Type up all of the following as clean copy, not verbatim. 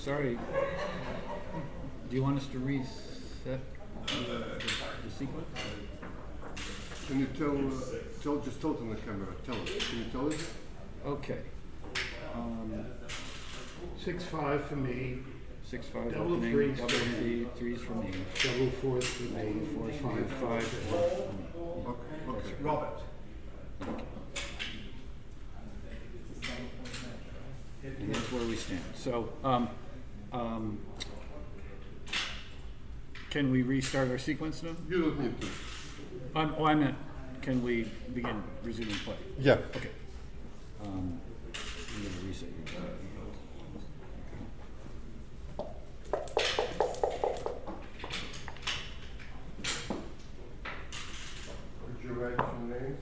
sorry. Do you want us to reset the sequence? Can you just tell it on the camera. Tell us. Can you tell us? Okay. 6-5 for me. 6-5 Double opening, threes double for me. threes for me. Double fours for me. 5-5 for me. Okay. Robert. And that's where we stand. So, can we restart our sequence now? You don't need to. I meant, can we begin resuming play? Yeah. Okay. I'm gonna reset your Would you write some names?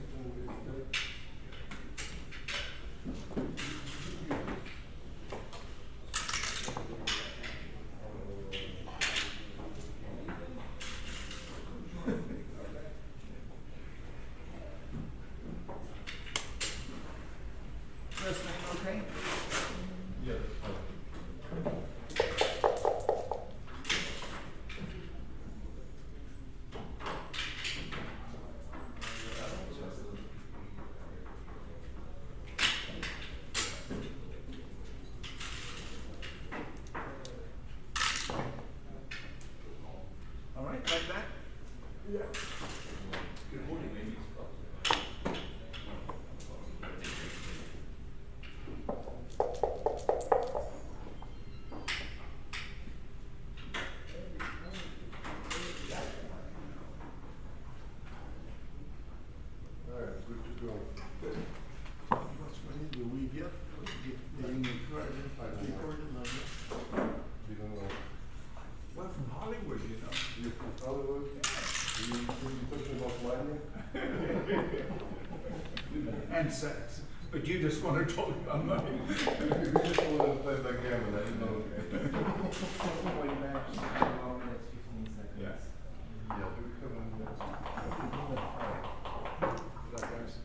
First name, okay? Yes. All right, like that? Yeah. Good morning, ladies. All right, good to go. What's ready to leave you? Getting recorded. We don't know. Well, from Hollywood, you know. You from Hollywood? You talking about money? And sex. But you just want to talk about money. We just want to play backgammon. I don't know. Way back, 12 minutes, 15 seconds. Yeah. Yeah, do we come in next? That guy's.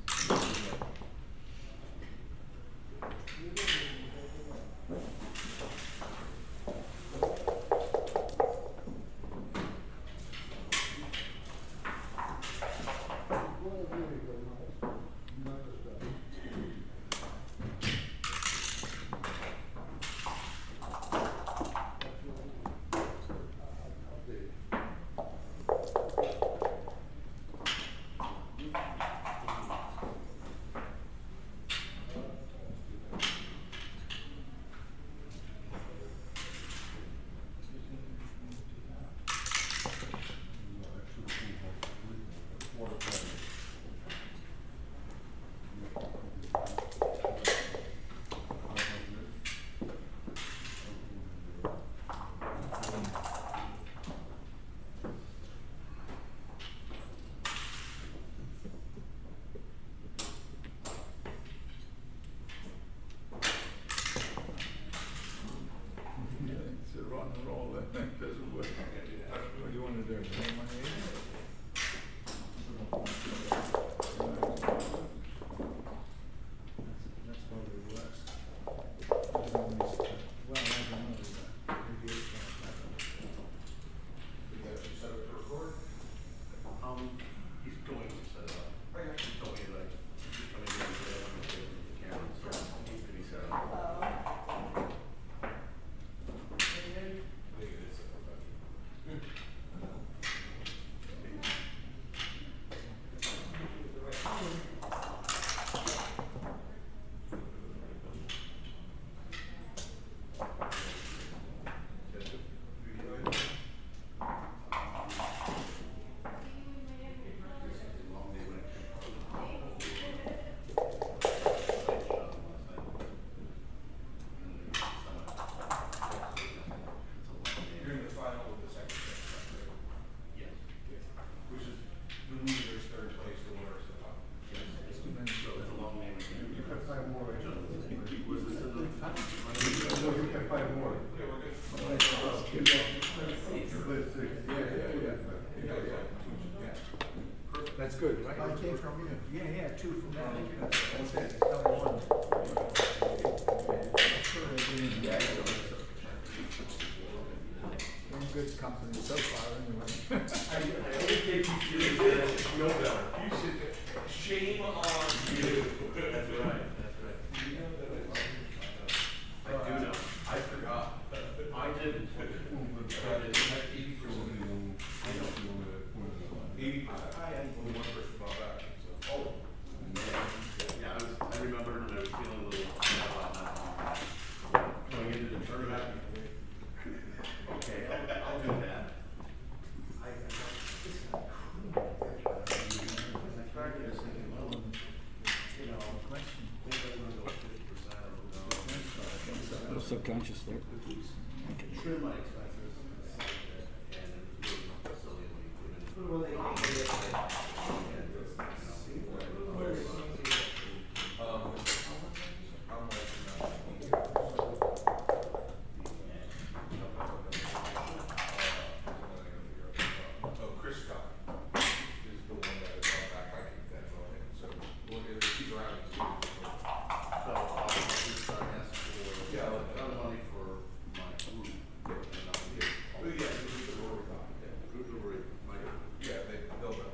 It's a rock and roll, that thing doesn't work. What do you want to do? Pay money? That's probably worse. Well, I don't know. Maybe it's He's going to set up. He told me like, he's coming in today, I'm gonna take the camera, so it needs to be set up. You're in the final with the second place, right? Yes. Which is the loser's third place, the winner's the top. Yes. It's a long name. You can find more. Was this in the? No, you can find more. Yeah, we're good. Let's see. That's good, right? I came from you. Yeah, two from that. That's it. Number one. That's good. Yeah, good company so far, anyway. I only think you feel good, no better. You should, shame on you. That's right, that's right. You know that I do know, I forgot. I didn't. But it's like 80%. I know. 80%. I had only one person about that, so. Oh. Yeah, I remembered and I was feeling a little, about that. Going into the tournament. Okay, I'll do that. I started just thinking, well, you know, question. Maybe I'm gonna go 50% or no. A little subconscious there. Trim my expenses. And it was really silly when you put in. Well, they can't get it. Oh, Chris Scott is the one that is on back. I keep that on him. So, well, he's around. So, I'll just start asking for, money for my group. And I'll get. Oh, yeah, group delivery. Group delivery. Yeah, they'll know.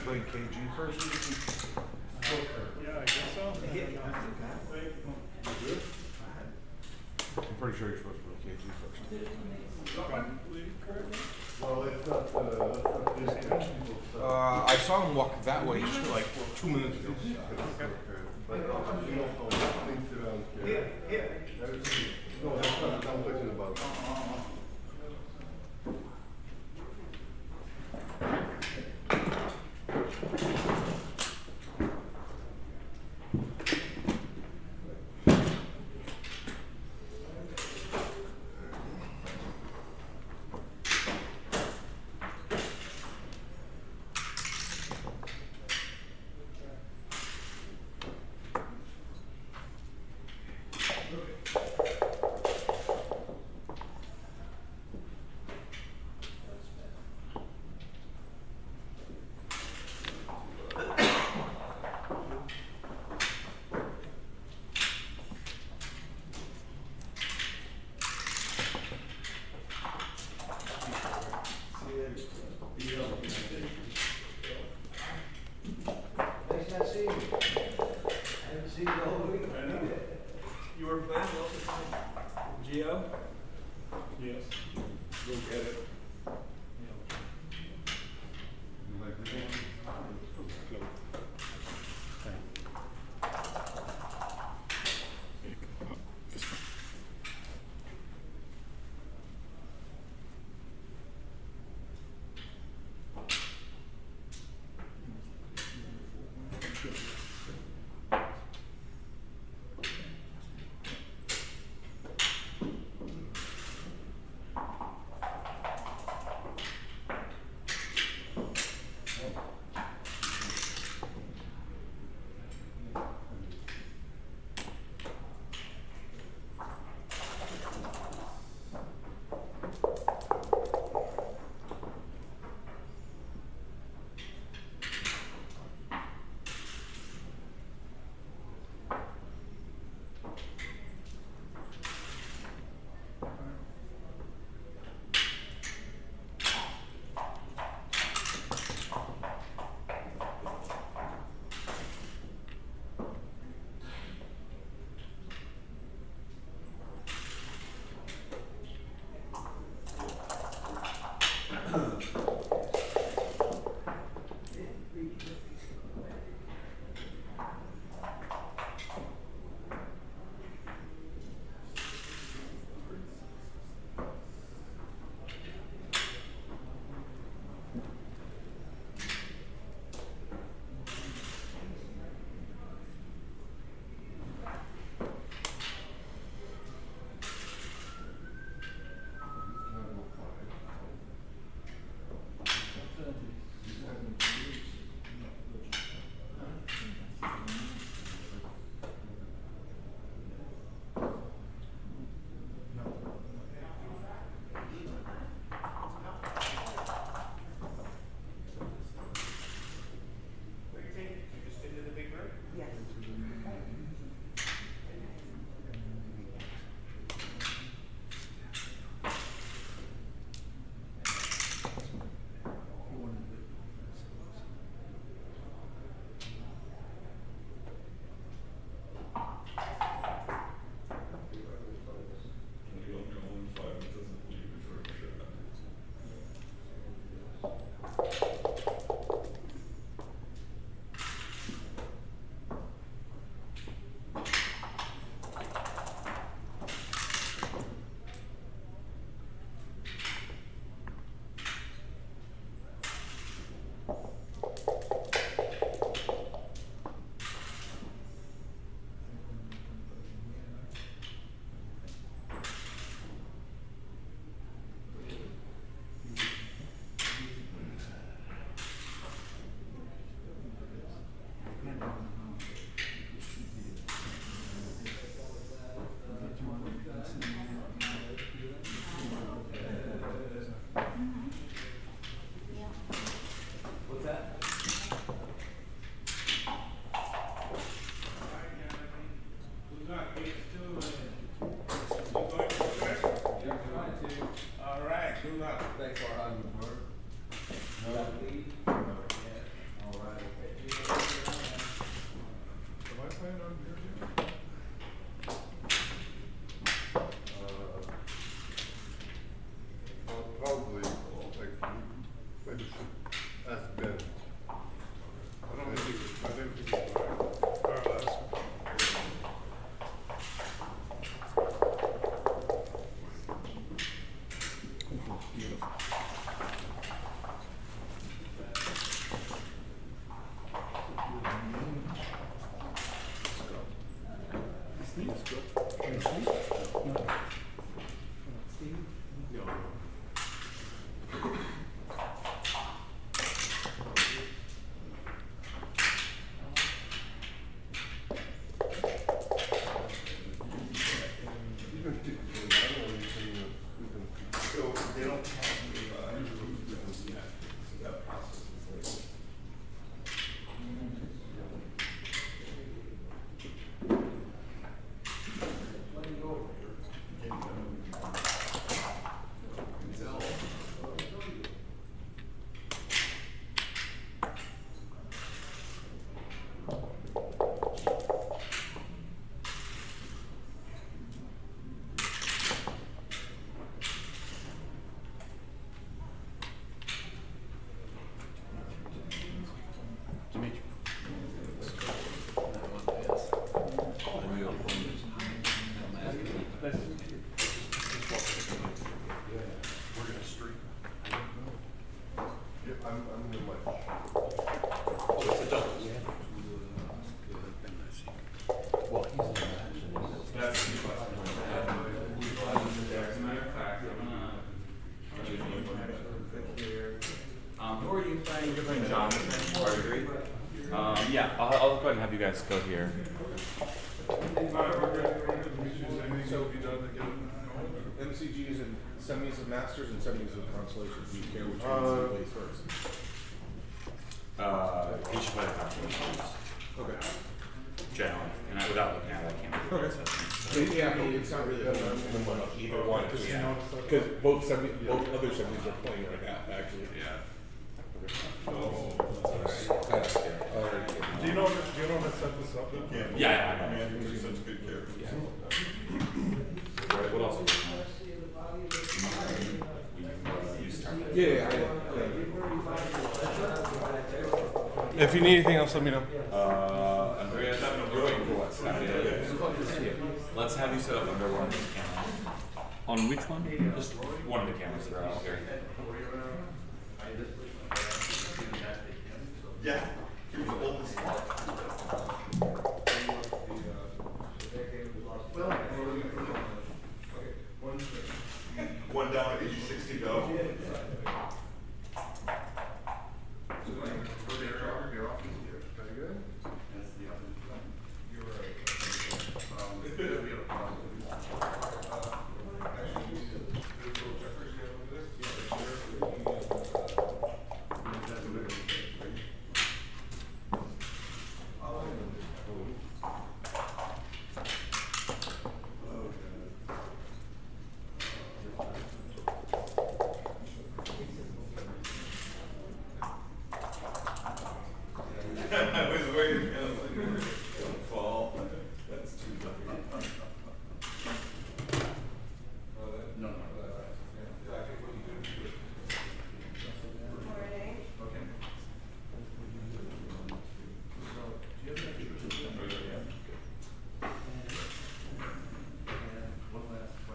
Play KG first? Yeah, I guess so. I'm pretty sure you're supposed to put KG first. Well, it's not, this people. I saw him walk that way like 2 minutes ago. But you don't things around here. No, that's not, I'm talking about. Nice not seeing you. I haven't seen you all week. You were playing well tonight. Gio? Yes. Go get it. All right, good luck. Thanks for having me, Bert. Am I playing on here? Probably, like, maybe should ask Ben. I don't think I didn't think it's right. All right, that's You can stick to it, I don't know, you can, So they don't have Dimitri. We're gonna streak. yeah, I'm gonna watch. Oh, it's a double. Well, he's in the That's the question. As a matter of fact, Who are you playing? You're playing Jonathan, Marjorie. Yeah, I'll go ahead and have you guys go here. all right, we're good. So be done again. MCGs and semis and masters and semis with constellations. Do you care which one plays first? He should play the constellations. Okay. Generally, and without looking at it, I can't do the assessment. Yeah, but it's not really either one because both other semis are playing right now. Actually. Yeah. Do you know how to set this up then? Yeah, I know. You're such a good character. Right, what else? Use target. Yeah. If you need anything else, let me know. Andreas, you're waiting for what? Saturday? Let's have you set up under one of these cameras. On which one? Just one of the cameras that are out here. Yeah, he was old as fuck. One down at 86 to go. I was waiting. Don't fall. That's too funny. No.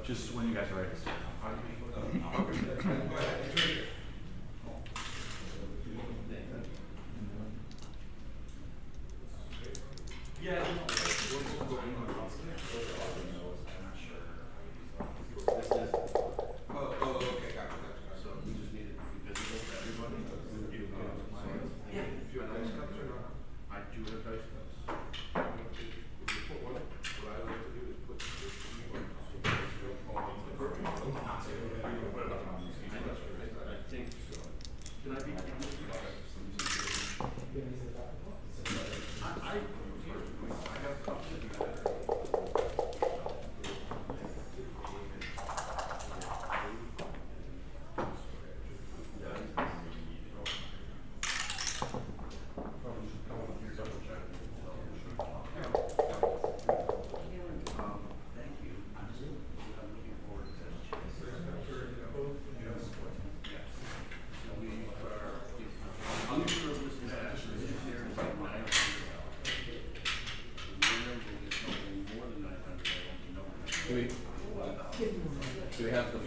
Just when you guys are ready to start. Yeah.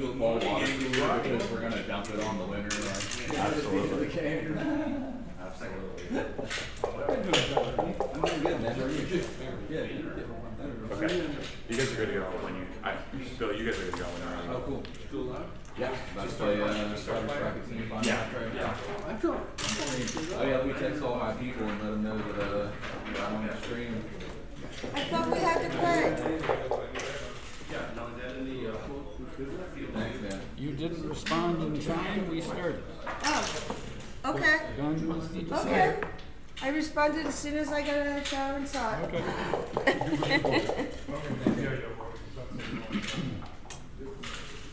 football water cooler because we're gonna dump it on the winter. Like, absolutely. Absolutely. I'm doing good, man. How are you? Yeah. Okay. You guys are good to go when you. Bill, you guys are good to go when you're Oh, ready. cool. Still live? Yeah. About to play, bracket semifinal. Yeah. Yeah. Oh yeah, let me text all my people and let them know that, I'm on the stream. I thought we had to play. Thanks, man. You didn't respond in time, we started. Oh, okay, Don wants you to say okay. it. I responded as soon as I got out of the shower and saw it.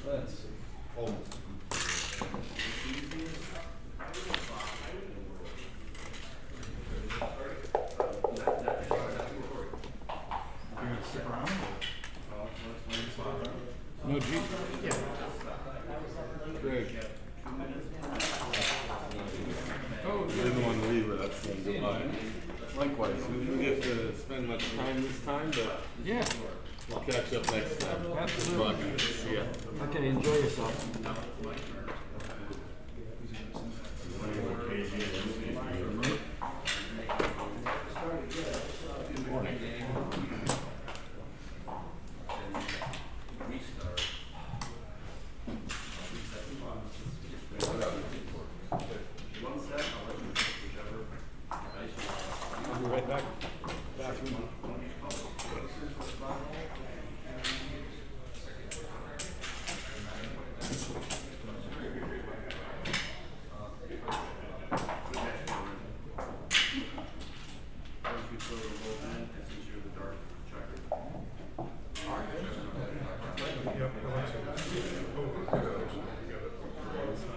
Let's see. No G. Greg. I didn't want to leave without saying goodbye. Likewise, we didn't get to spend much time this time, but Yeah. we'll catch up next time. Absolutely. See ya. Okay, enjoy yourself. I'll be right back. Bathroom.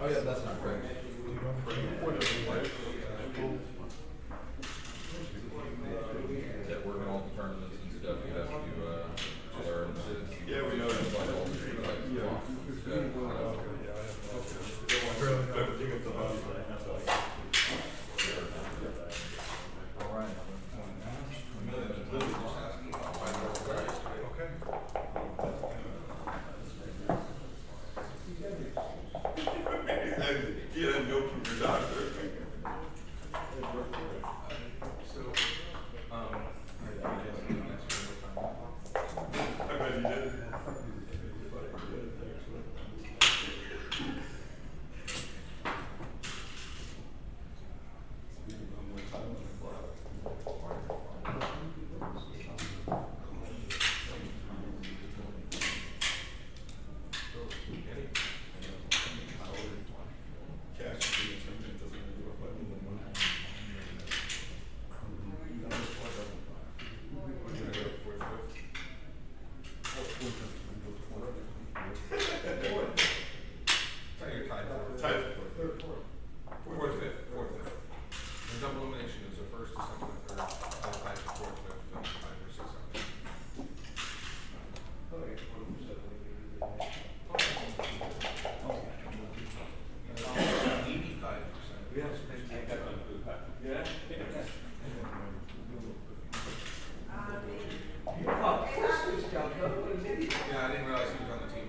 Oh yeah, that's not correct. That working all the tournaments and stuff, you have to learn. Yeah, we know that. Everything at the bottom. All right. You had no from your doctor. I bet you did. Double elimination is the first, the second, the third, then tied for fourth, fifth, then tied for sixth. Yeah, I didn't realize he was on the team.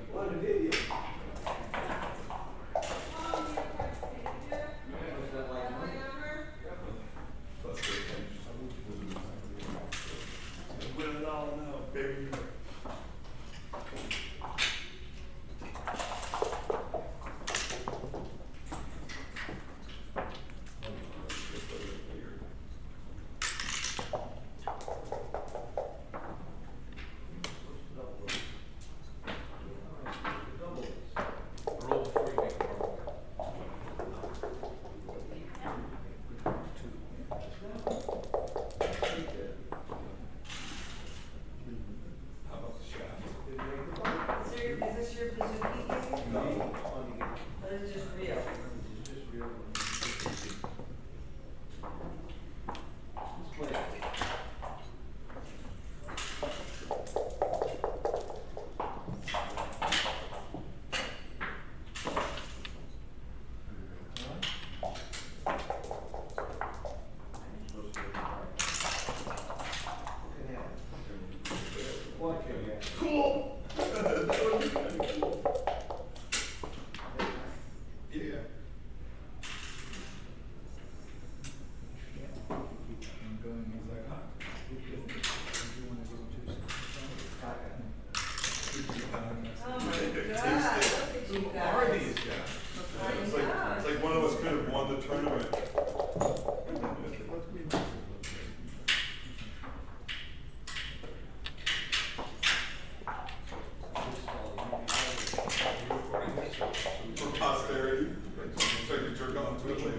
tournament. For posterity, so you can jerk off to it later.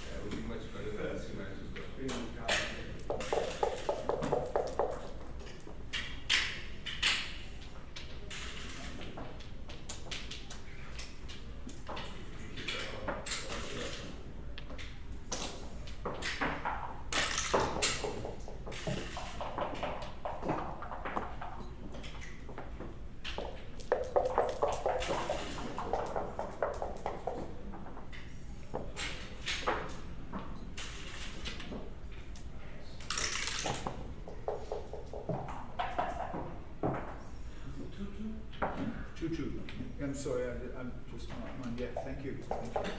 That would be much better than as soon as it's Choo-choo. I'm sorry, I'm just not on yet. Thank you. Thank you.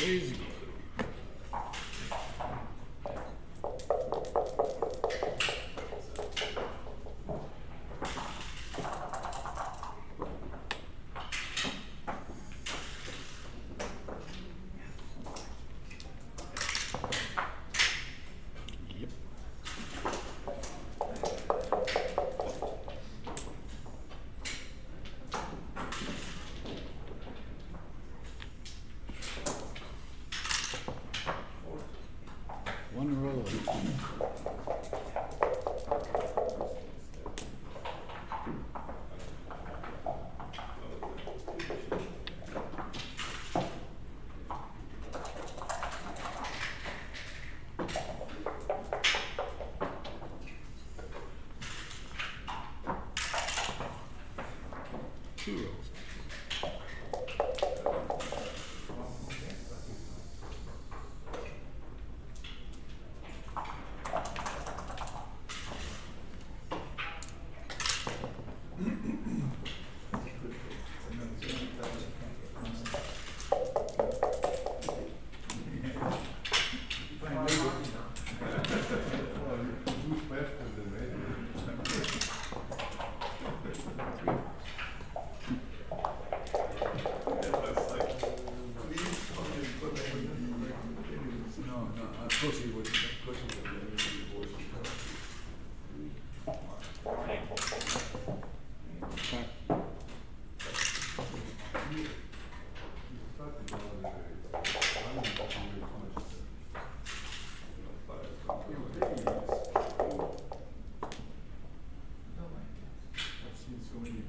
Crazy. One roll. Two rolls. Who's faster than me? No, of course he would, of course he would. I've seen so many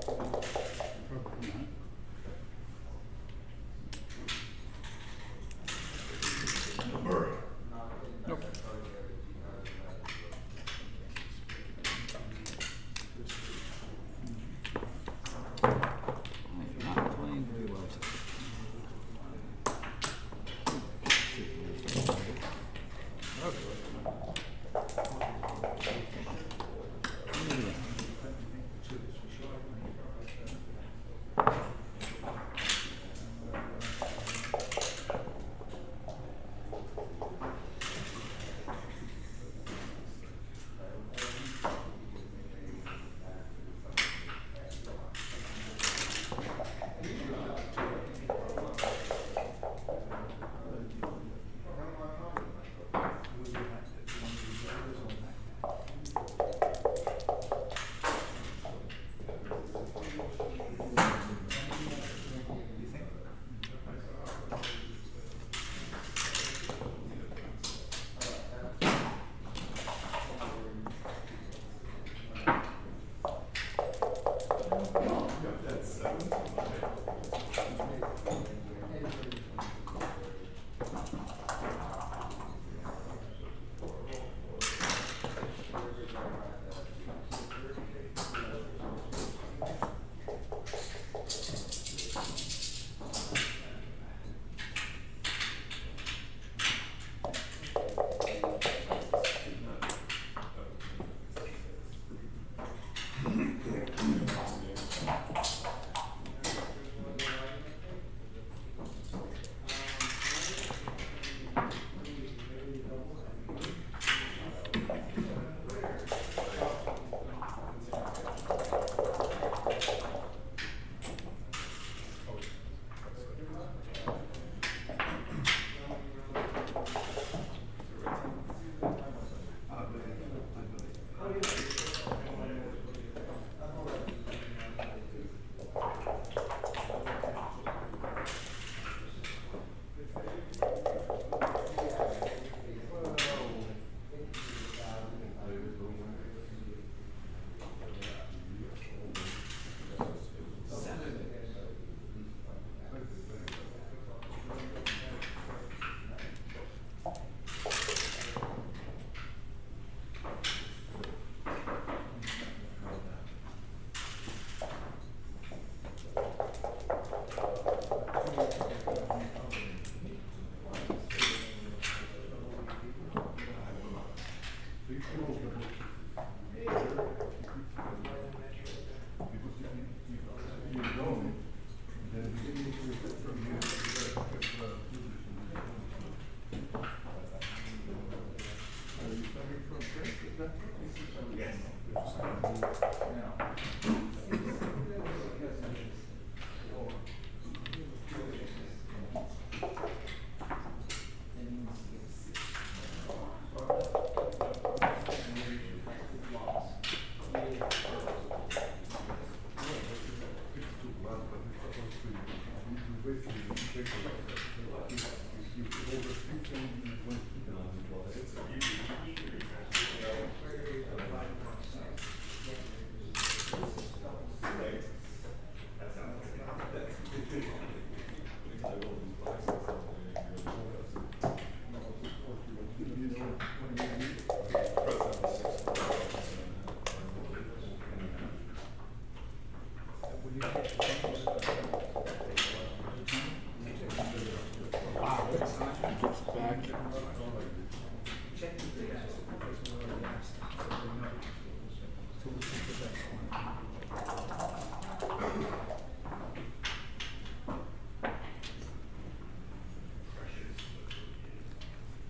Probably not. Nope. I'm not playing very well today.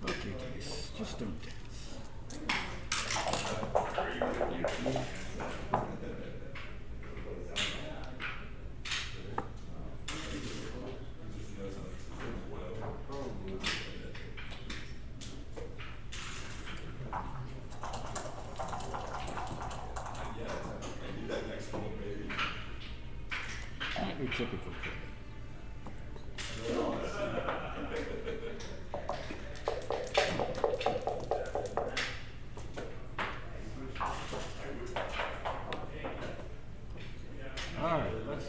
Okay, guys, just don't dance. Not your typical play. Alright, let's.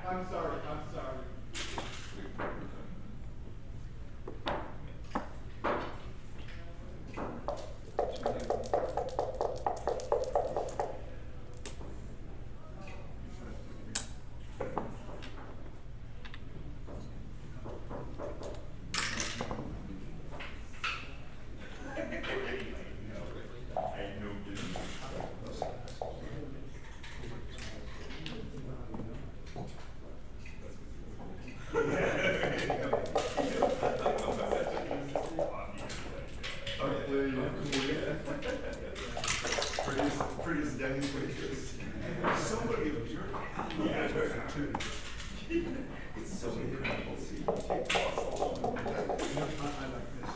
I'm sorry. Prettiest Denny's waitress. Somebody of your it's so incredible to see you take possible. I like this.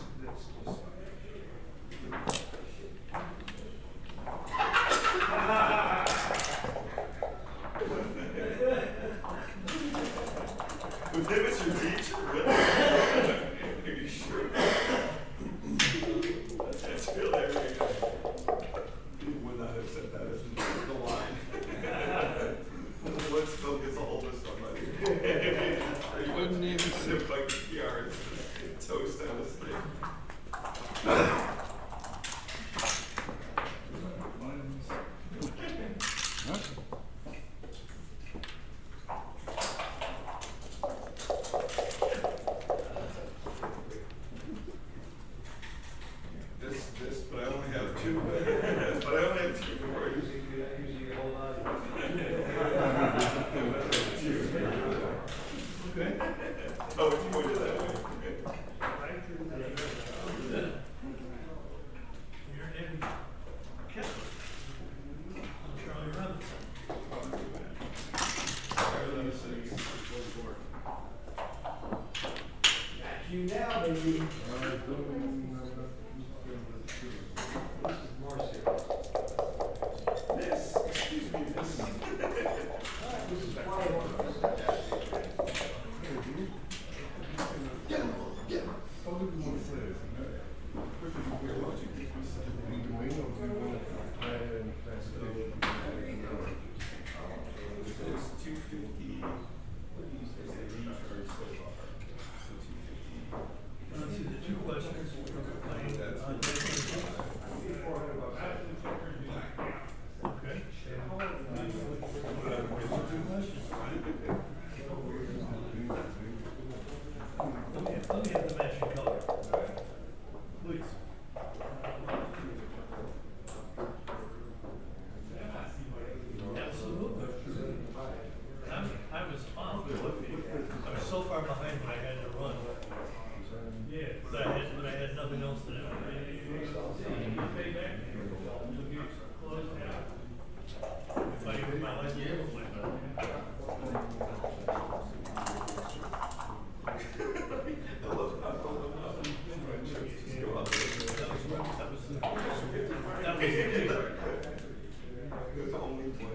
With him as your teacher, really? Are you sure? That's hilarious. He would not have said that as the line. Let's focus all this on my Wouldn't even as if like the PR is toast on a stick. Huh? This, but I only have two. But I only have two for you. Oh, it's pointed that way. You now, baby. This, excuse me, this. It's 250. What do you say they recharge so far? So 250. The two questions. Okay. Let me have the matching color. Please. Absolutely. I was off. I was so far behind when I had to run. Yeah, but I had nothing else to do. If I give my life, There's only one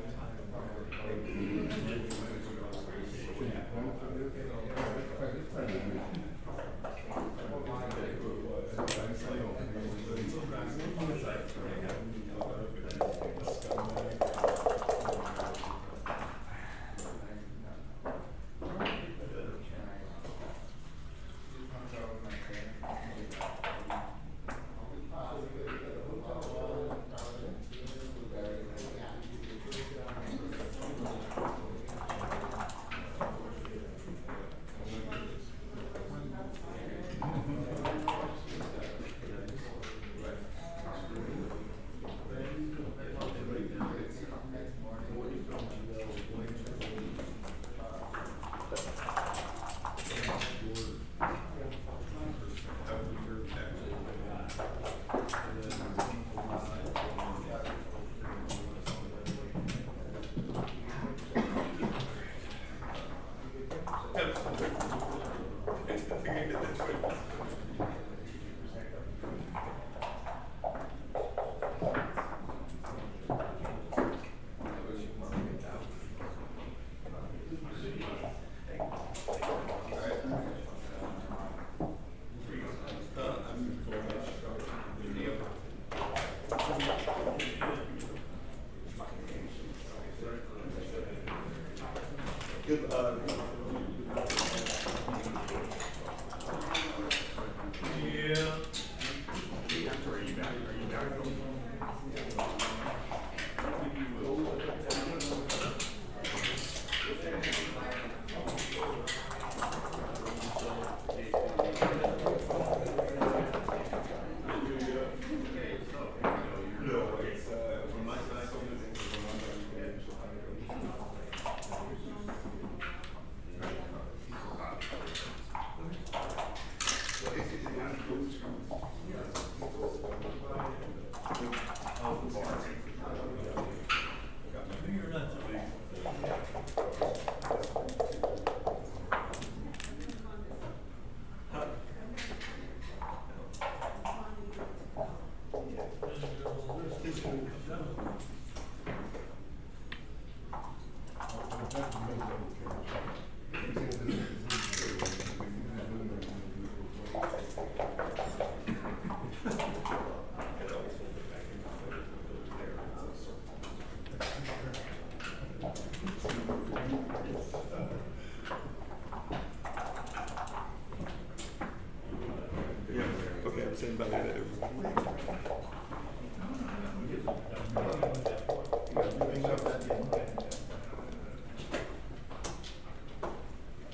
Yeah, okay, I'm saying about that.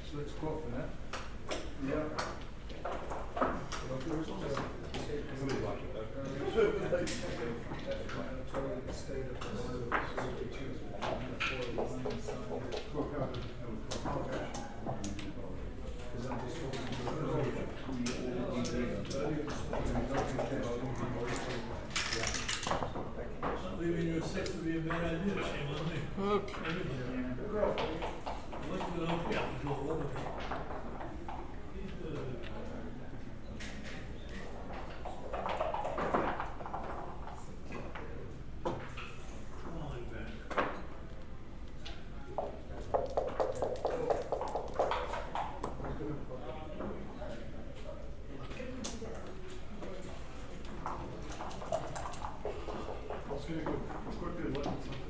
So let's quote for that. Somebody watch it, though. Totally the state of the choose between the four lines signed. Because I'm just Leaving you at six would be a bad idea, shame on me. Okay. Look at it, yeah, go over it. Crawling back. Let's go quickly look at something.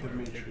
Good to meet you.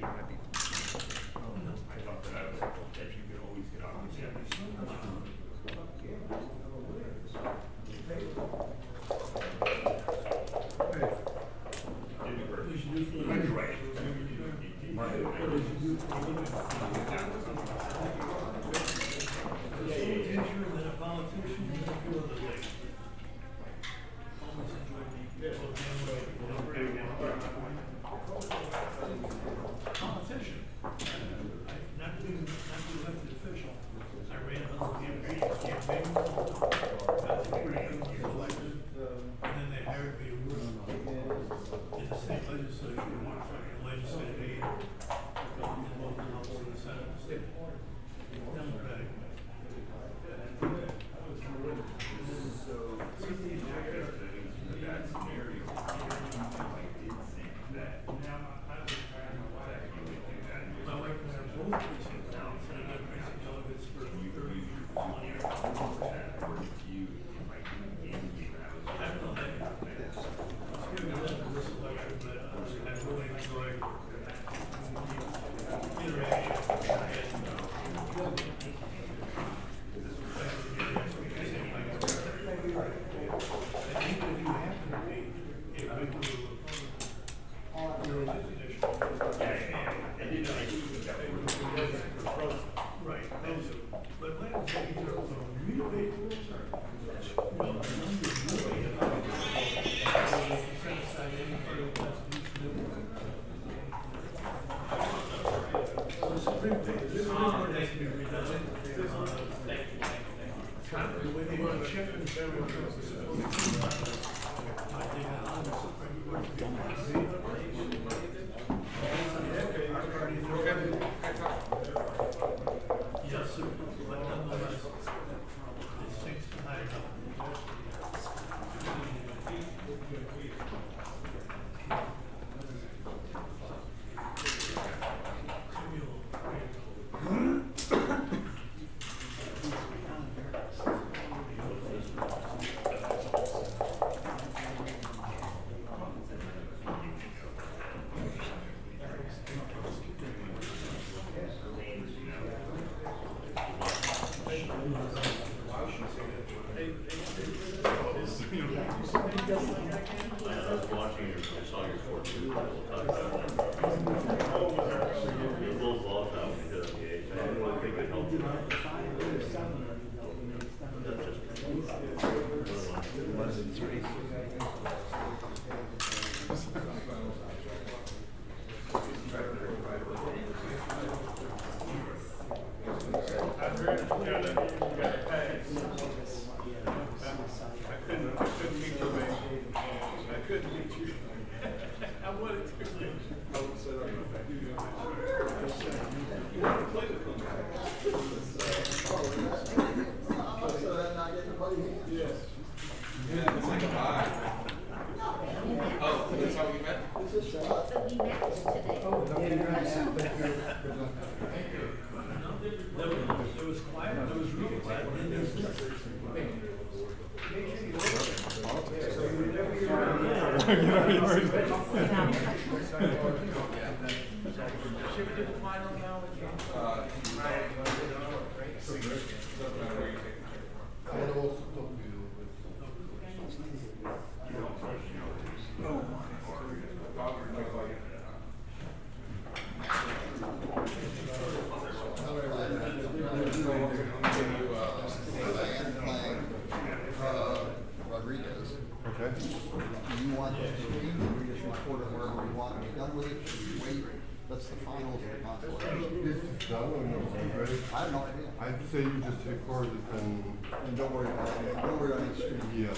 I'd say you just record it and don't worry about it. Don't worry about it. Yeah,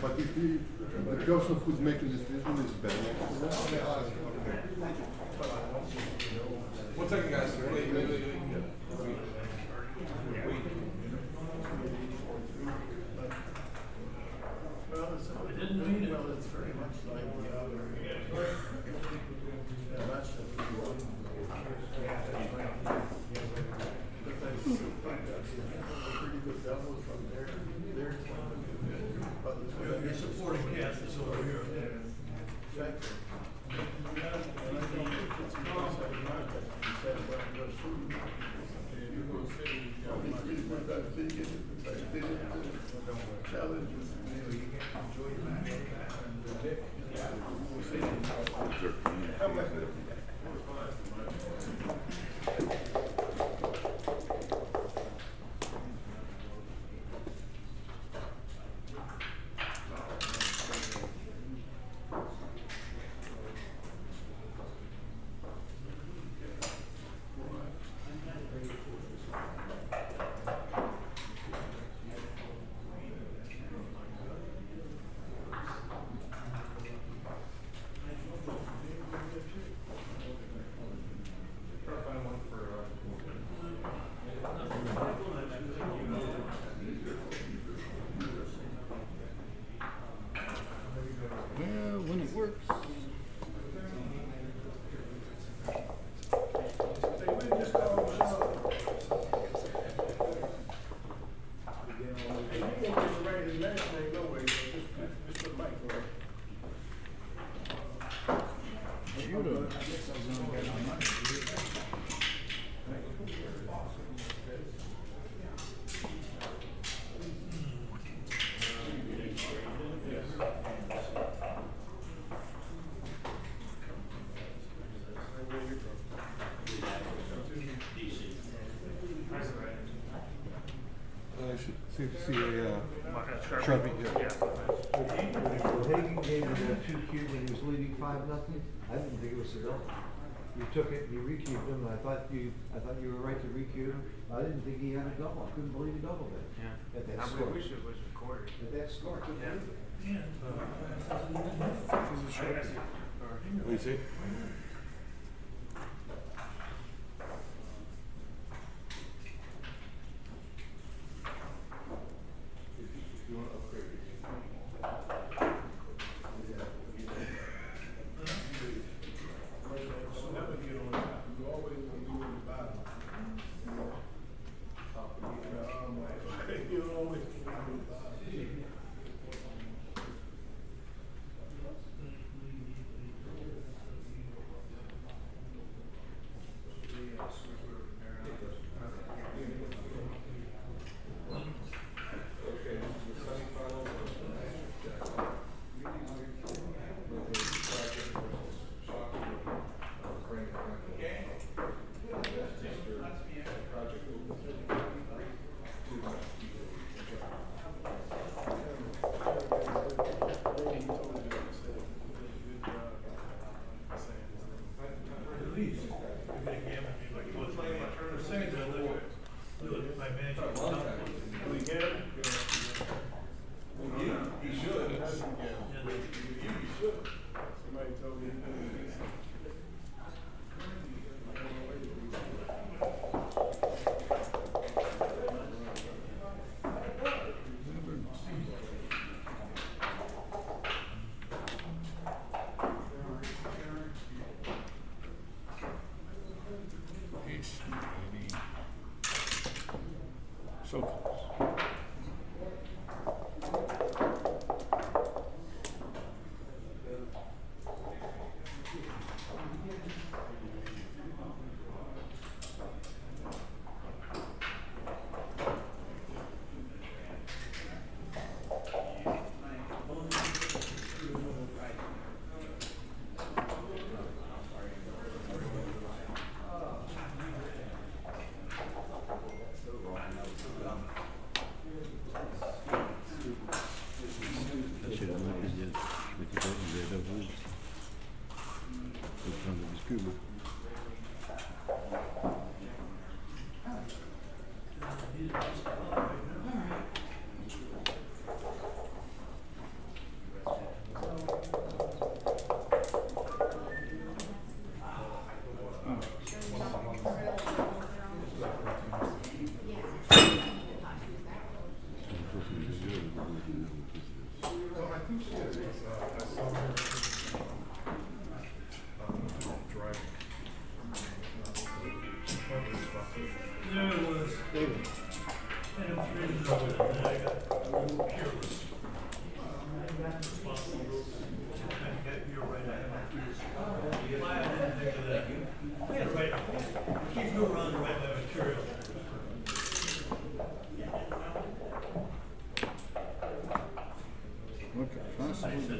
but if the person who's making this decision is bad. One second, guys. Wait. I didn't mean it. It's very much like the other. That's the one. Pretty good demos from their the supporting cast is over here. And I think it's challenges, you get to enjoy your life and Dick, we'll see. How much? Well, when it works. They wouldn't just call Michelle. Hey, you can't just write his last name no way, so just put Mike on it. Should've. I guess I was gonna get on mine. I should see a Sharpie, yeah. Hagan gave you the 2 cube when he was leading 5-0. I didn't think it was so. You took it, you recubed him, and I thought you were right to recube him. I didn't think he had a double. I couldn't believe he doubled it. Yeah. At that I score. wish it was recorded. At that score. Yeah. What do you see? So that would get on top. You always want to be on the bottom. You always want to be on the bottom. Somebody told me. Ace, maybe. So close. There it was. And I'm freezing over it, and I got a little careless. You're right, I have my keys. Why I didn't think of that? I had to write, keep you around to write my material. Okay, possibly.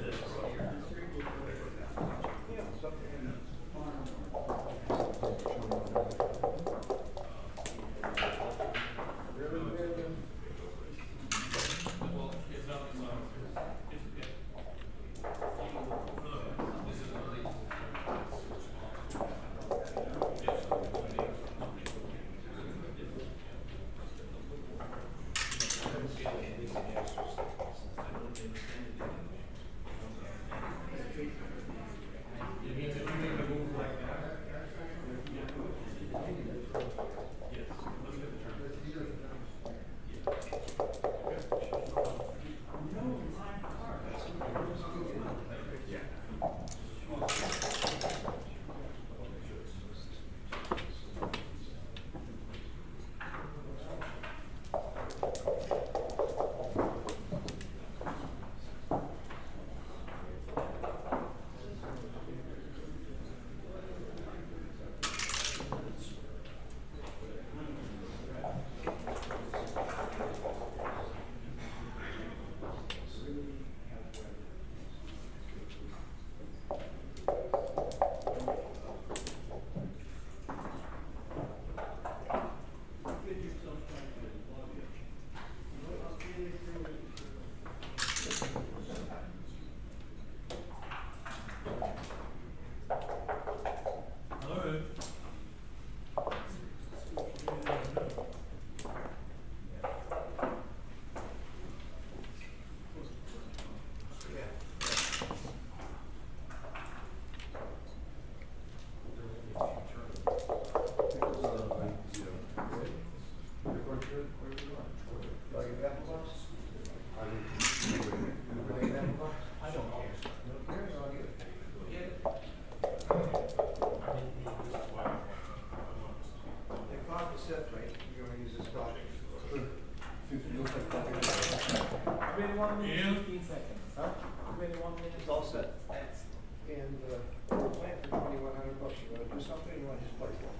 It's all set. And, we're playing for $2,100. You wanna do something, or you wanna just play for it?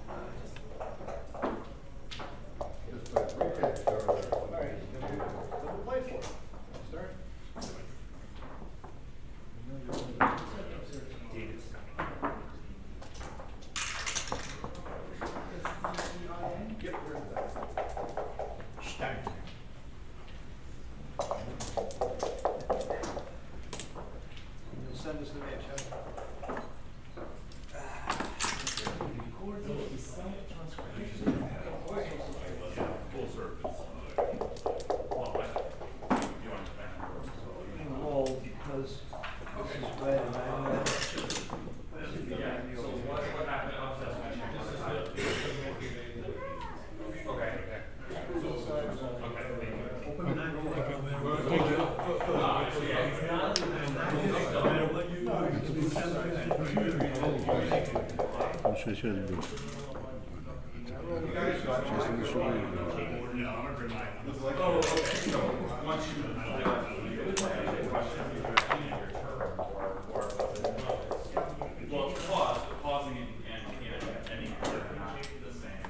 Just like, we can't start there. All right, then we'll play for it. Start. Get rid of that. Stein. You'll send us the match, huh? Full service. Well, because this is red and I'm red. This is the manual. What happened? Oh, okay, so once you, well, pausing and ending are not the same.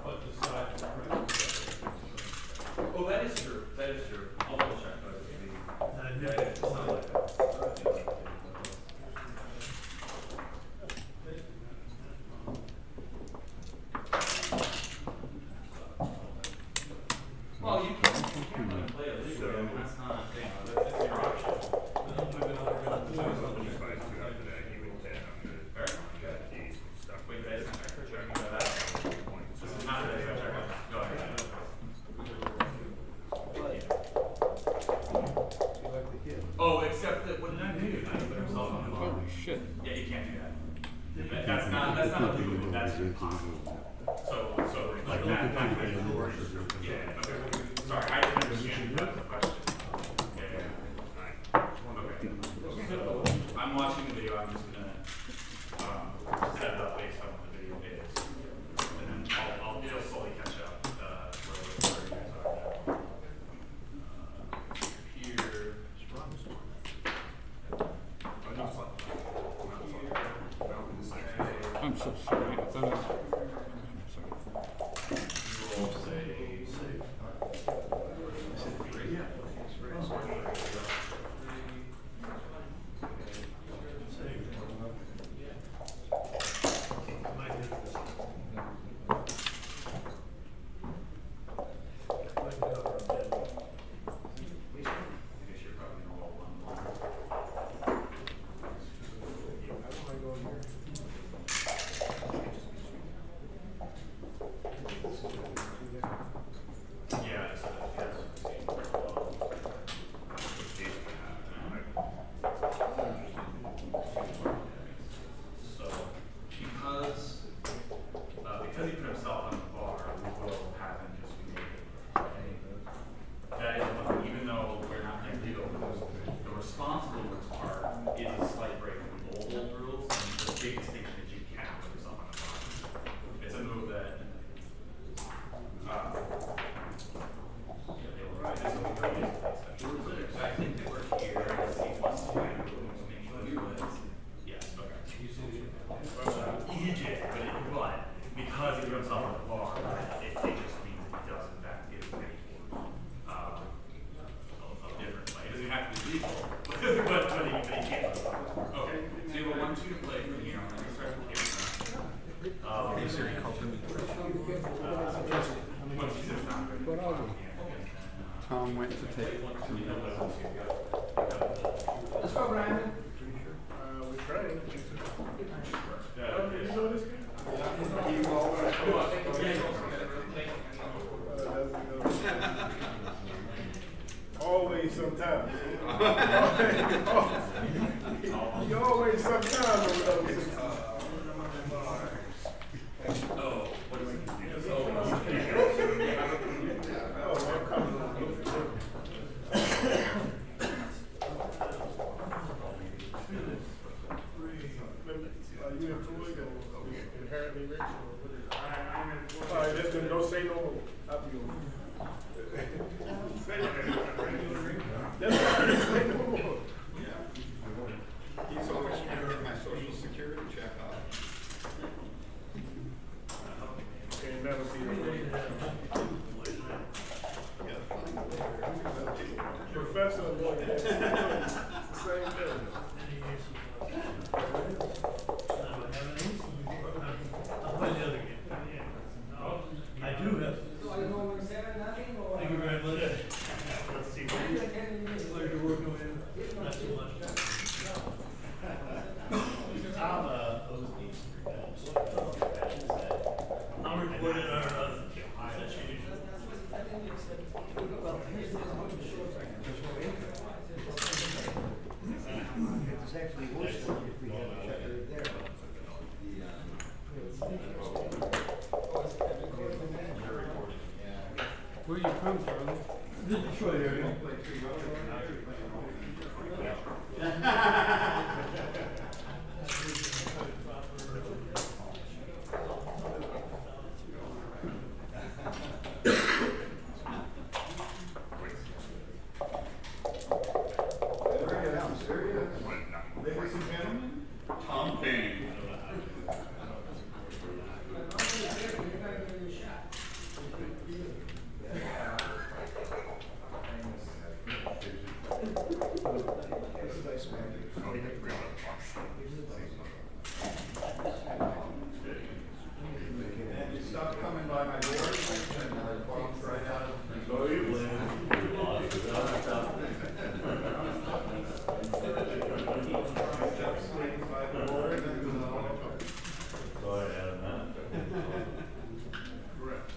But the side. Oh, that is true, that is true. I'll double check, but it's not like that. Well, you can play it legally, I mean, that's not, that's your option. Wait, that's not for checking that out. This is not a check out. Go ahead. Oh, except that what did I do? I put himself on the bar. Holy shit. Yeah, you can't do that. That's not a legal move, that's impossible. So, like that, yeah, okay. Sorry, I didn't understand the question. Yeah. Okay. So, I'm watching the video, I'm just gonna, set it up based on what the video is. And then it'll slowly catch up, where you guys are now. Here. I'm so sorry. I thought I'm You will say, Brandon? We're trying. You know this guy? Always sometimes. You always sometimes over those. Oh, what is it? You employed or inherently rich or what is it? I'm employed. All right, let's just don't say no more. I'll be over. That's right, say no more. He's always trying to get my social security check out. Can't never be professor or lawyer. It's the same thing. I do have. Thank you very much. Let's see. Pleasure working with you. Not too much. I'm recording our situation. It's actually worse if we had a checker there. Where are you from, Charlie? The Detroit area. Ladies and gentlemen, Tom Payne. Stop coming by my door and bombs right out of Correct.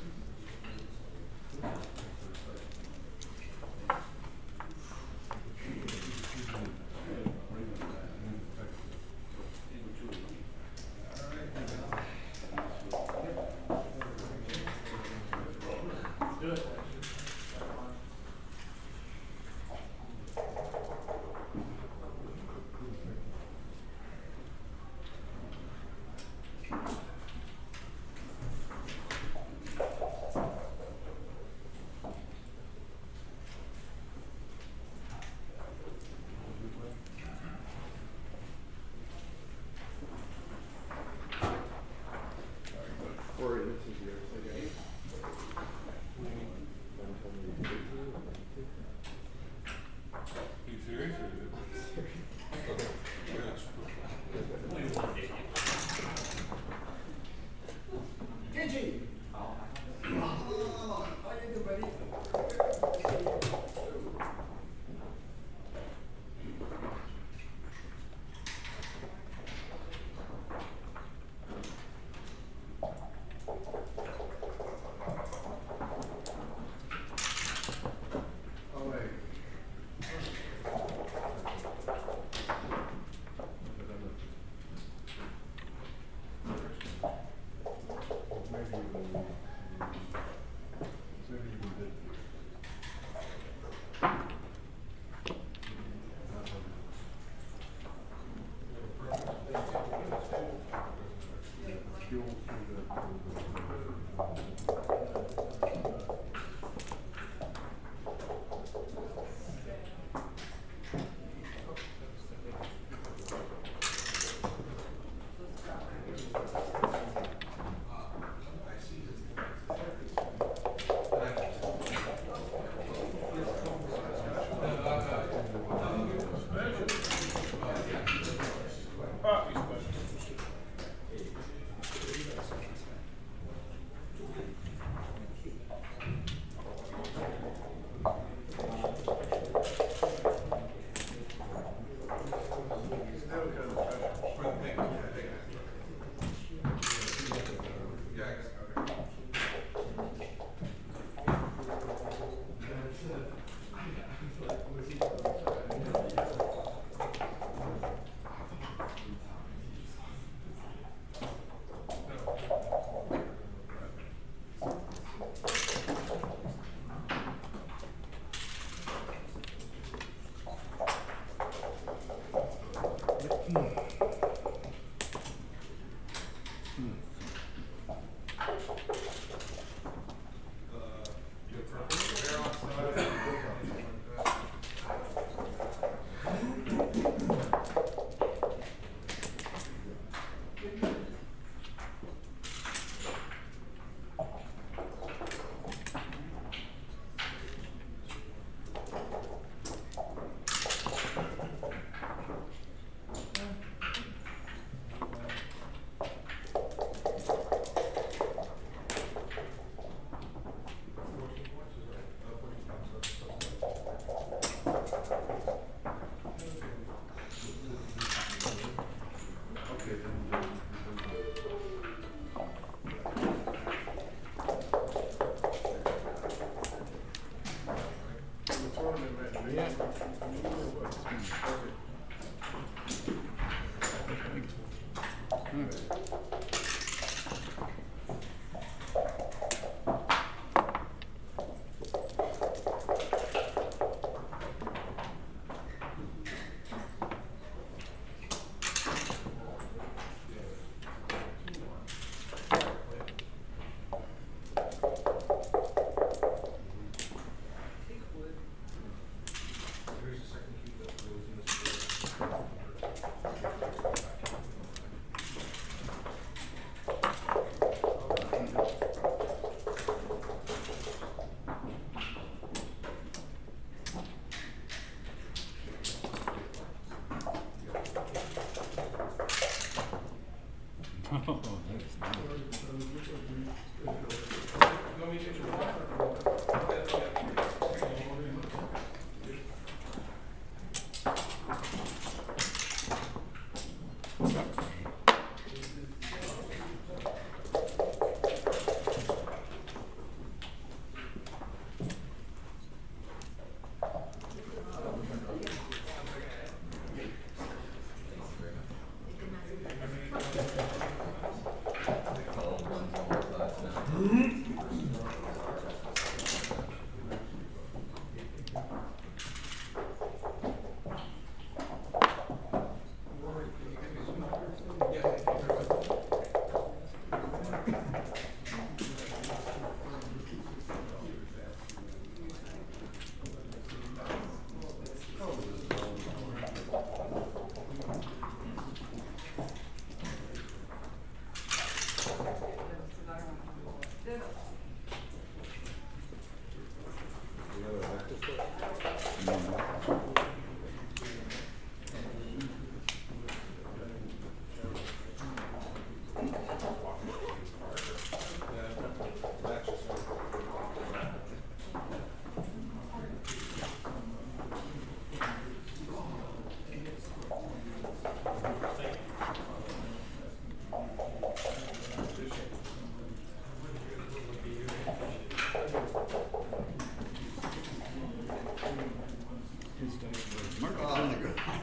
Oh, that's nice.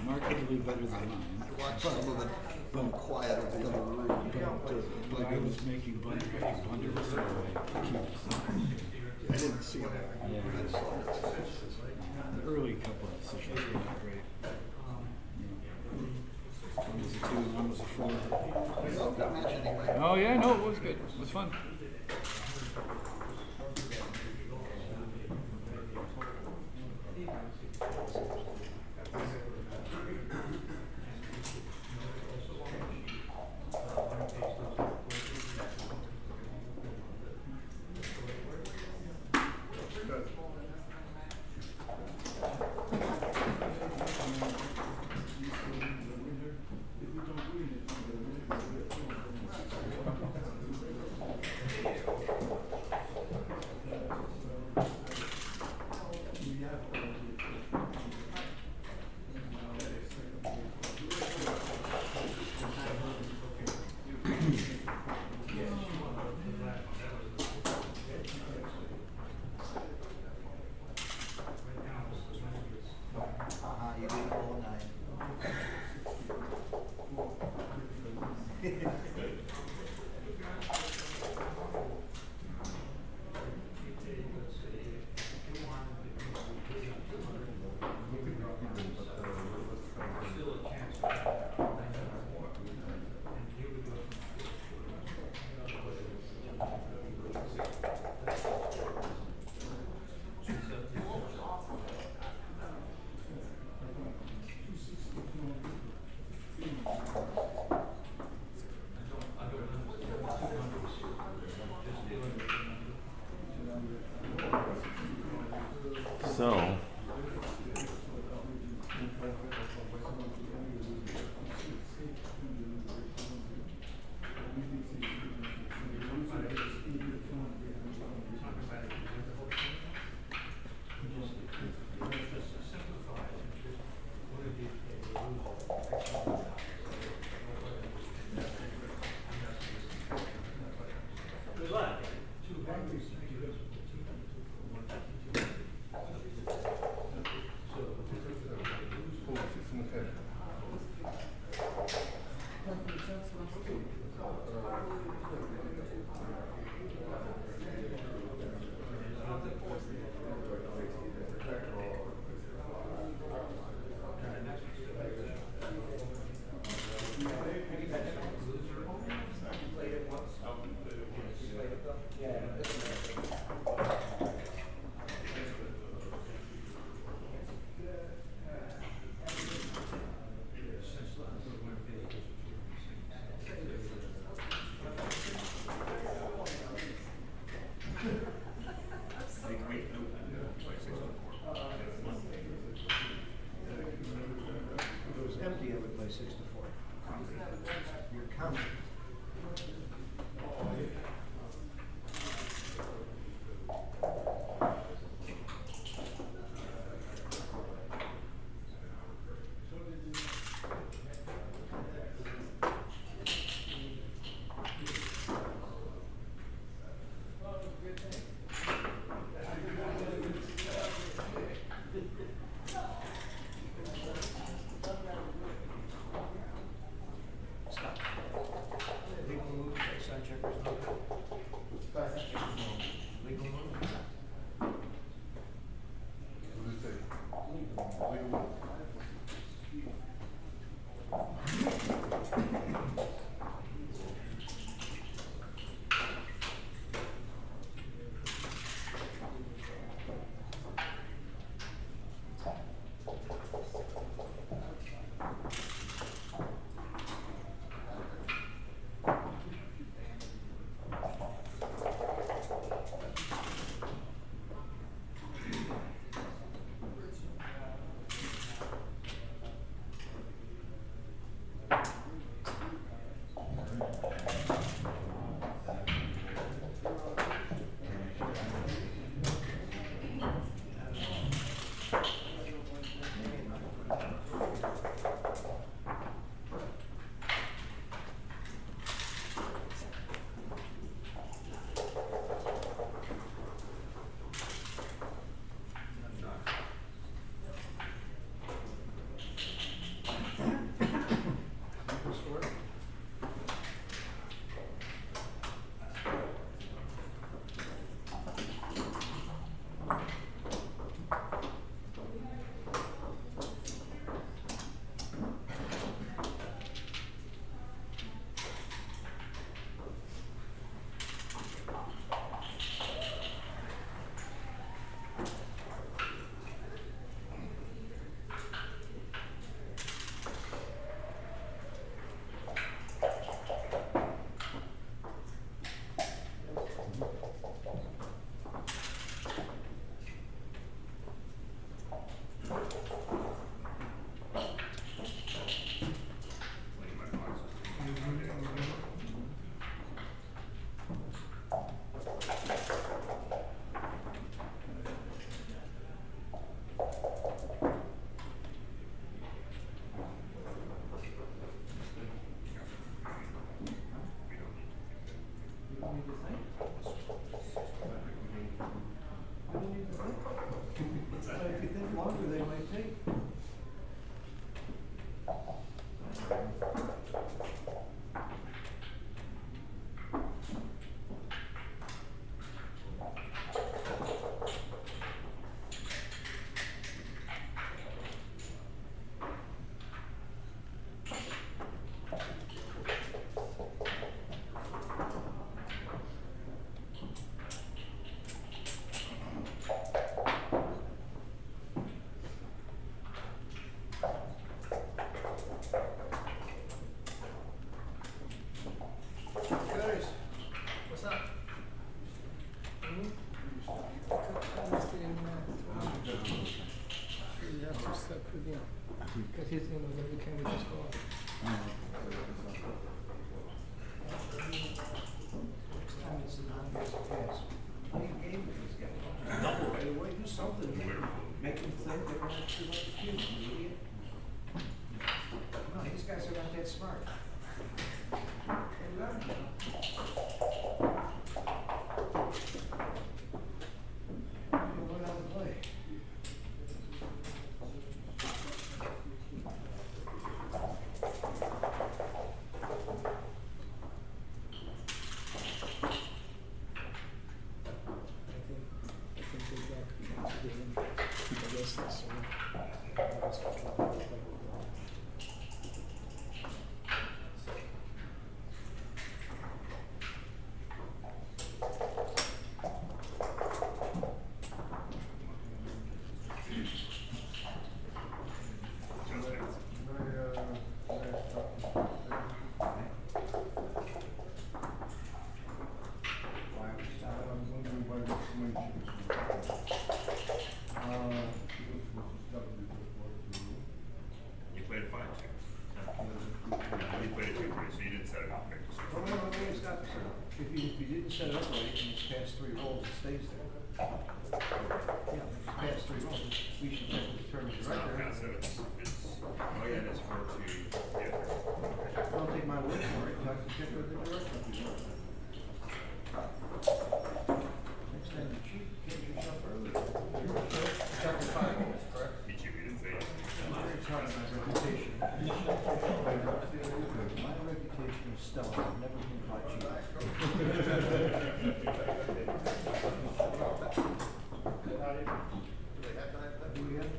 Markedly better than mine. I watched some of it from quiet over the other room. But I was making blunder after blunder was so I didn't see it. Yeah. I saw it. The early couple of decisions were not great. One was a 2 and one was a 4. Well, good match anyway. Oh yeah, no, it was good. It was fun. You did it all night. empty, I would play 6 to 4. You're counting. Stop. Legal move, side checkers, no good. Legal move. What does it say? Legal. If you think longer, they might take. Guys, What's up? Because he's gonna go to Canada school. next time it's an obvious case, play a game with these guys. Right away, do something, make them think they're not too like the kids, you idiot. No, these guys are not that smart. They learn. You learn how to play. so you didn't set it up, right? Oh, no, it's not, if you didn't set it up right, and it's past 3 rolls, it stays there. Yeah, if it's past 3 rolls, we should check the determine It's right not there. passive, oh yeah, it's 4-2, yeah. Don't take my word for it, talk to check with the director. Next time you cheat, get yourself early. Chapter 5, correct? He didn't say it. I'm very proud of my reputation. My reputation is stellar, I've never been caught cheating. Do we have?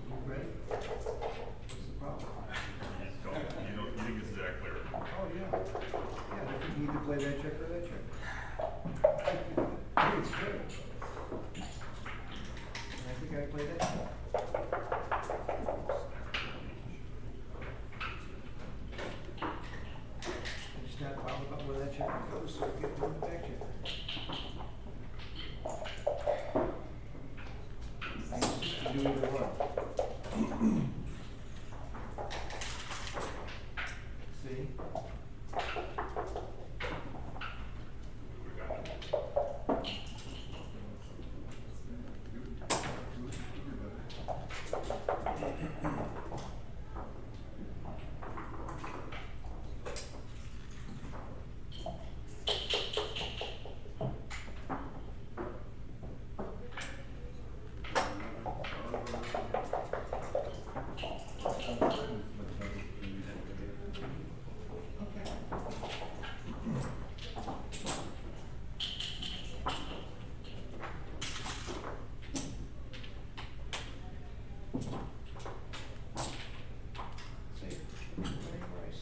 You ready? What's the problem? You think this is that clear? Oh, yeah. Yeah, I think you need to play that check or that check. I think it's good. And I think I play that check. I just not bothered about where that check goes, so I get the back check. I insist to do either one. See? See? Very nice.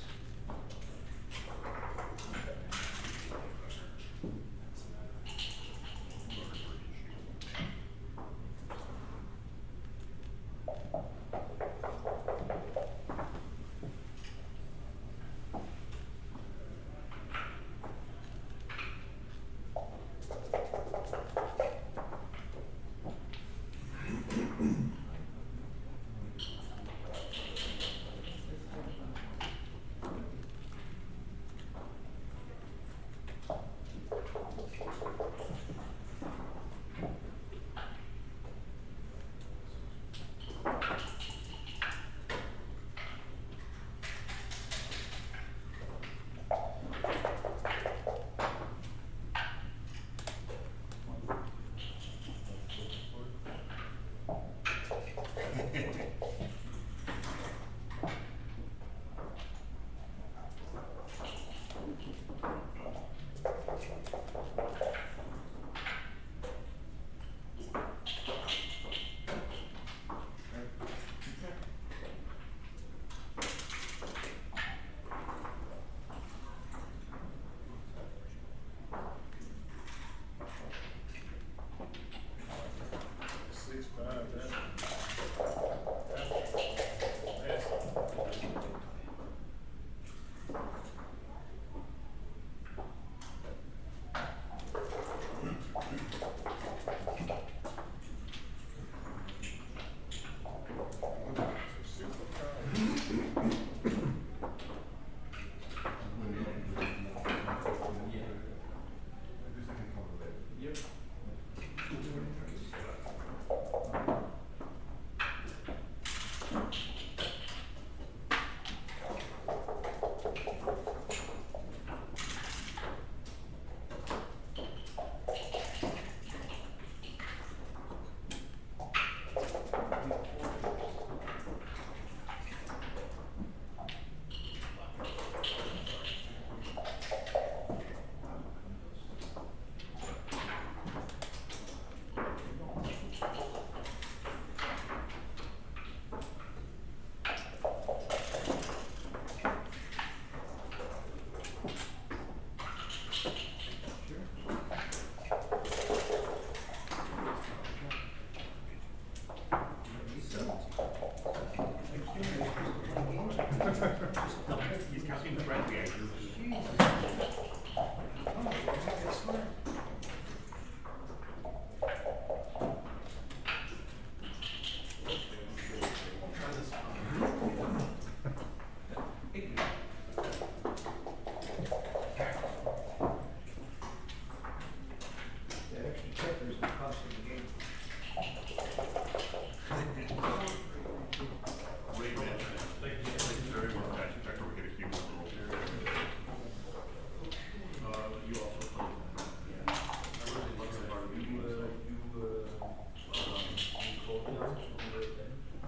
He's counting correctly, I do.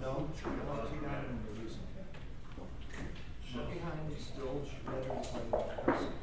No, see that in the reason. Look behind it still, letters and person.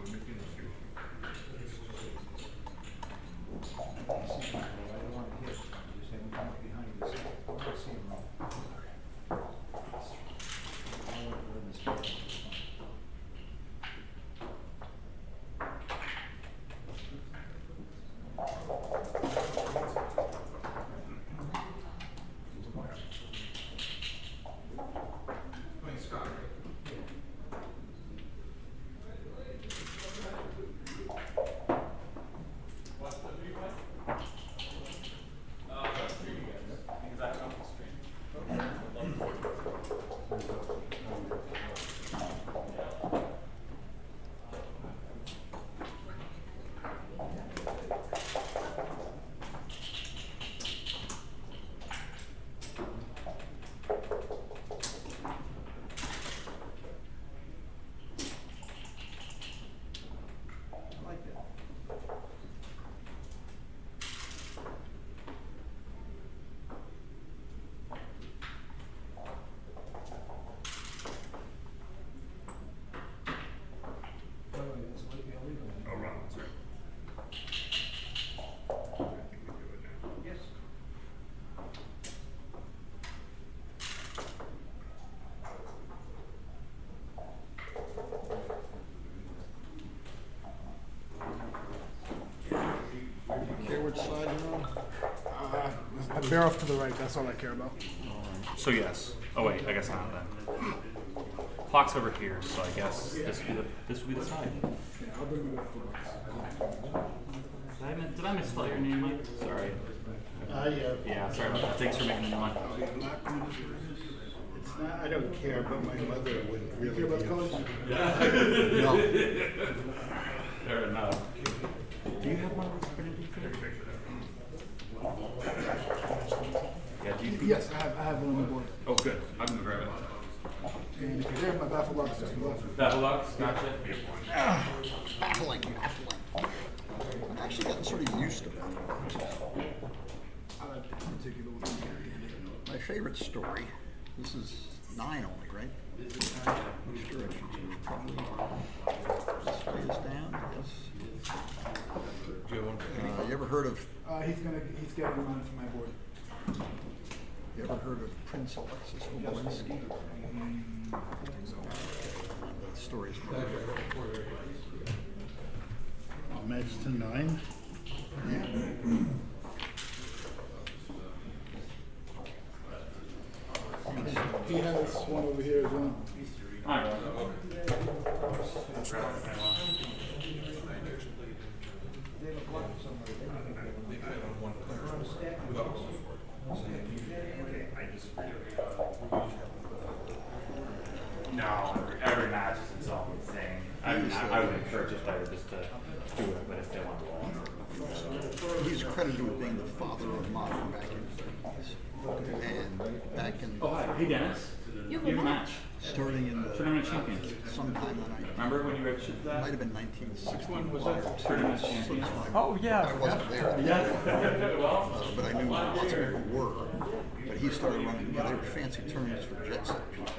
We're making a which side you're on? I bear off to the right. That's all I care about. So yes. Oh wait, I guess not then. Clock's over here, so I guess this would be the side. I'll bring you up for Did I misspell your name, Mike? Sorry. yeah. Yeah, sorry about that. Thanks for making me one. It's not, I don't care, but my mother would really. You care about the colors? No. Fair enough. Do you have one of those printed before? Yeah, do you? Yes, I have one on the board. Oh, good. I'm gonna grab it. And if you're there, my baffle box is to the left. Battlelux, gotcha. Baffling. I've actually gotten sort of used to that. My favorite story, this is 9 only, right? Which direction? Probably this way is down, yes. You ever heard of, He's getting one from my board. you ever heard of Prince Alexis Obelinsky? The story is Match to 9. yeah. He has one over here as well. Alright. No, every match is its own thing. I would encourage a player just to do it, but if they want to He's credited with being the father of modern back in the 30s. And back in Oh, hi. Hey, Dennis. You have a match. starting in the Tournament champions. sometime in the 90s. Remember when you registered Might that? have been 1961 was or that? 2. Tournament champions. Oh yeah. I wasn't there. Yeah. Well, But I knew lots of people were. But he started running. They were fancy tournaments for jet set people,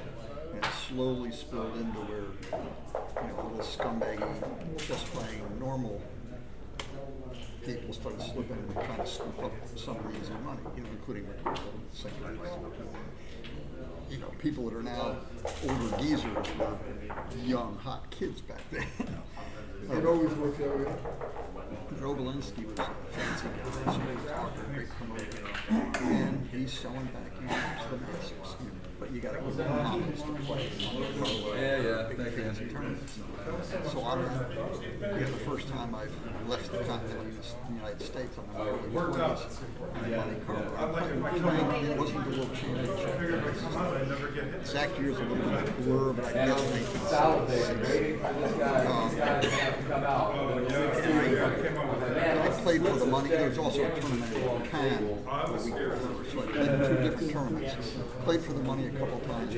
and it slowly spilled into where the little scumbaggy, just playing normal people started slipping and trying to scoop up some of the easy money, including the second place. People that are now older geezers were young, hot kids back then. It always works that way. Obelinsky was a fancy guy, a great promoter, and he's selling back games to the masses. But you got to go to the mountains to play. Big fancy tournaments. So I remember the first time I left the continent of the United States, I'm in the early 20s. Monte Carlo. It wasn't the World Championship. Exact years a little bit of a blur, but I guess 1976. I played for the money. There was also a tournament in Cannes the week before, so I played in 2 different tournaments. Played for the money a couple times.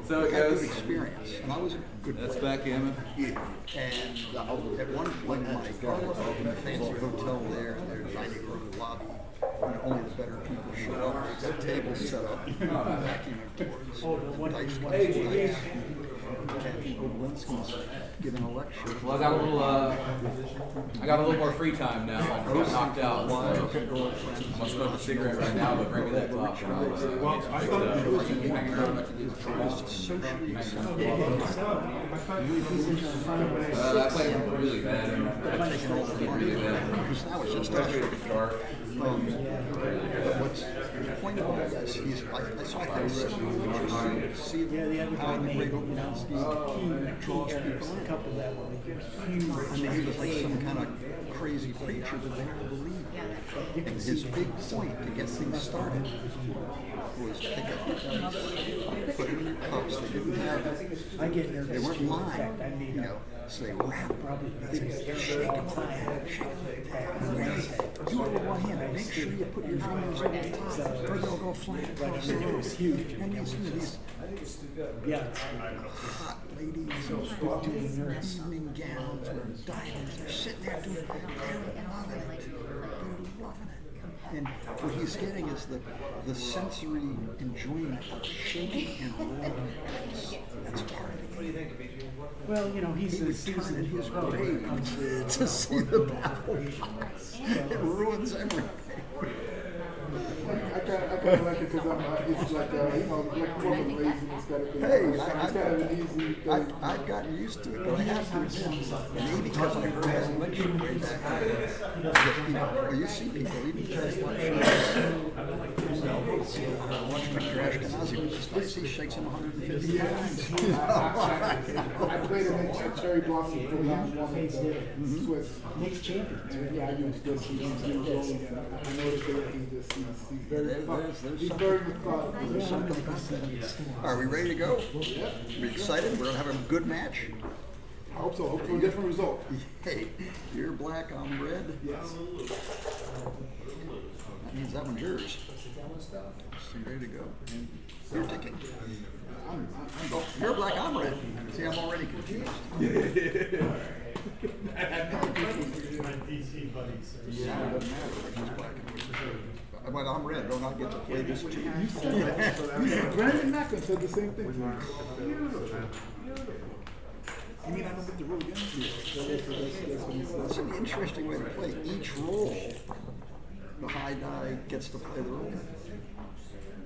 So it goes. Good experience, and I was a good player. That's backgammon. Yeah. And at one point in my car, in a fancy hotel there, in their dining room lobby, only the better people show up. There's tables set up, vacuum boards, dice games. And Obelinsky's giving a lecture. Well, I got a little more free time now. I got knocked out. So I'm gonna smoke a cigarette right now, but bring me that top. Well, I thought it was hanging around like it is socially acceptable. I played really bad. Really bad. Because now it's just what's the point of all this? I saw him see how the great Obelinsky draws people in. I mean, he was like some kind of crazy preacher that they never believed. And his big point to get things started was pick up your piece, put it in your cups. They didn't have, they weren't lying, say rap, shake them on the head, shake them. You only one hand, make sure you put your fingers on the top, or they'll go flat across the room. And you see these hot ladies doing evening gowns wearing diamonds. They're sitting there doing it. They're loving it. They're loving it. And what he's getting is the sensory enjoyment of shaking and rolling. That's part of it. What do you think, BJ? Well, he's he would turn in his grave to see the battle. It ruins everything. I kinda like it because it's like, you know, like more of a raisin, it's gotta be. Hey, It's kind of an easy thing. I've gotten used to it, but I have to admit, maybe because I heard as much way back then, you know, or you see people, even just watching Mr. Ashkenazi, I see shakes him 150 times. I played him in Cherry Blossom for round one of the Swiss. Next champions. Yeah, I used this. He's rolling in. I noticed that he's very methodical. He's very methodical. Are we ready to go? Yeah. We excited? We're gonna have a good match. I hope so. Hope for a different result. Hey, you're black, I'm red. Yes. That means that one's yours. So you ready to go? You're ticking. Oh, you're black, I'm red. See, I'm already confused. My DC buddies. Yeah, it doesn't matter. He's black and red. But I'm red. Don't I get to play this too? You said that. Brandon Macklin said the same thing. Beautiful. Beautiful. You mean I don't get the rule again? That's an interesting way to play. Each roll, the high die gets to play the role.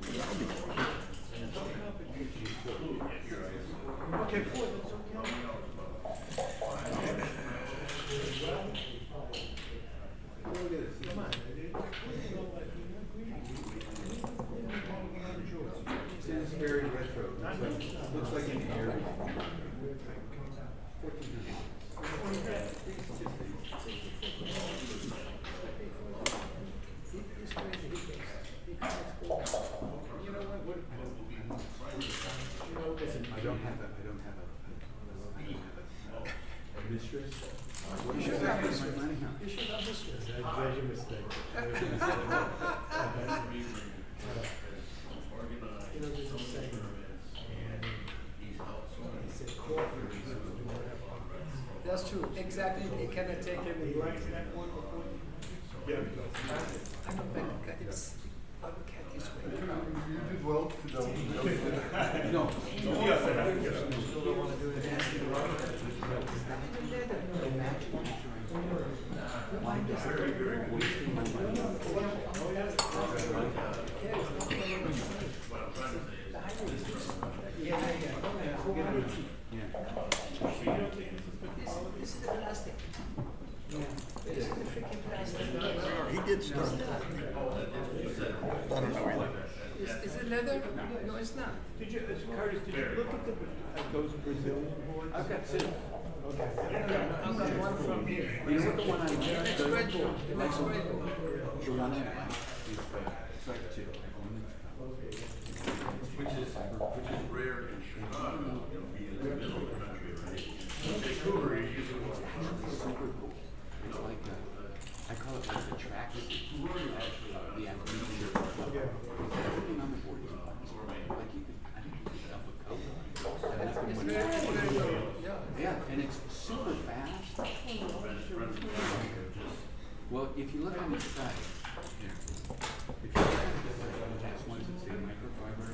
That'll be fun. Okay. It's very retro. Looks like an air. I don't have a mistress. You should have a mistress. You should have a mistress. There's your mistake. You know, there's a saying, that's true, exactly, they cannot take any blanks that one before. Yeah. I know, but it's, I look at this way. You did well to No. Still don't wanna do it, ask you to run. Why does it wasting my money? This is the plastic. Yeah. This is the freaking plastic. He did start. I don't know either. Is it leather? No, it's not. Did you, Curtis, did you look at those Brazilian boards? I've got two. Okay. I've got one from here. You know what the one I The next red board, the next red board. The one I like is strike two. Which is rare in Chicago. Be in the middle of the country, right? Vancouver, you usually want super cool. It's like I call it like the track. Actually, the amnesia. Everything on the board is like you could. I think you could up a color. It's very low. Yeah, and it's super fast. Well, if you look on the side, here, if you look at the last ones that say microfiber,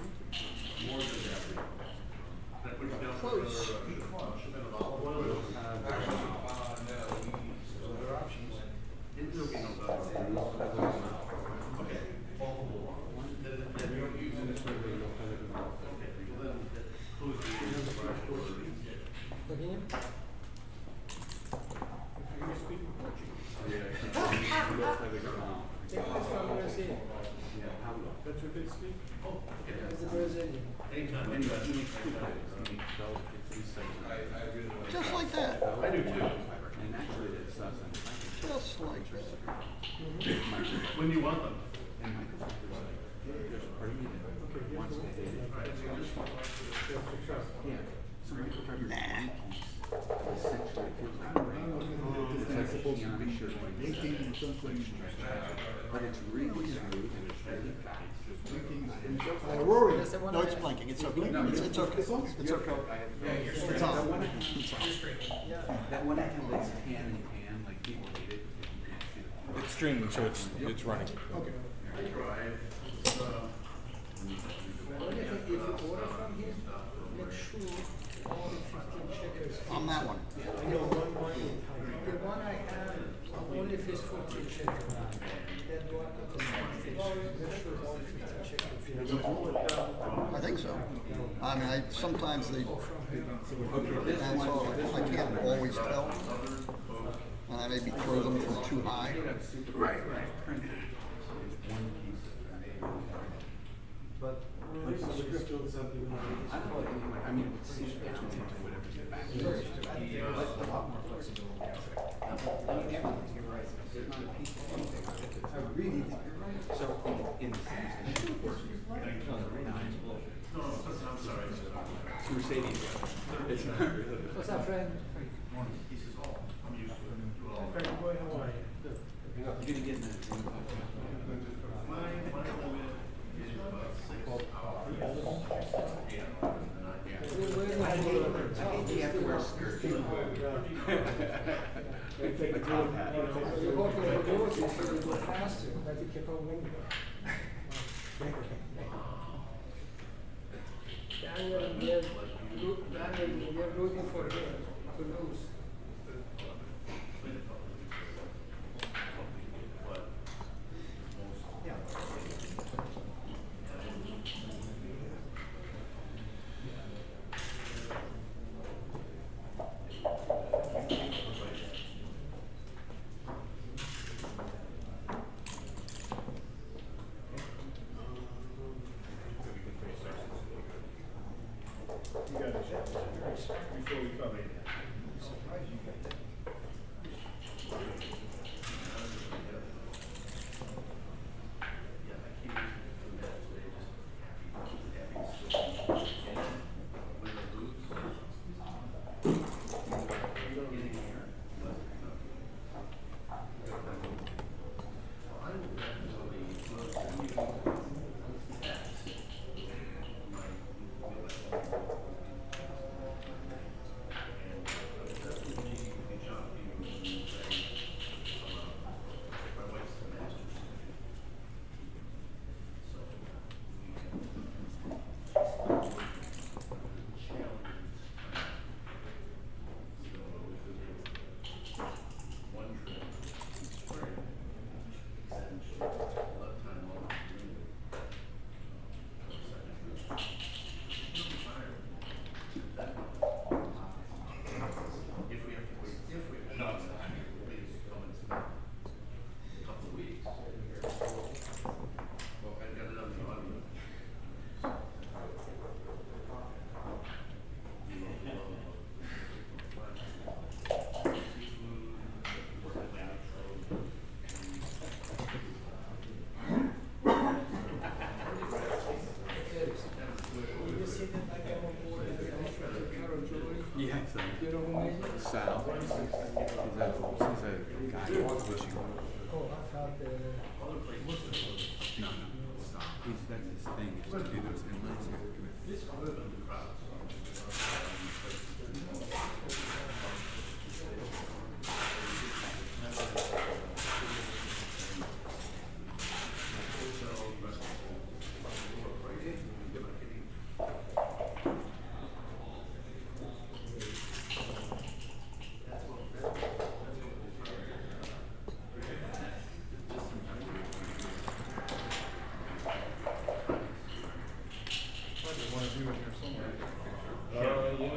more than that. Close. That's what they speak? It's a Brazilian. Just like that. I do too. And actually, it's Just like that. when you want them. And microfibers, there's part of me that wants to hate it. Yeah. So microfibers. Nah. Essentially, it feels like rain. It's like supposed to be sure but it's really smooth and it's really fast. Rory. That's the one No, I it's have. blinking. It's okay. It's okay. It's okay. It's on. It's on. That one I have that's tan and tan, like people hate it. It's streaming, so it's running. Okay. Only thing, if you order from here, make sure all the 15 checkers. On that one. I know one. The one I have, only fits 14 checkers. That one, Make sure all 15 chickens. I think so. I mean, sometimes they, depends on, I can't always tell. And I maybe throw them from too high. Right. But I mean, it's whatever you back. A lot more flexibility. I mean, everything, you're right. There's not a piece of anything. I really think you're right. So, in the sense, of course, No, I'm sorry. it's Mercedes. It's not really. What's up, Fred? He says, oh, I'm used to it. Fred, boy, how are you? You're gonna get in that. My limit is about 6 hours. You have to wear a skirt. You're hoping to do it, so you go faster, that you keep on winning. Daniel, you're rooting for him to lose. You got a check before we come in. surprised you got that. Yeah, so. Sal. He's a guy who's wishing. Oh, I thought, No, it's not. That's his thing, is to do those inlets here. Yeah.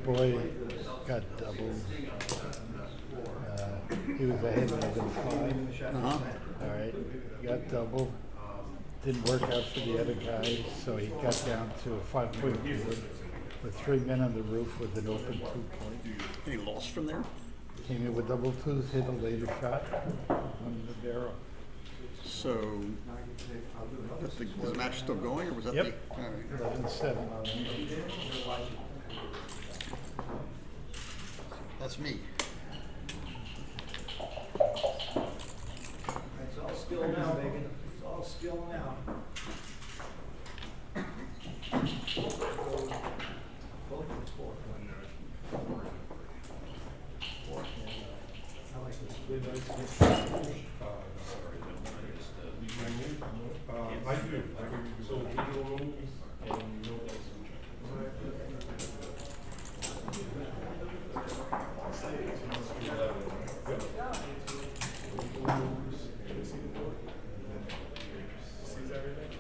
boy got doubled. He was ahead within 5. Uh-huh. All right, got doubled. Didn't work out for the other guy, so he got down to a 5-point board with 3 men on the roof with an open 2-point. Any loss from there? Came in with double twos, hit a later shot on the barrel. So, is the match still going, or was that Yep. the? All right. 11-7. That's me. It's all skill now, baby. It's all skill now. I like this. I do. So can you remove and no sees everything?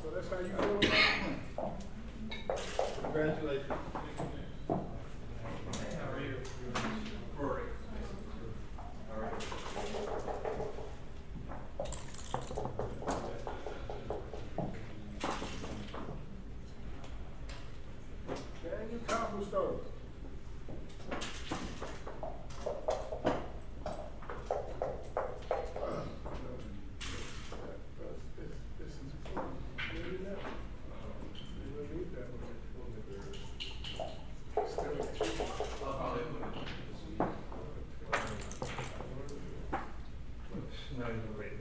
So that's how you feel about it? Congratulations. How are you? Rory. All right. Man, you cobblestone. This is maybe now. You don't need that one. Still Not even great.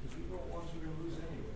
If you don't want, we're gonna lose anyway.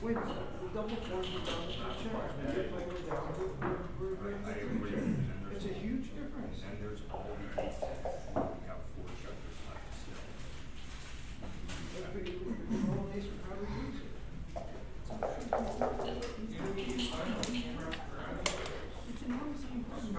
Wait, the double fours were down to the checkers, and the play was down to, it's a huge difference. And there's all the aces. We got 4 checkers left still. That's pretty, the whole ace would probably lose it. It's enormously important.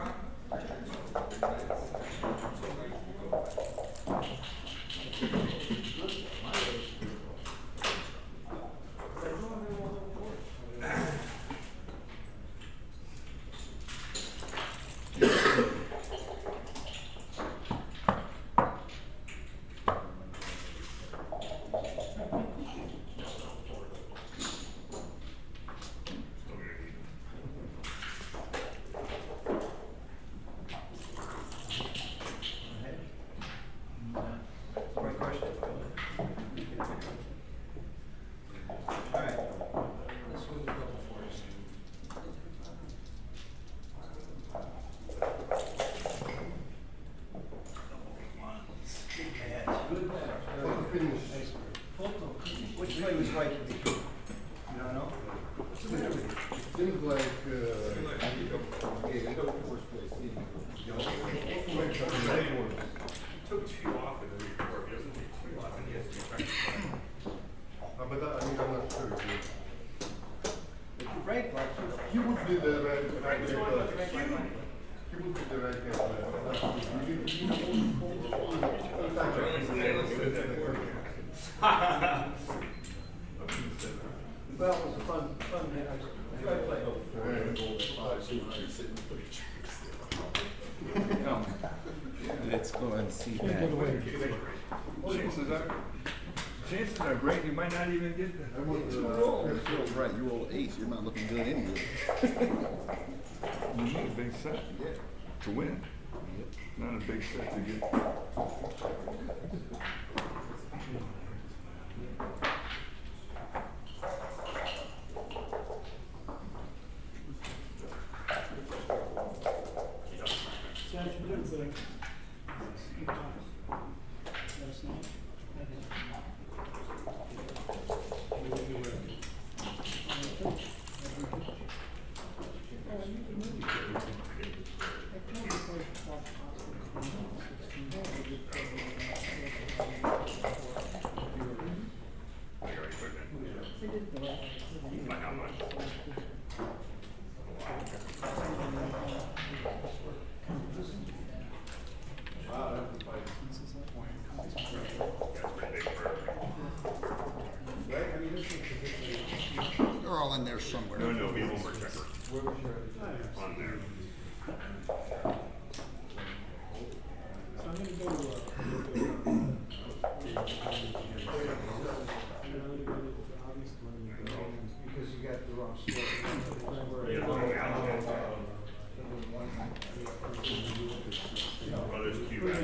Well, it was a fun day. Let's go and see that. Chances are great, you might not even get that. Right, you roll ace, you're not looking good anyway. You need a big set to win. Not a big set to get. They're all in there somewhere. No, we have more checker. On there. I'm gonna go to, Because you got the wrong sport. Oh, there's a few back.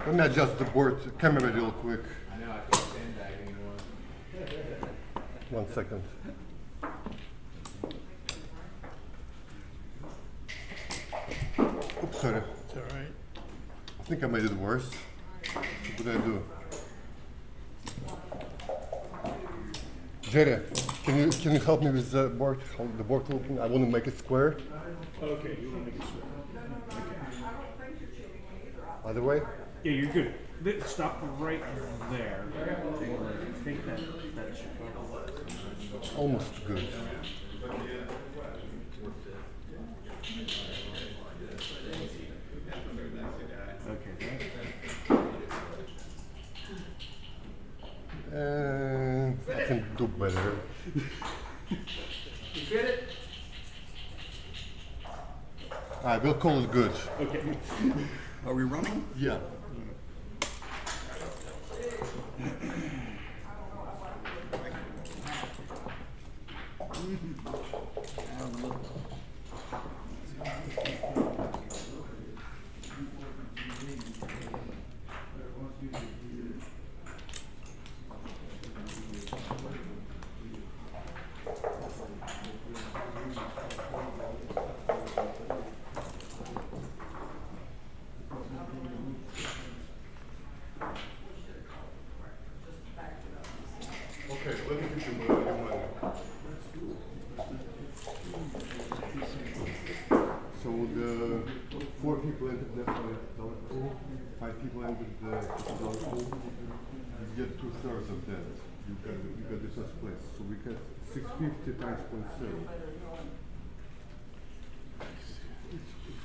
Let me adjust the board, camera real quick. I know, I can't sandbag anymore. 1 second. Oops, sorry. It's all right. I think I made it worse. What did I do? Jerry, can you help me with the board? How the board looking? I want to make it square. Okay, you wanna make it square. Other way? Yeah, you're good. Stop right there. I think that should go. Almost good. Okay, I can do better. You fit it? I will call it good. okay. Are we running? Yeah. Okay, let me get you your money. So the 4 people entered the $5 pool, 5 people entered the $50 pool. You get 2/3 of that. You got the first place. So we get 650 times 0.7.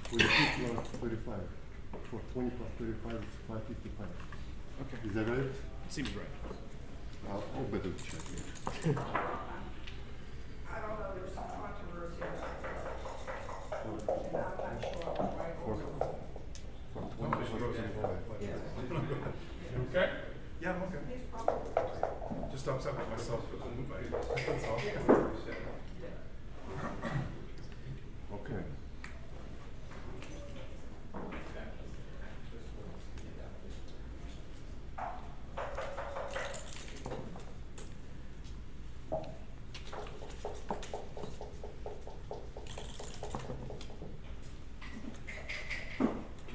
42 plus 35. For 20 plus 35 is 555. Okay. Is that right? Seems right. I'll better check it. I don't know, there's some controversy. I'm not sure. Okay? Yeah, I'm okay. Just upset with myself for the invite. That's all. Okay.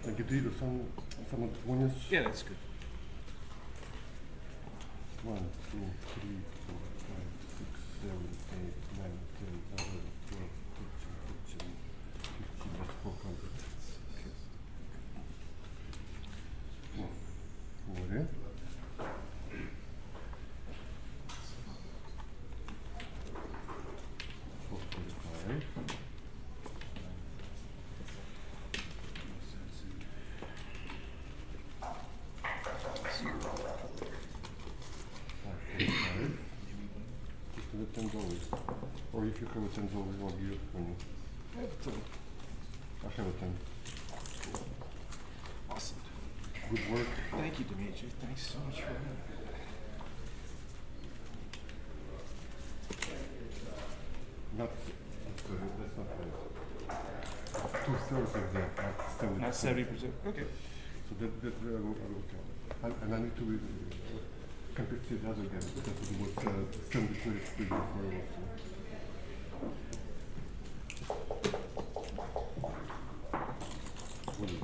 Can I get rid of some of the points? Yeah, that's good. 1, 2, 3, 4, 5, 6, 7, 8, 9, 10, 11, 12, 13, 14, 15, that's 400. Oh, 40. $10. Or if you have a $10, I'll give you 20. I have a 10. Awesome. Good work. Thank you, Dimitri. Thanks so much for that. That's not right. 2/3 of that, not 70%. Not 70%. Okay. So that I will count. And I need to compensate the other guy because it was 70-30 split for also. What is it?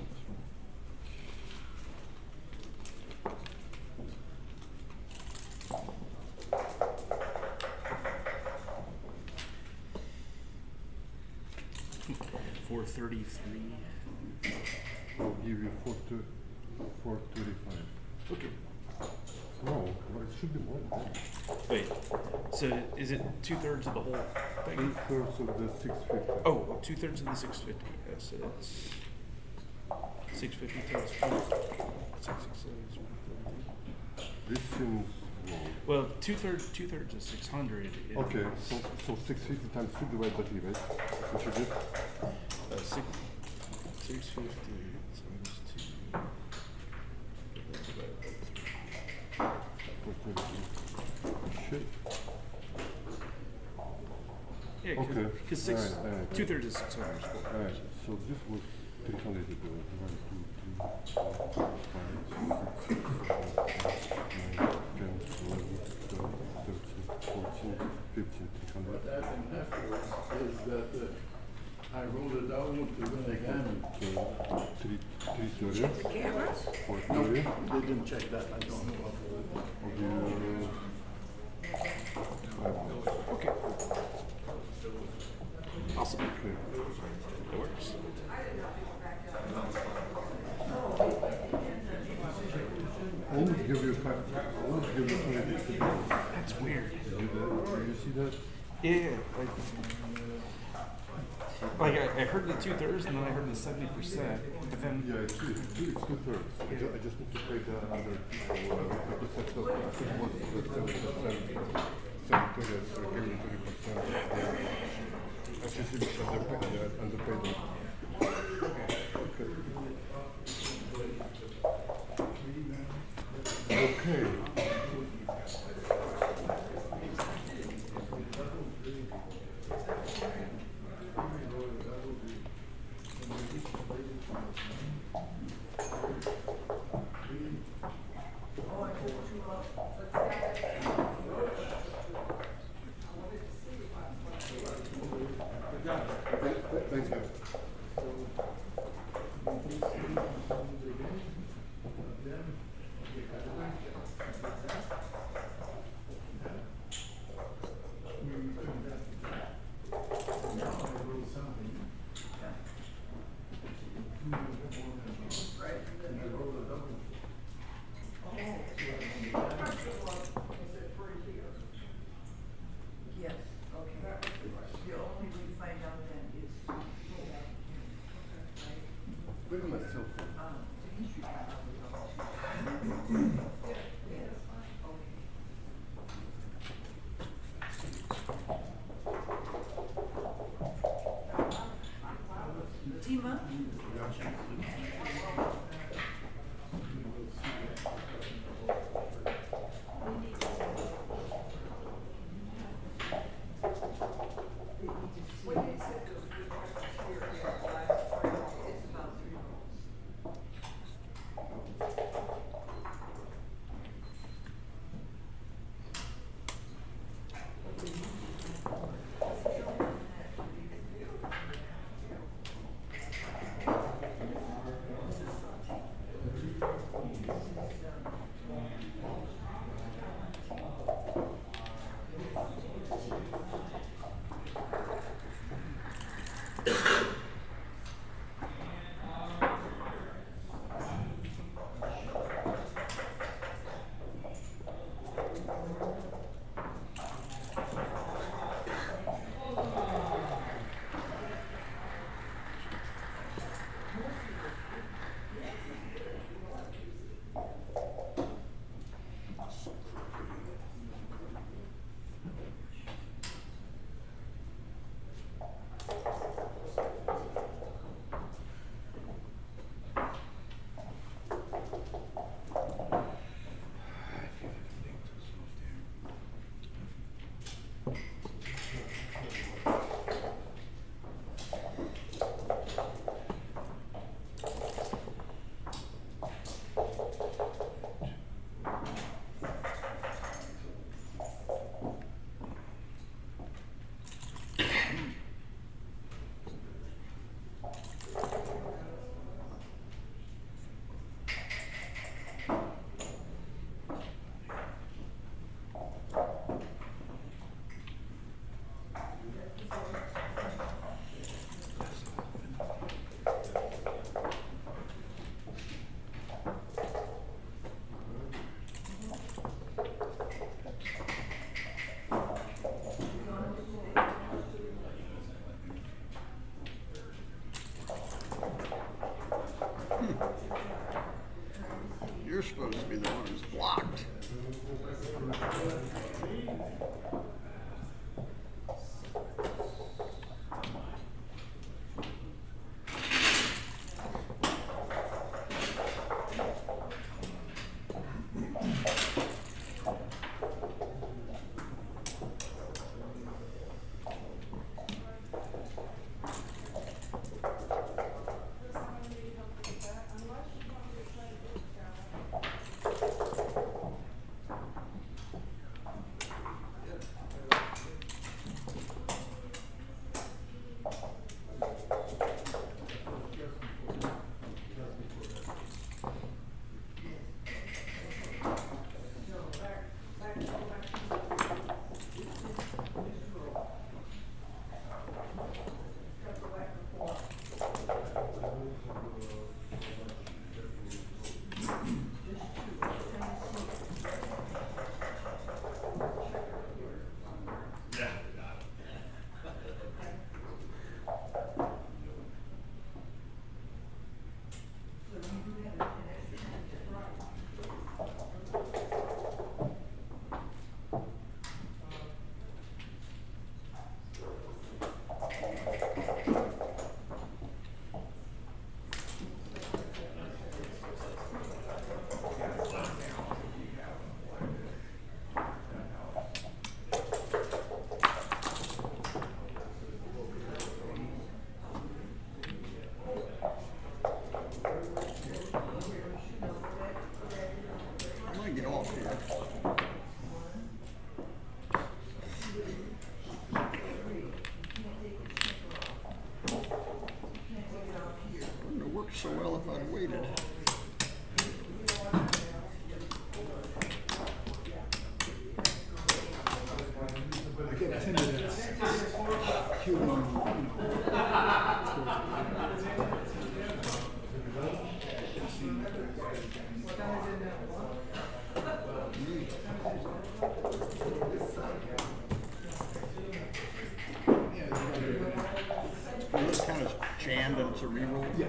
$433. I'll give you 435. Okay. No, well, it should be more than that. Wait. So is it 2/3 of the whole thing? 2/3 of the 650. Oh, 2/3 of the 650. So that's 650 times 4. 667 is 133. This seems low. Well, two-thirds of 600 is... Okay, so 650 times 2 divided by 3, right? What you did? 650 times 2. Shit. Yeah, Okay. because All right. 2/3 of 600 is 4. Alright, so this was 300 divided by 2, 3. What happened afterwards is that I rolled it down to win again. 3:30. No, they didn't check that, I don't know. Okay. Awesome. Okay. It works. I would give you 20 days to do. That's weird. Do you see that? Yeah. Like I heard the 2/3 and then I heard the 70%. But then Yeah, it's 2/3. I just need to pay the other people. I just have to, I think it was the 70%. 70, so give me 20%. I just need to underpay them. Okay. Thanks, guys. Yes, okay. The only way to find out then is go back here. Where am I so far? The history part of it all. Yes, okay. Tima? When they said those good questions here, it's about 3 rolls. you're supposed to be the one who's blocked. computing, it's kind of jammed and it's a re-roll. Yeah.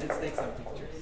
Let's take some pictures.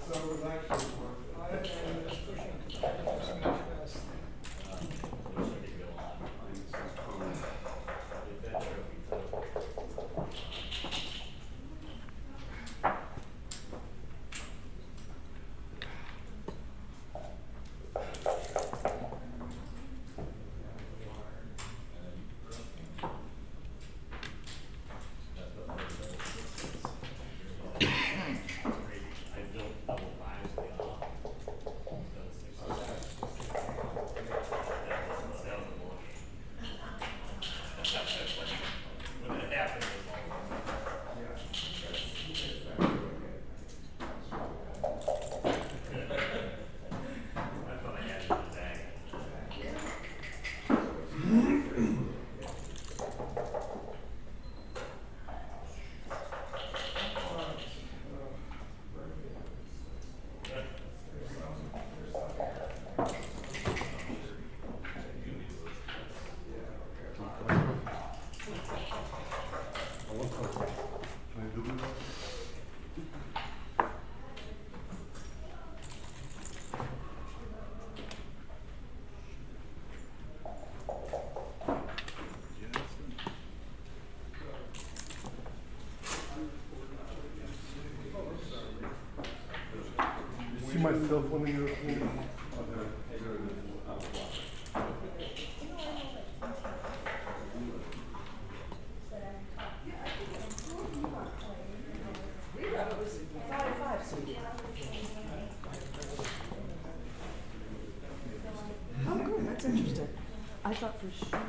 So it was actually, see my cell phone in your phone? Oh, good, that's interesting. I thought for sure.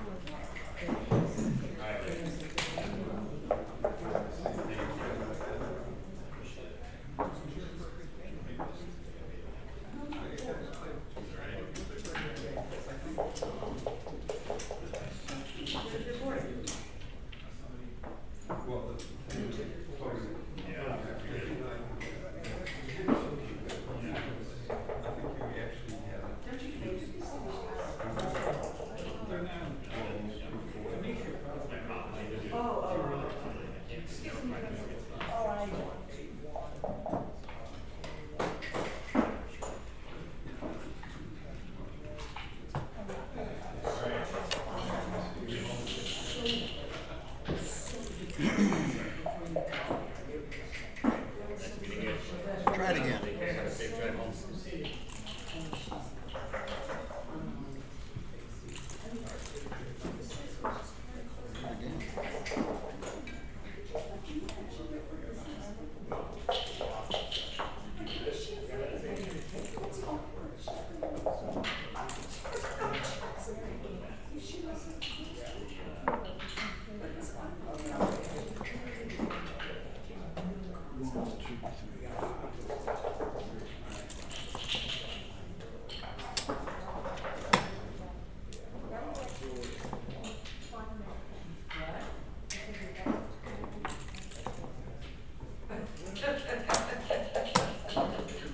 Try it again.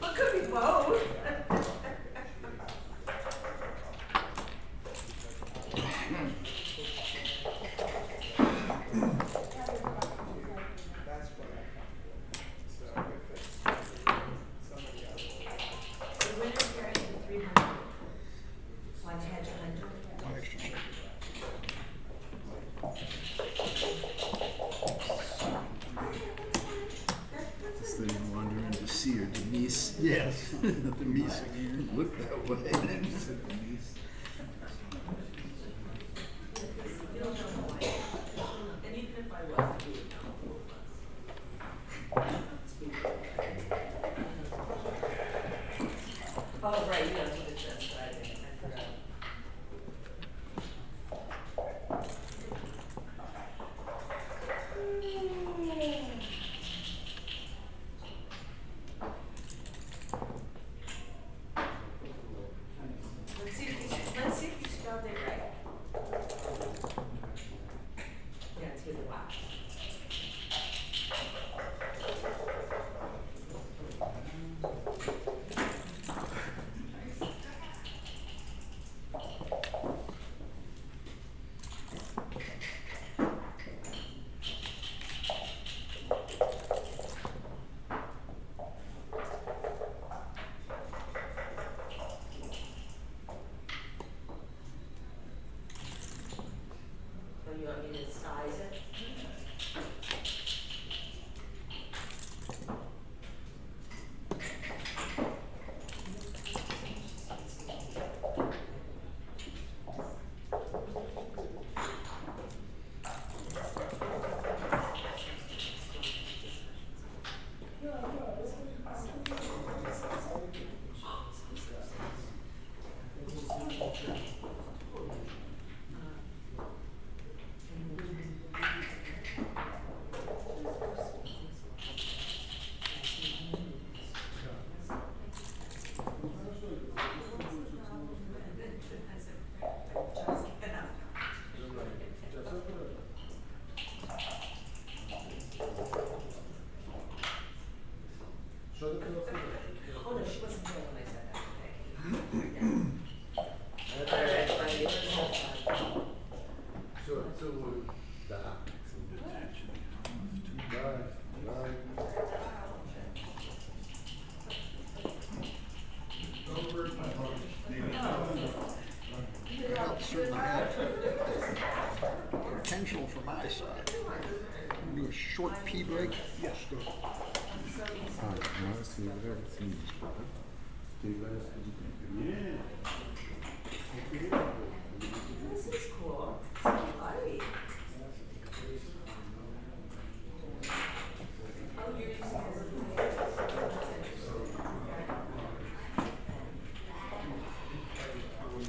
Well, could be both. The winner's carrying the 300. One hedge under. One extra check. This thing wander into C or Denise. Yes. Denise again. Look that way. And then you said Denise. You don't know why. And even if I was, you would know who it was. Oh, right, you don't need to transcribe it, I forgot. Let's see if you spelled it right. Yeah, it's with a Y. So you want me to size it? Oh, no, she wasn't here when I said that. Well, certainly had potential for my side. Do a short pee break? Yes, go. Now let's see whatever seems. This is cool. Somebody. Oh, you're using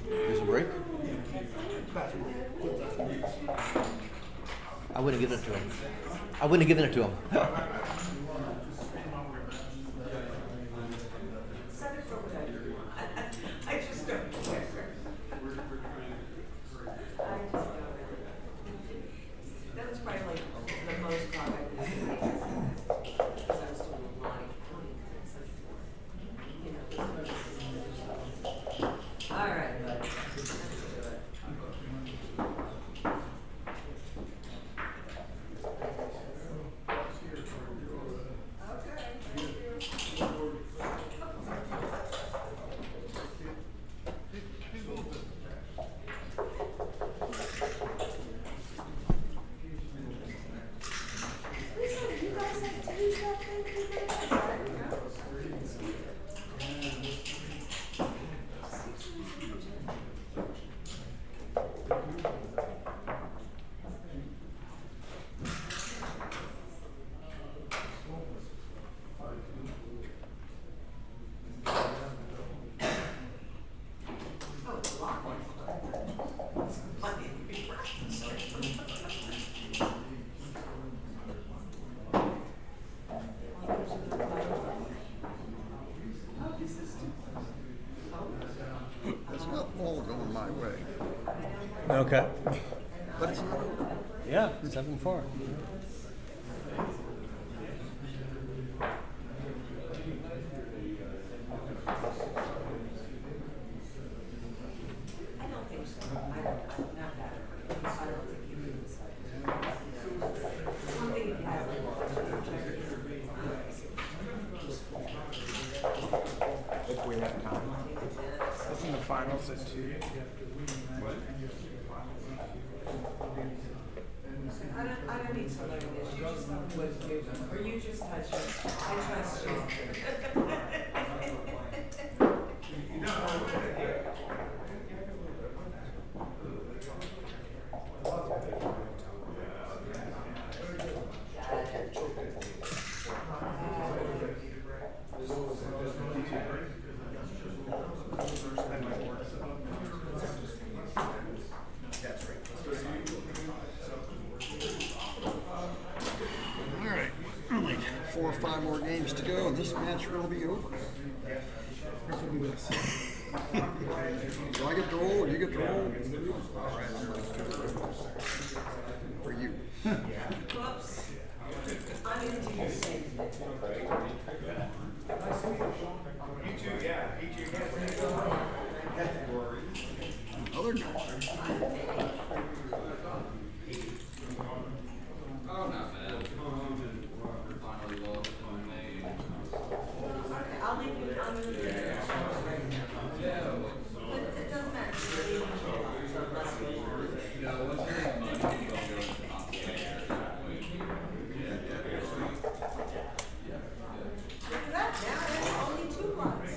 There's a break? I wouldn't have given it to him. I wouldn't have given it to him. I just don't care. That was probably like the most talk I've been because I was doing a lot of counting and such forth. You know. All right, let's do it. Oh, it's a lot more fun. It's funny to be It's not all going my way. Okay. But it's not over. Yeah, 7-4. I don't think so. I'm not that. I don't think you can decide. One thing you have to If we have time. Isn't the finals at 2? I don't need to learn this. You just tell me what to do, or you just touch it. I trust you. All right. Only 4 or 5 more games to go, and this match will be over. Do I get to roll, or you get to roll? For you. Whoops. I'm gonna do the same thing. You too, yeah. You too. Other guy. Oh, not bad. I'll leave you, I'm gonna do it. But it doesn't matter. Look at that, now there's only 2 lots.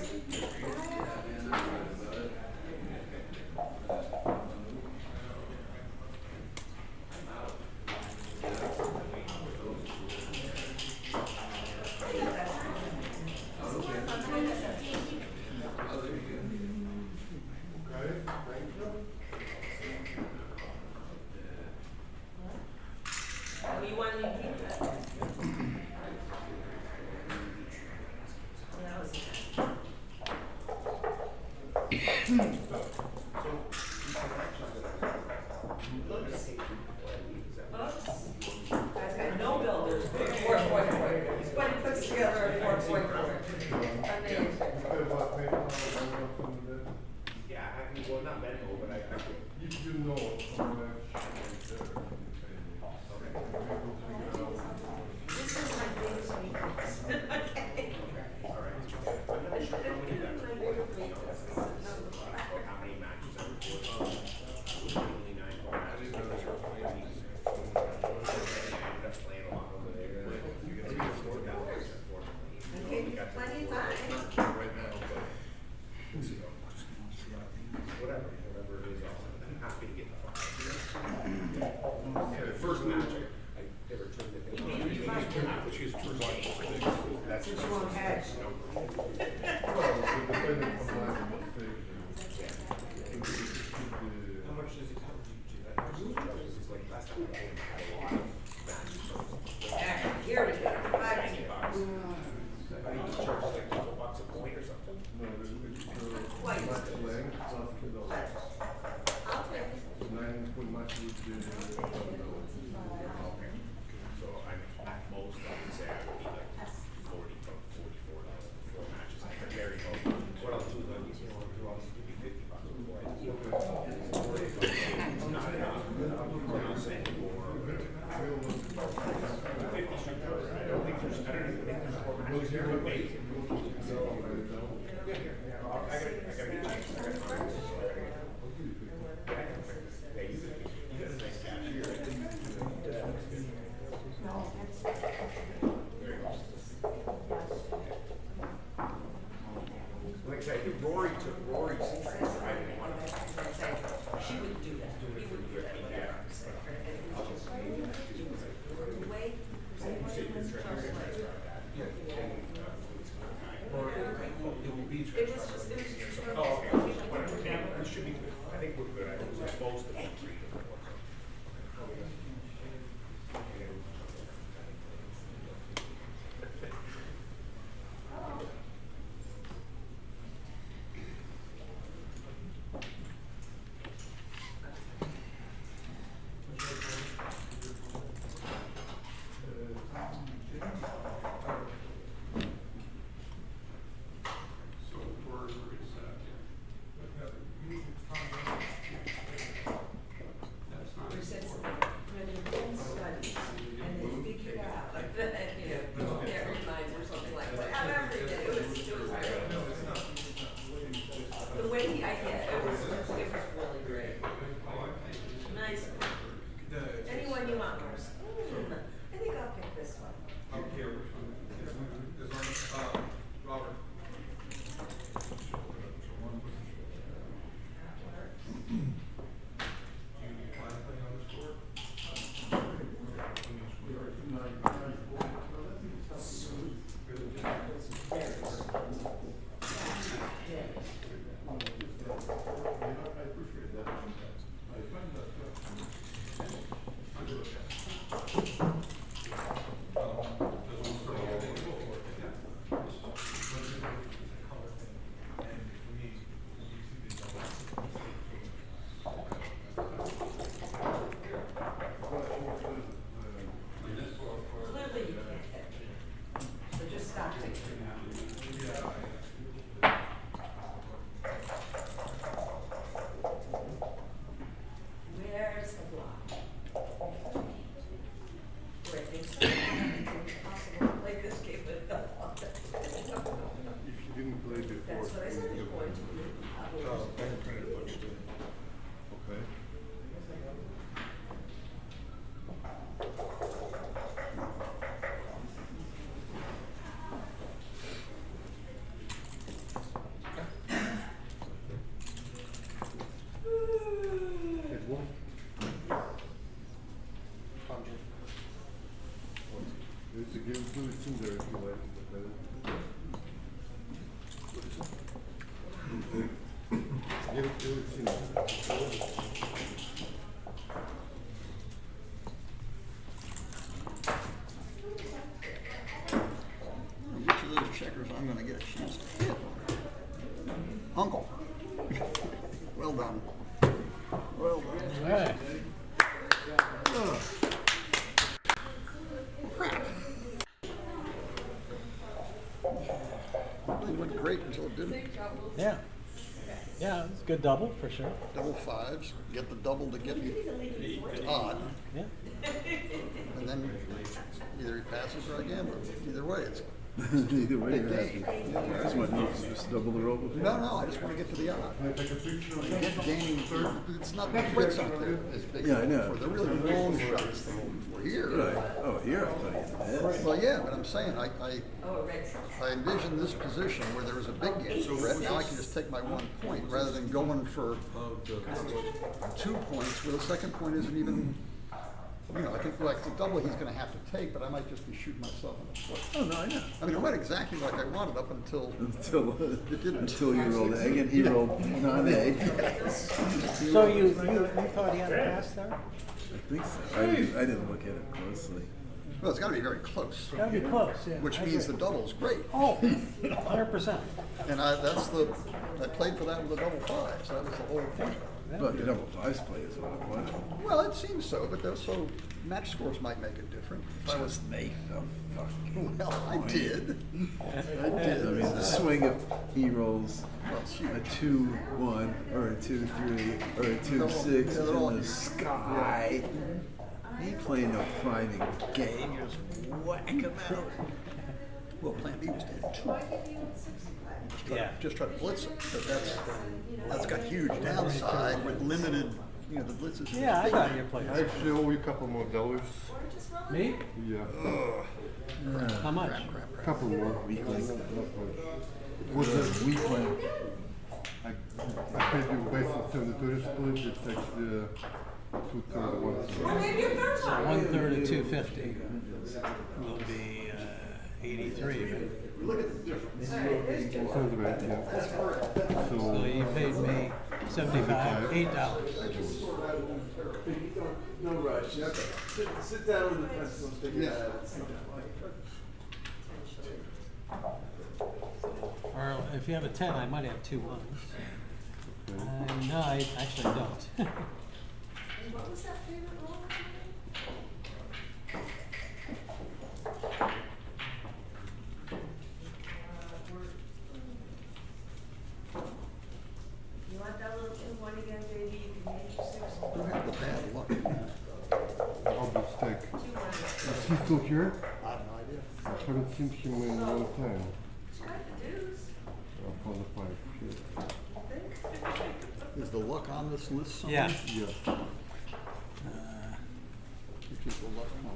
Oh, you want me to keep that? That was Guy's got no builders, 4.4. But he puts together a 4.4. Amazing. Yeah, I mean, well, not medical, but I You know how much. This is my biggest weakness. Okay. All right. I'm not sure how many that My biggest weakness. or how many matches I recorded. Only 9 more matches. I ended up playing a lot over there. You get to record that one. Okay, plenty of time. Right now, but How much does it cost? It's like last time I had a lot of matches. Here we go, $5. But he just charges like $12 a point or something. Quite. Match length plus $2. I'll take it. 9 full match would be $12. So I'm at most, I would say I would be like $44 for 4 matches. At the very most. What I'll do then is, who else give you $50 before I do. It's not enough. Then I'll say more. 50 should cover. I don't think there's, I don't even think there's 4 matches here, but maybe. I gotta get changed. I gotta find this. Hey, you got a nice cash here. Like I said, Rory took Rory's strength. I didn't want to. She wouldn't do that. He wouldn't do that. The way, it was just, Oh, okay. Whatever. Yeah, it should be good. I think we're good. I think we're supposed to be. So we're set. That's not. we said when you've done studies and they figured out, like, you know, every lines or something like that. However, it was very, the way he, it was really great. Nice. Anyone you want, Bruce? I think I'll pick this one. Okay, which one? This one, Robert. Clearly you can't catch it. So just stop thinking. Where's the block? Where things are impossible to play this game with the block. If you didn't play before. That's what I said, you're going to do. Okay. It won't. It's a game, do it in there if you like. Give it in there. Which of those checkers I'm gonna get a chance to hit? Uncle. Well done. Well done. Right. Ugh. Crap. Really went great until it didn't. Yeah. Yeah, it's a good double for sure. Double fives, get the double to get me odd, Yeah. and then either he passes or I gamble. Either way, it's Either way, big it game. has to. What, you just double the roll with No, no, I just want to get to the odd. Gaining, it's not the quits out there as big Yeah, I as know. before. They're really long shots. We're here. Right. Oh, here I'll tell you this. Well, yeah, but I'm saying, I envision this position where there was a big game threat. Now I can just take my 1 point rather than going for 2 points where the second point isn't even You know, I think like the double he's gonna have to take, but I might just be shooting myself in the foot. Oh, no, I know. I mean, it went exactly like I wanted up until Until, it didn't. until you rolled egg, and he rolled non-egg. So you thought he had a pass there? I think so. I didn't look at it closely. Well, it's gotta be very close. It's gotta be close, yeah. Which I means the agree. double's great. Oh, 100%. And I played for that with a double five, so that was the whole point. But the double fives play is what it was. Well, it seems so, but so match scores might make it different. If I was, Just make the fucking well, I point. did. I I did. mean, the swing if he rolls a 2-1 or a 2-3 or a 2-6 they're all- in the sky. He ain't playing no priming game. You just whack him out. Well, Plan B was to hit two. Just try to blitz it, but that's got huge downside with limited, you know, the blitzes. Yeah, I got your players. I actually owe you a couple more dollars. Me? Yeah. How much? Couple more. Weakling. Was it Weakling. I paid you based on 72 split, it's actually 2/3, 1/3. 1/3 of 250 will be 83. Right? Look at the difference. Sounds right, yeah. So you paid me 75, $8. No rush. Sit down with the pencil and stick it out. Or if you have a 10, I might have 2 ones. No, I actually don't. What was that favorite role? You want that little 2-1 again, baby? You can make your 6. You have the bad luck. I'll just take. 2-1. Is he still here? I have no idea. I haven't seen him in a long time. Strike the deuce. I'll call the 5 here. Is the luck on this list somewhere? Yeah. Yeah. Which is the luck on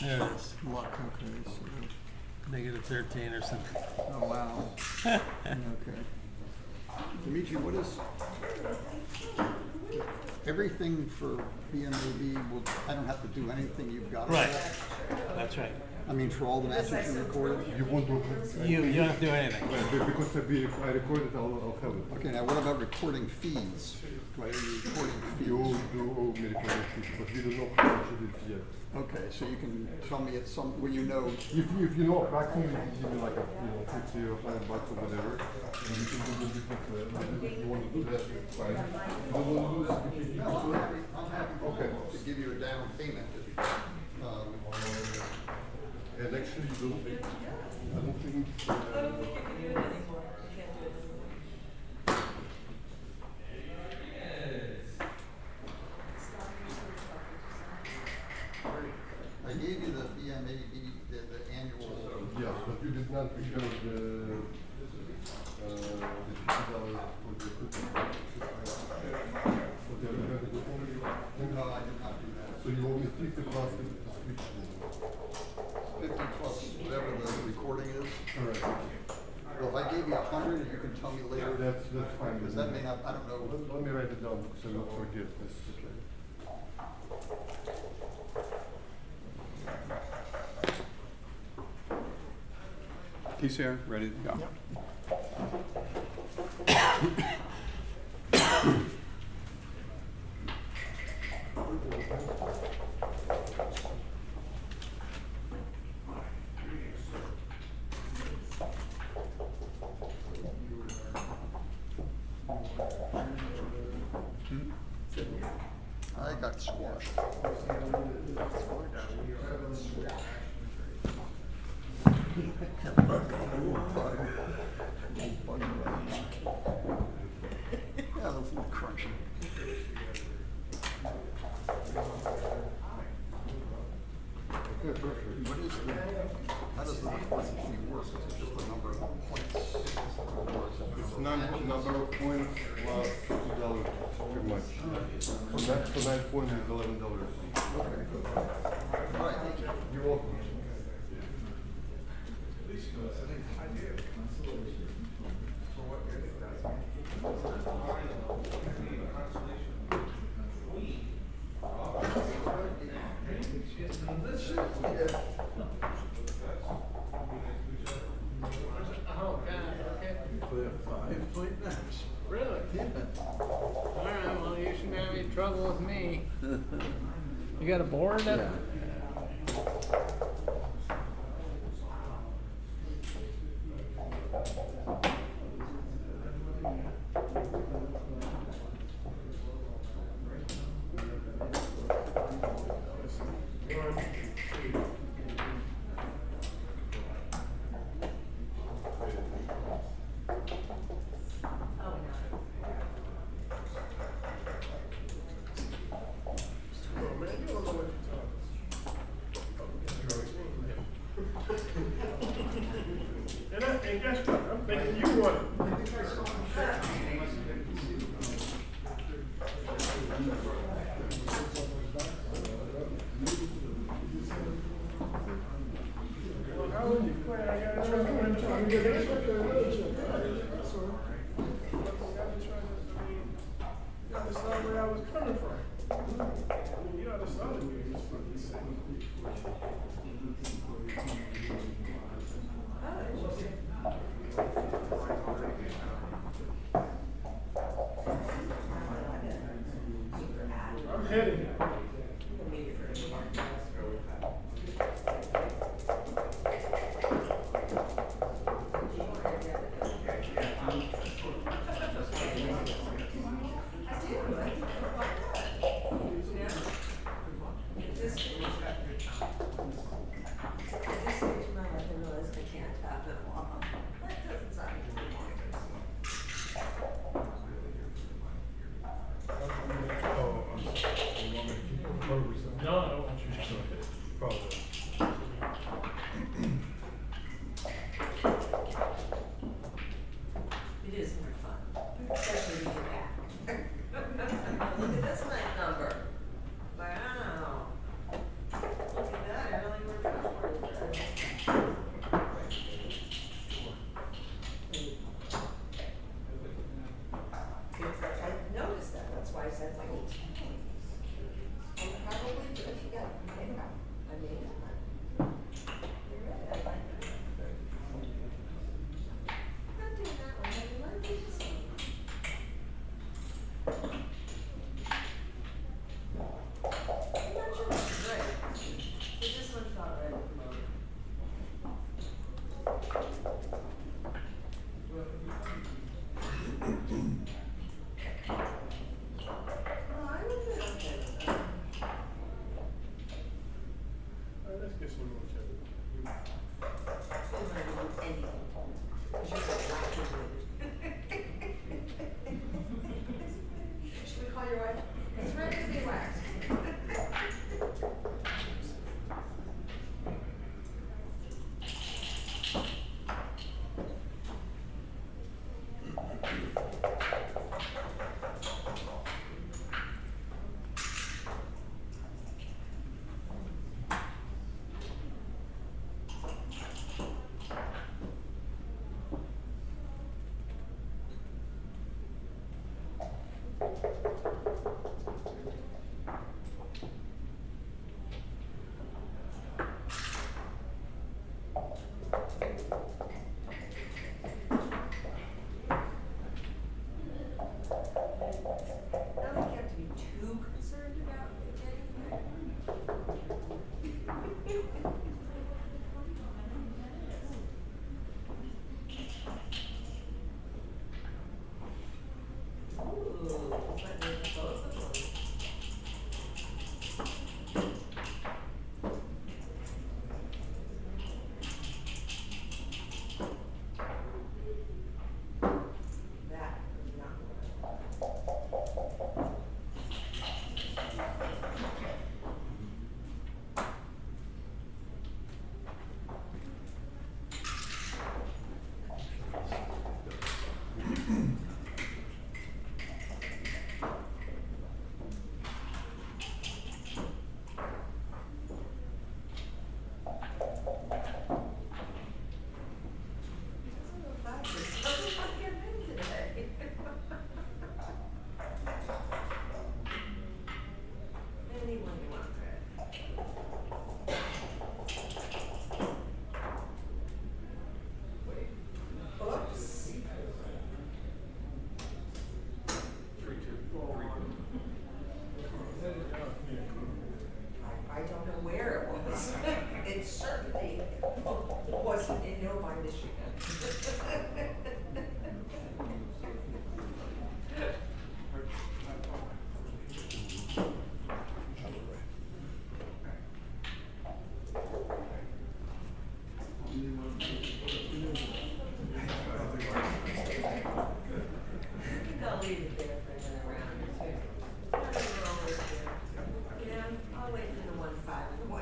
There it is. luck, okay, so, Negative 13 or something. oh, wow. Okay. Dimitri, what is, everything for BMAB, will, I don't have to do anything, you've got it? Right. That's right. I mean, for all the matches you recorded? You won't do You don't have to do anything. because I recorded, I'll have it. Okay, now what about recording fees? Do I owe you recording fees? You do owe me recording fees, but we don't know how much it is yet. Okay, so you can tell me at some, when you know, If you know approximately, you can give me like a, $50 or $100 or whatever, and you can do the different, if you want to do that, it's fine. If you don't want to do that, you can do it. I'm happy Okay. to give you a down payment. And actually, I don't think, I don't think you can do it anymore. You can't do it anymore. I gave you the BMAB, the annual. yeah, but you did not return the $50 for the equipment. For the equipment. No, I did not do that. So you owe me 50 plus the subscription. 50 plus whatever the recording is. Correct. Well, if I gave you 100, you can tell me later. That's fine. Because that may not, I don't know. Let me write it down so I don't forget this. He's here, ready to go. I got squashed. Yeah, that was a little crunchy. Okay, perfect. What is the, how does the recording fee work? Is it just the number of points? It's number of points plus $2 pretty much. For 9 points is $11. Okay, good. All right, thank you. You're welcome. Thank you. Oh, God, okay. Put a 5-point match. Really? Yeah. All right, well, you shouldn't have any trouble with me. You got a board? Yeah. Oh, man, you don't know what you're talking. And guess what? I'm thinking you won it. Well, how would you play? I gotta try to win the fucking game. That's all. You understand where I was coming from. I mean, you understand me. It's fucking sick. I'm heading. No, I don't want you to do it. Probably. It is more fun, especially when you're back. Look at this nice number. Wow. Look at that, it really worked out for you. I noticed that, that's why I said like 18 points. And probably, but if you got, I mean, you're right, I like that. Not doing that one, I mean, let me do this one. I'm not sure this is right, but this one felt right at the moment. Well, I would be okay with that. All right, let's get some more check. I'm not doing anything, 'cause you're so waxy. Should we call your wife? It's ready to be waxed. I don't think you have to be too concerned about getting there. Ooh, let me both of them. That is not what I want. certainly wasn't in Novi, Michigan. I'll leave it there for a minute around. Nothing wrong with it. Yeah, I'll wait for the 1.5 and the 1.6.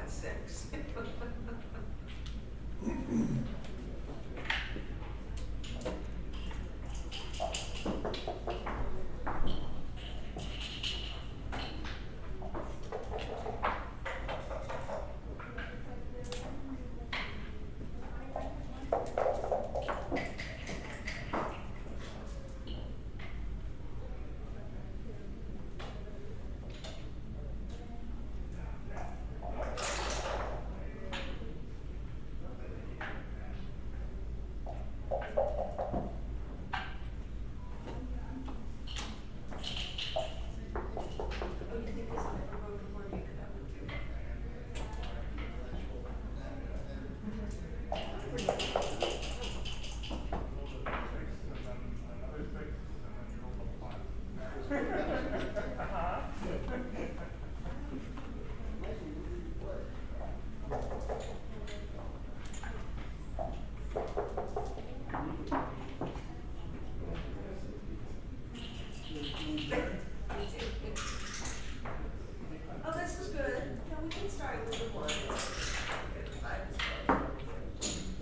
Oh, this is good. No, we can start with the 1.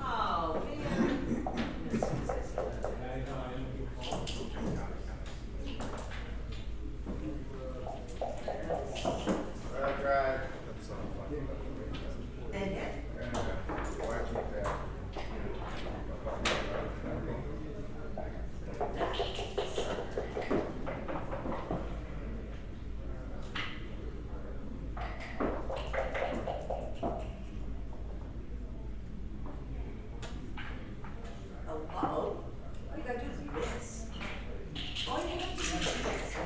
Oh, man. And yet? Oh, uh-oh. All you gotta do is this. All you have to do is this.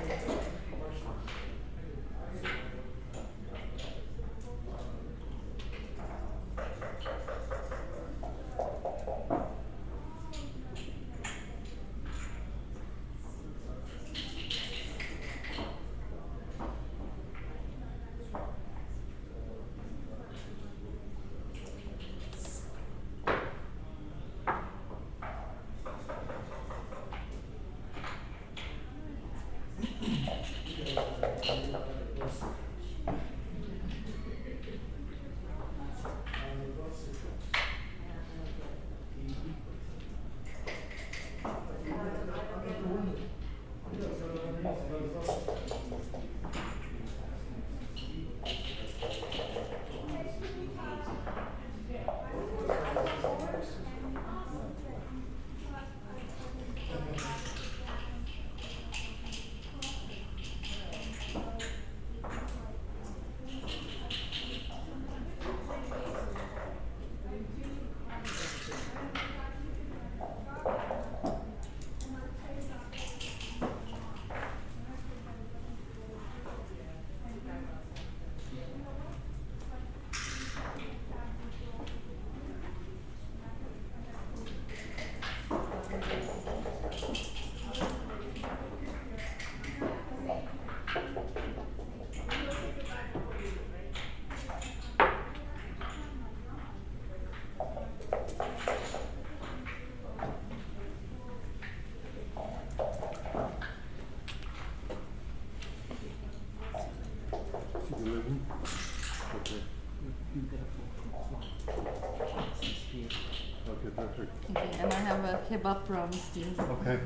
Okay, perfect. Okay, and I have a kebab promise to you. Okay.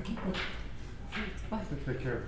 Bye. Take care.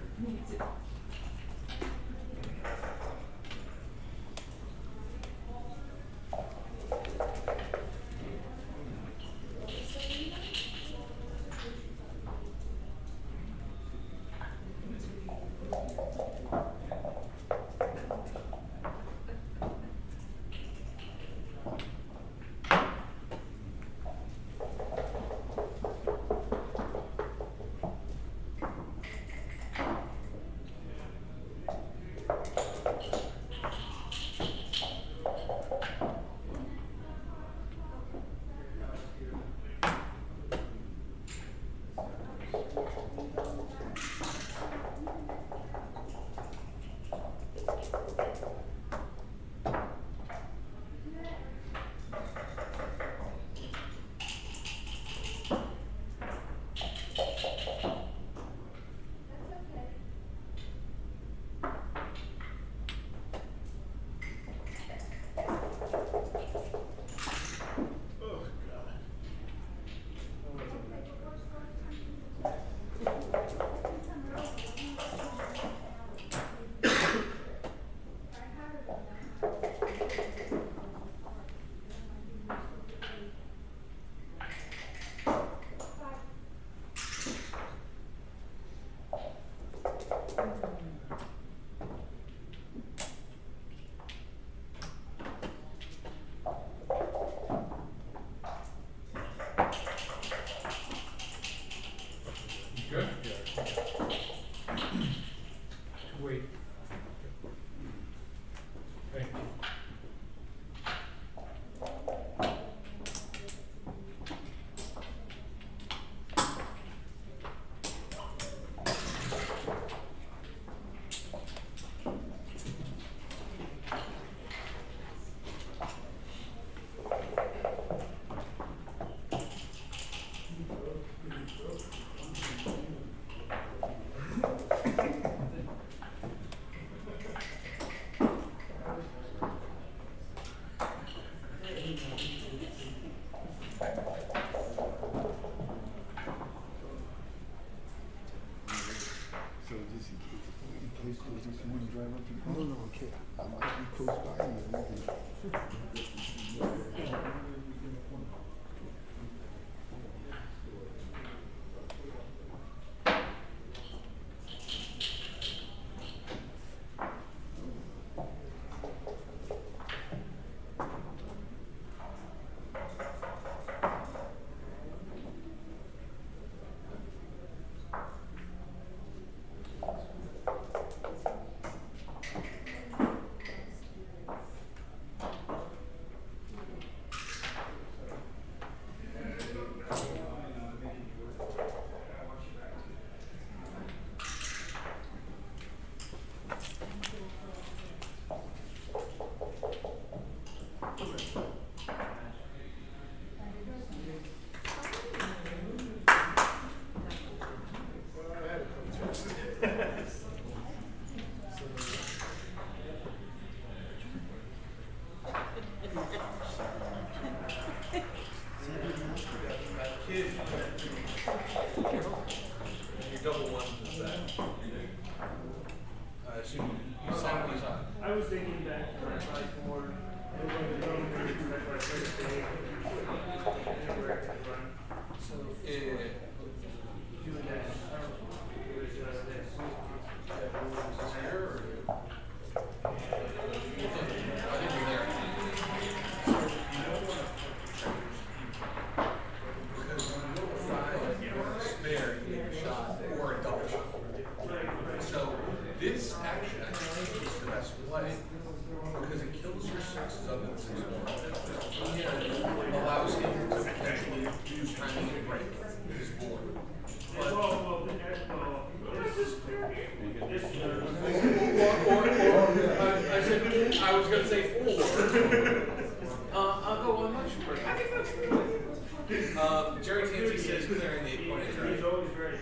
Jerry Tansey says clearing the 8-point He's drive. always ready.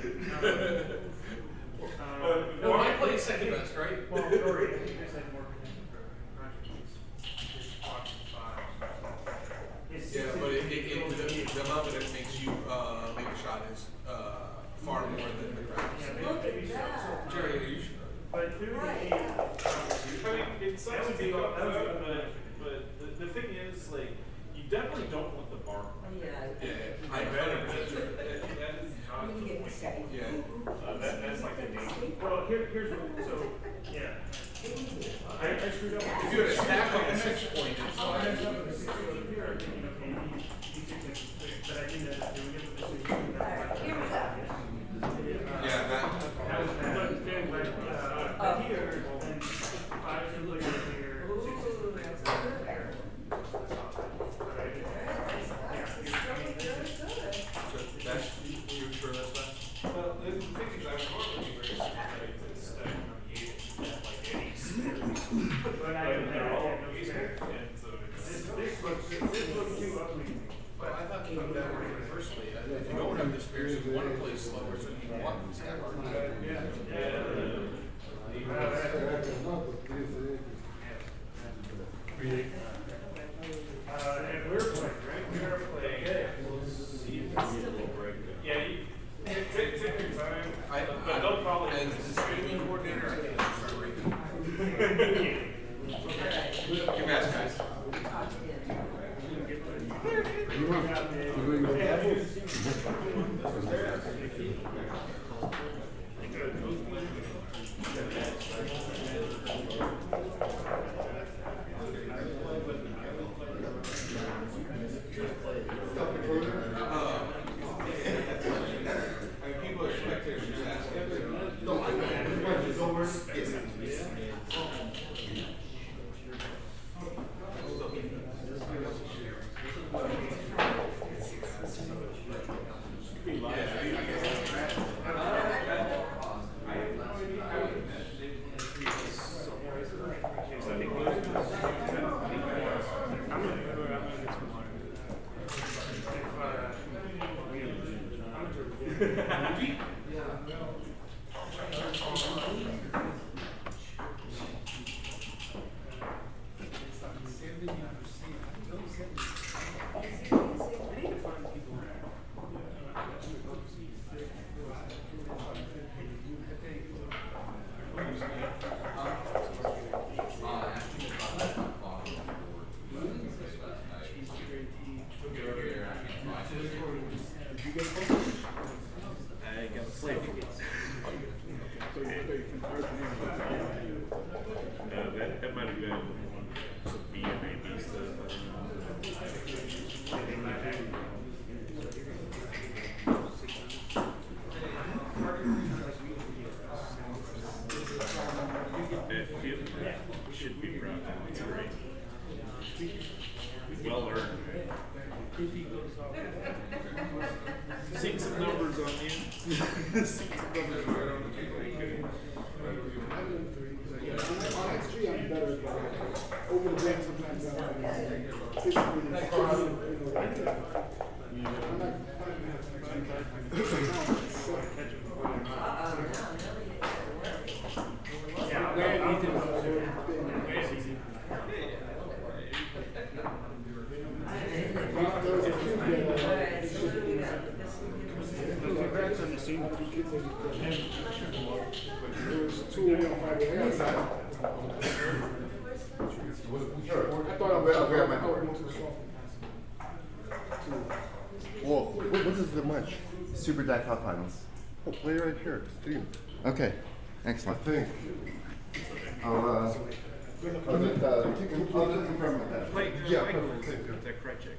No, I played second best, right? Well, Rory, I think you guys had more potential for contributions. Yeah, but the amount that it makes you make a shot is far more than the practice. Look at that. Jerry, are you sure? But through I mean, it sucks to be up, but the thing is, like, you definitely don't want the bar. Yeah. I better. That is not I'm the gonna get point. excited. Yeah. That's like the name. well, here's what, so, yeah. I screwed up. If you had a stack on the 6 point, it's I fine. messed up with the 6 point here, and, you know, he took it, but I didn't end up doing it, but this is. Alright, here we go. Yeah, that. But then, but here, then, if I was to look at here, 6 is there. That's, you're sure that's that? Well, the thing is, I was normally very sympathetic to studying on the 8 like any stairs. But I But don't they're all have on the stairs, and so it's. this looks too ugly. But I thought you knew that universally. If you don't have the spares, you want to play slower, so you want to stack on the And we're playing, right? We are playing. We'll see if it's a little break. Yeah, you, take your time, but they'll probably. As the streaming coordinator, I can't start rating. Congrats, guys. People are spectators just asking. No, I That might have been some B and A B stuff. That feel should be proud of. It's great. Well earned. Seeing some numbers on you. Seeing some numbers right on the table. On XG, I'm better, but over the bank sometimes I'm physically, I'm not congrats on the scene. There was 2 on 5 I thought I was grab my door. Whoa, what is the match? Super Deck Cup Finals. Oh, play right here, stream. Okay, I excellent. think. I'll just confirm with that. Yeah, perfect. Thank you. That credit check.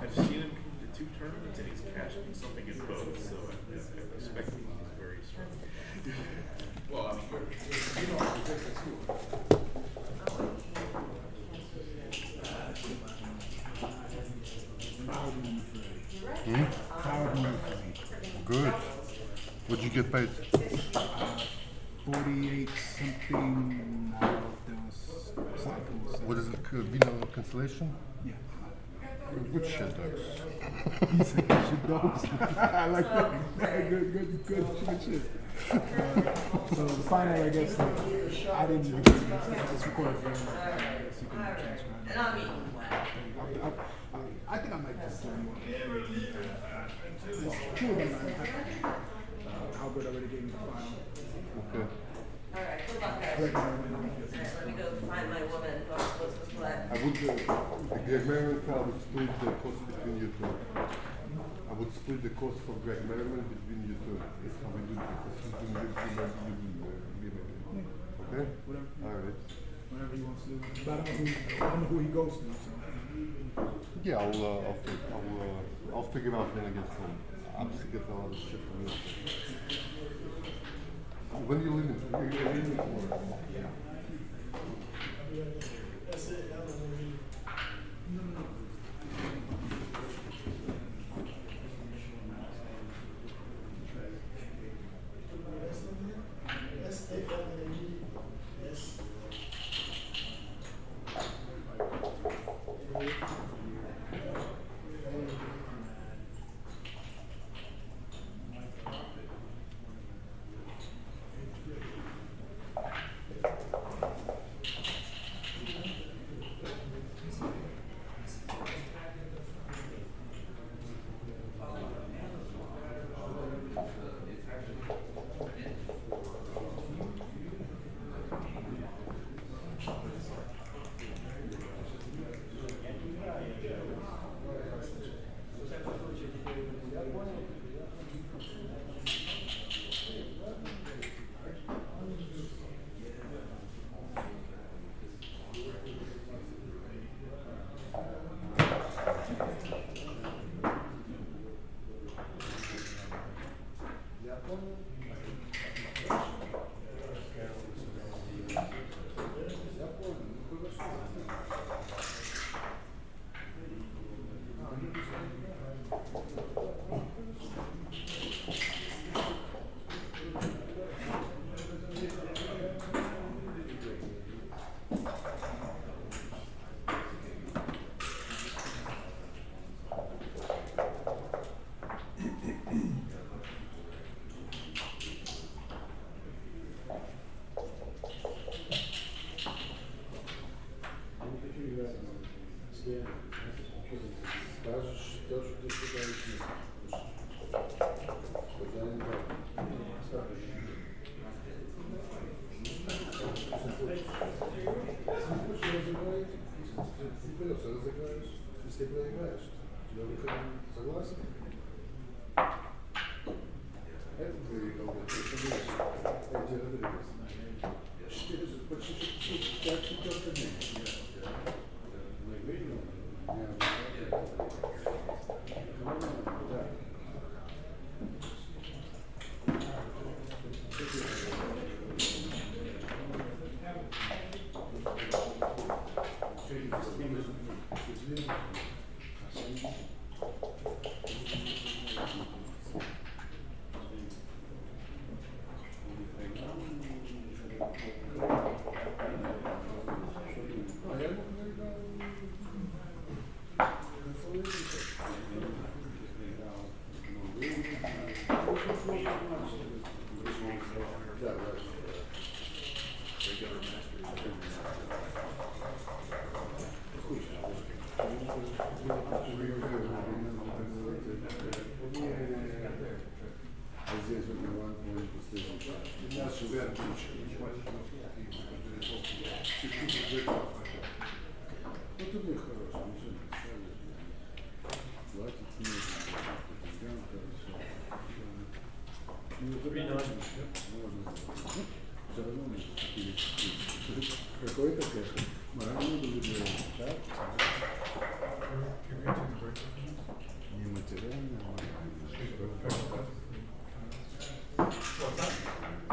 I've seen him come to 2 tournaments and he's cashing something in both, so I expect he's very strong. Well, I mean, Good. What'd you get paid? 48 something out of those cycles. What is it Vino Constellation? Yeah. Good shit, dogs. He said, "Shit, dogs." I like that. Good shit. So the final, I guess, like, I didn't get it's recorded for him. I guess you can transcribe it. And I'm eating well. I think I might just two of them. Albert already gave me the file. Okay. Alright, good luck, guys. Alright, let me go find my woman who I'm supposed to play. I would, the Greg Merriman car would split the cost between you two. I would split the cost for Greg Merriman between you two. That's how we do it, because he's doing this, you do okay? Whatever. Alright. Whatever he wants to do. But I don't know who he goes to, so. Yeah, I'll figure out when I get home. I'm just get a lot of shit from you. When do you leave? You're leaving tomorrow. That's it.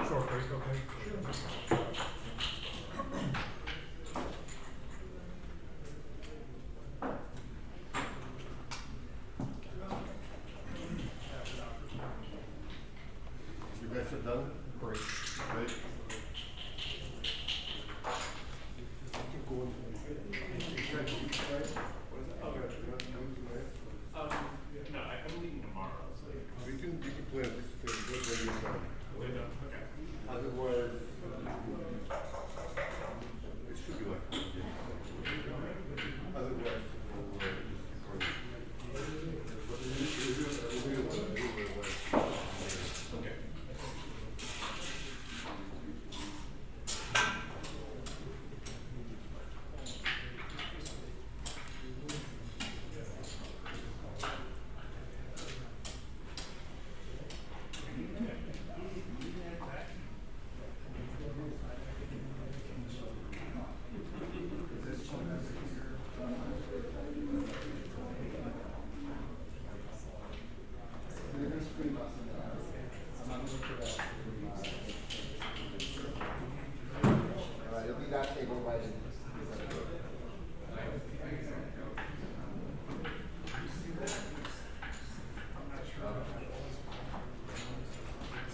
Short break, okay? You guys are done? Great. Great.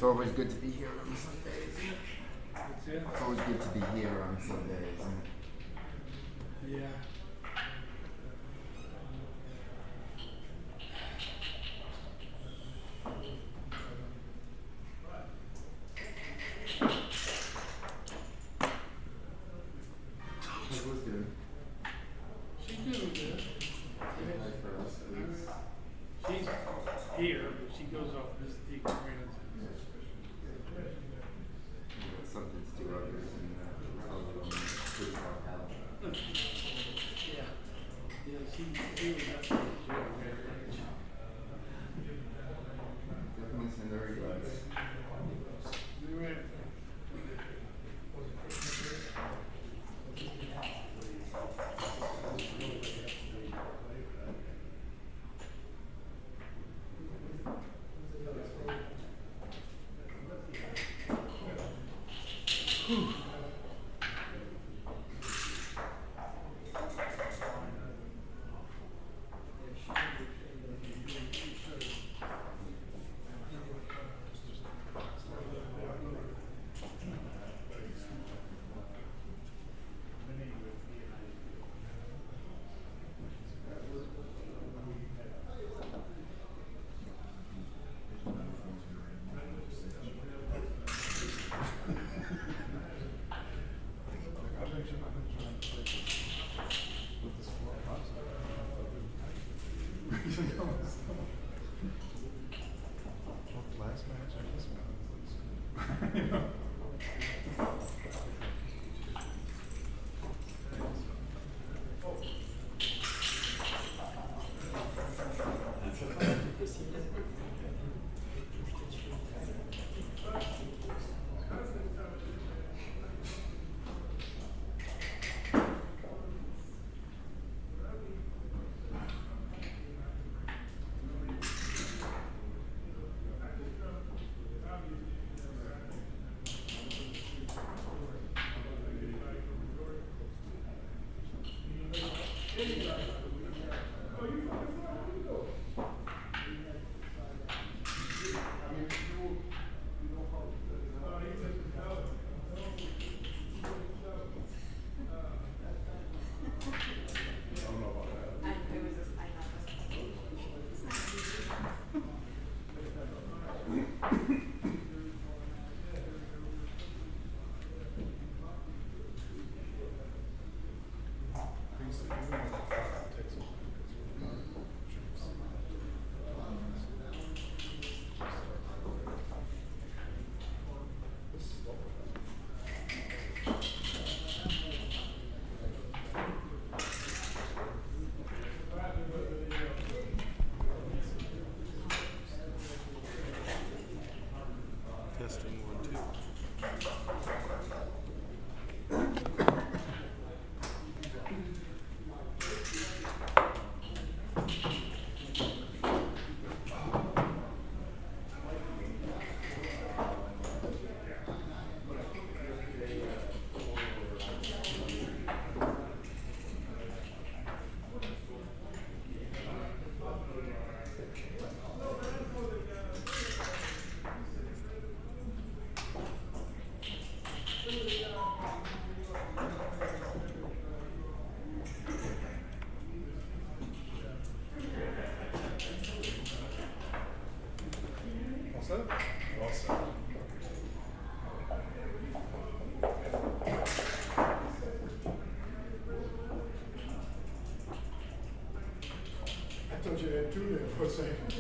It's always good to be here on Sundays. What's that? It's always good to be here on Sundays. Yeah. It was good. She's doing good. Hi for us, please. She's here, but she goes off this deep friends. Something to do others and probably food talk out. Yeah. Yeah, she was actually very rich. Definitely send her regards. We went. Last match or this one? Testing 1, 2. All set? All set. I thought you had two there for a second.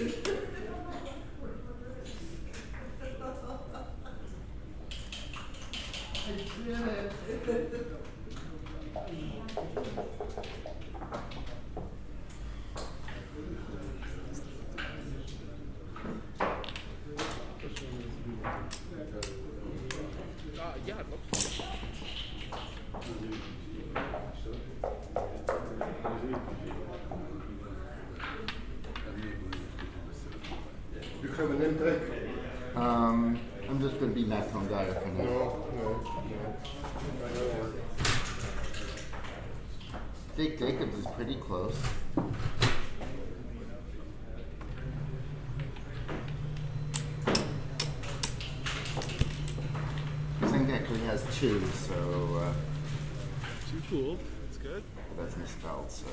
Yeah, it looks. You have an intake? I'm just gonna be Macron Dyer for now. No. Jake Jacobs is pretty close. Zink actually has 2, so Too cool. That's good. that's misspelled. So.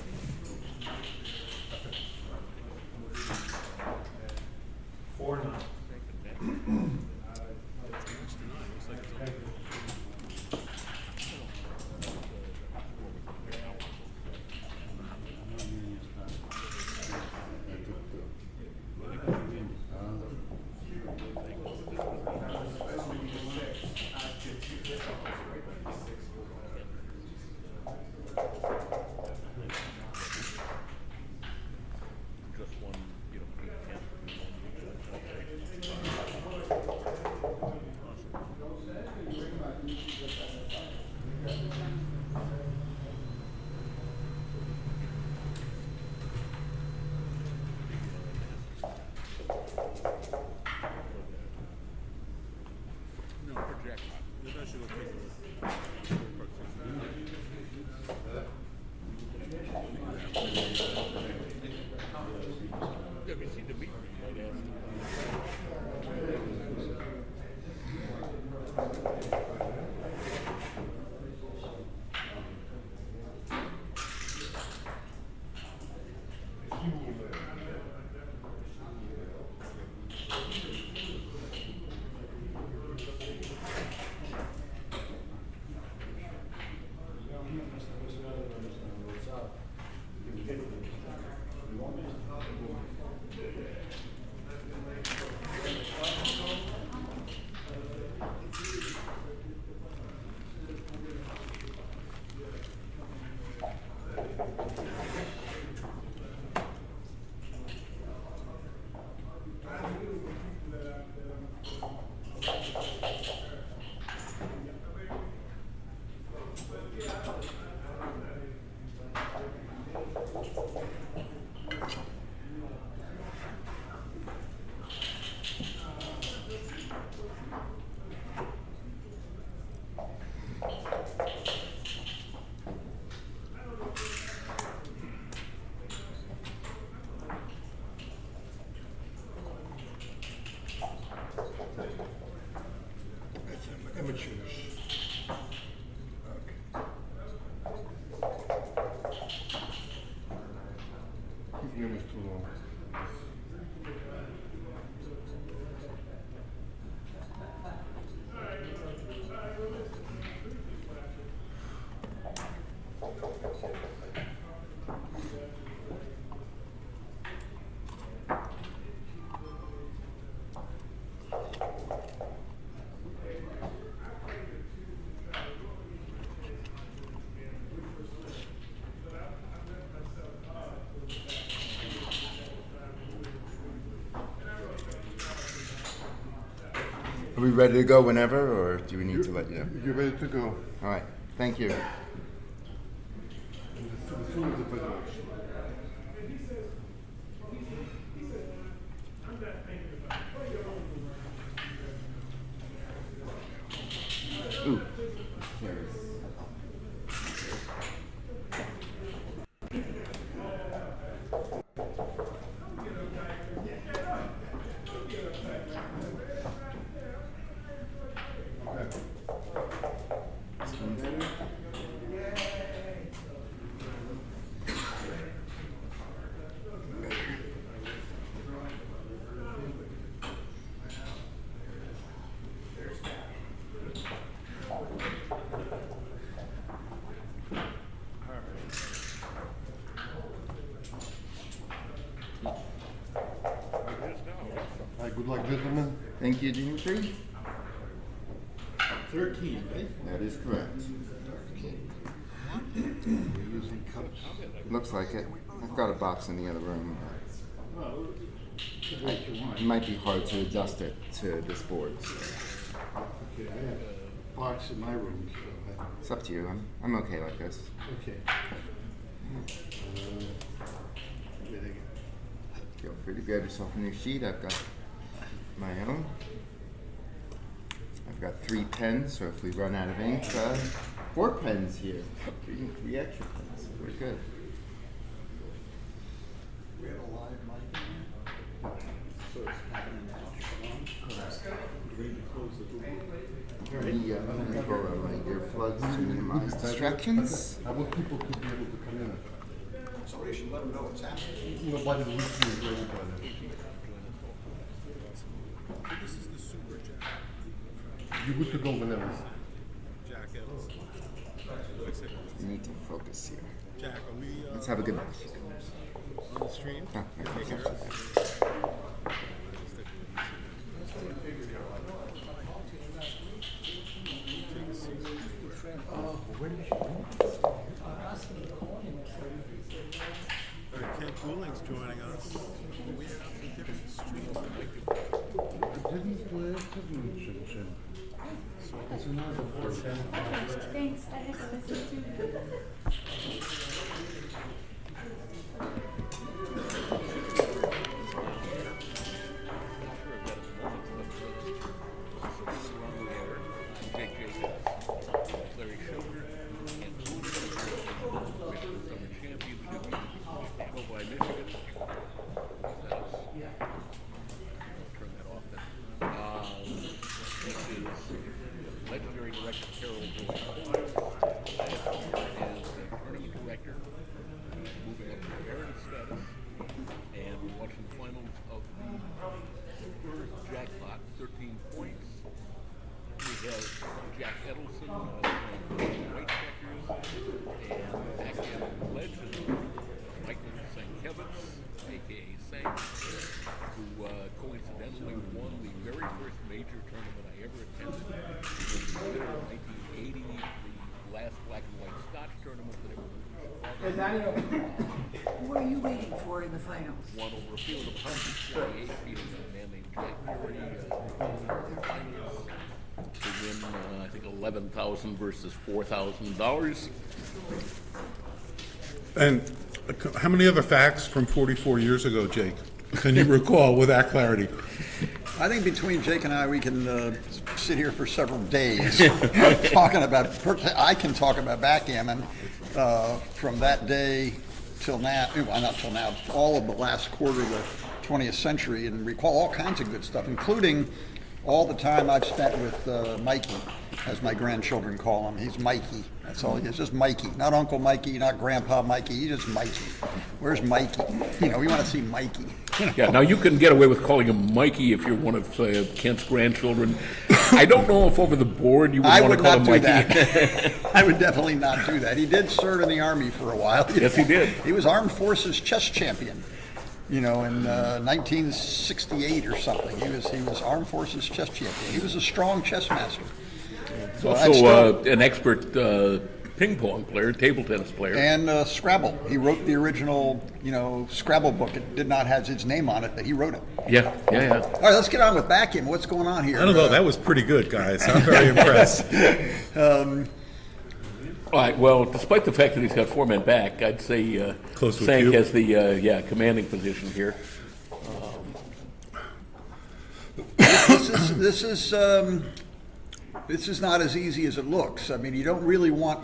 No, project. This actually looks yeah, we see the meat. His name is too long. Are we ready to go whenever, or do we need to let you know? You're ready to go. All right. Thank you. And the sooner the better. Ooh. Good luck, gentlemen. Thank you, Dimitri. 13, right? That is correct. We're using cups. Looks like it. I've got a box in the other room. Well, It might be hard to adjust it to this board. okay, I have a box in my room, so It's up to you. I'm okay like this. okay. Feel free to grab yourself a new sheet. I've got my own. I've got 3 pens, so if we run out of ink, 4 pens here. 3 extra pens. We're good. We have a live mic in there. So it's happening now. Ready to close the door. Let me borrow my earplugs to minimize distractions. I want people to be able to come in. Somebody should let them know what's happening. Nobody will see it, anybody. This is the super jack. You're good to go whenever. Jack Evans. You need to focus here. Jack, are we Let's have a good match. on the stream? Ah, here Hey, comes Garrett. Ken Cooling's joining us. We have a different stream. Didn't play Chin. It's another person. Thanks, I have to listen to. Legendary director Carol is the attorney director, moving up to emeritus status, and we're watching the finals of the Super Jackpot, 13 points. We have Jack Edelson playing White Checkers, and backgammon legend Michael Sankiewicz, aka Sank, who coincidentally won the very first major tournament I ever attended. In 1980, the last black and white Scotch tournament that ever was in Chicago. What are you waiting for in the finals? Won over a field of 128, beating a man named Jack Fury finals to win, I think, $11,000 versus $4,000. And how many other facts from 44 years ago, Jake, can you recall with that clarity? I think between Jake and I, we can sit here for several days talking about. I can talk about backgammon from that day till now. Well, not till now. All of the last quarter of the 20th century, and recall all kinds of good stuff, including all the time I've spent with Mikey, as my grandchildren call him. He's Mikey. That's all he is, just Mikey. Not Uncle Mikey, not Grandpa Mikey. He's just Mikey. Where's Mikey? You know, we want to see Mikey. You know? Yeah, now you can get away with calling him Mikey if you're one of Kent's grandchildren. I don't know if over the board you would want to call him Mikey. That. I would definitely not do that. He did serve in the Army for a while. Yes, he did. He was Armed Forces chess champion. You know, in 1968 or something. He was Armed Forces chess champion. He was a strong chess master. He's also an expert ping pong player, table tennis player. And Scrabble. He wrote the original, Scrabble book. It did not have his name on it, but he wrote it. Yeah. All right, let's get on with backgammon. What's going on here? I don't know. That was pretty good, guys. I'm very impressed. All right. Well, despite the fact that he's got 4 men back, I'd say Sank has the commanding position here. This is not as easy as it looks. I mean, you don't really want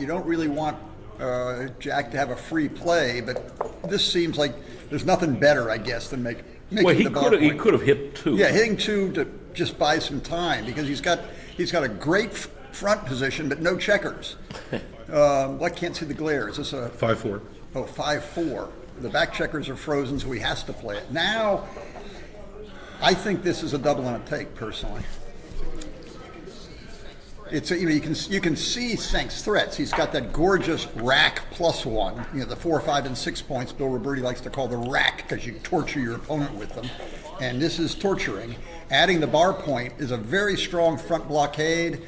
Jack to have a free play, but this seems like there's nothing better, I guess, than making the ball point. He could have hit 2. Yeah, hitting 2 to just buy some time because he's got a great front position, but no checkers. I can't see the glare. Is this a 5-4? Oh, 5-4. The back checkers are frozen, so he has to play it. Now, I think this is a double and a take, personally. It's you can see Sank's threats. He's got that gorgeous rack +1. The 4, 5, and 6 points Bill Roberti likes to call the rack because you torture your opponent with them. and this is torturing. Adding the bar point is a very strong front blockade,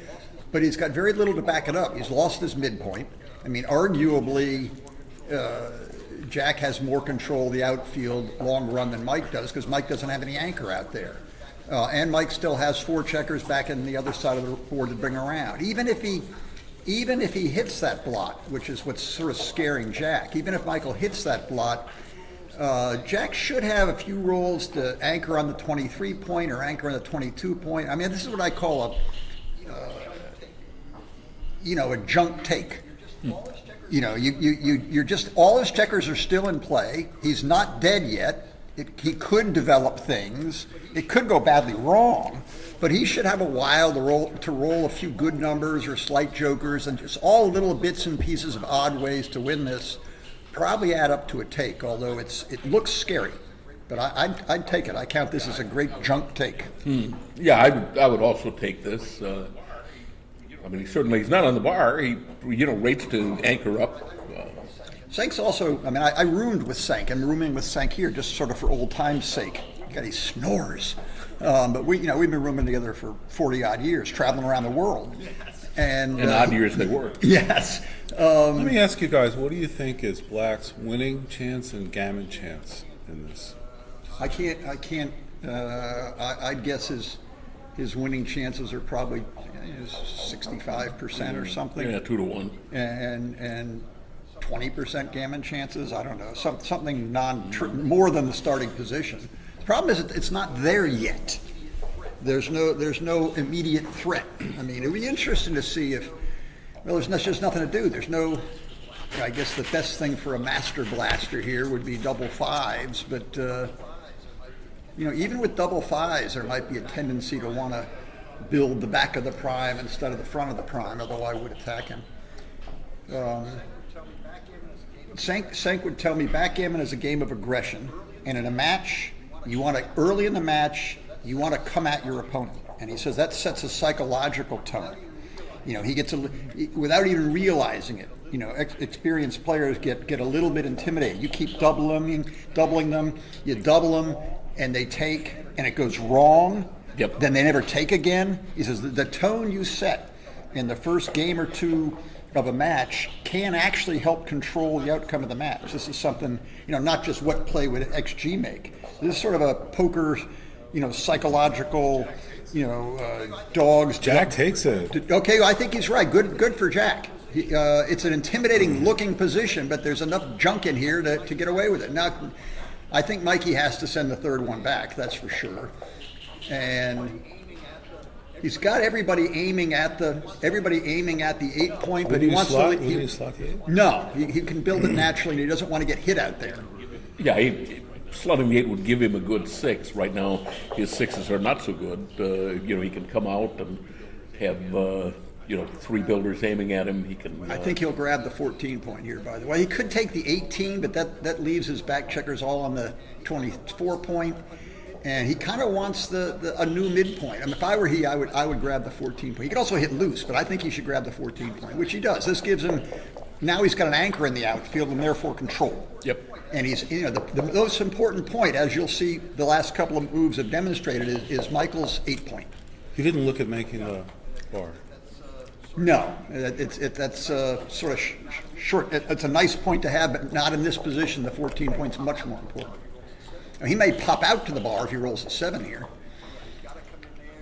but he's got very little to back it up. He's lost his midpoint. I mean, arguably, Jack has more control of the outfield long run than Mike does, because Mike doesn't have any anchor out there. And Mike still has 4 checkers back in the other side of the board to bring around. Even if he hits that blot, which is what's sort of scaring Jack, even if Michael hits that blot, Jack should have a few rolls to anchor on the 23 point or anchor on the 22 point. I mean, this is what I call a junk take. You're just, all his checkers are still in play. He's not dead yet. He could develop things. It could go badly wrong, but he should have a while to roll a few good numbers or slight jokers, and just all little bits and pieces of odd ways to win this probably add up to a take, although it looks scary. But I'd take it. I count this as a great junk take. Yeah, I would also take this. I mean, he's not on the bar. He, rates to anchor up. Sank's also, I mean, I roomed with Sank. I'm rooming with Sank here just sort of for old time's sake. God, he snores. But we've been rooming together for 40 odd years, traveling around the world. And odd years they were. Yes. Let me ask you guys, what do you think is Black's winning chance and gammon chance in this? I'd guess his winning chances are probably 65% or something. Yeah, 2 to 1. And 20% gammon chances. I don't know, something more than the starting position. The problem is it's not there yet. There's no immediate threat. I mean, it would be interesting to see if, there's just nothing to do. There's no, I guess the best thing for a master blaster here would be double 5s, but even with double 5s, there might be a tendency to want to build the back of the prime instead of the front of the prime, although I would attack him. Sank would tell me backgammon is a game of aggression, and in a match, early in the match, you want to come at your opponent. And he says that sets a psychological tone. He gets without even realizing it. Experienced players get a little bit intimidated. You keep doubling them, you double them, and they take, and it goes wrong. Yep. Then they never take again. He says the tone you set in the first game or two of a match can actually help control the outcome of the match. This is something, not just what play would XG make. This is sort of a poker, psychological, dogs. Jack takes it. Okay, I think he's right. Good for Jack. It's an intimidating looking position, but there's enough junk in here to get away with it. Now, I think Mikey has to send the third one back, that's for sure. And he's got everybody aiming at the 8 point, but he wants to. Slot the 8? No, he can build it naturally, and he doesn't want to get hit out there. Yeah, slotting the 8 would give him a good 6. Right now, his 6s are not so good. He can come out and have 3 builders aiming at him. He can. I think he'll grab the 14 point here. By the way, he could take the 18, but that leaves his back checkers all on the 24 point. And he kind of wants a new midpoint. I mean, if I were I would grab the 14 point. He could also hit loose, but I think he should grab the 14 point, which he does. This gives him, now he's got an anchor in the outfield and therefore control. Yep. And he's, the most important point, as you'll see the last couple of moves have demonstrated, is Michael's 8 point. He didn't look at making the bar. No, that's sort of short. It's a nice point to have, but not in this position. The 14 point's much more important. He may pop out to the bar if he rolls a 7 here.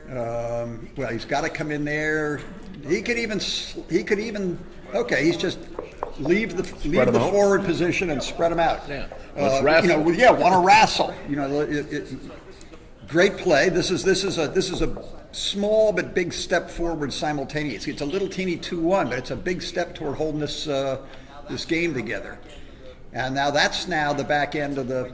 Well, he's got to come in there. He could even. Okay, he's just leave the forward position and spread them out. Yeah, want to wrestle. Great play. This is a small but big step forward simultaneously. It's a little teeny 2-1, but it's a big step toward holding this game together. And now that's the back end of the.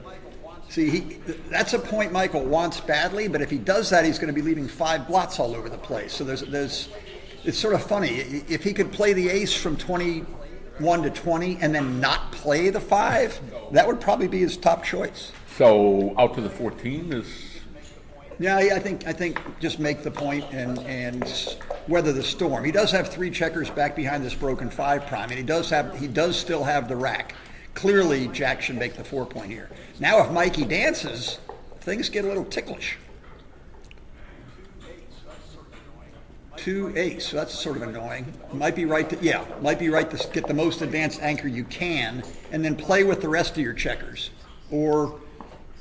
See, that's a point Michael wants badly, but if he does that, he's going to be leaving 5 blots all over the place. So it's sort of funny. If he could play the ace from 21 to 20 and then not play the 5, that would probably be his top choice. So out to the 14 is. Yeah, I think just make the point and weather the storm. He does have 3 checkers back behind this broken 5 prime, and he does still have the rack. Clearly, Jack should make the 4 point here. Now, if Mikey dances, things get a little ticklish. 2-8, so that's sort of annoying. Might be right to get the most advanced anchor you can, and then play with the rest of your checkers. Or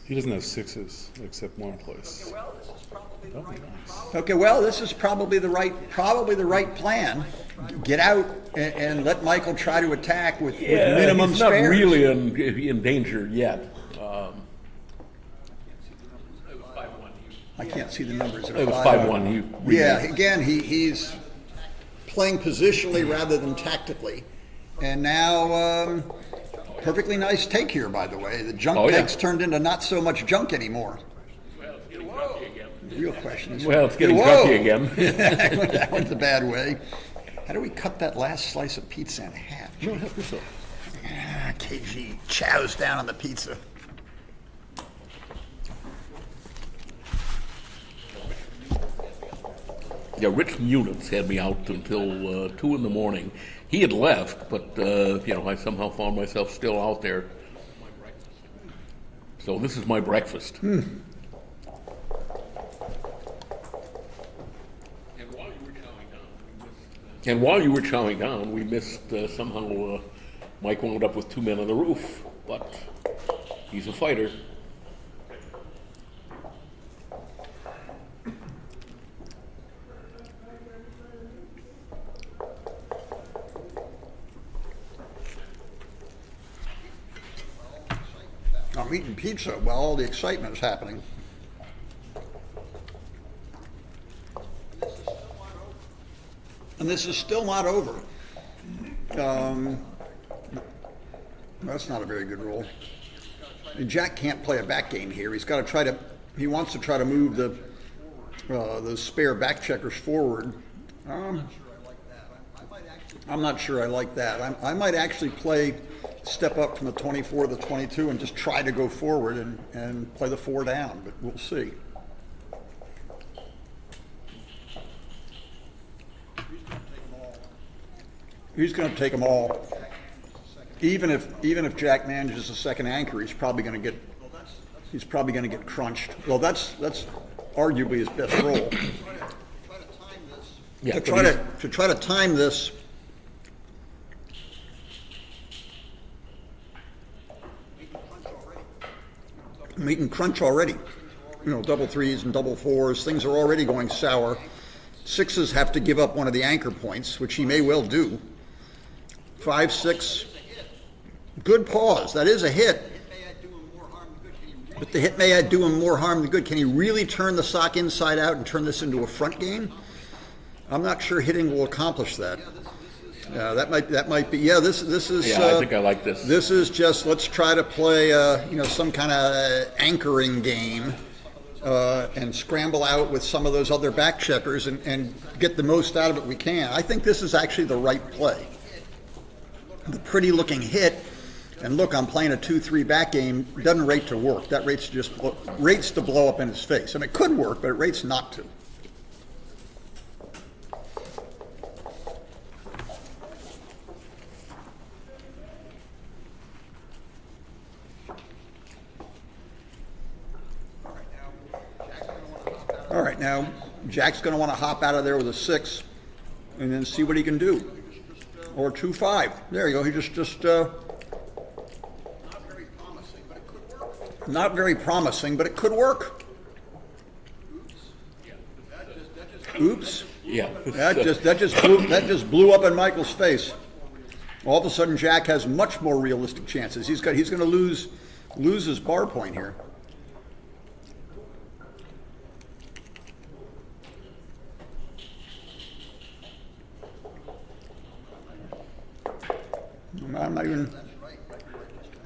he doesn't have sixes except one place. Okay, well, this is probably the right plan. Get out and let Michael try to attack with minimum he's spares. Not really in danger yet. I can't see the numbers. It was 5-1. Yeah, again, he's playing positionally rather than tactically. And now, perfectly nice take here, by the way. The junk takes turned into not so much junk anymore. The real question is... Well, it's getting junky again. That went the bad way. How do we cut that last slice of pizza in half? No, help yourself. KG chows down on the pizza. Yeah, Rich Munitz had me out until 2 in the morning. He had left, but I somehow found myself still out there. So this is my breakfast. Hmm. And while you were chowing down, we missed somehow Mike wound up with 2 men on the roof, but he's a fighter. I'm eating pizza while all the excitement is happening. And this is still not over. That's not a very good roll. And Jack can't play a back game here. He's got to try to. He wants to try to move the spare back checkers forward. I'm not sure I like that. I might actually step up from the 24 to the 22 and just try to go forward and play the 4 down, but we'll see. He's going to take them all. Even if Jack manages a second anchor, he's probably going to get crunched. Well, that's arguably his best roll. Yeah, to try to time this. I'm eating crunch already. Double 3s and double 4s. Things are already going sour. 6s have to give up one of the anchor points, which he may well do. 5, 6. Good pause. That is a hit. But the hit may do him more harm than good. Can he really turn the sock inside out and turn this into a front game? I'm not sure hitting will accomplish that. That might be. Yeah, this is. Yeah, I think I like this. This is just let's try to play some kind of anchoring game and scramble out with some of those other back checkers and get the most out of it we can. I think this is actually the right play. The pretty looking hit, and look, I'm playing a 2-3 back game. Doesn't rate to work. That rates to blow up in his face. And it could work, but it rates not to. All right, now Jack's going to want to hop out of there with a 6 and then see what he can do. Or 2-5. There you go. He just not very promising, but it could work. Oops. Yeah. That just blew up in Michael's face. All of a sudden, Jack has much more realistic chances. He's going to lose his bar point here.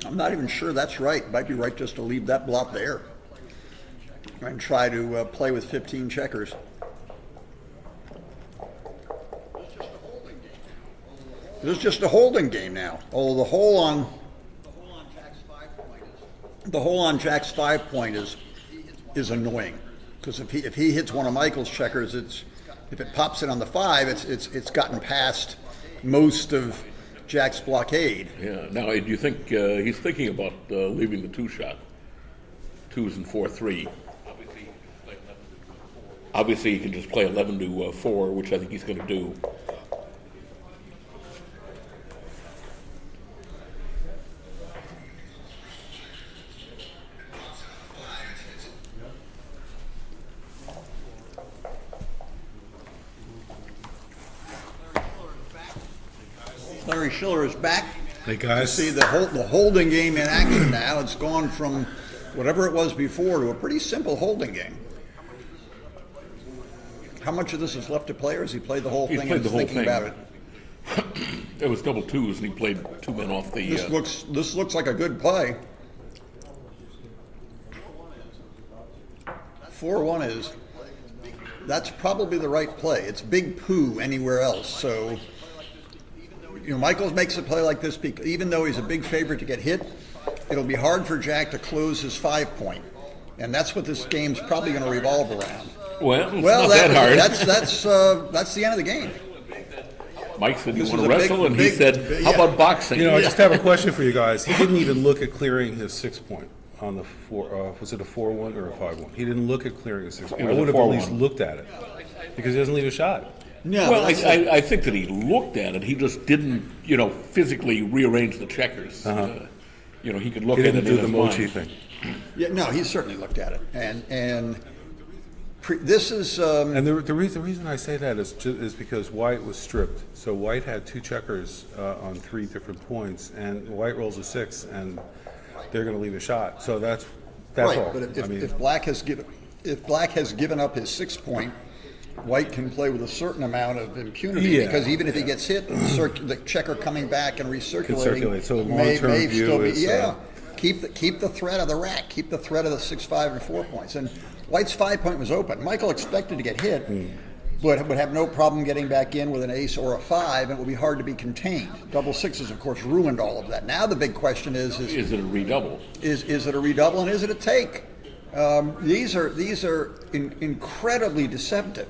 I'm not even sure that's right. It might be right just to leave that block there and try to play with 15 checkers. This is just a holding game now. Although the hole on Jack's 5 point is annoying because if he hits one of Michael's checkers, if it pops in on the 5, it's gotten past most of Jack's blockade. Yeah. Now, do you think he's thinking about leaving the 2 shot 2s and 4-3. Obviously, he can just play 11 to 4, which I think he's going to do. Larry Schiller is back. Hey guys. You see the holding game in action now. It's gone from whatever it was before to a pretty simple holding game. How much of this is left to play, or has he played the whole He's thing played and the whole thinking thing. about it? It was double 2s, and he played 2 men off the. This looks like a good play. 4-1 that's probably the right play. It's big poo anywhere else. So, Michaels makes a play like this because even though he's a big favorite to get hit, it'll be hard for Jack to close his 5-point, and that's what this game's probably going to revolve around. Well, it's not that hard. That's the end of the game. Mike said, "You This want was to a wrestle?" big- and he big- said, "How yeah. about boxing?" I just have a question for you guys. He didn't even look at clearing his 6-point on the 4. Was it a 4-1 or a 5-1? He didn't look at clearing his 6-point. It I was a would have at 4-1. least looked at it because he doesn't leave a shot. No, well, I think that he looked at it. He just didn't, physically rearrange the checkers. He could look He at it. didn't do in the his mochi mind. thing. Yeah, no, he certainly looked at it, and this is. And the reason I say that is because White was stripped. So White had 2 checkers on 3 different points, and White rolls a 6, and they're going to leave a shot. So that's right, all. but if Black has given up his 6-point, White can play with a certain amount of impunity because even if he gets hit, the checker coming back and recirculating So may long-term view still be is keep the threat of the rack, keep the threat of the 6, 5, and 4 points. And White's 5-point was open. Michael expected to get hit, but would have no problem getting back in with an ace or a 5, and it would be hard to be contained. Double 6s, of course, ruined all of that. Now the big question is it a redouble? Is it a redouble, and is it a take? These are incredibly deceptive.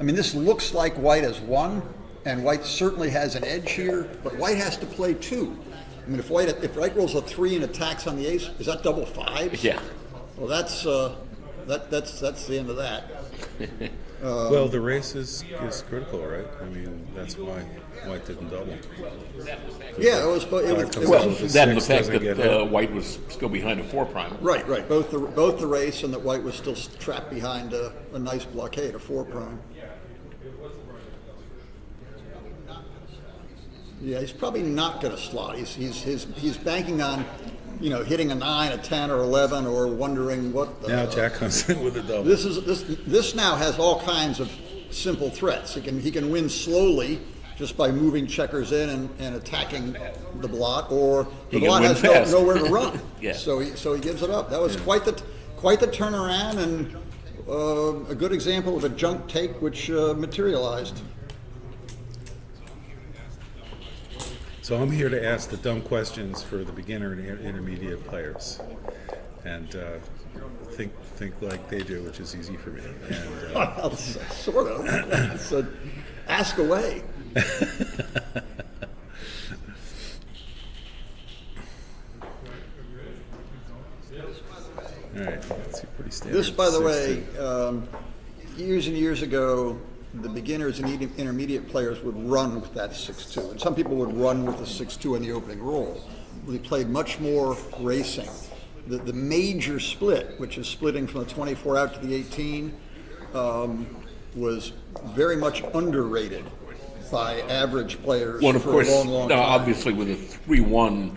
I mean, this looks like White has won, and White certainly has an edge here, but White has to play 2. I mean, if White rolls a 3 and attacks on the ace, is that double 5s? Yeah. Well, that's the end of that. Well, the race is critical, right? I mean, that's why White didn't double. Yeah, it was that and the fact that White was still behind a 4 prime. Right. Both the race and that White was still trapped behind a nice blockade, a 4 prime. Yeah, he's probably not going to slot. He's banking on, hitting a 9, a 10, or 11, or wondering what. Now Jack comes in with a double. This now has all kinds of simple threats. He can win slowly just by moving checkers in and attacking the blot, or the blot has nowhere to run. Yeah. So he gives it up. That was quite the turnaround, and a good example of a junk take which materialized. So I'm here to ask the dumb questions for the beginner and intermediate players, and think like they do, which is easy for me. And, well, sort of. So ask away. All right, that's pretty standard. This, by the way, years and years ago, the beginners and intermediate players would run with that 6-2, and some people would run with the 6-2 in the opening roll. We played much more racing. The major split, which is splitting from the 24 out to the 18, was very much underrated by average players Well, of for course, a long now time. obviously with a 3-1,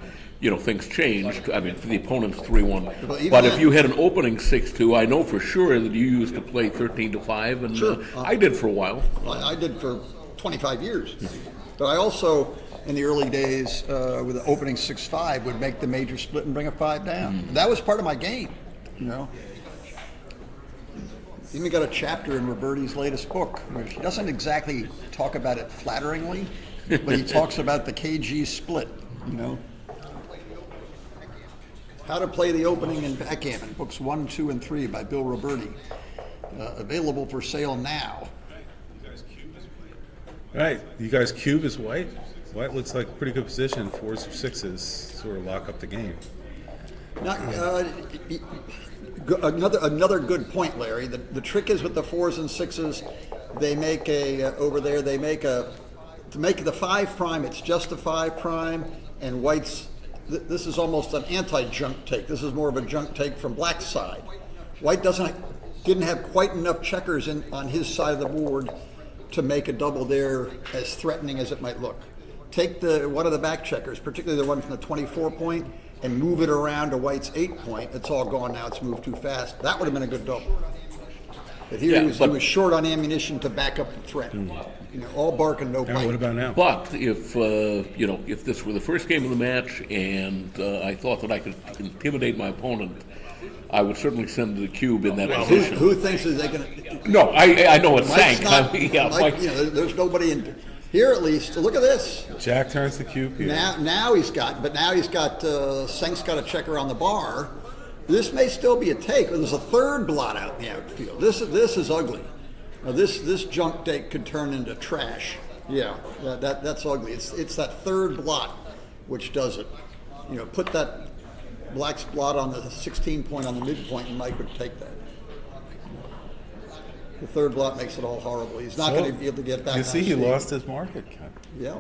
things changed. I mean, for the opponent's 3-1. But But if you had an opening 6-2, I know for sure that you used to play 13-5, and Sure. I did for a while. I did for 25 years. But I also, in the early days, with the opening 6-5, would make the major split and bring a 5 down. That was part of my game, Even got a chapter in Roberti's latest book, which he doesn't exactly talk about it flatteringly, but he talks about the KG split, How to Play the Opening in Backgammon, books 1, 2, and 3 by Bill Roberti. Available for sale now. All right, you guys cube is White. White looks like a pretty good position. 4s or 6s sort of lock up the game. Another good point, Larry. The trick is with the 4s and 6s, they make over there. They make to make the 5 prime. It's just a 5 prime, and White's. This is almost an anti-junk take. This is more of a junk take from Black's side. White didn't have quite enough checkers on his side of the board to make a double there as threatening as it might look. Take one of the back checkers, particularly the one from the 24 point, and move it around to White's 8 point. It's all gone now. It's moved too fast. That would have been a good double. But here he was short on ammunition to back up the threat. All bark and no bite. What about now? But if if this were the first game of the match and I thought that I could intimidate my opponent, I would certainly send the cube in that position. Who thinks that they can? No, I know it's Mike's Sank. not, Mike, there's nobody in here at least. Look at this. Jack turns the cube here. Now he's got Sank's got a checker on the bar. This may still be a take, but there's a third blot out in the outfield. This is ugly. Now this junk take could turn into trash. Yeah, that's ugly. It's that third blot which does it. Put that Black's blot on the 16 point on the midpoint, and Mike would take that. The third blot makes it all horrible. He's not going to be able to get that. You see, he lost his market cap. Yeah.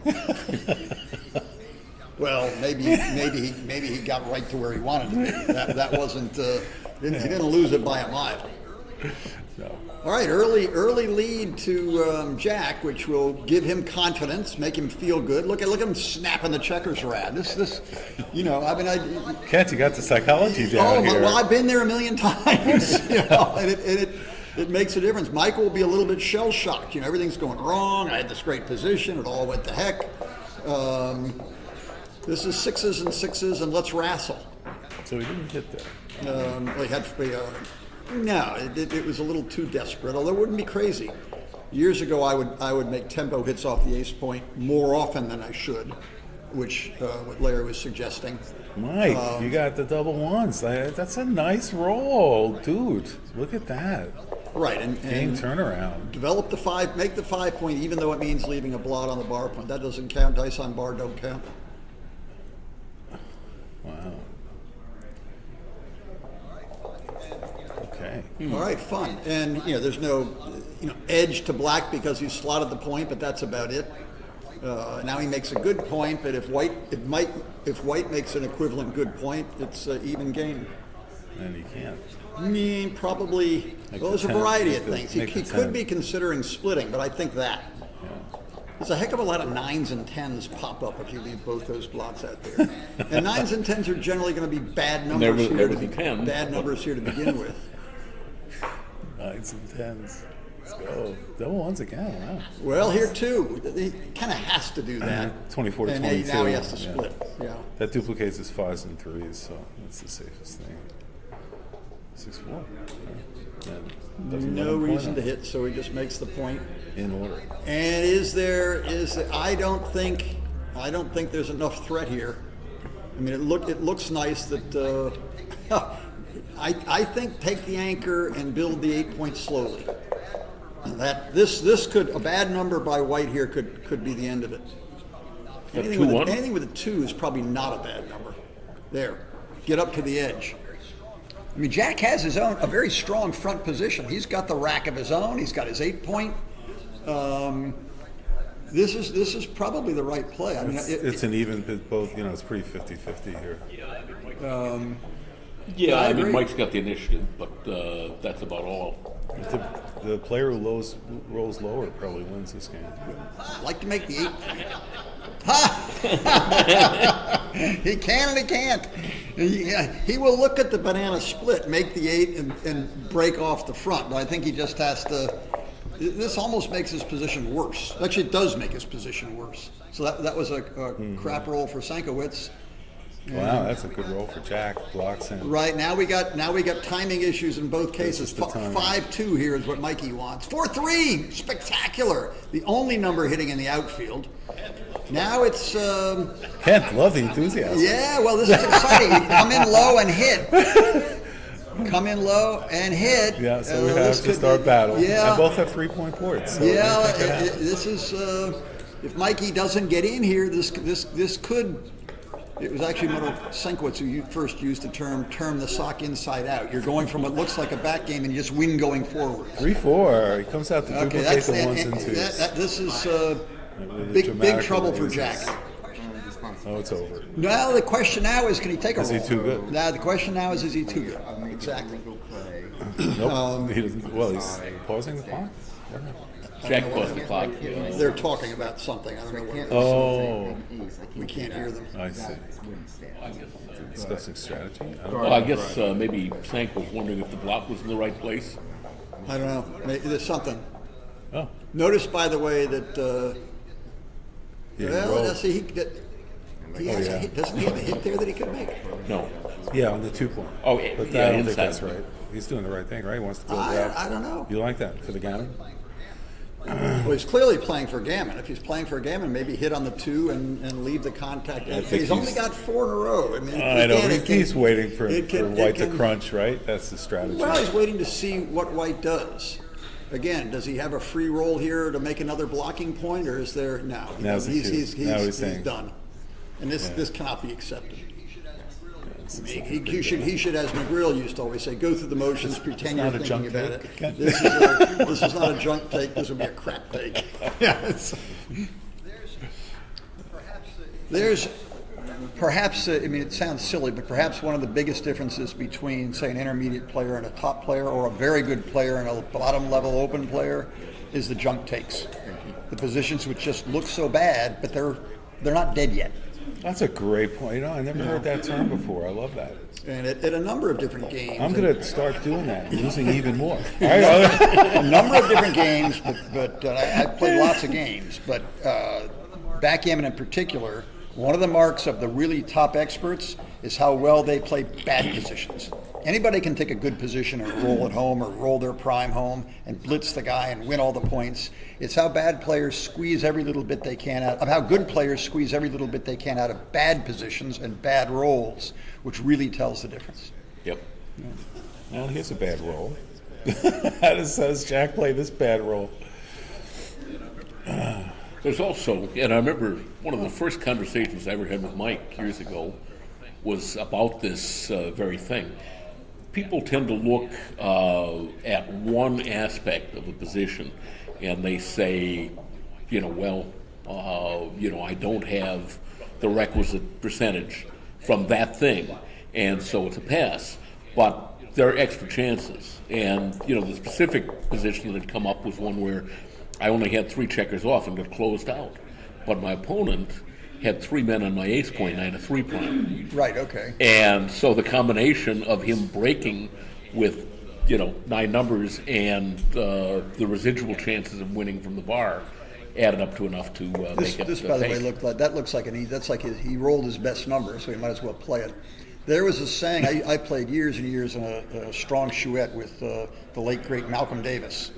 Well, maybe he got right to where he wanted to be. That wasn't. He didn't lose it by a mile. No. All right, early lead to Jack, which will give him confidence, make him feel good. Look at him snapping the checkers around. Kent, you got the psychology down here. Well, I've been there a million times, and it makes a difference. Michael will be a little bit shell shocked. Everything's going wrong. I had this great position. It all went to heck. This is 6s and 6s, and let's wrestle. So he didn't hit that. No, it was a little too desperate, although it wouldn't be crazy. Years ago, I would make tempo hits off the ace point more often than I should, which what Larry was suggesting. Mike, you got the double ones. That's a nice roll, dude. Look at that. Right, and game turnaround. Make the 5 point, even though it means leaving a blot on the bar point. That doesn't count. Dice on bar don't count. Wow. Okay. All right, fun. And there's no edge to Black because he slotted the point, but that's about it. Now he makes a good point, but if White makes an equivalent good point, it's an even game. And he can't. Probably. Well, there's a variety of things. He could be considering splitting, but I think that. Yeah. There's a heck of a lot of 9s and 10s pop up if you leave both those blots out there. And 9s and 10s are generally going to be bad numbers here to begin with. 9s and 10s. Let's go. Double ones again. Wow. Well, here too. He kind of has to do that. 24 to and 22. Now he has to split. Yeah. That duplicates his 5s and 3s, so that's the safest thing. 6-4. No reason to hit, so he just makes the point. In order. And I don't think there's enough threat here. I mean, it looks nice that I think take the anchor and build the 8 point slowly. This could, a bad number by White here could be the end of it. Anything with a 2 is probably not a bad number. There, get up to the edge. I mean, Jack has a very strong front position. He's got the rack of his own. He's got his 8 point. This is probably the right play. I mean, it's an even both. It's pretty 50-50 here. I mean, Mike's got the initiative, but that's about all. The player who rolls lower probably wins this game. I'd like to make the 8 point. He can and he can't. He will look at the banana split, make the 8, and break off the front. But I think he just has to. This almost makes his position worse. Actually, it does make his position worse. So that was a crap roll for Sankowitz. Wow, that's a good roll for Jack. Blocks him. Right, now we got timing issues in both cases. 5-2 here is what Mikey wants. 4-3, spectacular. The only number hitting in the outfield. Now it's Kent, love the enthusiasm. Yeah, well, this is exciting. Come in low and hit. Come in low and hit. Yeah, so we have to start battle. Yeah, and both have 3 point boards. So this is if Mikey doesn't get in here, this could It was actually Myrtle Senkwitz who first used the term "turn the sock inside out." You're going from what looks like a back game and you just win going forward. 3-4. He comes out to Okay, duplicate that's the ones and twos. this is Really big trouble for raises. Jack. Oh, it's over. Now the question now is, can he take a Is he roll? too good? Now the question now is he too good? Exactly. Nope. He doesn't. Well, he's pausing the clock. Jack paused the clock. They're talking about something. I don't know what. Oh. We can't hear them. I see. Discussing strategy. I don't Well, know. I guess maybe Sank was wondering if the block was in the right place. I don't know. Maybe there's something. Oh. Notice, by the way, that. Yeah, he Well, rolled. let's see. He has yeah. a hit. Doesn't he have a hit there that he could make? No. Yeah, on the 2-point. Oh, yeah, But yeah, I don't think inside. that's right. He's doing the right thing, right? He wants to build I- it up. I don't know. You like that for the gammon? Well, he's clearly playing for gammon. If he's playing for gammon, maybe hit on the 2 and leave the contact. I think He's only got 4 in a row. I mean, I know. again, it can- He's waiting for it can- White it to can- crunch, right? That's the strategy. Well, he's waiting to see what White does. Again, does he have a free roll here to make another blocking point, or is there no? Now's the cue. Now he's saying- done, and this Yeah. this cannot be accepted. This is He should, as McGrill used to always say, go through the motions, pretend you're not a thinking junk about take. it. This is not a junk take. This would be a crap take. Yeah, there's perhaps, I mean, it sounds silly, but perhaps one of the biggest differences between, say, an intermediate player and a top player, or a very good player and a bottom level open player, is the junk takes. The positions which just look so bad, but they're not dead yet. That's a great point. You know, I never heard that term before. I love that. And at a number of different games. I'm going to start doing that, losing even more. A number of different games, but I've played lots of games. But backgammon in particular, one of the marks of the really top experts is how well they play bad positions. Anybody can take a good position and roll it home or roll their prime home and blitz the guy and win all the points. It's how bad players squeeze every little bit they can out of how good players squeeze every little bit they can out of bad positions and bad rolls, which really tells the difference. Yep. Well, here's a bad roll. How does Jack play this bad roll? There's also, and I remember one of the first conversations I ever had with Mike years ago was about this very thing. People tend to look at one aspect of a position and they say, you know, well, I don't have the requisite percentage from that thing, and so it's a pass. But there are extra chances. And, the specific position that had come up was one where I only had 3 checkers off and got closed out. But my opponent had 3 men on my ace point and I had a 3 prime. Right, okay. And so the combination of him breaking with, 9 numbers and the residual chances of winning from the bar added up to enough to make it. This, by the way, looks like he rolled his best number, so he might as well play it. There was a saying, I played years and years in a strong chouette with the late, great Malcolm Davis.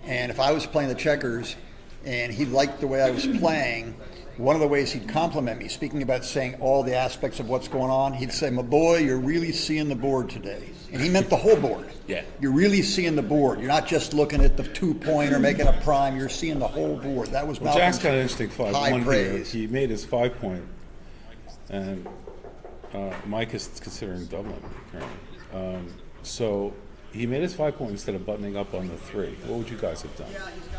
And if I was playing the checkers and he liked the way I was playing, one of the ways he'd compliment me, speaking about saying all the aspects of what's going on, he'd say, my boy, you're really seeing the board today. And he meant the whole board. Yeah. You're really seeing the board. You're not just looking at the 2-point or making a prime. You're seeing the whole board. That was Well, Malcolm's Jack's got an interesting 5-1 high here. praise. He made his 5-point, and Mike is considering doubling currently. So he made his 5-point instead of buttoning up on the 3. What would you guys have done?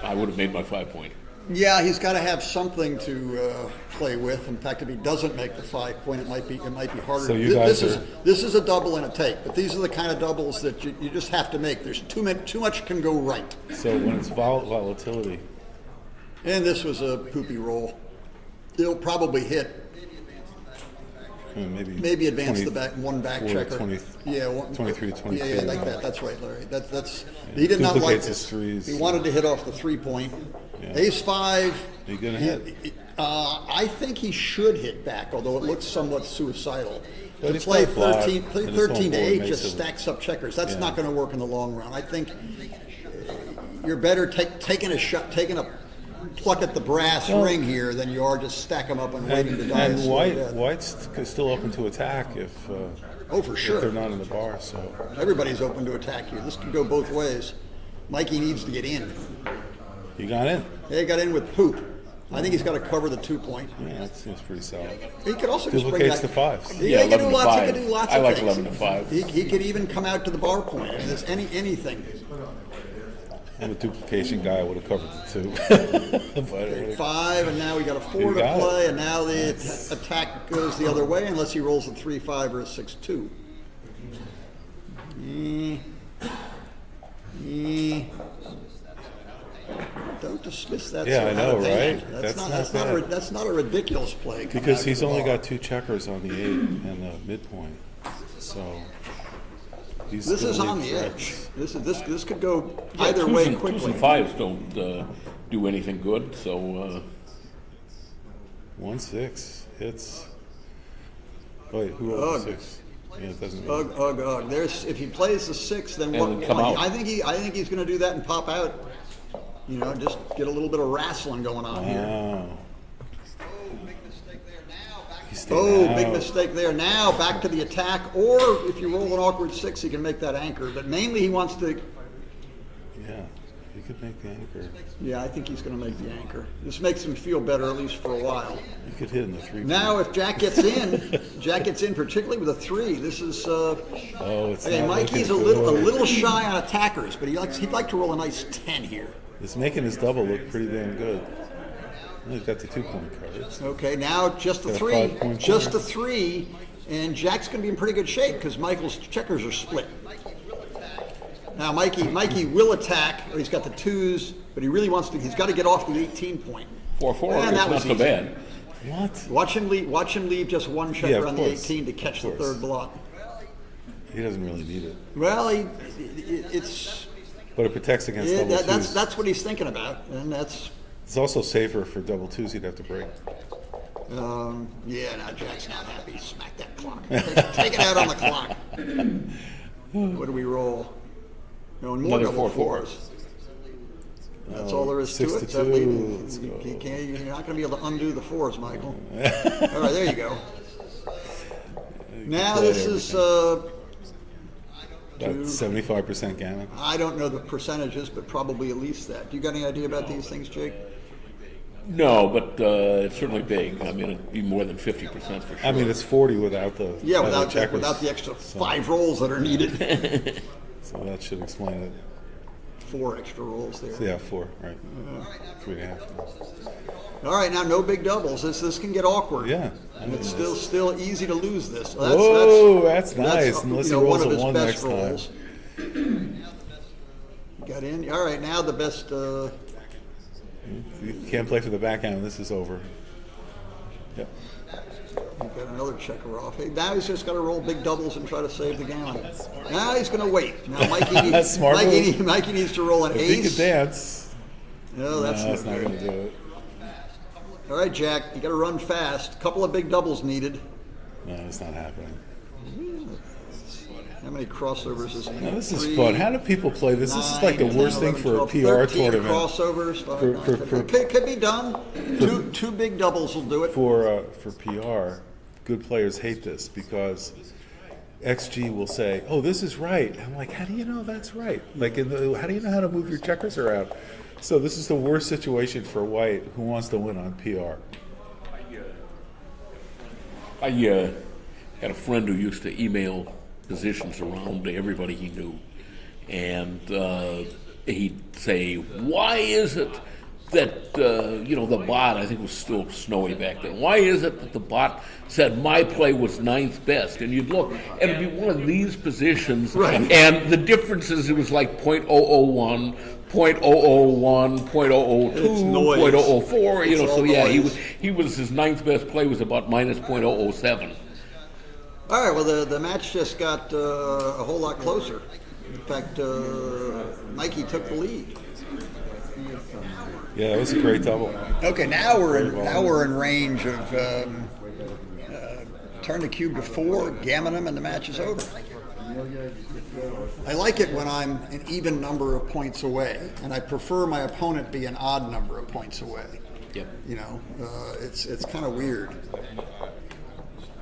I would have made my 5-point. Yeah, he's got to have something to play with. In fact, if he doesn't make the 5-point, it might be harder. So you guys this is a double and a take, but these are the kind of doubles that you just have to make. There's too much can go right. So when it's volatility. And this was a poopy roll. It'll probably hit. Maybe advance 20, the back one back 4, checker. 20, yeah, 23, 22. Yeah, like that. That's right, Larry. That's Yeah. he did not like Duplicates this. his threes. He wanted to hit off the 3-point. Yeah. Ace 5. Are you gonna hit? I think he should hit back, although it looks somewhat suicidal. But To he's play got block, 13 and his home to board 8 makes just it- stacks up checkers. That's Yeah. not going to work in the long run. I think you're better taking a shot, taking a pluck at the brass Well- ring here than you are just stack them up and waiting to die. a And slow death. White's still open to attack if for sure. if they're not in the bar. So Everybody's open to attack here. This could go both ways. Mikey needs to get in. he got in. They got in with poop. I think he's got to cover the 2 point. Yeah, that seems pretty solid. He could also just bring Duplicates that. the fives. He Yeah, could do 11 to lots. He 5. could do lots I of like things. 11 to 5. He could even come out to the bar point. I mean, there's anything. I'm a duplication guy. I would have covered the 2. But I would've- 5, and now we got a 4 You to got play, it. and now the attack goes the other way unless he rolls a 3-5 or a 6-2. Don't dismiss that. Yeah, so I out know, of hand. right? That's That's not. not bad. That's not a ridiculous play. coming Because out to he's the only bar. got 2 checkers on the 8 and the midpoint. So he's This gonna is on the leave edge. threats. This could go Yeah, either twos way and, quickly. 2s and 5s don't do anything good. So 1-6 hits. Wait, who rolled Ugh. the 6? Yeah, it doesn't. Ugh. There's if he plays the 6, then And what? come out. I think he's going to do that and pop out. You know, just get a little bit of wrestling going on here. Wow. Oh, big mistake there. Now back to the attack, or if you roll an awkward 6, he can make that anchor. But mainly he wants to. Yeah, he could make the anchor. Yeah, I think he's going to make the anchor. This makes him feel better at least for a while. He could hit in the 3. Now, if Jack gets in, particularly with a 3. This is. It's Okay, not Mikey's a looking little good. shy on attackers, but he'd like to roll a nice 10 here. It's making his double look pretty damn good. Well, he's got the 2-point cards. Okay, now just a Got a 3, 5-point just a card. 3, and Jack's going to be in pretty good shape because Michael's checkers are split. Now Mikey will attack. He's got the 2s, but he really wants to. He's got to get off the 18 point. 4-4 And is that not was so easy. bad. What? Watch him leave just one checker Yeah, of on the course. 18 to catch the Of course. 3rd block. He doesn't really need it. Well, it's But it protects against double twos. that's what he's thinking about, and that's. It's also safer for double 2s he'd have to break. Yeah, now Jack's not happy. Smack that clock. Take it out on the clock. What do we roll? No, more Another double 4-4. 4s. That's all there is to 6 it. to That 2. leaves- Let's you go. can't, you're not going to be able to undo the 4s, Michael. All right, there you go. Now this is. About 75% gammon. I don't know the percentages, but probably at least that. You got any idea about these things, Jake? No, but it's certainly big. I mean, it'd be more than 50% for sure. I mean, it's 40 without the checkers. without the extra 5 rolls that are needed. So that should explain it. 4 extra rolls there. So yeah, 4, right. 3.5. All right, now no big doubles. This can get awkward. Yeah, I And mean, it's still easy to lose this. Whoa, that's nice, unless he rolls one of a his 1 best next time. rolls. Got in. All right, now the best. You can't play for the backhand. This is over. Yep. Got another checker off. Hey, now he's just got to roll big doubles and try to save the gammon. Now he's going to wait. Now Mikey, Smart move. Mikey needs to roll an If ace. he could dance. No, that's no, it's not not good. going to do it. All right, Jack, you got to run fast. Couple of big doubles needed. No, it's not happening. How many crossovers is it? No, this is 3, fun. How do people play this? This is like the 9, worst 10, thing for a 11, PR 13 tournament. crossovers. For Could be done. Two big doubles will do it. For PR, good players hate this because XG will say, "Oh, this is right." I'm like, "How do you know that's right? Like, how do you know how to move your checkers around?" So this is the worst situation for White, who wants to win on PR. I had a friend who used to email positions around to everybody he knew, and he'd say, "Why is it that the bot? I think it was still snowy back then. Why is it that the bot said my play was 9th best?" And you'd look, and it'd be one of these positions, Right. and the differences it was like 0.001. 0.001, 0.002, It's noise. 0.004, It's so all yeah, noise. he was his 9th best play was about minus 0.007. All right, well, the match just got a whole lot closer. In fact, Mikey took the lead. Yeah, that was a great double. Okay, now we're in range of turn the cube to 4, gammon them, and the match is over. I like it when I'm an even number of points away, and I prefer my opponent be an odd number of points away. Yep. You know, it's kind of weird.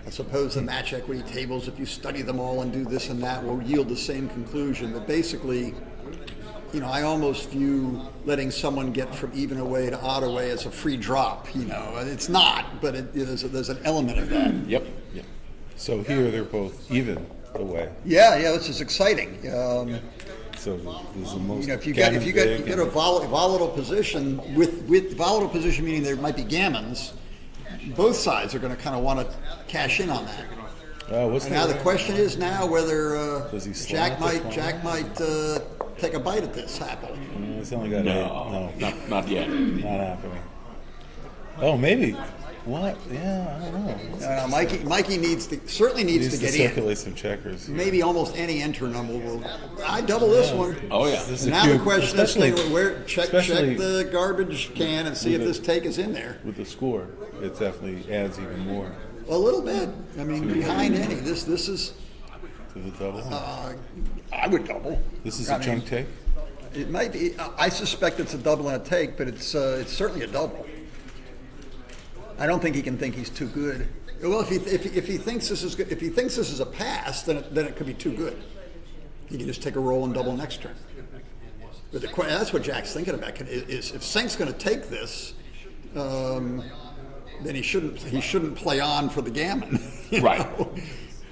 I suppose the match equity tables, if you study them all and do this and that, will yield the same conclusion. But basically, I almost view letting someone get from even away to odd away as a free drop. It's not, but there's an element of that. Yep. Yep. So here they're both even away. Yeah, this is exciting. So there's the most. If you get a volatile position with volatile position meaning there might be gammons, both sides are going to kind of want to cash in on that. Now the question is whether Jack might take a bite at this happily. It's only got no, not yet. Not happening. Oh, maybe. What? Yeah, I don't know. Mikey certainly needs to get in. Circulate some checkers. Maybe almost any enter number will. I double this one. Oh yeah. Now the question is, check the garbage can and see if this take is in there. With the score, it definitely adds even more. A little bit. I mean, behind any. This is. To the double. I would double. This is a junk take. It might be. I suspect it's a double and a take, but it's certainly a double. I don't think he can think he's too good. Well, if he thinks this is good, if he thinks this is a pass, then it could be too good. He can just take a roll and double next turn. But that's what Jack's thinking about. Is if Sink's going to take this, then he shouldn't play on for the gammon. Right.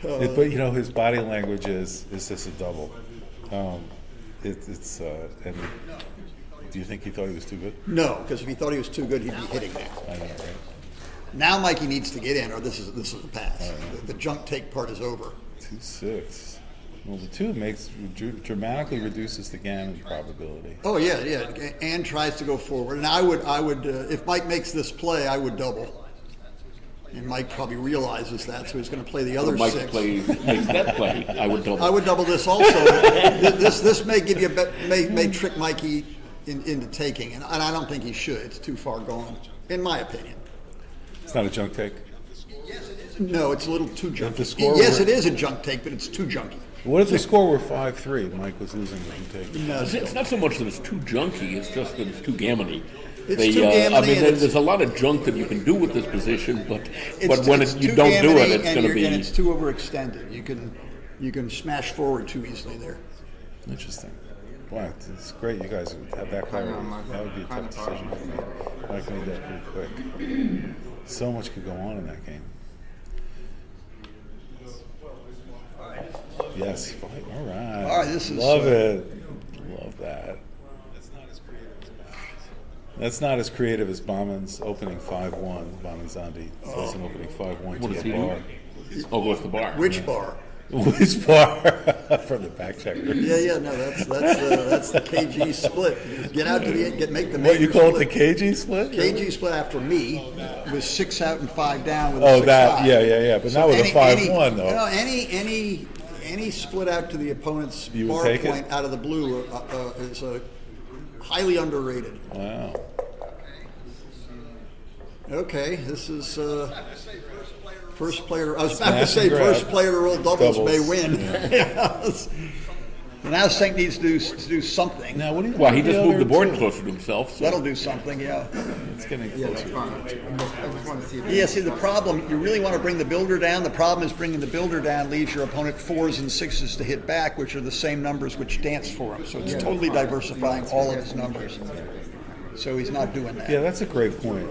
But his body language is this a double? And do you think he thought he was too good? No, because if he thought he was too good, he'd be hitting that. I know, right? Now Mikey needs to get in, or this is a pass. The junk take part is over. 2-6. Well, the 2 dramatically reduces the gammon probability. Oh yeah, and tries to go forward. And I would if Mike makes this play, I would double. And Mike probably realizes that, so he's going to play the other Mike 6. makes that play. I would double. I would double this also. This may give you may trick Mikey into taking, and I don't think he should. It's too far gone, in my opinion. It's not a junk take? No, it's a little too junky. It is a junk take, but it's too junky. What if the score were 5-3? Mike was losing the take. No, it's not so much that it's too junky, it's just that it's too gammony. It's too gammony. There's a lot of junk that you can do with this position, but when you don't do it, it's going to be... And it's too overextended. You can smash forward too easily there. Interesting. Wow, it's great you guys have that clarity. That would be a tough decision for me. Mike made that pretty quick. So much could go on in that game. Yes, fight. All right. All right, this is love it. Love that. That's not as creative as Bauman's opening 5-1. Bauman Zandi was an opening 5-1 What to does the he bar. Oh, what's the bar? Which bar? Which bar? From the back checker. Yeah. No, that's the KG split. Get out to make the. What you call it, the KG split? KG split after me was 6 out and 5 down with a 6-5. Yeah. But not with a 5-1 though. Any split out to the opponent's bar point out of the blue is highly underrated. Wow. Okay, this is first player. I was about to say first player to roll doubles may win. Yeah. Now Sink needs to do something. Now, what do you? Well, he just moved the board closer to himself. So. That'll do something. Yeah. It's getting closer. See, the problem, you really want to bring the builder down. The problem is bringing the builder down leaves your opponent 4s and 6s to hit back, which are the same numbers which dance for him. So it's totally diversifying all of his numbers. So he's not doing that. Yeah, that's a great point.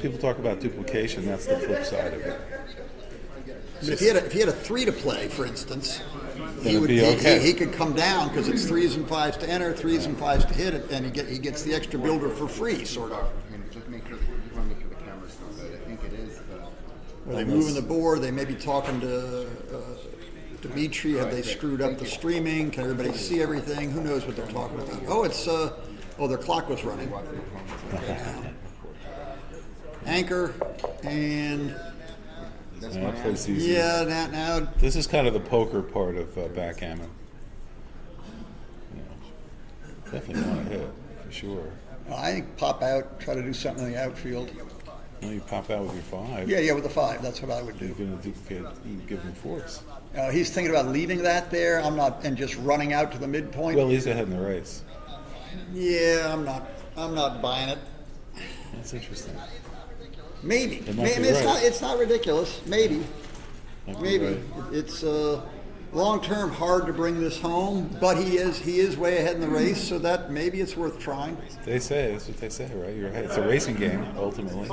People talk about duplication. That's the flip side of it. But if he had a 3 to play, for instance, he could come down because it's 3s and 5s to enter, 3s and 5s to hit it, and he gets the extra builder for free, sort of. Just make sure you want to make sure the camera's still good. I think it is. Are they moving the board? They may be talking to Dimitri. Have they screwed up the streaming? Can everybody see everything? Who knows what they're talking about? Their clock was running. Anchor and. Now. This is kind of the poker part of backgammon. Definitely want to hit for sure. I think pop out, try to do something in the outfield. You pop out with your 5. Yeah, with a 5. That's what I would do. You're going to duplicate. You give him 4s. He's thinking about leaving that there. I'm not, and just running out to the midpoint. Well, he's ahead in the race. Yeah, I'm not buying it. That's interesting. Maybe. It's not ridiculous. Maybe. Right. It's long-term hard to bring this home, but he is way ahead in the race, so that maybe it's worth trying. That's what they say, right? You're right. It's a racing game, ultimately.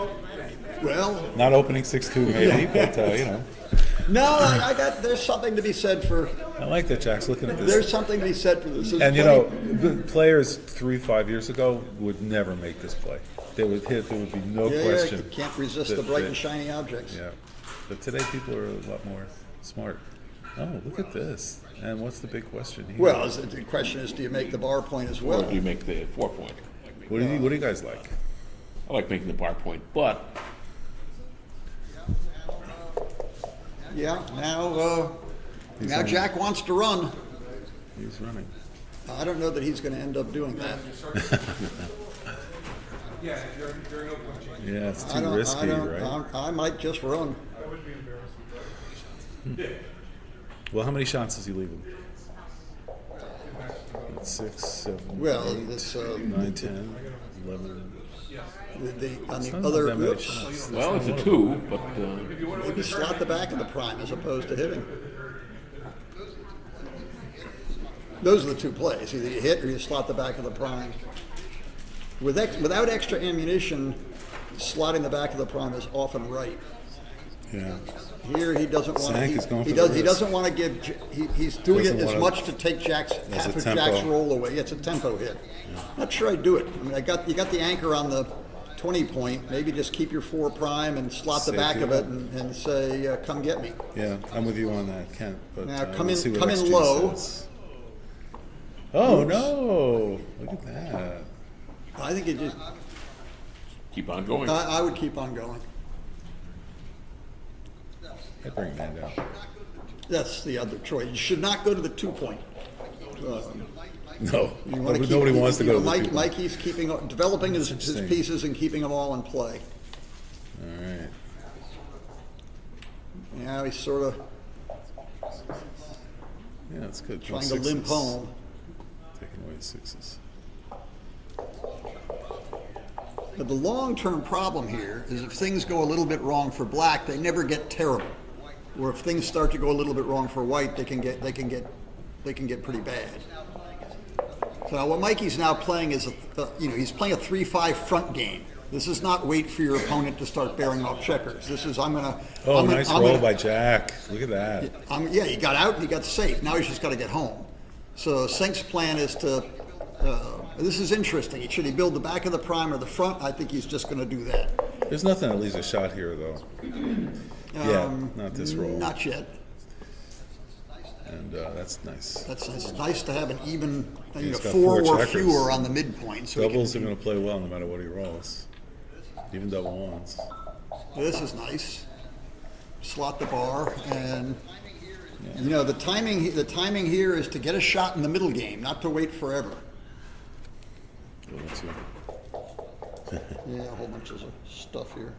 Well, not opening 6-2 maybe, but you know. No, there's something to be said for. I like that Jack's looking at this. There's something to be said for this. And you know, the players 3-5 years ago would never make this play. They would hit. There would be no question. You can't resist the bright and shiny objects. Yeah, but today people are a lot more smart. Oh, look at this! And what's the big question here? Well, the question is, do you make the bar point as well? Or do you make the 4 point? What do you guys like? I like making the bar point, but yeah, now Jack wants to run. He's running. I don't know that he's going to end up doing that. Yeah, it's too risky, right? I might just run. That would be embarrassing. Well, how many shots does he leave him? 6, 7, well, 8, this, 9, 10, 11. On the other, well, it's a 2, but maybe slot the back of the prime as opposed to hitting. Those are the two plays: either you hit or you slot the back of the prime. Without extra ammunition, slotting the back of the prime is often right. Yeah. Here he doesn't want. He doesn't want to give. He's doing it as much to take half of Jack's roll away. It's a tempo hit. Yeah. Not sure I'd do it. I mean, you got the anchor on the 20 point. Maybe just keep your 4 prime and slot the back of it and say, "Come get me." Yeah, I'm with you on that, Kent. But now come in low. Oh no! Look at that. I think it just keep on going. I would keep on going. I bring man down. That's the other choice. You should not go to the 2 point. No, nobody wants to go to the 2 point. Mikey's developing his pieces and keeping them all in play. All right. Now he's sort of that's good. Trying to limp home. Taking away the 6s. But the long-term problem here is if things go a little bit wrong for black, they never get terrible. Or if things start to go a little bit wrong for white, they can get pretty bad. So now what Mikey's now playing is he's playing a 3-5 front game. This is not wait for your opponent to start bearing off checkers. This is nice roll by Jack. Look at that. He got out and he got safe. Now he's just got to get home. So Sink's plan is to. This is interesting. Should he build the back of the prime or the front? I think he's just going to do that. There's nothing that leaves a shot here, though. Not this roll. Not yet. And that's nice. That's nice. It's nice to have an even, 4 4 or checkers. fewer on the midpoint. So doubles are going to play well no matter what he rolls, even double ones. This is nice. Slot the bar, and the timing. The timing here is to get a shot in the middle game, not to wait forever. Well, let's see. Yeah, a whole bunch of stuff here.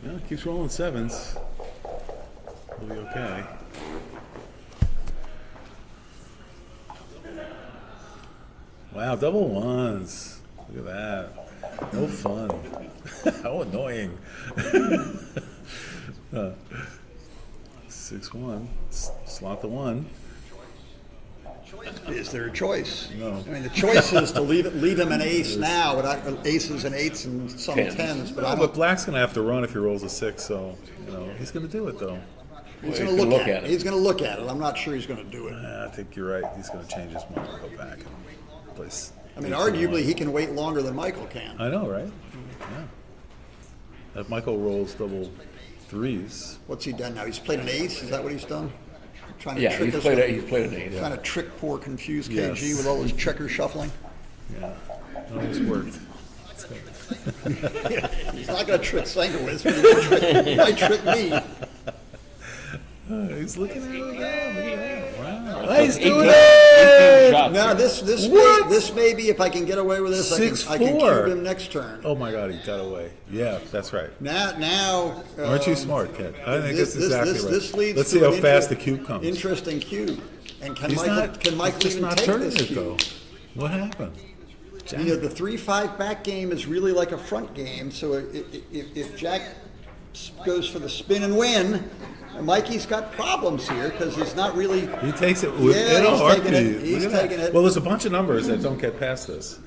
Yeah, keeps rolling 7s. We'll be okay. Wow, double 1s. Look at that. No fun. How annoying. 6-1. Slot the 1. Is there a choice? No. I mean, the choice is to leave him an ace now, but aces and 8s and some 10s. But black's going to have to run if he rolls a 6, so he's going to do it though. He's going to look at it. He's going to look at it. I'm not sure he's going to do it. I think you're right. He's going to change his mind and go back and place. I mean, arguably, he can wait longer than Michael can. I know, right? Yeah. If Michael rolls double 3s. What's he done now? He's played an ace? Is that what he's done? Trying to trick he's played an 8. Trying to trick poor confused KG with all his checker shuffling. Yeah, it always worked. He's not going to trick Sangerwitz, but he might trick me. He's looking at it again. Look at that. Wow. He's doing 18 it! shots. Now this What? may be if I can get away with this, I can 6'4". cube him next turn. Oh my God, he got away. Yeah, that's right. Now. Aren't you smart, Ken? I think that's exactly right. This leads Let's to see how an fast the cube comes. Interesting cube. And can He's Michael not. can Michael he's just even not take turning this it cube? though. What happened? You know, the 3-5 back game is really like a front game. So if Jack goes for the spin and win, Mikey's got problems here because he's not really. He takes it with in a he's heartbeat. taking it. He's Look at taking that. it. Well, there's a bunch of numbers that don't get past this.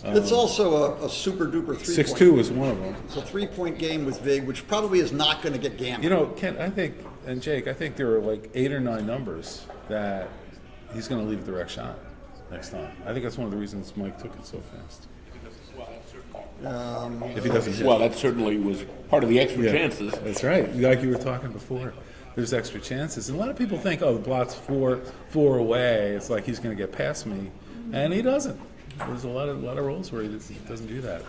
It's also a super duper 3-point. 6-2 is one of them. It's a 3-point game with Vig, which probably is not going to get gambled. You know, Ken, I think, and Jake, I think there are like 8 or 9 numbers that he's going to leave a direct shot next time. I think that's one of the reasons Mike took it so fast. If he doesn't hit. Well, that certainly was part of the extra chances. That's right. Like you were talking before, there's extra chances, and a lot of people think, oh, the block's four away. It's like he's going to get past me, and he doesn't. There's a lot of rolls where he doesn't do that.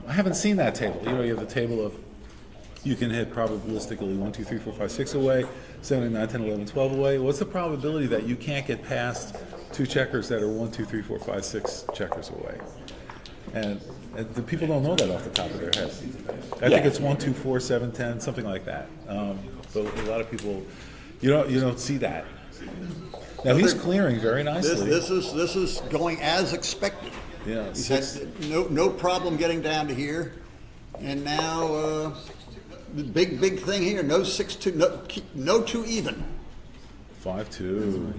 I haven't seen that table. You know, you have the table of you can hit probabilistically 1, 2, 3, 4, 5, 6 away, 7, 9, 10, 11, 12 away. What's the probability that you can't get past 2 checkers that are 1, 2, 3, 4, 5, 6 checkers away? And the people don't know that off the top of their head. I think it's 1, 2, 4, 7, 10, something like that. But a lot of people, you don't see that. Now he's clearing very nicely. This is going as expected. Yeah, He's had no problem getting down to here, and now the big thing here. No 6-2, no 2 even. 5-2.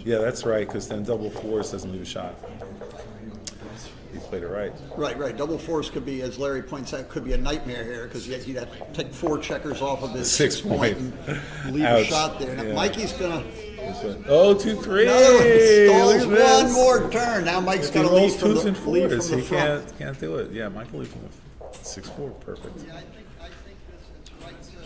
Yeah, that's right. Because then double fours doesn't leave a shot. He played it right. Right. Double fours could be, as Larry points out, could be a nightmare here because you'd have to take 4 checkers off of his 6 point and leave a shot there. Now, Yeah. Mikey's gonna. Oh, 2, 3. Another one. Stalls Look at one this. more turn. Now Mike's If he got to rolls lead from 2s the and lead 4s, from the he front. can't do it. Yeah, Michael lead from the 6-4. Perfect.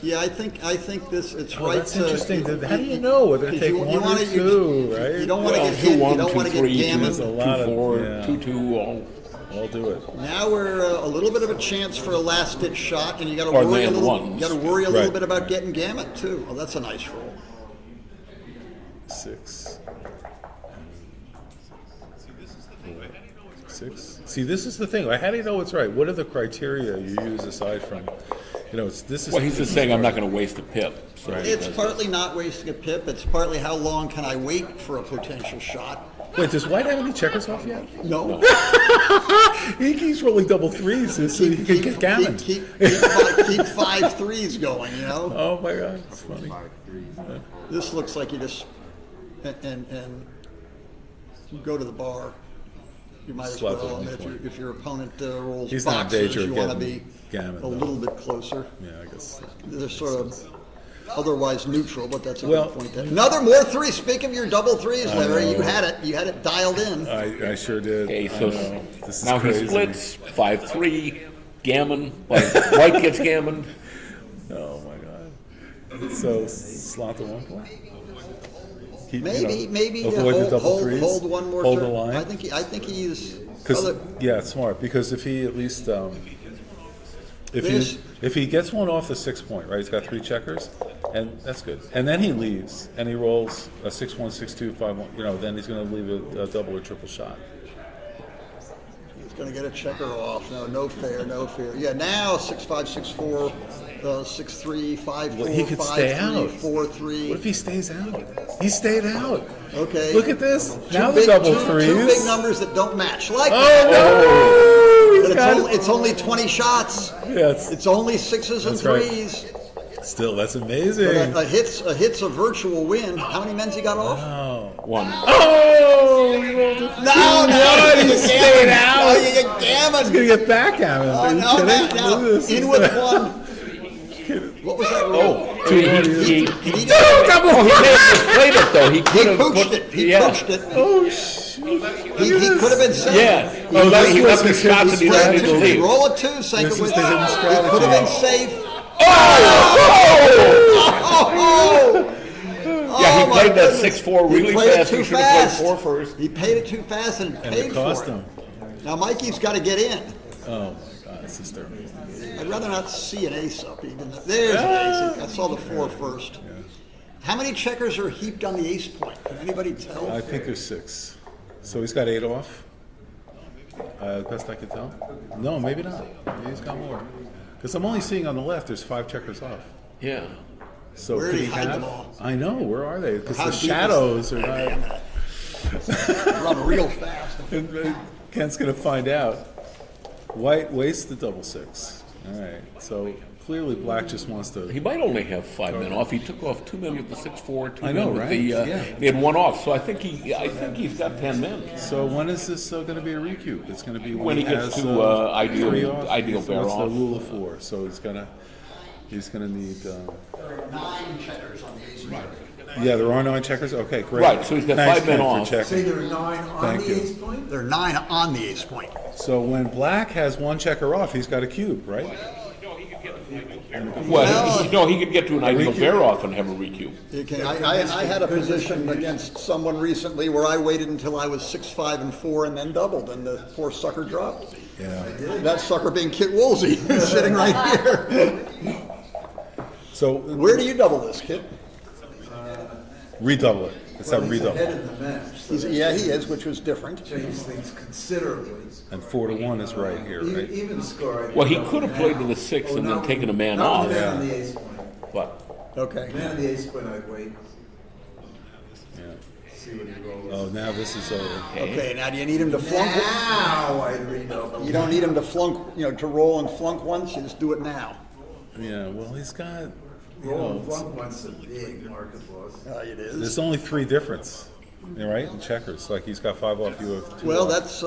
Yeah, I think this. It's Oh, right. that's interesting. How do you know whether to take 1 or 2, right? You don't want to get hit. You don't want to get There's a gammon. lot 2-4, 2-2, all do it. Now we're a little bit of a chance for a last ditch shot, and you got to Or worry a land little. ones. You got to worry a little Right. bit about getting gammon too. Well, that's a nice roll. 6. 6. See, this is the thing. How do you know it's right? What are the criteria you use aside from, this is. Well, he's just saying I'm not going to waste a pip. So It's partly not wasting a pip. It's partly how long can I wait for a potential shot. Wait, does White have any checkers off yet? No. He keeps rolling double 3s so he can get gammon. Keep 5 3s going. Oh my God, it's funny. This looks like you just and go to the bar. You might as Slot well. the And if your opponent rolls He's not in boxes, danger of you want to getting be gammon, a though. little bit closer. Yeah, I guess. They're sort of otherwise neutral, but that's a Well- good point. Another more 3. Speak of your double 3s, I Larry. You know. had it. You had it dialed in. I sure did. Okay, I so know. This is now crazy. he splits 5-3, gammon. White gets gammon. Oh my God. So slot the 1 point. Keep, Maybe avoid the double 3s. hold one more Hold turn. the line. I think he's. Yeah, it's smart because if he at least This- if he gets one off the 6 point, right? He's got 3 checkers, and that's good. And then he leaves and he rolls a 6-1, 6-2, 5-1. Then he's going to leave a double or triple shot. He's going to get a checker off. No fair. Yeah, now 6-5, 6-4, 6-3, 5-4, Well, he could 5-3, stay out. 4-3. What if he stays out? He stayed out. Okay. Look at this. Now Two the double two 3s. big numbers that don't match. Like Oh that. no! But He's got it. it's only 20 shots. Yeah, It's only 6s and That's right. 3s. Still, that's amazing. But a hit's a virtual win. How many men's he got off? Wow. 1. Oh! He rolled it. No, He you stayed gammon. out. No, you get gammon. He's going to get back at him. Oh, Are you no, kidding? now, Look at this. in with 1. What was that roll? He He played it though. He could have poached it. He poached it. Oh, shoot. He could have been safe. Yeah. Oh, that's He left his shots and he Spread let it two, leave. roll a 2, sink This it is with. the hidden He strategy. could have been safe. Yeah, he Oh, my played that goodness. 6-4 He really played it fast. too He should have fast. played 4 first. He paid it too fast and And paid it cost for it. him. Now Mikey's got to get in. Oh my God, this is terrible. I'd rather not see an ace up. Even there's an ace. I saw the 4 first. How many checkers are heaped on the ace point? Can anybody tell? I think there's 6. So he's got 8 off. Best I can tell. No, maybe not. Maybe he's got more. Because I'm only seeing on the left there's 5 checkers off. Yeah. So Where could did he he hide have? them all? I know. Where are they? Because How the deep is shadows are Man, not. run real fast. Kent's gonna find out. White wastes the double 6. All right. So clearly black just wants to. He might only have 5 men off. He took off 2 men with the 6-4, 2 I know, men with right? the. Yeah. He had 1 off, so I think he's got 10 men. So when is this going to be a recube? It's going to be When he gets has, to ideal 3 off. Ideal So bear what's off. the rule of 4? So he's gonna need. There are 9 checkers on the ace point. Yeah, there are 9 checkers. Okay, great. Right, so he's got Thanks, 5 men Ken, for off. checking. Say there are 9 on Thank the you. ace point? There are 9 on the ace point. So when black has 1 checker off, he's got a cube, right? Well, he could get to an ideal recube? bear off and have a recube. I had a position against someone recently where I waited until I was 6, 5, and 4 and then doubled, and the poor sucker dropped. Yeah. That sucker being Kit Woolsey, sitting right here. So Where do you double this, Kit? redouble it. Let's have He's redouble. ahead in the match. So Yeah, he is, which was different. changed things considerably. And 4 to 1 is right here, right? Even score. Well, he could have played to the 6 and then taken a man off. Man on the ace point. But Okay. Man on the ace point, I'd wait. Yeah. See what he rolls. Oh, now this is over. Okay, now do you need him to flunk? Now I'd redouble. You don't need him to flunk, to roll and flunk once, you just do it now. Yeah, well, he's got. Roll and flunk once a big market loss. It is. There's only 3 difference, right? In checkers, like he's got 5 off, you have 2 Well, off. that's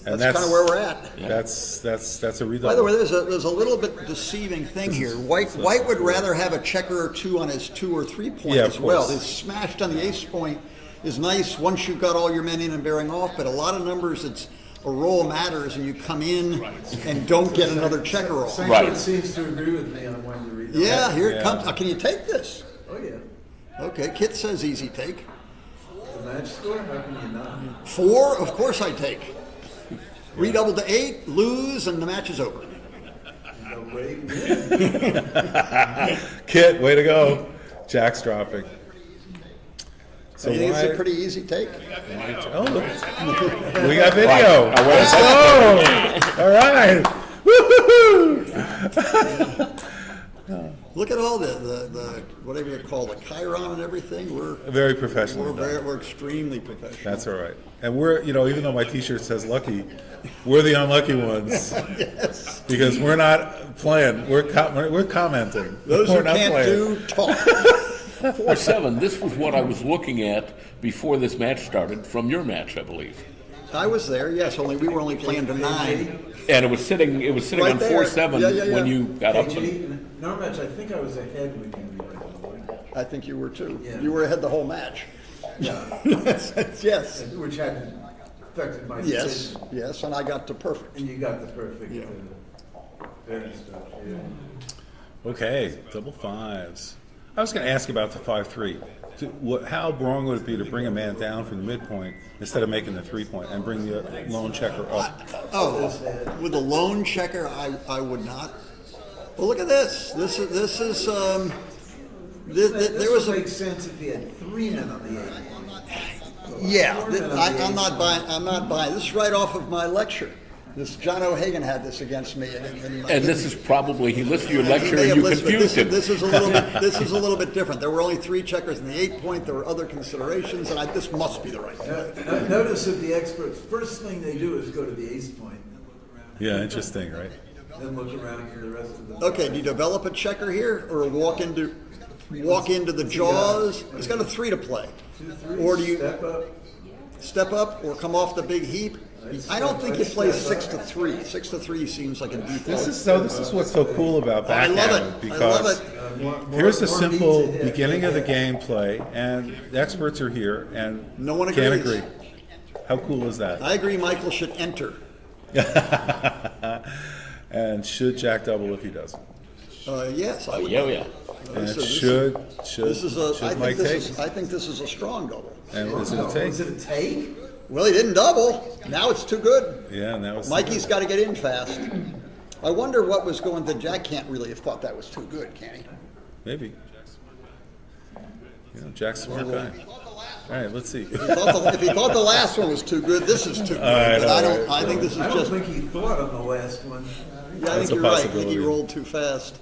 And kind of where we're at. That's a redouble. By the way, there's a little bit deceiving thing here. White would rather have a checker or 2 on his 2 or 3 point Yeah, as of well. course. His smashed on the ace point is nice once you've got all your men in and bearing off, but a lot of numbers it's a roll matters and you come in and don't get another checker roll. Sanford seems to agree with me on when to redouble. Yeah, here it comes. Can you take this? Oh, yeah. Okay, Kit says easy take. The match score? How can you not? 4, of course I take. Redouble to 8, lose, and the match is over. Kit, way to go. Jack's dropping. So you think it's a pretty easy take? Oh, look. We got video. Let's go. All right. Woo-hoo-hoo. Look at all the whatever you call the Chiron and everything. We're Very professional. We're extremely professional. That's all right. And we're, even though my T-shirt says lucky, we're the unlucky ones. Yes. Because we're not playing. We're commenting. Those we're who not can't playing. do talk. 4-7. This was what I was looking at before this match started. From your match, I believe. I was there. Yes, we were only playing to 9. And it was sitting Right on there. 4-7 Yeah. when you got up. In our match, I think I was ahead when you redoubled. I think you were too. Yeah. You were ahead the whole match. Yeah. Yes. Which hadn't affected my Yes. decision. Yes, and I got to perfect. And you got the perfect Yeah. fairness stuff. Yeah. Okay, double 5s. I was going to ask about the 5-3. How wrong would it be to bring a man down from the midpoint instead of making the 3-point and bring the lone checker up? With a lone checker, I would not. Well, look at this. This is there was a. Make sense if he had 3 men on the 8. Yeah, I'm not buying. This is right off of my lecture. This John O'Hagan had this against me, And this is probably he listened to your lecture may and have you listened, but confused him. This is a little bit. This is a little bit different. There were only 3 checkers in the 8 point. There were other considerations, and this must be the right play. Notice that the experts, first thing they do is go to the ace point. Yeah, interesting, right? Then look around for the rest of the. Okay, do you develop a checker here, or walk into the jaws? He's got a 3 to play. 2, 3, Or do you step up, or come off the big heap? I don't think you play 6 to 3. 6 to 3 seems like a default. This is what's so cool about I love backgammon, it. because I love it. here's a simple beginning of the gameplay, and the experts are here, and No one can't agrees. agree. How cool is that? I agree. Michael should enter. And should Jack double if he doesn't? Yes, I would. Yeah. And So this- should This is a. should Mike take? I think this is a strong double. And is it a take? Is it a take? Well, he didn't double. Now it's too good. Yeah, now it's Mikey's got to get in fast. I wonder what was going. The Jack can't really have thought that was too good, can he? maybe. You know, Jack's a smart guy. All right, let's see. If he thought the last one was too good, this is too good. But I don't. I think this is I don't just. think he thought on the last one. Yeah, I think you're right. I think he rolled too fast.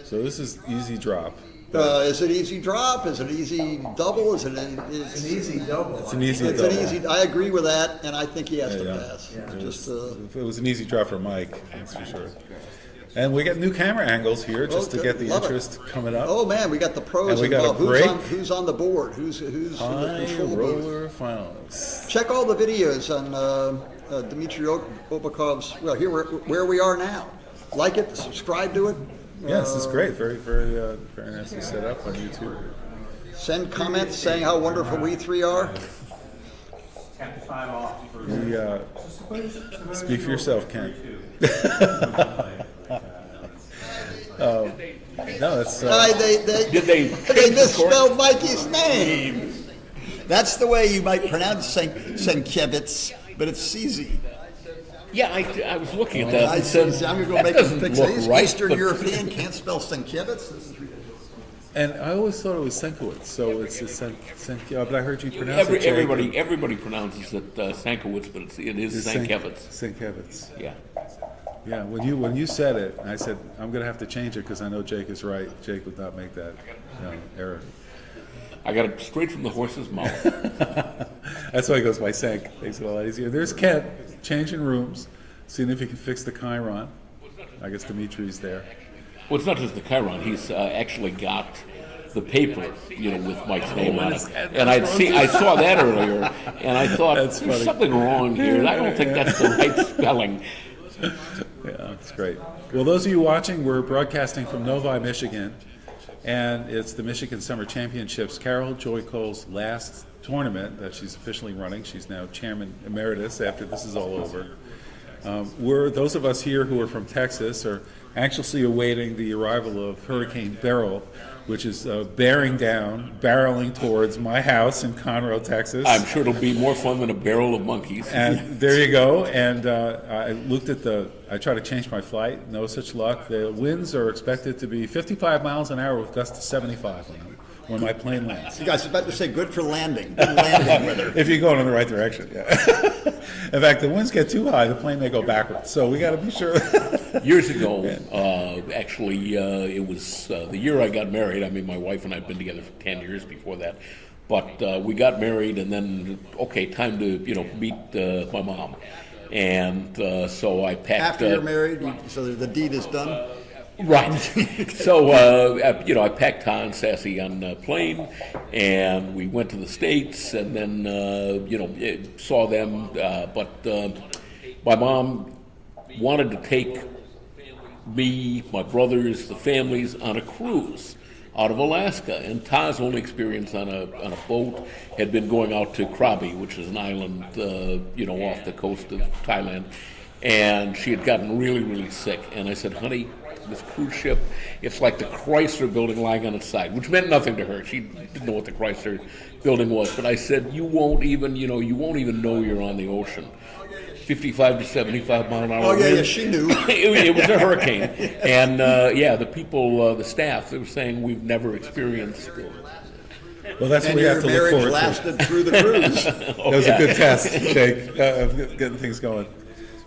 So this is easy drop. Is it easy drop? Is it easy double? Is it? It's an easy double. It's an easy It's double. an easy. I agree with that, and I think he has to Yeah. pass. Just. If it was an easy drop for Mike, that's for sure. And we got new camera angles here just to get the Love it. interest coming up. Oh man, we got the pros And we got a involved. break. Who's on the board? Who's in the High control booth? roller finals. Check all the videos on Dmitry Obakov's. Well, here where we are now. Like it, subscribe to it. Yeah, this is great. Very, very, very nicely set up on YouTube. Send comments saying how wonderful we three are. Tap the 5 off for We speak for yourself, Ken. No, that's. They misspelled Mikey's name. That's the way you might pronounce Sienkiewicz, but it's CZ. Yeah, I was looking at that and said, I'm going to go that make him doesn't fix look it. right, Eastern but- European can't spell Sienkiewicz. This is ridiculous. And I always thought it was Senkowitz, so it's but I heard you pronounce it. Everybody pronounces it Sankowitz, but it is Sienkiewicz. Sienkiewicz. Yeah. Yeah, when you said it, I said I'm going to have to change it because I know Jake is right. Jake would not make that error. I got it straight from the horse's mouth. That's why he goes by Sank. Makes it a lot easier. There's Ken changing rooms, seeing if he can fix the Chiron. I guess Dimitri's there. Well, it's not just the Chiron. He's actually got the paper, with Mike's name on it. And I saw that earlier, and I thought there's something wrong here. I don't think that's the right spelling. Yeah, it's great. Well, those of you watching, we're broadcasting from Novi, Michigan, and it's the Michigan Summer Championships. Carol Joy Cole's last tournament that she's officially running. She's now chairman emeritus after this is all over. Those of us here who are from Texas are anxiously awaiting the arrival of Hurricane Beryl, which is barreling towards my house in Conroe, Texas. I'm sure it'll be more fun than a barrel of monkeys. And there you go. And I tried to change my flight. No such luck. The winds are expected to be 55 miles an hour with gusts to 75 on them when my plane lands. You guys are about to say good for landing. Good landing weather. If you're going in the right direction, yeah. In fact, the winds get too high, the plane may go backwards. So we got to be sure. Years ago, actually, it was the year I got married. I mean, my wife and I had been together for 10 years before that. But we got married, and then, time to, meet my mom. And so I packed... After you're married, so the deed is done? Right. So, I packed Tom and Sassy on a plane, and we went to the States, and then, saw them. But my mom wanted to take me, my brothers, the families on a cruise out of Alaska. And Ta's only experience on a boat had been going out to Krabi, which is an island, off the coast of Thailand. And she had gotten really, really sick. And I said, honey, this cruise ship, it's like the Chrysler building lying on its side, which meant nothing to her. She didn't know what the Chrysler building was. But I said, you won't even know you're on the ocean. 55 to 75 mile an hour. Oh, yeah, wind. she knew. It was a hurricane. And, the people, the staff, they were saying we've never experienced it. Well, that's what we have to look forward to. Lasted through the cruise. That was a good test, Jake, of getting things going.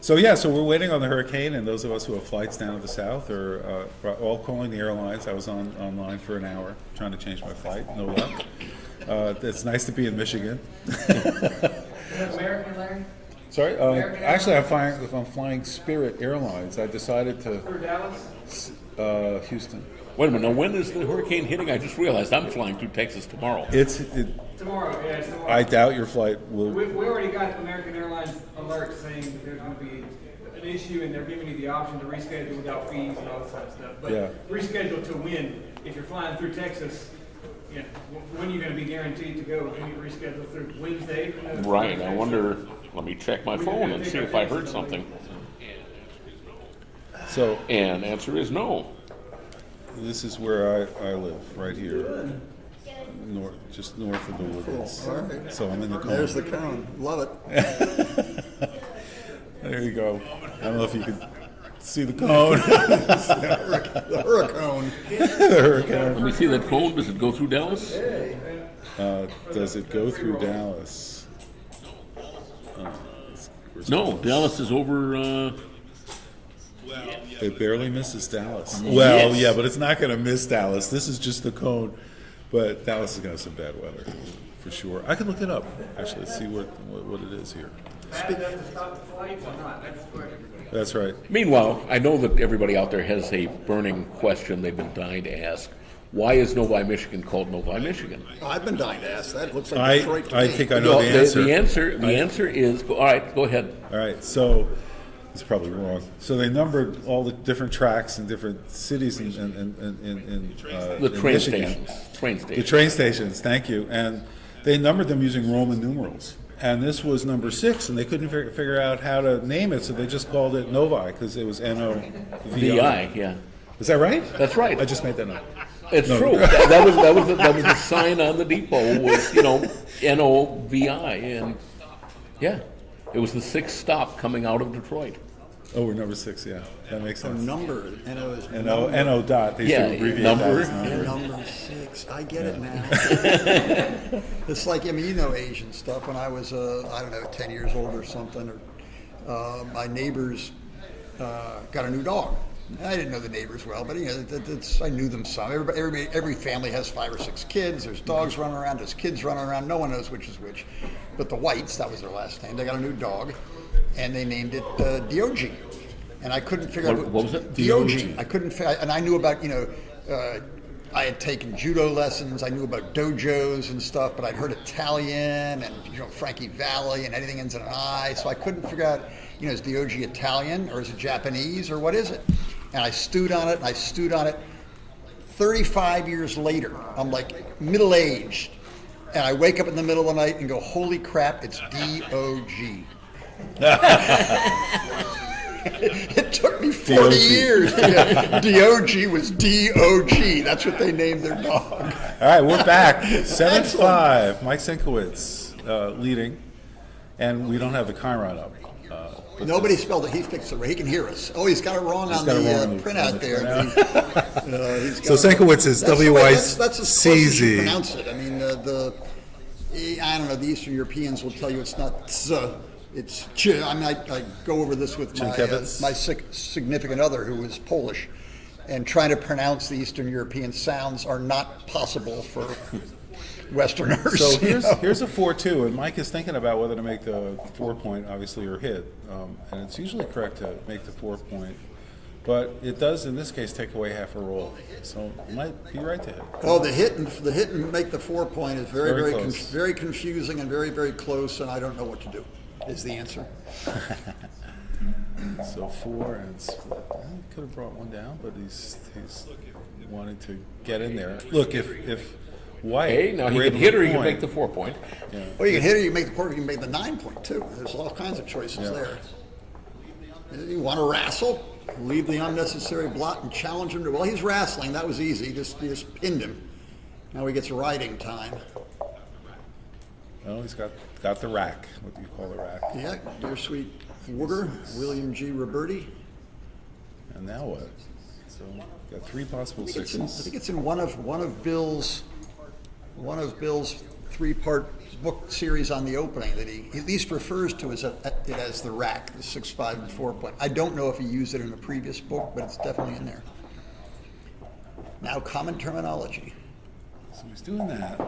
So we're waiting on the hurricane, and those of us who have flights down to the south are all calling the airlines. I was online for an hour trying to change my flight, no luck. It's nice to be in Michigan. American, Larry? Sorry, actually I'm flying Spirit Airlines. I decided to Through Dallas? Houston. Wait a minute, now when is the hurricane hitting? I just realized I'm flying through Texas tomorrow. Tomorrow, yeah, it's tomorrow. I doubt your flight will. We already got American Airlines alert saying that there's going to be an issue, and they're giving you the option to reschedule without fees and all that sort of stuff. But reschedule to when? If you're flying through Texas, when are you going to be guaranteed to go? Can you reschedule through Wednesday? Right, I wonder, let me check my phone and see if I heard something. And answer is no. This is where I live, right here. Just north of the Woodlands. All right. So I'm in the cone. There's the cone. Love it. There you go. I don't know if you can see the cone. The hurricane. The hurricane. Let me see that phone. Does it go through Dallas? Hey, Does it go through Dallas? No, Dallas is over. It barely misses Dallas. Yes. Well, yeah, but it's not going to miss Dallas. This is just the cone. But Dallas is going to have some bad weather, for sure. I can look it up, actually, see what it is here. Bad enough to stop the flights or not? That's the question. That's right. Meanwhile, I know that everybody out there has a burning question they've been dying to ask. Why is Novi, Michigan called Novi, Michigan? I've been dying to ask that. It looks like Detroit to I me. think I know the answer. The answer is, all right, go ahead. All right, so it's probably wrong. So they numbered all the different tracks in different cities in The train Michigan. stations. The train stations, thank you. And they numbered them using Roman numerals. And this was number 6, and they couldn't figure out how to name it, so they just called it Novi, because it was N-O-V-I. VI, yeah. Is that right? That's right. I just made that up. It's No. true. That was the sign on the depot was, N-O-V-I. And, yeah, it was the 6th stop coming out of Detroit. Oh, we're number 6, yeah. That makes sense. Number, N-O is N-O dot. They used to abbreviate number. that as number. Number 6. I get it now. It's like, Asian stuff. When I was, 10 years old or something, or my neighbors got a new dog. I didn't know the neighbors well, but I knew them some. Every family has 5 or 6 kids. There's dogs running around. There's kids running around. No one knows which is which. But the Whites, that was their last name. They got a new dog, and they named it Diogi. And I couldn't figure out what was it? Diogi. I couldn't figure. And I knew about I had taken judo lessons. I knew about dojos and stuff, but I'd heard Italian and Frankie Valli and anything ends in an I. So I couldn't figure out is Diogi Italian or is it Japanese or what is it? And I stewed on it, and I stewed on it. 35 years later, I'm like middle-aged, and I wake up in the middle of the night and go, holy crap, it's D-O-G. It took me 40 years. D-O-G was D-O-G. That's what they named their dog. All right, we're back. 7-5. Mike Sienkiewicz leading, and we don't have the Chiron up. Nobody spelled it. He fixed it right. He can hear us. Oh, he's got it wrong on the printout there. So Sienkiewicz is W-I-C-Z. That's as close as you pronounce it. I mean, I don't know. The Eastern Europeans will tell you it's not it's ch. I mean, I go over this with my significant other who is Polish, and trying to pronounce the Eastern European sounds are not possible for Westerners. So here's a 4-2, and Mike is thinking about whether to make the 4-point, obviously, or hit. And it's usually correct to make the 4-point, but it does, in this case, take away half a roll. So you might be right to hit. Oh, the hit and make the 4-point is very Very confusing and very, very close, and I don't know what to do, is the answer. So 4 and split. Could have brought one down, but he's wanted to get in there. Look, if White. Hey, now he can hit or he can make the 4-point. Yeah. Well, you can hit or you can make the 4, you can make the 9-point too. There's all kinds of choices there. You want to wrestle? Leave the unnecessary blot and challenge him to. Well, he's wrestling. That was easy. You just pinned him. Now he gets riding time. Oh, he's got the rack. What do you call the rack? Yeah, dear sweet Wooger, William G. Roberti. And now what? So got 3 possible sixes. I think it's in one of Bill's 3-part book series on the opening that he at least refers to it as the rack, the 6, 5, and 4-point. I don't know if he used it in a previous book, but it's definitely in there. Now, common terminology. So he's doing that.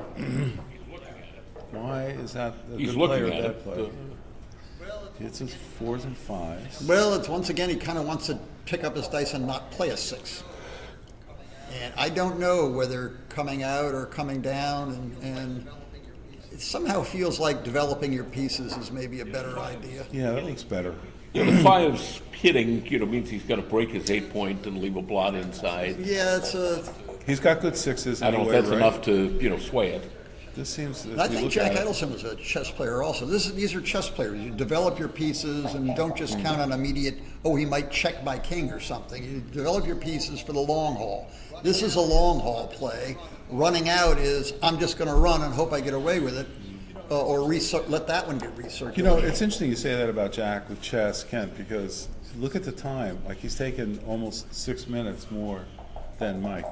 Why is that a He's good looking play or at bad it. play? It's his 4s and 5s. Well, it's once again he kind of wants to pick up his dice and not play a 6. And I don't know whether coming out or coming down, and it somehow feels like developing your pieces is maybe a better idea. Yeah, that looks better. Yeah, the 5's hitting, means he's got to break his 8-point and leave a blot inside. Yeah, He's got good 6s. I don't know if that's enough to, sway it. This seems. I think Jack Edelson was a chess player also. These are chess players. You develop your pieces and don't just count on immediate, he might check my king or something. You develop your pieces for the long haul. This is a long haul play. Running out is, I'm just going to run and hope I get away with it, or let that one get recirculated. It's interesting you say that about Jack with chess, Kent, because look at the time. Like, he's taken almost 6 minutes more than Mike,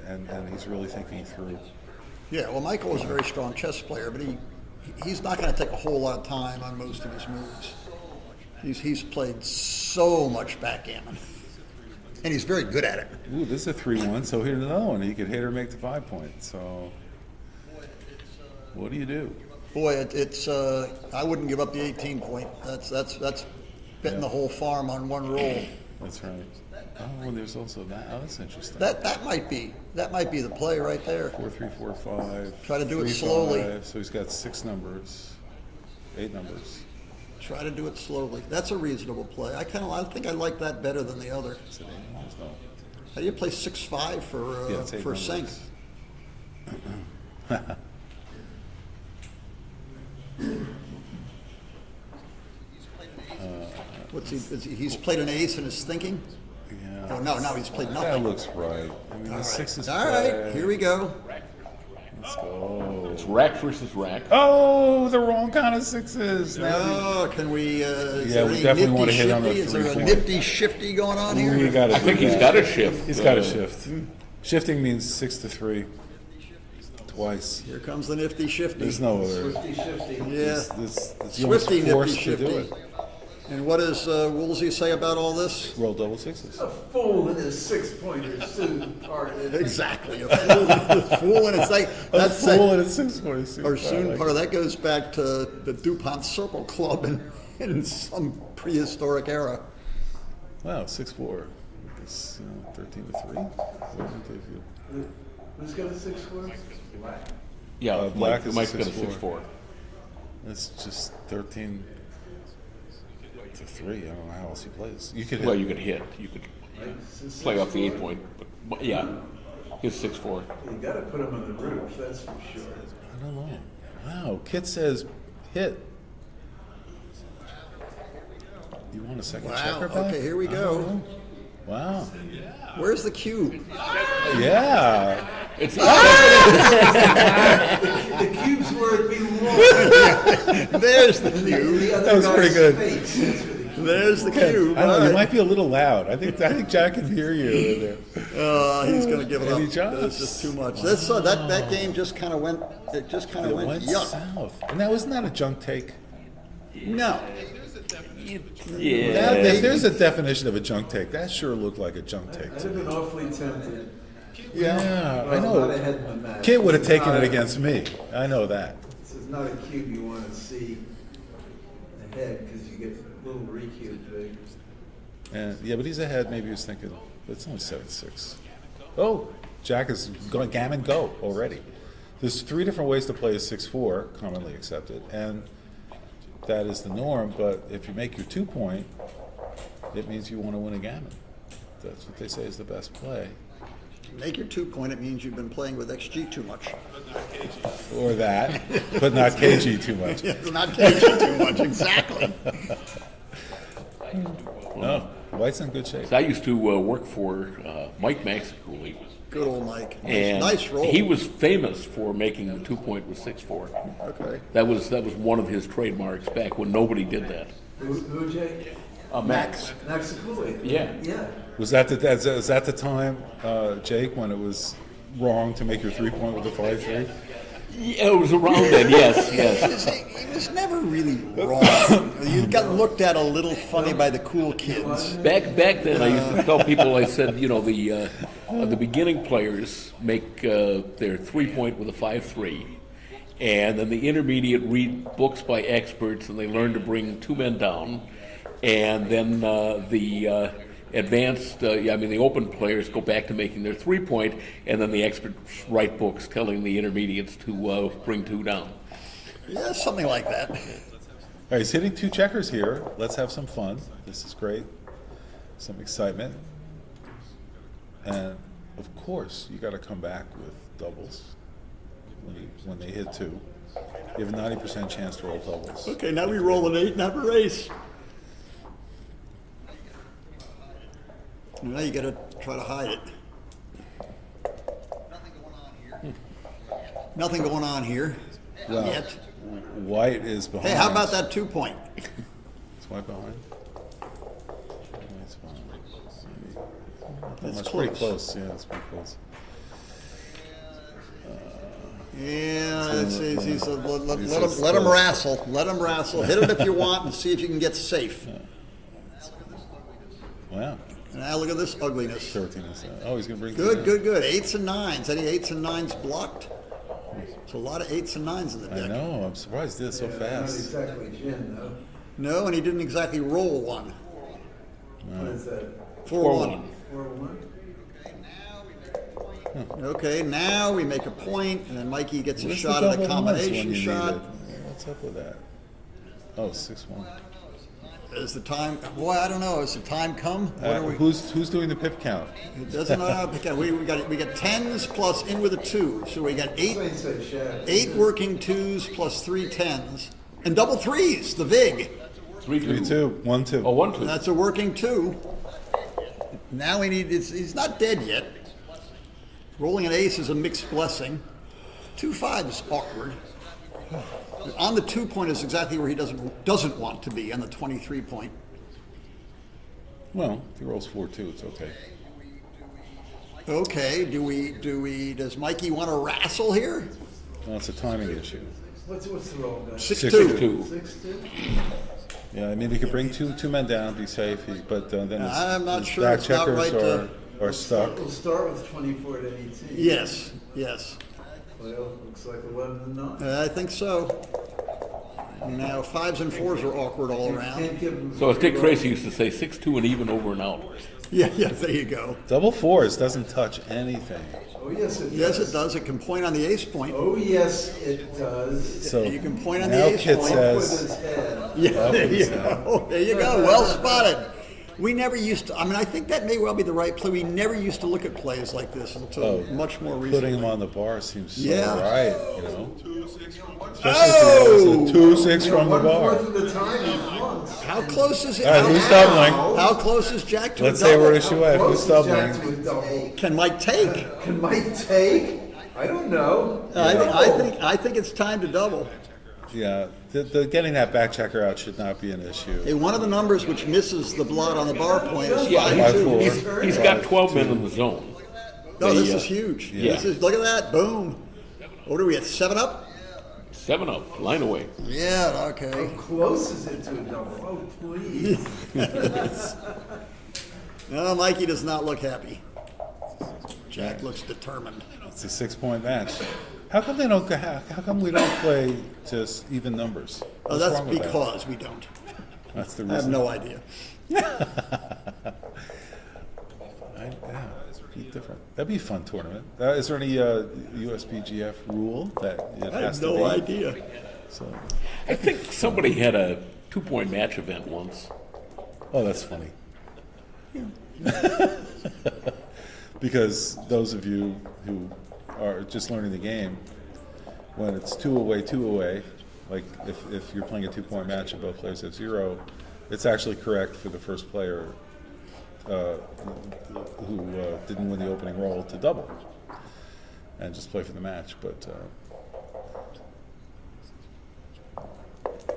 and he's really thinking through Yeah, well, Michael was a very strong chess player, but he's not going to take a whole lot of time on most of his moves. He's played so much backgammon, and he's very good at it. Ooh, this is a 3-1, so here's another one. He could hit or make the 5 point. So, what do you do? Boy, it's I wouldn't give up the 18 point. That's betting the whole farm on one roll. That's right. Oh, there's also that. Oh, that's interesting. That might be the play right there. 4, 3, 4, 5. Try to do 3, it slowly. 5. So he's got 6 numbers, 8 numbers. Try to do it slowly. That's a reasonable play. I think I like that better than the other. Is it 8 numbers? No. How do you play 6-5 for sync? He's played an ace and is thinking? Yeah. Oh, no, he's played nothing. That looks right. I mean, All the 6 is All right, here we go. Let's go. It's rack versus rack. Oh, the wrong kind of 6s. Oh, can we? Is Yeah, there we any definitely nifty want to hit on the shifty? Is there a 3-point. nifty shifty going on here? We gotta I think do he's that. got a shift. He's got a shift. Shifting means 6 to 3. Twice. Here comes the nifty shifty. There's no other. Swifty shifty. Yeah. You're almost Swifty forced nifty to do shifty. it. And what does Woolsey say about all this? Roll double 6s. A fool in his 6-pointer soon parted. Exactly. A fool and it's like A fool in a 6-point. Or soon part of that goes back to the DuPont Circle Club in some prehistoric era. Wow, 6-4. It's 13 to 3. Who's got a 6-4? Black. Yeah, Black is Mike's a got a 6-4. 6-4. That's just 13 to 3. I don't know how else he plays. You could hit. Well, you could hit. You could play off the 8 point. But yeah, he's 6-4. You got to put him on the roof, that's for sure. I don't know. Wow, Kit says hit. You want a second Wow, checker back? okay, here we go. Wow. Where's the cube? Yeah. It's The cube's where it belongs. There's the cube. That was pretty good. There's the cube. I don't know, All you right. might be a little loud. I think Jack can hear you over there. He's going to give it Any up. jobs? It's just too much. That game just kind of went. It just kind of It went went yuck. south. And that wasn't that a junk take? No. Yeah. If there's a definition of a junk take, that sure looked like a junk take I'd to have me. been awfully tempted. Yeah, I Well, not ahead in the know. match. Kit would have This is taken not it a- against me. I know that. This is not a cube you want to see ahead because you get little recube big. And yeah, but he's ahead. Maybe he was thinking, it's only 7-6. Oh, Jack is going gammon go already. There's 3 different ways to play a 6-4, commonly accepted, and that is the norm. But if you make your 2 point, it means you want to win a gammon. That's what they say is the best play. Make your 2 point. It means you've been playing with XG too much. Or that, but not KG too much. Yeah, not KG too much. Exactly. No, White's in good shape. So I used to work for Mike Maxiculi. Good old Mike. And Nice roll. he was famous for making the 2 point with 6-4. Okay. That was one of his trademarks back when nobody did that. Who Jake? Max. Max Cooley. Yeah. Yeah. Was that the time, Jake, when it was wrong to make your 3 point with a 5-3? Yeah, it was around then. Yes, yes. It was never really wrong. You got looked at a little funny by the cool kids. Back then, I used to tell people. I said, the beginning players make their 3 point with a 5-3, and then the intermediate read books by experts, and they learn to bring 2 men down, and then the advanced, the open players go back to making their 3 point, and then the experts write books telling the intermediates to bring 2 down. Yeah, something like that. All right, he's hitting 2 checkers here. Let's have some fun. This is great. Some excitement. And, of course, you got to come back with doubles when they hit 2. You have a 90% chance to roll doubles. Okay, now we roll an 8-number ace. Now you got to try to hide it. Nothing going on here. Well, Yet. White is behind. Hey, how about that 2 point? Is White behind? White's behind. That's That's pretty close. close. Yeah, that's pretty close. Yeah, let him wrestle. Let him wrestle. Hit it if you want and see if you can get safe. Wow. Now look at this ugliness. 13 is oh, he's going to bring Good. 8s and 9s. Any 8s and 9s blocked? There's a lot of 8s and 9s in the deck. I know. I'm surprised he did it so fast. Not exactly gin, though. No, and he didn't exactly roll one. What is that? 4-1. 4-1? Okay, now we make a point, and then Mikey gets a Where's shot at double a ones when combination you need shot. it? What's up with that? Oh, 6-1. Is the time? Boy, I don't know. Has the time come? What are we? Who's doing the pip count? It doesn't know. We got 10s plus in with a 2, so we got 8 working 2s plus 3 10s and double 3s. The vig. 3-2. 1-2. Oh, 1-2. That's a working 2. Now we need. He's not dead yet. Rolling an ace is a mixed blessing. 2-5 is awkward. On the 2 point is exactly where he doesn't want to be, on the 23 point. Well, if he rolls 4-2, it's okay. Okay, does Mikey want to wrestle here? Well, it's a timing issue. What's the roll, guys? 6-2. 6-2? Yeah, I mean, he could bring two men down, be safe, but then I'm not his sure back it's not checkers right are stuck. We'll start with 24 at any team. Yes. Well, looks like 11 and 9. I think so. Now 5s and 4s are awkward all around. So as Dick Tracy used to say, 6-2 and even over and out. Yeah, there you go. Double 4s doesn't touch anything. Oh, yes, it does. Yes, it does. It can point on the ace point. Oh, yes, it does. So you can point on now the ace Kit point. says, Yeah, there you go. There you go. Well spotted. We never used to. I mean, I think that may well be the right play. We never used to look at plays like this until much more recently. Putting him on the bar seems so Yeah. right, you know. 2-6 from one. Oh! 2-6 from the bar. 1/4 of the time he flunks. How close is it? All right, who's doubling? How close is Jack to Let's a say double? we're issue A. Close Who's is doubling? Jack to a double. Can Mike take? Can Mike take? I don't know. I think it's time to double. Yeah, the getting that back checker out should not be an issue. Hey, one of the numbers which misses the blot on the bar point is Yeah, 5-2. he's got 12 men in the zone. Oh, this is huge. Yeah. Look at that. Boom. What are we at? 7 up? 7 up, line away. Yeah, okay. How close is it to a double? Oh, please. No, Mikey does not look happy. Jack looks determined. It's a 6-point match. How come they don't? How come we don't play just even numbers? Oh, What's that's wrong with that? because we don't. That's the I reason. have no idea. Yeah, be different. That'd be a fun tournament. Is there any USBGF rule that it I has have to no be? idea. So, I think somebody had a 2-point match event once. oh, that's funny. Because those of you who are just learning the game, when it's 2 away, like if you're playing a 2-point match and both players have 0, it's actually correct for the first player who didn't win the opening roll to double and just play for the match. But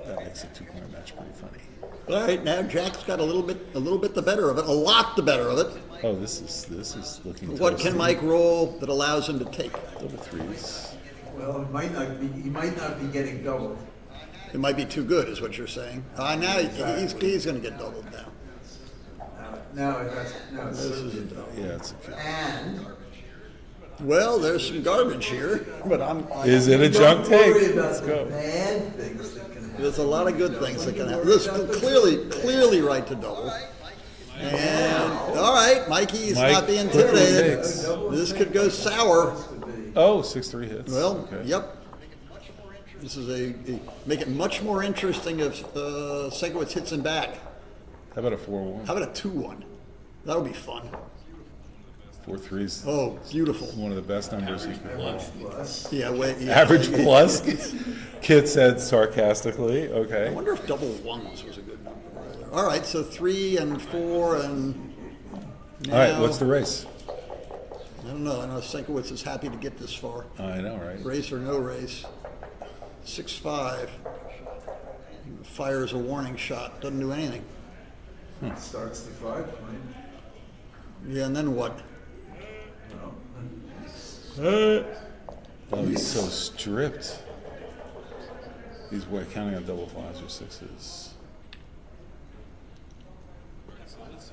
that makes a 2-point match pretty funny. All right, now Jack's got a little bit the better of it, a lot the better of it. Oh, this is looking. What can toasty. Mike roll that allows him to take? Double 3s. Well, he might not be getting doubled. It might be too good, is what you're saying. Now he's going to get doubled now. Now it's certainly a double. Yeah, it's a And Well, there's some garbage here, but Is it a junk take? Let's go. Bad things that can happen. There's a lot of good things that can happen. This is clearly right to double. And all right, Mikey's Mike not being quickly intimidated. takes. This could go sour. Oh, 6-3 hits. Well, Okay. yep. This is make it much more interesting if Segowitz hits him back. How about a 4-1? How about a 2-1? That would be fun. 4-3s. Oh, beautiful. One of the best numbers you can roll. Yeah, Average plus? Kid said sarcastically. Okay. I wonder if double ones was a good number. All right, so 3 and 4 and. Now, All right, what's the race? I don't know. I know Sienkiewicz is happy to get this far. I know, right? Race or no race. 6-5. Fires a warning shot. Doesn't do anything. Starts the 5 point. Yeah, and then what? Oh, he's so stripped. He's counting on double fives or sixes.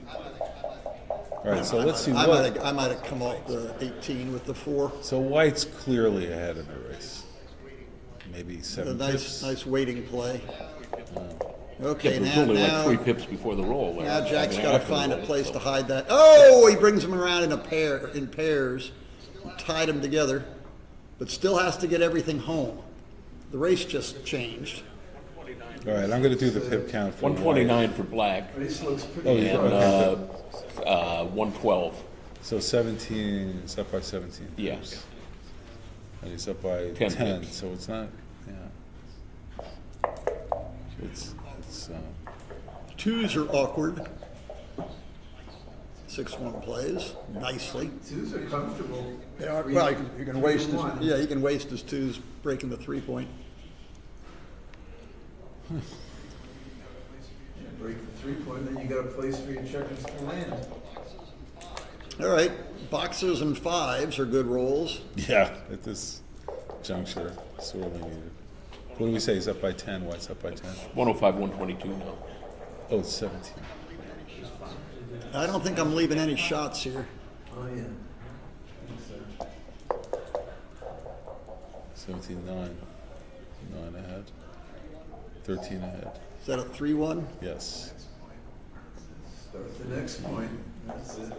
All right, so let's see what. I might have come off the 18 with the 4. So White's clearly ahead in the race. Maybe 7 pips. Nice waiting play. Okay, Okay, it was now, only now, like 3 pips before the roll. now Jack's I mean, got to after the find a roll, place so. to hide that. Oh, he brings them around in pairs, tied them together, but still has to get everything home. The race just changed. All right, I'm going to do the pip count for 129 White. for black. Race looks pretty Oh, yeah. And 112. So 17, it's up by 17 pips. Yes. And he's up by 10 10, pips. so it's not, It's Twos are awkward. 6-1 plays nicely. Twos are comfortable. Yeah, well, you can waste his, yeah, he can waste his twos breaking the 3-point. Break the 3-point, then you got a place for your checkers to land. All right, boxes and 5s are good rolls. Yeah, at this juncture, sorely needed. What do we say? He's up by 10. White's up by 10. 105, 122 now. Oh, it's 17. I don't think I'm leaving any shots here. Oh, yeah. 17, 9. 9 ahead. 13 ahead. Is that a 3-1? Yes. Start the next point. That's it.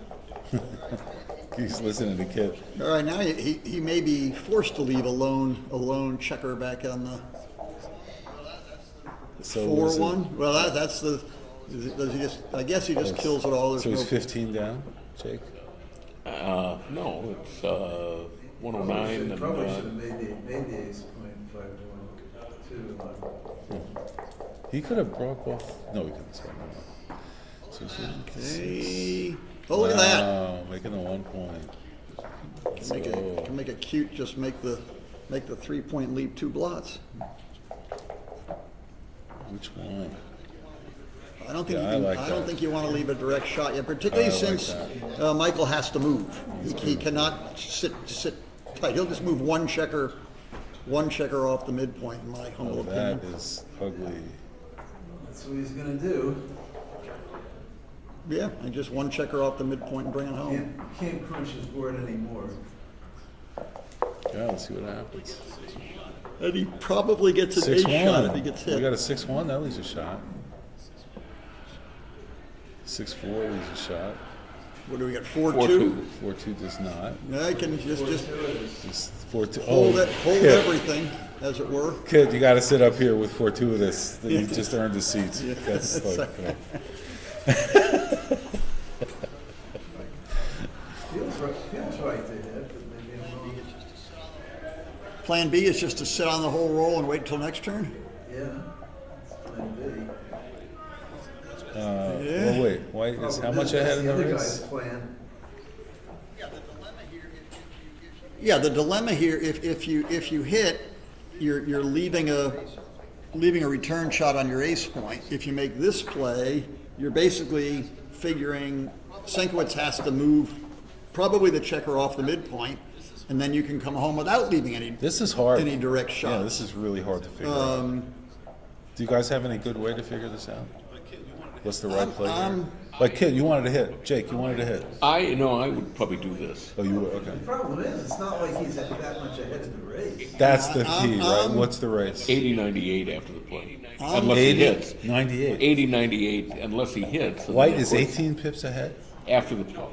He's listening to Kid. All right, now he may be forced to leave a lone checker back on the So what is it? 4-1. Well, that's the. Does he just? I guess he just kills it all. There's So he's no, 15 down, Jake? No, it's 109 and Probably should have made the ace point 5-1, 2-1. He could have brought both. No, he couldn't. Sorry, no. So he's Okay. Oh, look at that. Wow, making the 1 point. Let's go. Can make it cute. Just make the 3-point leave 2 blots. Which one? I don't think Yeah, you can, I like I don't that. think you want to leave a direct shot yet, particularly I like since Michael has to move. He cannot sit tight. He'll just move one checker off the midpoint, in my humble Oh, that opinion. is ugly. That's what he's gonna do. Yeah, and just one checker off the midpoint and bring it home. Can't crunch his board anymore. Yeah, let's see what happens. And he probably gets an ace shot if he gets hit. We got a 6-1. That leaves a shot. 6-4 leaves a shot. What do we got? 4-2. 4-2 does not. Yeah, I can just 4-2. hold Kid. everything, as it were. Kid, you got to sit up here with 4-2 of this. You just earned the seats. Yeah. That's like. Feels right to hit, but maybe I'm wrong. Plan B is just to sit on the whole roll and wait until next turn. Yeah, that's plan B. Well, wait. White is how much ahead in the other race? guy's plan. Yeah, the dilemma here, if you hit, you're leaving a return shot on your ace point. If you make this play, you're basically figuring Sienkiewicz has to move probably the checker off the midpoint, and then you can come home without leaving any. This is hard. Any direct shots. Yeah, this is really hard to figure out. Do you guys have any good way to figure this out? What's the right play here? Like, Kid, you wanted to hit. Jake, you wanted to hit. I would probably do this. Oh, you would? Okay. The problem is, it's not like he's that much ahead of the race. That's the key, right? What's the race? 80-98 after the play. Unless he hits. 98. 80-98, unless he hits. White is 18 pips ahead? After the play.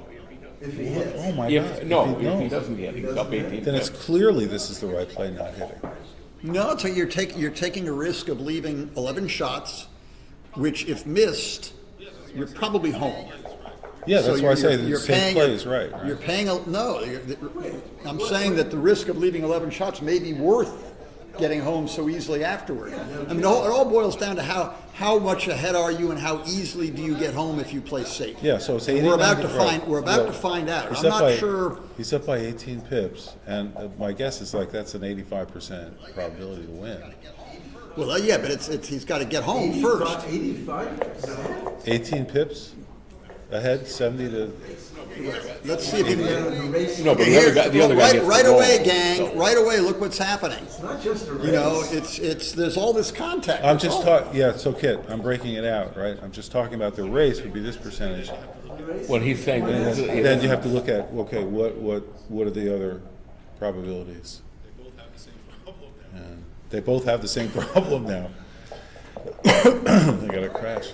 If he hits. Oh, my If, God. no, no. if he doesn't hit, he's up 18 Then it's pips. clearly this is the right play, not hitting. No, so you're taking a risk of leaving 11 shots, which if missed, you're probably home. Yeah, that's why I say the you're same paying play a- is right. You're paying I'm saying that the risk of leaving 11 shots may be worth getting home so easily afterward. I mean, it all boils down to how much ahead are you and how easily do you get home if you play safe. Yeah, so it's 80. We're about to find out. I'm not sure. He's up by 18 pips, and my guess is like that's an 85% probability to win. Well, yeah, but it's he's got to get home first. 85%. 18 pips? ahead, 70 to. Let's see if he can. No, but Okay, the other here, guy- the other guy right, gets the right ball, away, gang. so. Right away, look what's happening. It's not just a race. You know, it's there's all this contact. I'm That's just all. talking. Yeah, so Kit, I'm breaking it out, right? I'm just talking about the race would be this percentage. What he's saying, Then you have to look at okay, what are the other probabilities? And they both have the same problem now. They got a crash.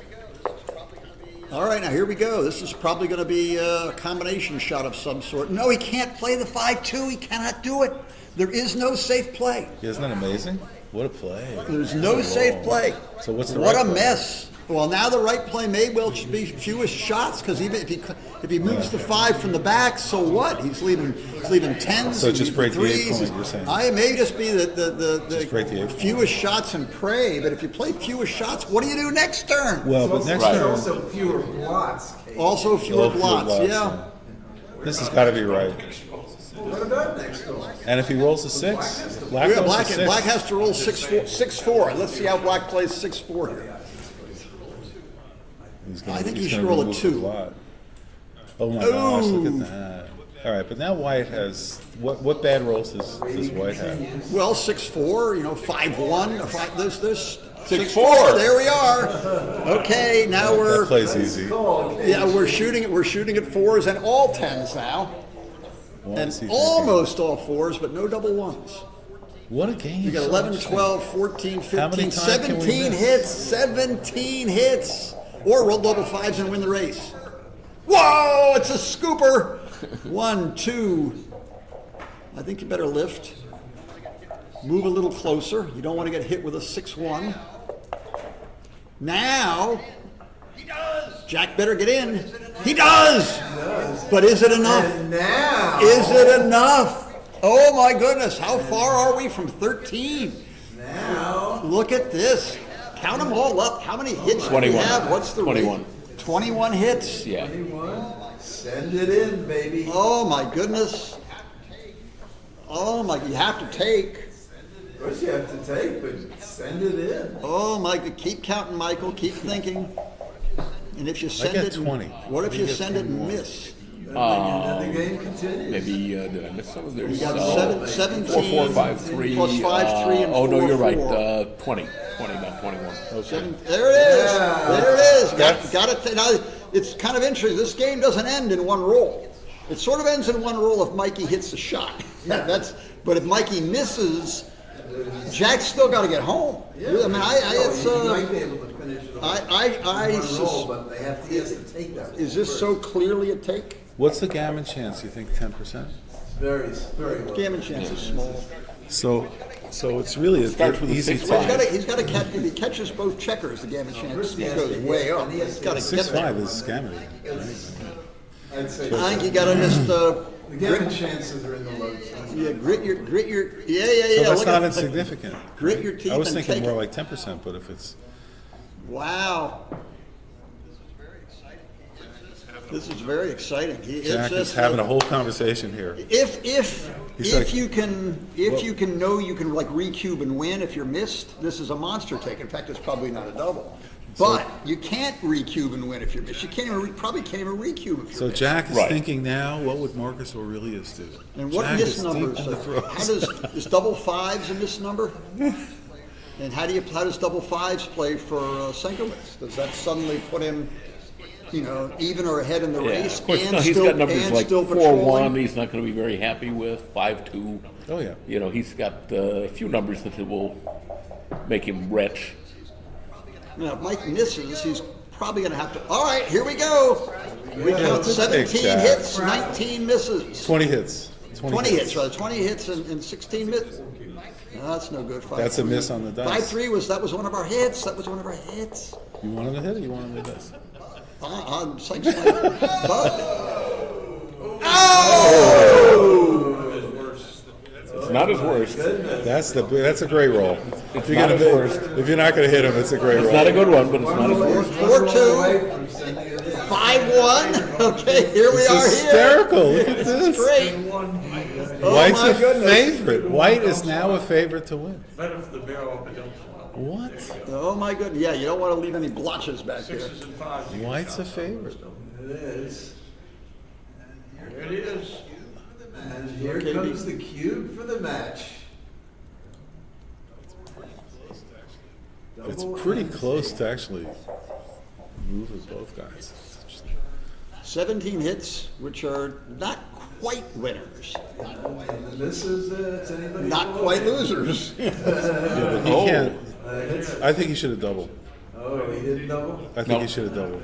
All right, now here we go. This is probably going to be a combination shot of some sort. No, he can't play the 5-2. He cannot do it. There is no safe play. Isn't that amazing? What a play! There's no safe play. So what's the what right a play? mess. Well, now the right play may well be fewest shots because even if he moves the 5 from the back, so what? He's leaving tens. So just break the 8 threes. point, you're saying. I may just be Just break the 8 point. fewest shots and pray. But if you play fewest shots, what do you do next turn? Well, but next There's turn, also fewer blots. Kate. Also fewer blots. Yeah. This has got to be right. What about next door? And if he rolls a 6, Black Yeah, rolls Black, a 6. Black has to roll 6-4. Let's see how Black plays 6-4 here. I think he should roll a 2. Oh my gosh, look at that. All right, but now White has, what bad rolls does White have? Well, 6-4, 5-1. There's 6-4. There we are. Okay, now That plays easy. yeah, we're shooting at 4s and all 10s now. What's he And thinking? almost all 4s, but no double 1s. What a game. You got so 11, much 12, 14, How many 15, times can we 17 miss? hits. 17 hits. Or roll double 5s and win the race. Whoa, it's a scooper. 1, 2. I think you better lift. Move a little closer. You don't want to get hit with a 6-1. Now, Jack better get in. He does. But is it enough? And now. Is it enough? Oh my goodness, how far are we from 13? Now. Look at this. Count them all up. How many hits do we 21. have? What's the 21. rate? 21 hits. Yeah. 21. Send it in, baby. Oh my goodness. Oh my, you have to take. Of course you have to take, but send it in. Oh my, keep counting, Michael. Keep thinking. And if you send got it, 20. what if I you get send it and 21. miss? The game continues. Maybe did I miss something? You There's got 17 4, 4, 5, 3. plus 5, 3, and oh no, 4, you're right. 4. 20, not 21. Okay. There it is. Yeah. There it is. Got it. Now, it's kind of interesting. This game doesn't end in one roll. It sort of ends in one roll if Mikey hits the shot. But if Mikey misses, Jack's still got to get home. Yeah. I mean, it's. You might be able to finish it off. One roll, but they have to, he has to take that. Is this so clearly a take? What's the gammon chance? You think 10%? Very, very low. Gammon chance is small. So it's really Starts with a easy 6-5. He's got to catch. If he catches both checkers, the gammon chance goes way up. He's got to get there. 6-5 is gammon. I'd say. I think you got to just. The gammon chances are in the low. Yeah, grit your. Yeah. So that's look not at- insignificant. Grit your teeth I was and thinking take more it. like 10%, but if it's Wow. This is very exciting. It's Jack is just having a whole conversation here. If He's like- you can know you can like recube and win if you're missed, this is a monster take. In fact, it's probably not a double. But you can't recube and win if you're missed. You can't even probably can't even recube if you're So missed. Jack is Right. thinking now, what would Marcus Aurelius do? And what Jack miss is numbers? deep in the How throes. is double 5s a miss number? And how does double 5s play for Senkovitz? Does that suddenly put him, even or ahead in the Yeah, race? of course, and no, he's still, got numbers and like still 4-1. patrolling? He's not going to be very happy with 5-2. Oh yeah. He's got a few numbers that will make him retch. Now, if Mike misses, he's probably going to have to. All right, here we go. We Yeah, count it's a big 17 shot. hits, 19 misses. 20 hits. 20 hits, rather. 20 hits and 16 misses. No, that's no good. 5-3. That's a miss on the dice. 5-3 was one of our hits. That was one of our hits. You want him to hit or you want him to miss? I'm saying, but. Oh! It's not his worst. That's a great roll. It's If you're not gonna his worst. if you're not going to hit him, it's a great It's roll. not a good one, but it's not his worst. 4-2. 5-1. Okay, here we It's are hysterical. here. Look at This is this. great. Oh White's my a goodness. favorite. White is now a favorite to win. Better for the barrel up and don't What? Oh my goodness. Yeah, you don't want to leave any blotches back there. 6s and 5s. White's a favorite. it is. There it is. And here Okay, comes the cube for the match. It's Double pretty and close save. to actually moving both guys. 17 hits, which are not quite winners, And this is it's anybody's not ball quite game. losers. Yeah, but he Oh. can't. It's- I think he should have doubled. Oh, he didn't double? I think No. he should have doubled.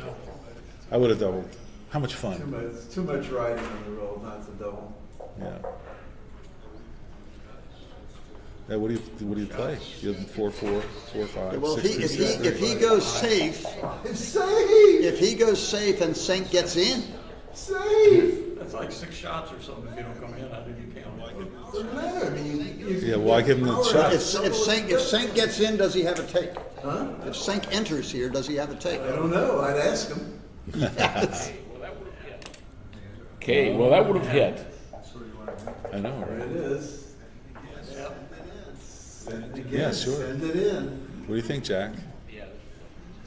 I would have doubled. How much Too fun? much, too much riding on the roll not to double. Yeah. Yeah, what do you play? You have 4-4, 4-5. Well, if 6-2, he, if he goes safe, It's safe! if he goes safe and Sink gets in, Safe! That's like 6 shots or something if you don't come in, I didn't count. Doesn't matter, I mean, you. Yeah, why give him the shot? if Sink gets in, does he have a take? Huh? If Sink enters here, does he have a take? I don't know, I'd ask him. Okay, well, that would have hit. I know, There right? it is. Send it again, Yeah, sure. send it in. What do you think, Jack?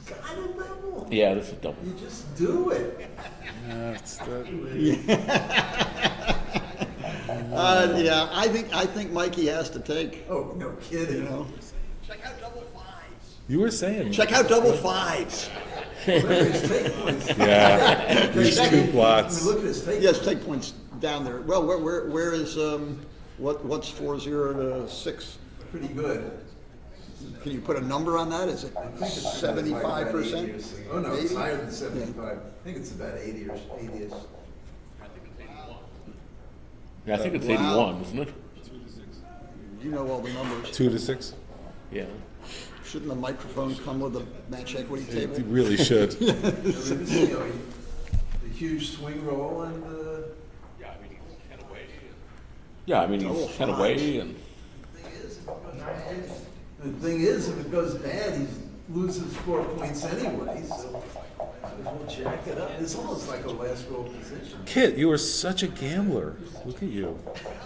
Got a double. Yeah, this is double. You just do it. That's the, Yeah, I think Mikey has to take. Oh, no kidding. You know, you were saying. check out double fives. His take points. Yeah, there's Check- two blots. Look at his take. Yes, take points down there. Well, where is what's 4-0 to 6? Pretty good. Can you put a number on that? Is it I think it's 75%? Oh, no, it's 80? higher than 75. I think it's about 80 or 80ish. Yeah, I think it's Wow. 81, isn't it? You know all the numbers. 2 to 6. Yeah. Shouldn't the microphone come with a match equity table? It really should. You know, the huge swing roll and Yeah, I mean, Double he's 10 fives. away and. the thing is, if it goes bad, he loses 4 points anyway, so we'll jack it up. It's almost like a last roll position. Kit, you are such a gambler. Look at you.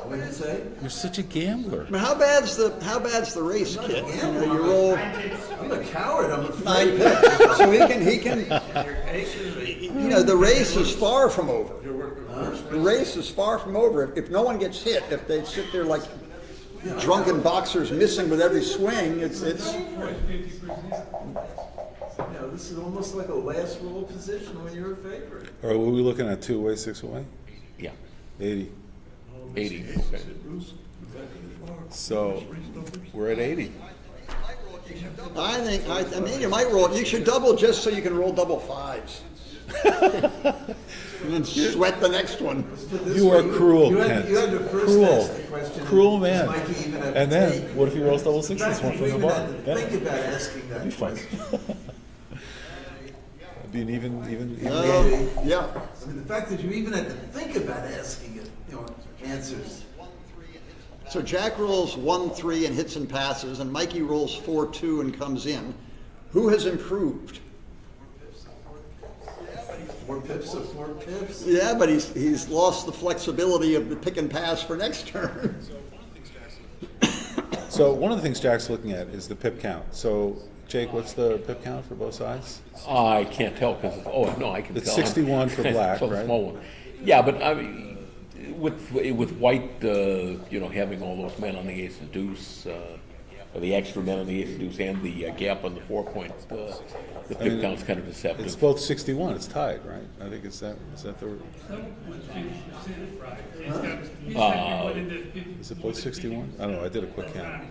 What did you say? You're such a gambler. I mean, how bad's the race, Kit? You know, you roll I'm a coward, I'm 9 afraid. picks, so he can. You know, the race is far from over. The race is far from over. If no one gets hit, if they sit there like drunken boxers missing with every swing, it's. You know, this is almost like a last roll position when you're a favorite. Or were we looking at 2 away, 6 away? Yeah, 80. 80. Okay. So we're at 80. I mean, you might roll. You should double just so you can roll double fives. And then sweat the next one. You are cruel, You Kent. had to first Cruel. ask the question, Cruel is man. Mikey even at And the then, tape? what if he rolls double sixes, In fact, one from you the even bar? had to Yeah. think about asking that That'd be fun. question. It'd be an even. Yeah. I mean, the fact that you even had to think about asking it, you know, answers. So Jack rolls 1-3 and hits and passes, and Mikey rolls 4-2 and comes in. Who has improved? 4 pips of 4 pips. Yeah, but he's lost the flexibility of the pick and pass for next turn. So one of the things Jack's looking at is the pip count. So Jake, what's the pip count for both sides? I can't tell because, oh, no, I can It's tell. 61 for black, So right? small one. Yeah, but I mean, with white, you know, having all those men on the ace of deuce, or the extra men on the ace of deuce and the gap on the 4 point, the I pip mean, count's kind of deceptive. It's both 61. It's tied, right? I think is that the. Is it both 61? I don't know. I did a quick count.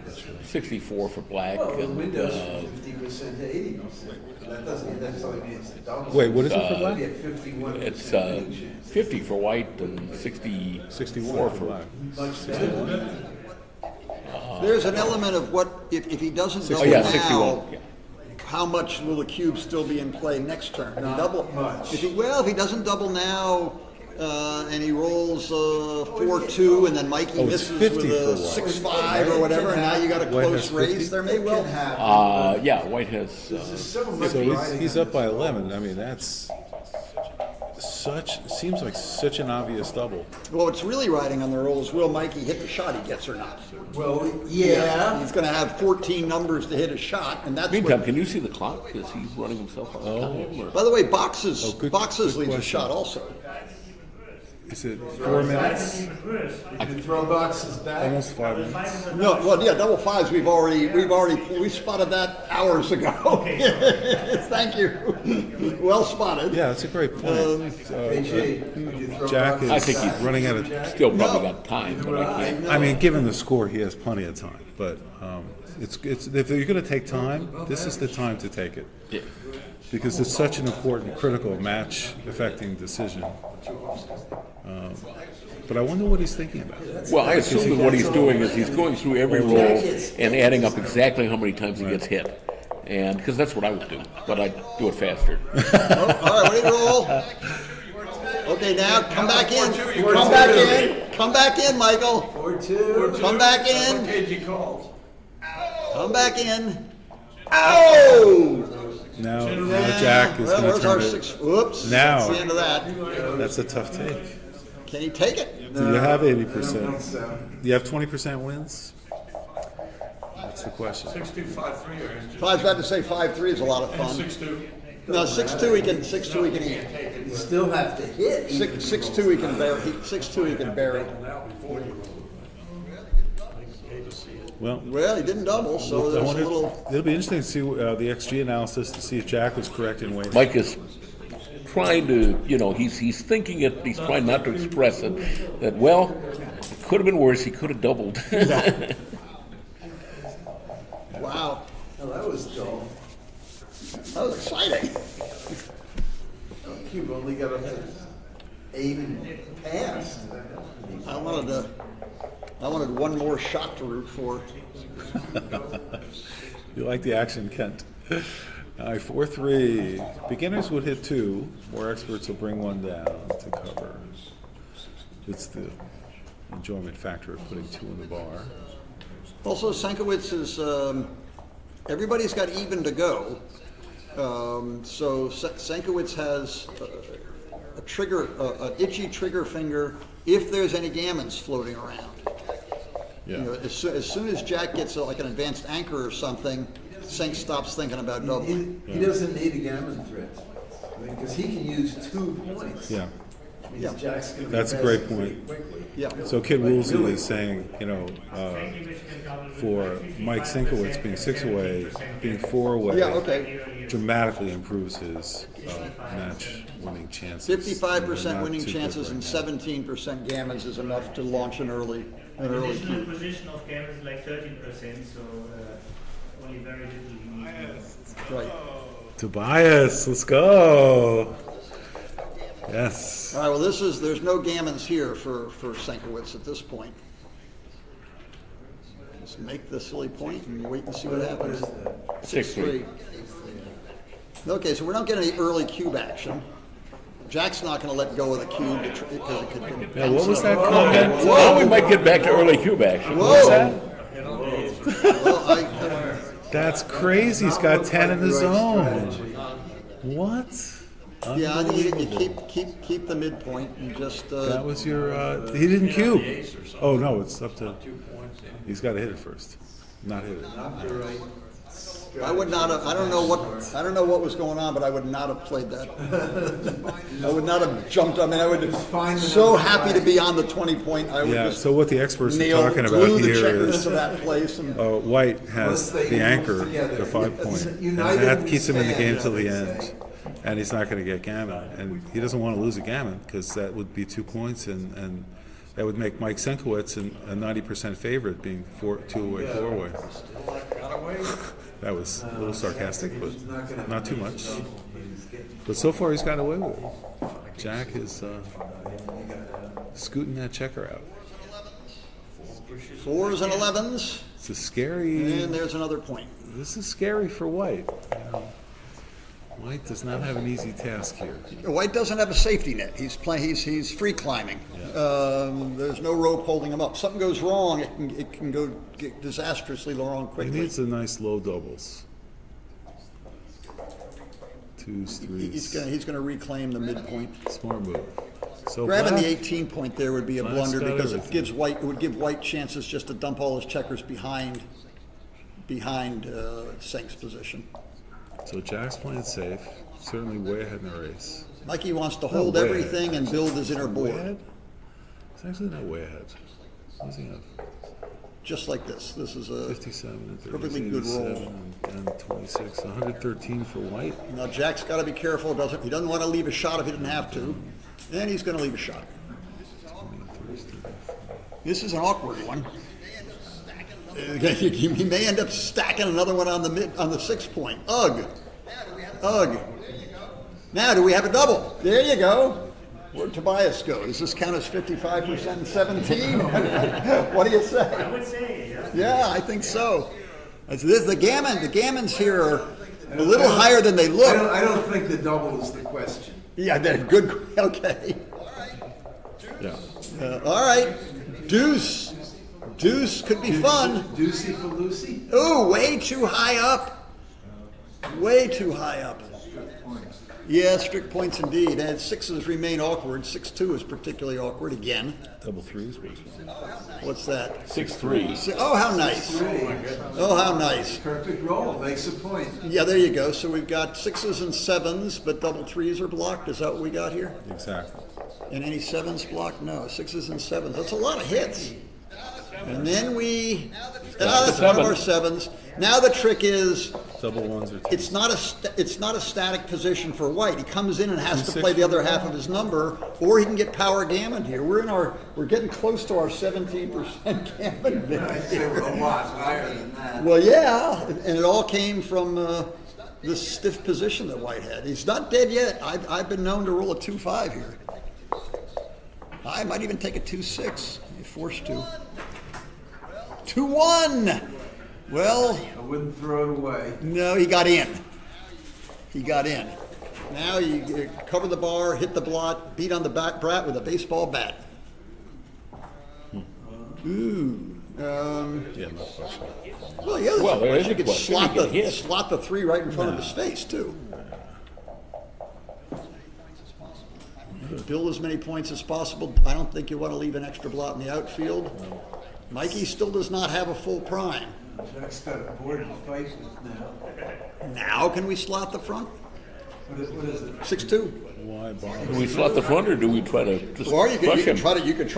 64 for black Well, the and window's from 50% to 80%. That doesn't necessarily mean it's a double. Wait, what is it for black? You get 51% it's winning chance. 50 for white and 64 for for black. Much better. There's an element of what, if he doesn't double yeah, now, 61. Yeah. how much will the cube still be in play next turn? If he Not double, much. if he doesn't double now, and he rolls 4-2, and then Mikey Oh, it's misses 50 with for a white. 6-5 or whatever, and now you got a White close has raise, 50? there may It well. can happen. Yeah, white has. There's so much So riding he's on up by this. 11. I mean, that's seems like such an obvious double. Well, what's really riding on the roll is will Mikey hit the shot he gets or not? Well, yeah. He's going to have 14 numbers to hit a shot, and that's Meantime, what. can you see the clock? Is he running himself out of time? Or? By the way, Boxes good leads a question. shot also. Is it 4 minutes? I can throw Boxes back. Almost 5 minutes. No, well, yeah, double fives. We spotted that hours ago. Thank you. Well spotted. Yeah, that's a great point. Jack is I think he's running out of. Still probably got time, but I can't. I mean, given the score, he has plenty of time. But it's if you're going to take time, this is the time to take it. Yeah. Because it's such an important, critical match-affecting decision. But I wonder what he's thinking about. Well, I assume that what he's doing is he's going through every roll and adding up exactly how many times he gets hit. And because that's what I would do, but I'd do it faster. All right, ready to roll? Okay, now come back in. Come back in. Come back in, Michael. 4-2. Come back in. What page you called? Come back in. Ow! Now Jack is going to where's our turn it. 6? Whoops. Now. That's the end of that. That's a tough take. Can he take it? Do you have I don't 80%? think so. Do you have 20% wins? That's the question. 6-2, 5-3, If I was about to say 5-3 is a lot of fun. 6-2. No, 6-2 he can eat. You still have to hit. 6-2 he can bury. 6-2 he can bury. Well, he didn't double, so I there's a wonder, little. it'll be interesting to see the XG analysis to see if Jack was correct in weighting. Mike is trying to, he's thinking it, he's trying not to express it, that, well, it could have been worse, he could have doubled. Wow. Oh, that was dull. That was exciting. Cube only got up to 8 and passed. I wanted one more shot to root for. You like the action, Kent. All right, 4-3. Beginners would hit 2. More experts will bring 1 down to cover. It's the enjoyment factor of putting 2 in the bar. Also, Senkowitz is, everybody's got even to go. So Senkowitz has an itchy trigger finger if there's any gammons floating around. Yeah. As soon as Jack gets like an advanced anchor or something, Senk stops thinking about doubling. He doesn't need a gammon threat. Because he can use 2 points. Yeah. Yeah. Jack's gonna be That's a best. great point. Yeah. So Kid Woolsey is saying, for Mike Sinkowitz being 6 away, being 4 away, Yeah, okay. dramatically improves his match winning chances. 55% Not winning too good chances right and now. 17% gammons is enough to launch an early Additional cue. position of gammons is like 13%, so only very little you need. Right. Tobias, let's go. Yes. All right. Well, there's no gammons here for Senkowitz at this point. Just make the silly point and wait and see what happens. 6-3. Okay, so we're not getting any early cube action. Jack's not going to let go of the cube because it could. Yeah, what was that comment? Well, we might get back to early cube action. Whoa! That's crazy. He's got 10 in the zone. What? Yeah, I think you keep the midpoint and just. That was your. He didn't cube. Oh no, it's up to. He's got to hit it first. Not hit it. I would not have. I don't know what was going on, but I would not have played that. I would not have jumped. I mean, I would have so happy to be on the 20-point. I would just so what the experts are talking about glue the here checkers is to that place and White has the anchor, the 5-point, and that keeps him in the game till the end. And he's not going to get gammon, and he doesn't want to lose a gammon because that would be 2 points, and that would make Mike Senkowitz a 90% favorite, being 2-away, 4-away. That was a little sarcastic, but not too much. But so far, he's gotten away with it. Jack is scooting that checker out. 4s and 11s. It's a scary. And there's another point. This is scary for White. White does not have an easy task here. White doesn't have a safety net. He's free climbing. There's no rope holding him up. Something goes wrong, it can go disastrously wrong quickly. He needs a nice low doubles twos, threes. He's gonna reclaim the midpoint. Smart move. So Grabbing black, the 18 point there would be a Black's blunder got because everything. it would give white chances just to dump all his checkers behind Sink's position. So Jack's playing safe. Certainly way ahead in the race. Mikey wants to Not hold way everything ahead. and build his inner Way board. ahead? It's actually not way ahead. What does he have? Just like this. This is a 57 and 30, perfectly good roll. 87 and 26. 113 for white. Now Jack's got to be careful. He doesn't want to leave a shot if he didn't have to, and he's going to leave a shot. 23, 33. This is an awkward one. He may end up stacking another one on the 6 point. Ugh. Now, do we have a double? There you go. Where'd Tobias go? Does this count as 55% and 17? What do you say? I would say, yeah. Yeah, I think so. The gammons here are a little higher than they look. I don't think the double is the question. Yeah, they're good. Okay. Yeah. All right. Deuce could be fun. Deucey for Lucy? Ooh, way too high up. Way too high up. Yeah, strict points indeed. And sixes remain awkward. 6-2 is particularly awkward again. Double threes. What's that? 6-3. Oh, how nice. Oh, how nice. Perfect roll, makes a point. Yeah, there you go. So we've got 6s and 7s, but double 3s are blocked. Is that what we got here? Exactly. And any 7s blocked? No, 6s and 7s. That's a lot of hits. And then that's one of our 7s. Now the trick is Double ones or twos. it's not a static position for white. He comes in and has to play the other half of his number, or he can get power gammoned here. We're getting close to our 17% gammon bid. I'd say we're a lot higher than that. Well, yeah, and it all came from this stiff position that white had. He's not dead yet. I've been known to roll a 2-5 here. I might even take a 2-6. You're forced to. 2-1. Well, I wouldn't throw it away. no, he got in. Now you cover the bar, hit the blot, beat on the brat with a baseball bat. Ooh. Yeah, no question. Well, yeah, Well, there is you a could question. slot You can hit. slot the 3 right in front of his face too. Build as many points as possible. I don't think you want to leave an extra blot in the outfield. Mikey still does not have a full prime. Jack's got a board to fight with now. Now can we slot the front? What is it? 6-2. Why bother? Do we slot the front or do we try to just Or you crush can him? try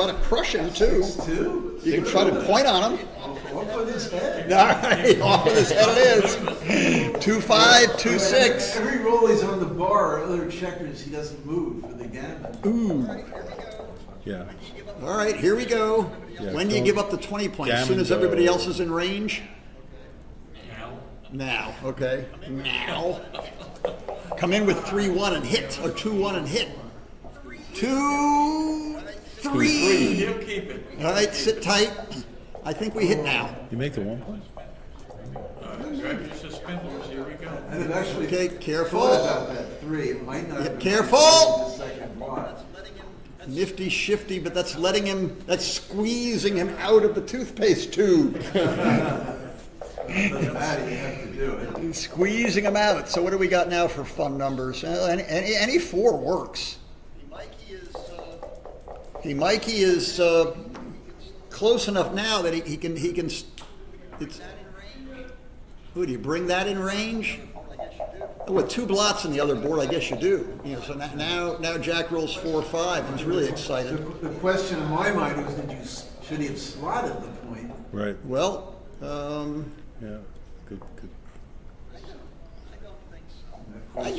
to crush him too. 2? You can try to point on him. Off with his head. All right, off with his head it is. 2-5, 2-6. Every roll he's on the bar or other checkers, he doesn't move for the gammon. Ooh. Yeah. All right, here we go. Yeah, When do you don't- give up the 20 points? As soon as Gammon everybody go. else is in range? Now. Now, okay. Now. Come in with 3-1 and hit, or 2-1 and hit. 2-3. He'll keep it. All right, sit tight. I think we hit now. You make the 1 point? Grab your suspenders, here we go. I'd have actually Okay, thought careful. about that 3. It might not Yeah, have careful. been the second blot. Nifty shifty, but that's squeezing him out of the toothpaste tube. Doesn't matter, you have to do it. Squeezing him out. So what do we got now for fun numbers? Any 4 works. Mikey is close enough now that he can. Who do you bring that in range? With 2 blots in the other board, I guess you do. So now Jack rolls 4-5 and he's really excited. The question in my mind was, should he have slotted the point? Right. Well, Yeah. Good. I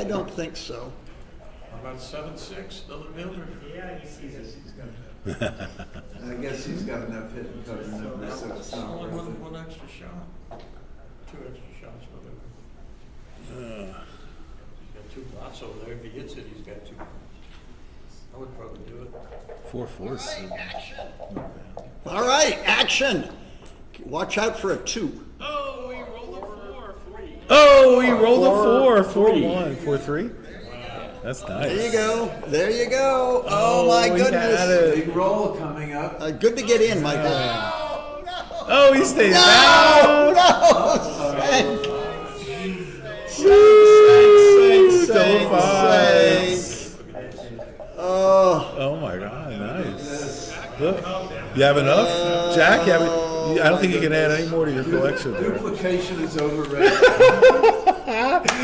don't think so. How about 7-6, another builder? Yeah, he sees us, he's got that. I guess he's got enough hit and cover numbers, so it's not Only worth it. one extra shot. 2 extra shots, whatever. He's got 2 blots over there, if he hits it, he's got 2 blots. I would probably do it. 4-4. All right, action. Watch out for a 2. Oh, we rolled a 4, 3. Oh, he rolled a 4-1. 4-3? That's nice. There you go. Oh my he had goodness. it. Big roll coming up. Good to get in, Michael. Oh, he stays No, down. no. Sank. double fives. Oh. Oh my God, nice. Look, you have enough, Jack? You have, I don't think you can add any more to your collection there. Duplication is overrated.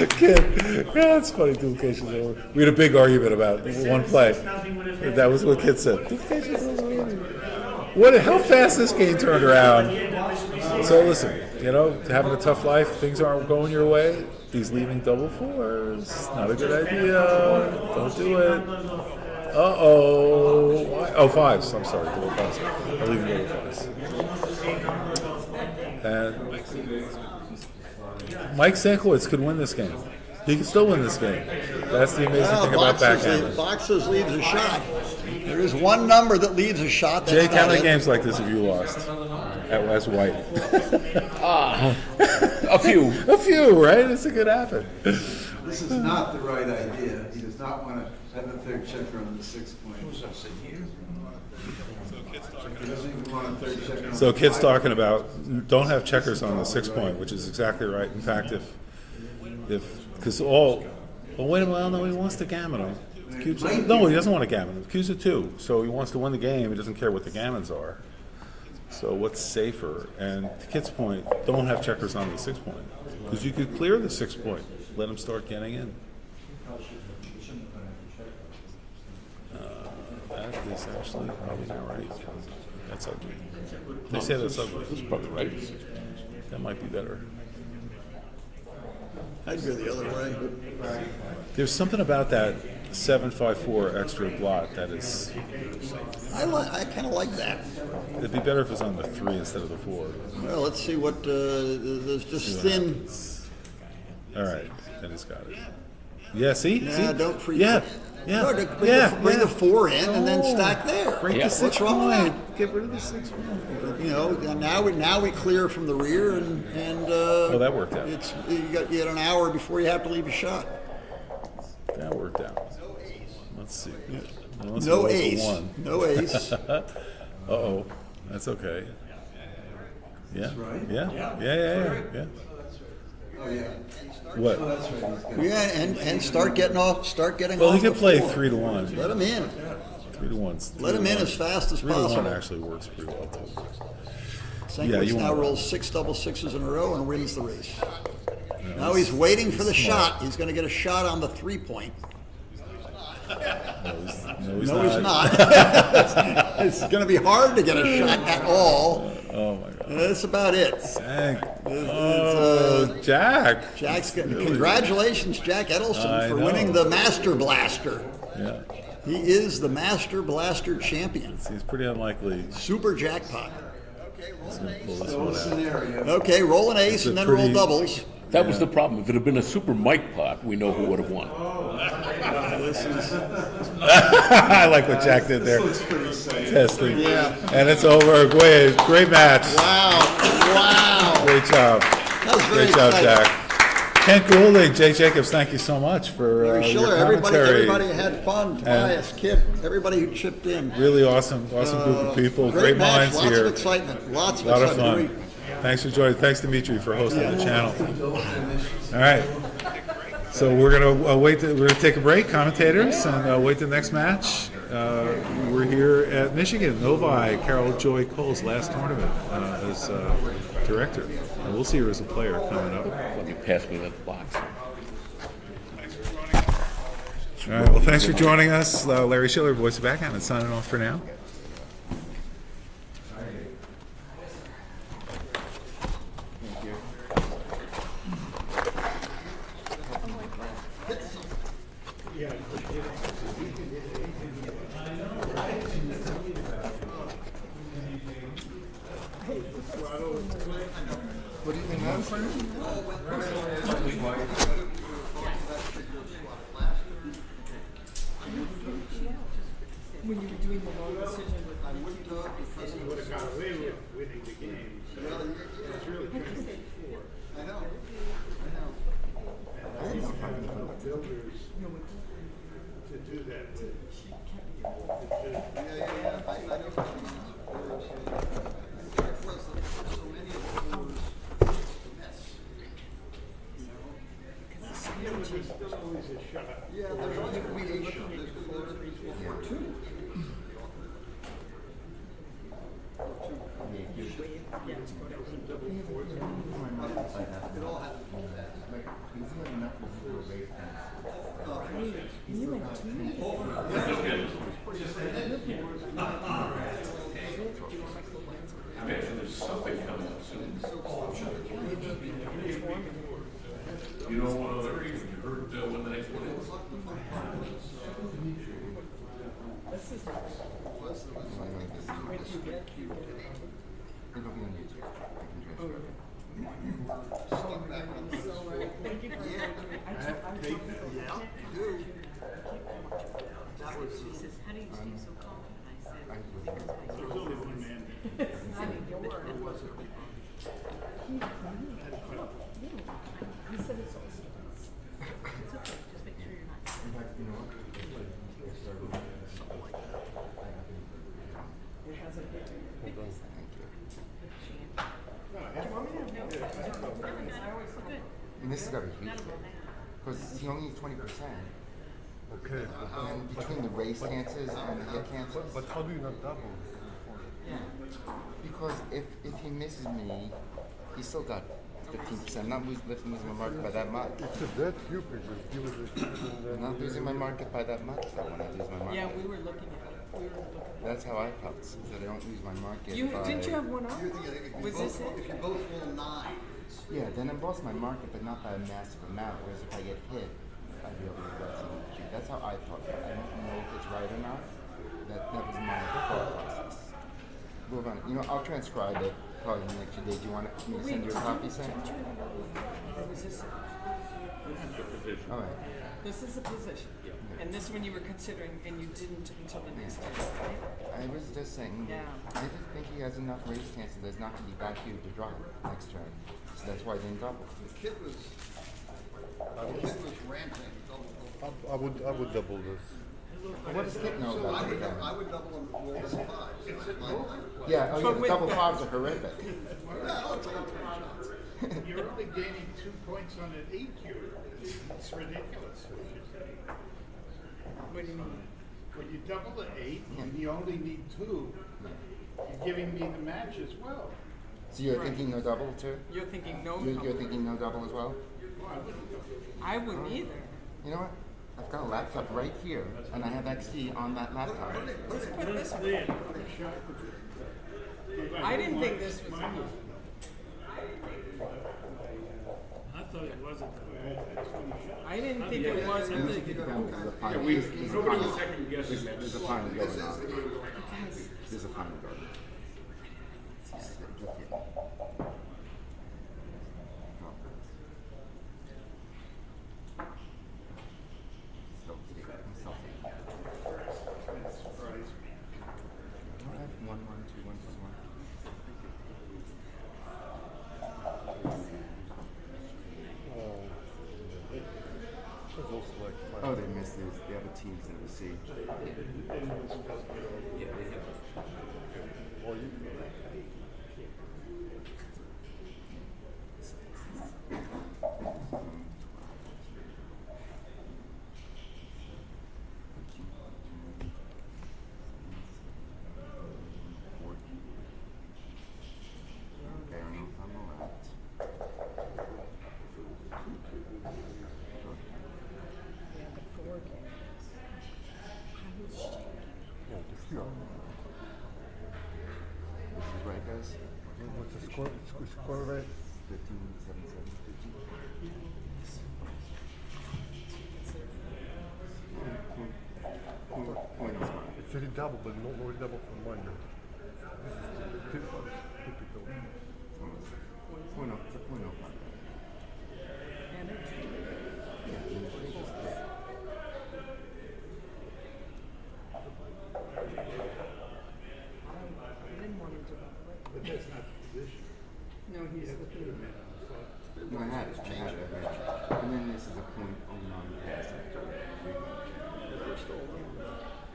Kid, yeah, that's funny. Duplication's over. We had a big argument about one play. That was what Kid said. Duplication's over. What? How fast this game turned around. So listen, you know, having a tough life, things aren't going your way. These leaving double fours, not a good idea. Don't do it. Uh-oh. Oh, fives. I'm sorry, double fives. I'm leaving double fives. And Mike Sanklowitz could win this game. He can still win this game. That's the amazing thing about backgammon. Boxes leaves a shot. There is one number that leaves a shot. That's Jake, how not many it. games like this have you lost? As white? A few. A few, right? It's a good happen. This is not the right idea. He does not want to have a third checker on the 6 point. He doesn't even want a third checker on So the Kid's 5 talking about don't have checkers on the 6 point, which is exactly right. In fact, because well, wait a minute, no, he wants to gammon him. No, he doesn't want to gammon him. Q's a 2, so he wants to win the game. He doesn't care what the gammons are. So what's safer? And to Kid's point, don't have checkers on the 6 point because you could clear the 6 point. Let him start getting in. That is actually probably not right. That's ugly. They say that's ugly. That's probably right. That might be better. I'd go the other way. There's something about that 7-5-4 extra blot that is. I kind of like that. It'd be better if it was on the 3 instead of the 4. Well, let's see what there's just thin. All right, then he's got it. Yeah, see? Nah, see? don't pre. Yeah. Yeah. No, bring the 4 in and then stack there. Break the 6 What's wrong with point. Get rid of the 6 point. You know, now we clear from the rear and Oh, that worked out. you got an hour before you have to leave a shot. That worked out. Let's see. Unless No it was a ace. 1. No ace. Uh-oh. That's okay. Yeah. That's right. Yeah. Yeah. Oh, yeah. What? Oh, that's right. He's got Yeah, and start getting off. Well, he off could the play floor. 3 to 1. Let him in. 3 to 1's. Let him in as fast as 3 to 1 possible. actually works pretty well too. Sankwitz you now want- rolls 6 double sixes in a row and wins the race. Yeah, Now he's waiting for the smart. shot. He's going to get a shot on the 3 point. No, he's No, he's not. not. It's going to be hard to get a shot at all. Oh my God. That's about it. Dang. Jack. Jack's congratulations, Jack Edelson, I for know. winning the Master Blaster. Yeah. He is the Master Blaster champion. He's pretty unlikely. Super jackpot. He's gonna pull this So one a out. scenario. Okay, roll an ace It's a and then pretty- roll doubles. That was the problem. If it had been a super Mike pot, we know who would have won. I like what Jack did there. This looks pretty safe. Testing. Yeah. And it's over. Great match. Wow. Great job. That was very Great job, exciting. Jack. Kent Goulding, Jay Jacobs, thank you so much for Larry your Schiller, commentary. everybody had fun. Tobias, Kip, everybody who chipped in. Really awesome group of people. Great match, minds lots here. of excitement. Lots of A lot of excitement. fun. Thanks for joining. Thanks, Dimitri, for hosting the channel. All right. So we're gonna we're gonna take a break, commentators, and wait the next match. We're here at Michigan, Novi, Carol Joy Cole's last tournament as director. And we'll see her as a player coming up. Let me pass me that box. All right. Well, thanks for joining us, Larry Schiller, voice of backgammon, signing off for now. What do you think I'm When you were doing the long decision with I wouldn't have because You would have got away with winning the game. It's really trying to say four. I know. And he's having the builders to do that with. Yeah. I know. So many of those, it's a mess. You know? Yeah, but there's still always a shot. Yeah, there's only going to be 8 shots. There's or 2. It all has to be that. I imagine there's something coming up soon. You know, you heard when the next one is? It'll be on YouTube. I can transfer it. She says, how do you stay so confident? I said, because my I mean, your word. He said it's all students. It's okay, just make sure you're not. In fact, you know what? Something like that. It hasn't hit me. Hold on. Thank you. And this is gonna be huge, because he only needs 20%. Okay. And between the race cancers and the hit cancers. But how do you not double? Because if he misses me, he's still got 15%. I'm not losing my market by that much. It's a dead cupid. Just give it I'm not losing my market by that much though when I lose my market. Yeah, we were looking at it. That's how I felt, so that I don't lose my market. Didn't you have one off? Was this it? If you both roll 9. Yeah, then I lost my market, but not by a massive amount. Whereas if I get hit, I'd be able to get some EQ. That's how I thought. I don't know if it's right or not. That was my thought process. Move on. You know, I'll transcribe it probably in the next few days. Do you want me to send you a copy, Sam? Or was this it? All right. This is a position. And this one you were considering, and you didn't until the next day, right? I was just saying, I just think he has enough race chances that it's not going to be that huge to drop next turn. So that's why I didn't double. The kid was ranting. I would double this. What does Kit know about the game? I would double him roll the 5. Yeah, double 5s are horrific. You're only gaining 2 points on an EQ. It's ridiculous. What do you mean? When you double the 8 and you only need 2, you're giving me the match as well. So you're thinking no double too? You're thinking no You're double. thinking no double as well? I wouldn't either. You know what? I've got a laptop right here, and I have XD on that laptop. Let's put this way. I didn't think this was. I thought it wasn't. I didn't think it was. There's a final going on. There's a final going on. Oh, they missed these. The other teams that received. Yeah, they have. This is right, guys? What's the score rate? 15-7-7. It's really double, but not more double from one. This is typical. It's a point of But that's not the position. No, he's looking. No, I had it. And then this is a point on pass after.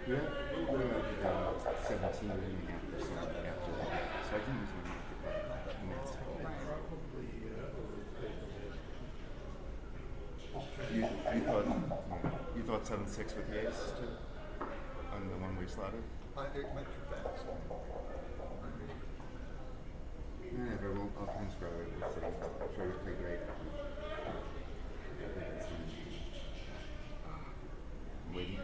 Yeah, we're at 17.5% after that. So I didn't use my market by massive. You thought, You thought 7-6 with the ace too? On the one we slotted? It went too fast. Yeah, but we'll, I'll transcribe it. We'll see. I'm sure you play great.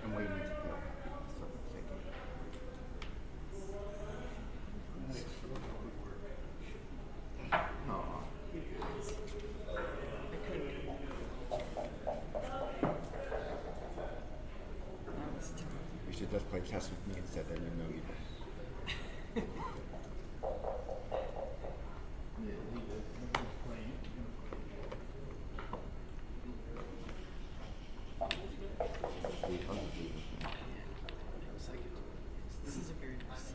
I'm waiting to feel happy. So thinking. Aw. You should just play chess with me instead, then you know you. This is a very nice.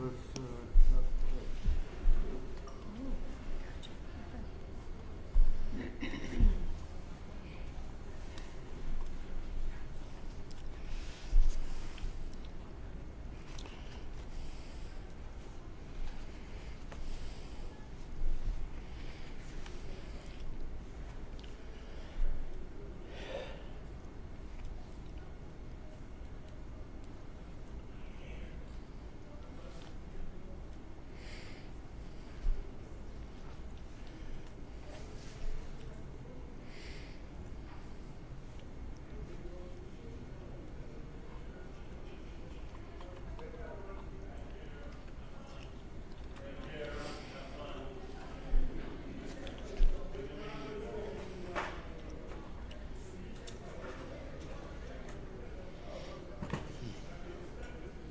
us,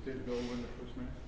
Did Bill win the first match?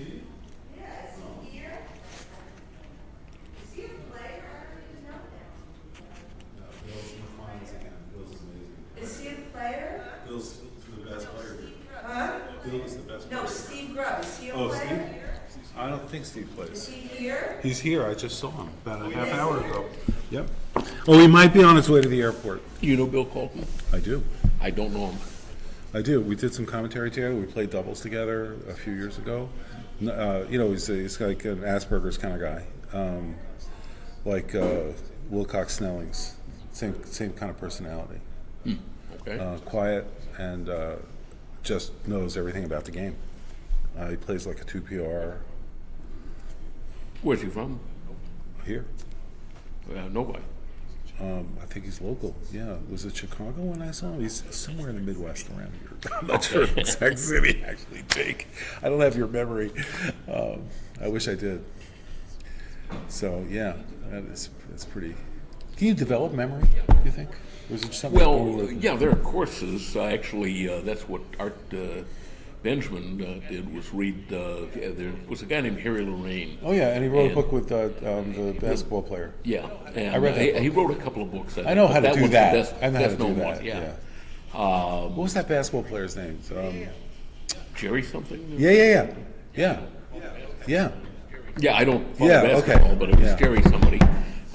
Steve? Yeah, is he here? Is he a player? I don't even know him. No, Bill's in the finals again. Bill's amazing. Is he a player? Bill's the best player. Huh? Bill is the best player. No, Steve Grubb, is he a Oh, player? Steve? I don't think Steve Is plays. he here? He's here. I just saw him about a half hour ago. Yep. Oh, he might be on his way to the airport. You know Bill Colton? I do. I don't know him. I do. We did some commentary together. We played doubles together a few years ago. You know, he's like an Asperger's kind of guy, like Wilcox Snelling's. Same kind of personality. Okay. Quiet and just knows everything about the game. He plays like a 2PR. Where's he from? Here. Novi. I think he's local. Yeah. Was it Chicago when I saw him? He's somewhere in the Midwest around here. I'm not sure the exact city, actually, Jake. I don't have your memory. I wish I did. So, yeah, that's pretty. Can you develop memory, do you think? Or is it something Well, yeah, there are courses. Actually, that's what Art Benjamin did, was read. There was a guy named Harry Lorraine. Oh, yeah, and he wrote a book with the basketball player. Yeah, and I read that book. he wrote a couple of books. I know how to do was that. The best, I know how to do known that. one, yeah. What was that basketball player's name? Jerry something? Yeah. Yeah, I don't follow basketball, but it was Jerry somebody.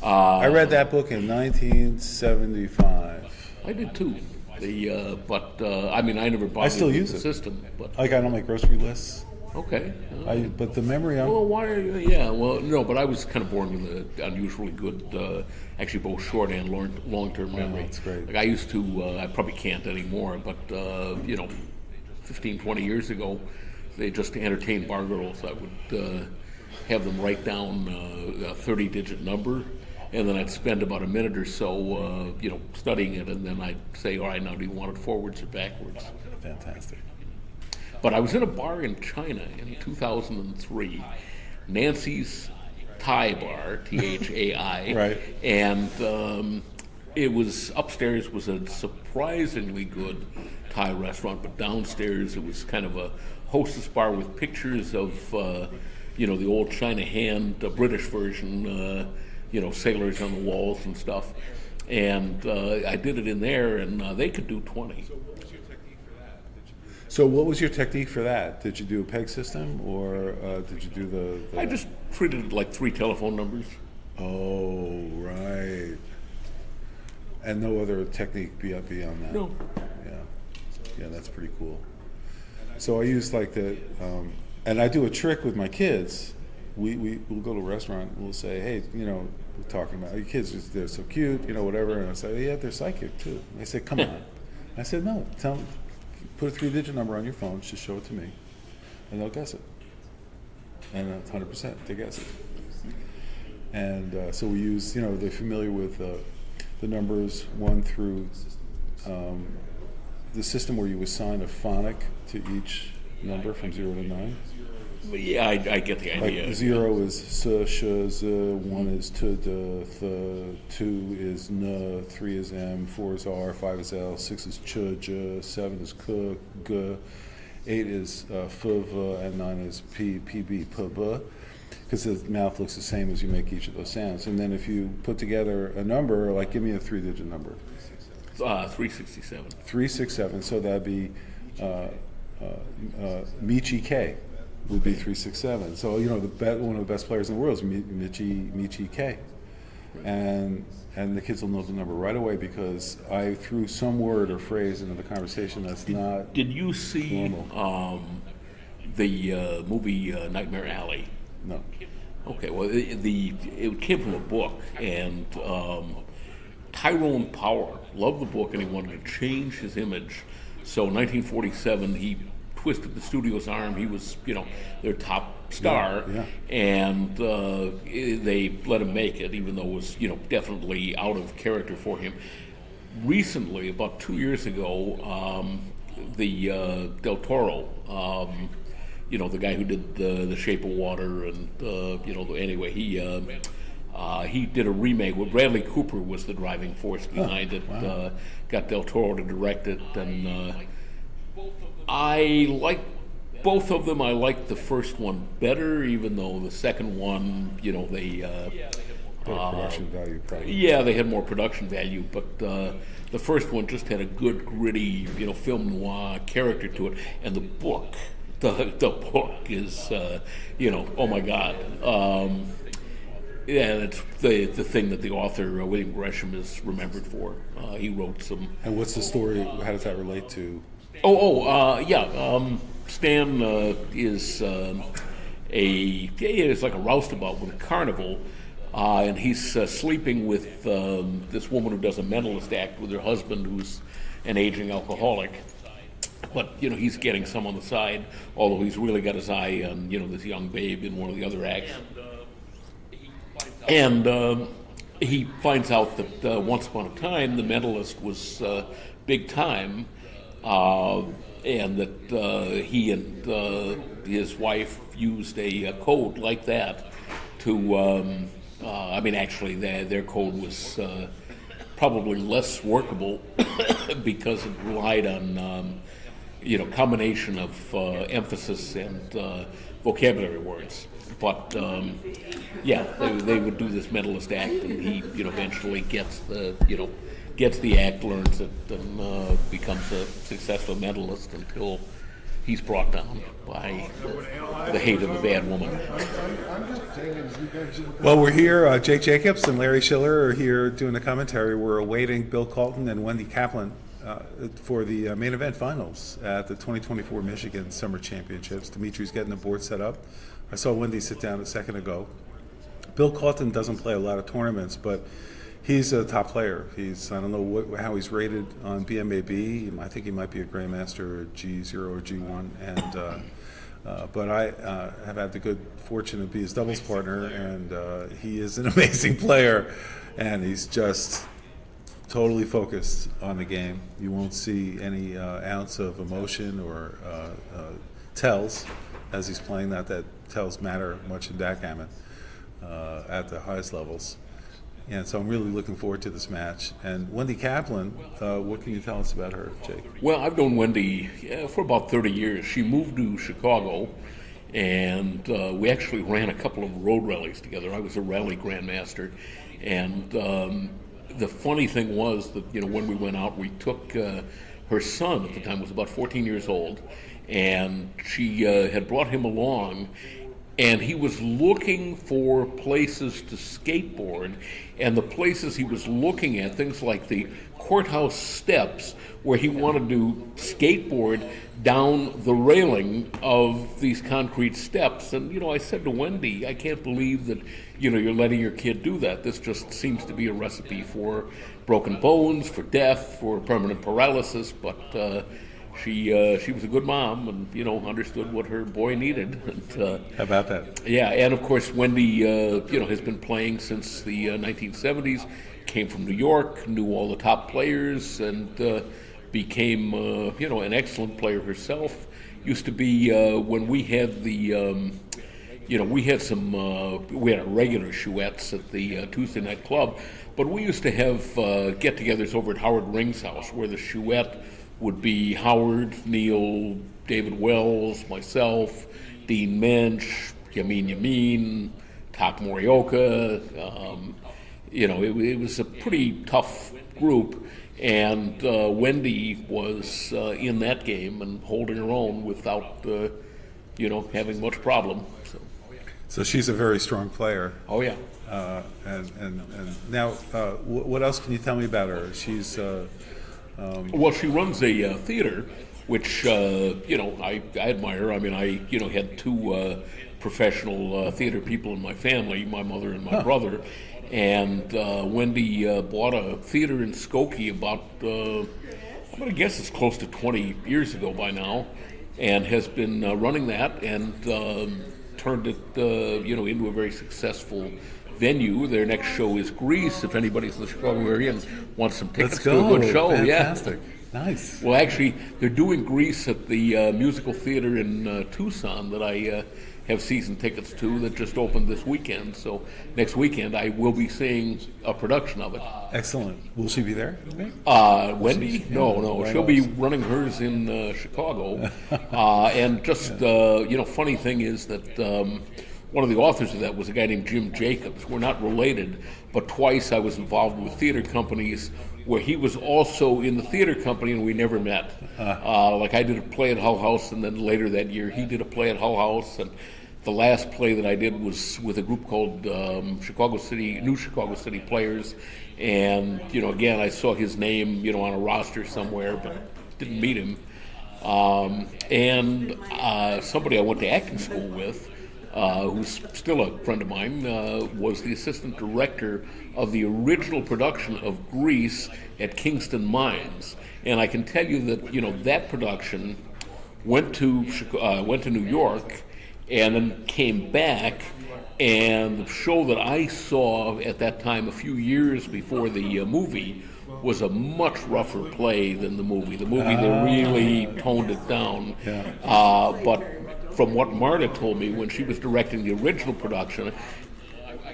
I read that book in 1975. I did too. I mean, I never bothered I still with use the it. system. But Like I don't make grocery lists. Okay. But the memory. Well, why are you? Yeah. Well, no, but I was kind of born with an unusually good, actually both short and long-term memory. That's great. Like I used to. I probably can't anymore, but 15, 20 years ago, they just to entertain bar girls. I would have them write down a 30-digit number. And then I'd spend about a minute or so, studying it, and then I'd say, all right, now do you want it forwards or backwards? Fantastic. But I was in a bar in China in 2003, Nancy's Thai Bar, Thai, Right. And it was, upstairs was a surprisingly good Thai restaurant, but downstairs it was kind of a hostess bar with pictures of, the old China hand, the British version, sailors on the walls and stuff. And I did it in there, and they could do 20. So what was your technique for that? Did you do a peg system, or did you do the... I just treated it like 3 telephone numbers. Oh, right. And no other technique beyond that? No. Yeah, that's pretty cool. So I use like and I do a trick with my kids. We'll go to a restaurant and we'll say, hey, we're talking about your kids, they're so cute, whatever. And I say, yeah, they're psychic too. And they say, come on. I said, no, tell them, put a 3-digit number on your phone, just show it to me, and they'll guess it. And 100%, they guess it. And so we use, they're familiar with the numbers 1 through the system where you assign a phonic to each number from 0 to 9. Yeah, I get the idea. Like 0 is s, sh, z, 1 is t, d, th, 2 is n, 3 is m, 4 is r, 5 is l, 6 is ch, j, 7 is k, g, 8 is f, v, and 9 is p, pb, pb, because the mouth looks the same as you make each of those sounds. And then if you put together a number, like give me a 3-digit number. 367. 367, so that'd be Michi K. Would be 367. So one of the best players in the world is Michi K, and the kids will know the number right away because I threw some word or phrase into the conversation that's not. Did you see the movie Nightmare Alley? No. Okay. Well, it came from a book, and Tyrone Power loved the book, and he wanted to change his image. So, in 1947, he twisted the studio's arm. He was, their top star, and they let him make it, even though it was, definitely out of character for him. Recently, about 2 years ago, the Del Toro, the guy who did the Shape of Water, and anyway, he did a remake. Well, Bradley Cooper was the driving force behind it. Wow. Got Del Toro to direct it, and I like both of them, I liked the first one better, even though the second one, they production value, probably. yeah, they had more production value, but the first one just had a good, gritty, film noir character to it, and the book is, oh my God. Yeah, it's the thing that the author, William Gresham, is remembered for. He wrote some... And what's the story? How does that relate to... Stan is it's like a roustabout with a carnival, and he's sleeping with this woman who does a mentalist act with her husband, who's an aging alcoholic. But he's getting some on the side, although he's really got his eye on this young babe in one of the other acts. And he finds out that once upon a time the mentalist was big time, and that he and his wife used a code like that to, actually their code was probably less workable because it relied on, combination of emphasis and vocabulary words. But they would do this mentalist act, and he eventually gets the act, learns it, and becomes a successful mentalist until he's brought down by the hate of a bad woman. Well, we're here. Jake Jacobs and Larry Schiller are here doing the commentary. We're awaiting Bill Colton and Wendy Kaplan for the main event finals at the 2024 Michigan Summer Championships. Dimitri's getting the board set up. I saw Wendy sit down a second ago. Bill Colton doesn't play a lot of tournaments, but he's a top player. I don't know how he's rated on BMAB. I think he might be a Grandmaster G0 or G1. But I have had the good fortune to be his doubles partner, and he is an amazing player, and he's just totally focused on the game. You won't see any ounce of emotion or tells as he's playing. Not that tells matter much in backgammon at the highest levels. And so I'm really looking forward to this match. And Wendy Kaplan, what can you tell us about her, Jake? Well, I've known Wendy for about 30 years. She moved to Chicago, and we actually ran a couple of road rallies together. I was a rally grandmaster, and the funny thing was that when we went out, we took her son at the time was about 14 years old, and she had brought him along. And he was looking for places to skateboard, and the places he was looking at, things like the courthouse steps, where he wanted to skateboard down the railing of these concrete steps. And, I said to Wendy, I can't believe that, you're letting your kid do that. This just seems to be a recipe for broken bones, for death, for permanent paralysis, but she was a good mom and, understood what her boy needed. And, how about that? Yeah, and of course Wendy, has been playing since the 1970s, came from New York, knew all the top players, and became, an excellent player herself. Used to be, when we had the, we had a regular Chouettes at the Tuesday Night Club, but we used to have get-togethers over at Howard Ring's house, where the Chouette would be Howard, Neil, David Wells, myself, Dean Mensch, Yamin, Tak Morioka. It was a pretty tough group, and Wendy was in that game and holding her own without, having much problem. So she's a very strong player. Oh yeah. And now, what else can you tell me about her? She's. Well, she runs a theater, which I admire. I mean, I had two professional theater people in my family, my mother and my brother, and Wendy bought a theater in Skokie about I'm going to guess it's close to 20 years ago by now, and has been running that and turned it into a very successful venue. Their next show is Greece. If anybody's in the Chicago area and wants some tickets to a good show, fantastic. Nice. Well, actually, they're doing Greece at the musical theater in Tucson that I have season tickets to that just opened this weekend. So next weekend I will be seeing a production of it. Excellent. Will she be there? Wendy? No. She'll be running hers in Chicago. And just, funny thing is that one of the authors of that was a guy named Jim Jacobs. We're not related, but twice I was involved with theater companies where he was also in the theater company and we never met. Like I did a play at Hull House, and then later that year he did a play at Hull House, and the last play that I did was with a group called New Chicago City Players, and again I saw his name on a roster somewhere, but didn't meet him. And somebody I went to acting school with, who's still a friend of mine, was the assistant director of the original production of Grease at Kingston Mines. And I can tell you that that production went to New York and then came back. And the show that I saw at that time, a few years before the movie, was a much rougher play than the movie. The movie, they really toned it down. But from what Marta told me when she was directing the original production,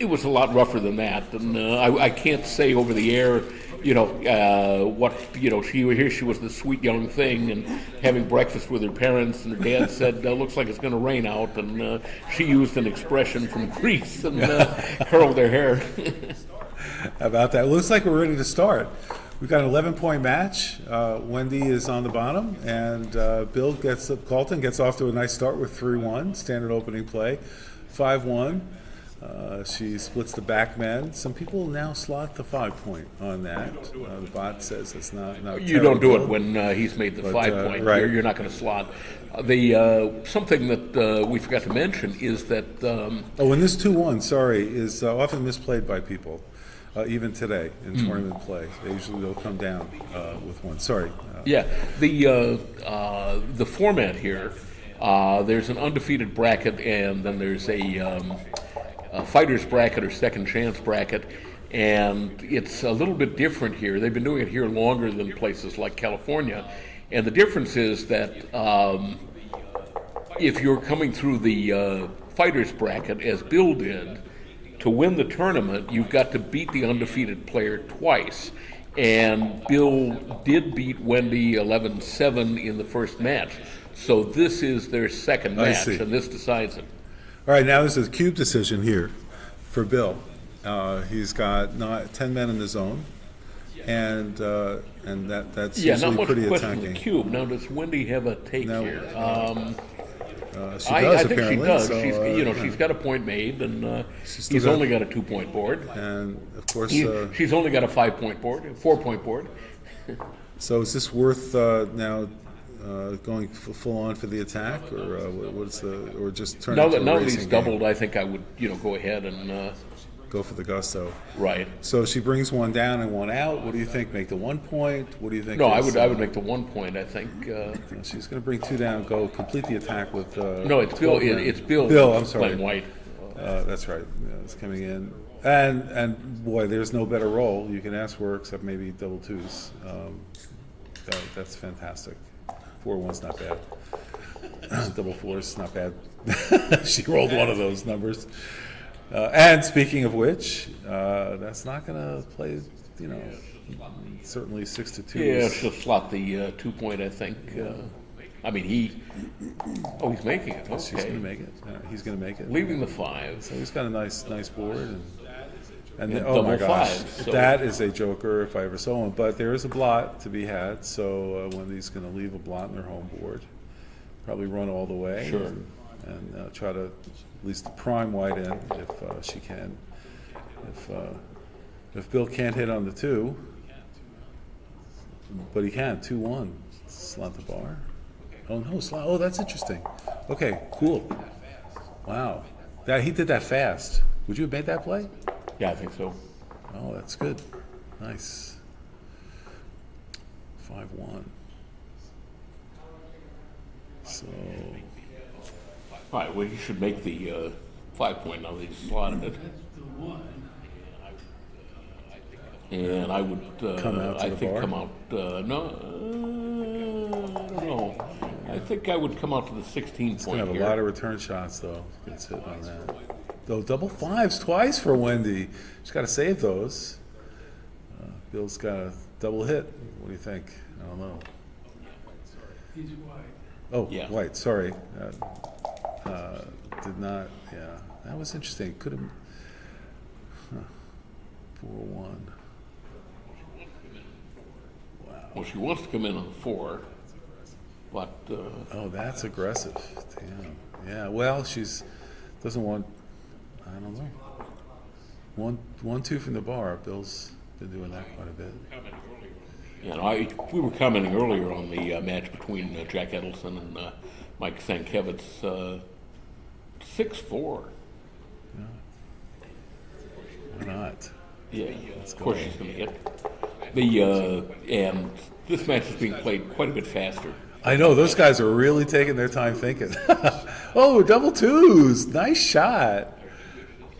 it was a lot rougher than that. And I can't say over the air, what, she was the sweet young thing and having breakfast with her parents, and her dad said, looks like it's going to rain out, and she used an expression from Grease and curled her hair. How about that? Looks like we're ready to start. We've got an 11-point match. Wendy is on the bottom, and Colton gets off to a nice start with 3-1, standard opening play. 5-1. She splits the back men. Some people now slot the 5-point on that. The bot says it's not you don't do it when he's made the 5-point. Right. You're not going to slot. Something that we forgot to mention is that... and this 2-1, is often misplayed by people. Even today in tournament play, they'll come down with one. The format here, there's an undefeated bracket, and then there's a fighter's bracket or second chance bracket, and it's a little bit different here. They've been doing it here longer than places like California, and the difference is that if you're coming through the fighter's bracket, as Bill did, to win the tournament, you've got to beat the undefeated player twice. And Bill did beat Wendy 11-7 in the first match. So this is their second match, and this decides it. All right, now this is a cube decision here for Bill. He's got 10 men in the zone, and that's usually pretty attacking. Not much question of the cube. Now, does Wendy have a take here? She does, I think apparently. She does. So, she's got a point made, and he's only got a 2-point board. And of course, she's only got a 5-point board, a 4-point board. So is this worth now going full on for the attack, or or just turn? Now that he's doubled, I think I would go ahead and go for the gusto. Right. So she brings one down and one out. What do you think? Make the 1 point? What do you think? No, I would make the 1 point. I think she's going to bring 2 down. Go complete the attack with. No, it's Bill. It's Bill. Bill, I'm sorry. Playing white. That's right. Yeah, it's coming in, and boy, there's no better roll you can ask for except maybe double 2s. That's fantastic. 4-1's not bad. Double 4's not bad. She rolled one of those numbers. And speaking of which, that's not going to play, certainly 6-2. Yeah, she'll slot the 2-point, I think. He's making it. Okay. She's going to make it. He's going to make it. Leaving the 5. So he's got a nice board. And oh my gosh, 5, so. That is a joker if I ever saw one. But there is a blot to be had, so Wendy's going to leave a blot in their home board. Probably run all the way. Sure. And try to at least prime white in if she can. If Bill can't hit on the 2, but he can, 2-1, slot the bar. Oh no, slot. Oh, that's interesting. Okay, cool. Wow, he did that fast. Would you have made that play? Yeah, I think so. Oh, that's good. Nice. 5-1. So. All right, well, he should make the 5-point now that he's slotted it. And I would, come out. I don't know. I think I would come out to the 16 He's point gonna have here. a lot of return shots though. Gets hit on that. Though double fives twice for Wendy. She's got to save those. Bill's got a double hit. What do you think? I don't know. He's white. Oh, Yeah. white. Sorry. Did not. Yeah, that was interesting. Could have. 4-1. Wow. Well, she wants to come in on 4, but Oh, that's aggressive. Damn. Yeah. Well, she's doesn't want. I don't know. 1-2 from the bar. Bill's been doing that quite a bit. you know, we were commenting earlier on the match between Jack Edelson and Mike Stankiewicz. 6-4. Yeah. Why not? Yeah, Let's of course go. she's going to hit. And this match is being played quite a bit faster. I know those guys are really taking their time thinking. Oh, double twos! Nice shot.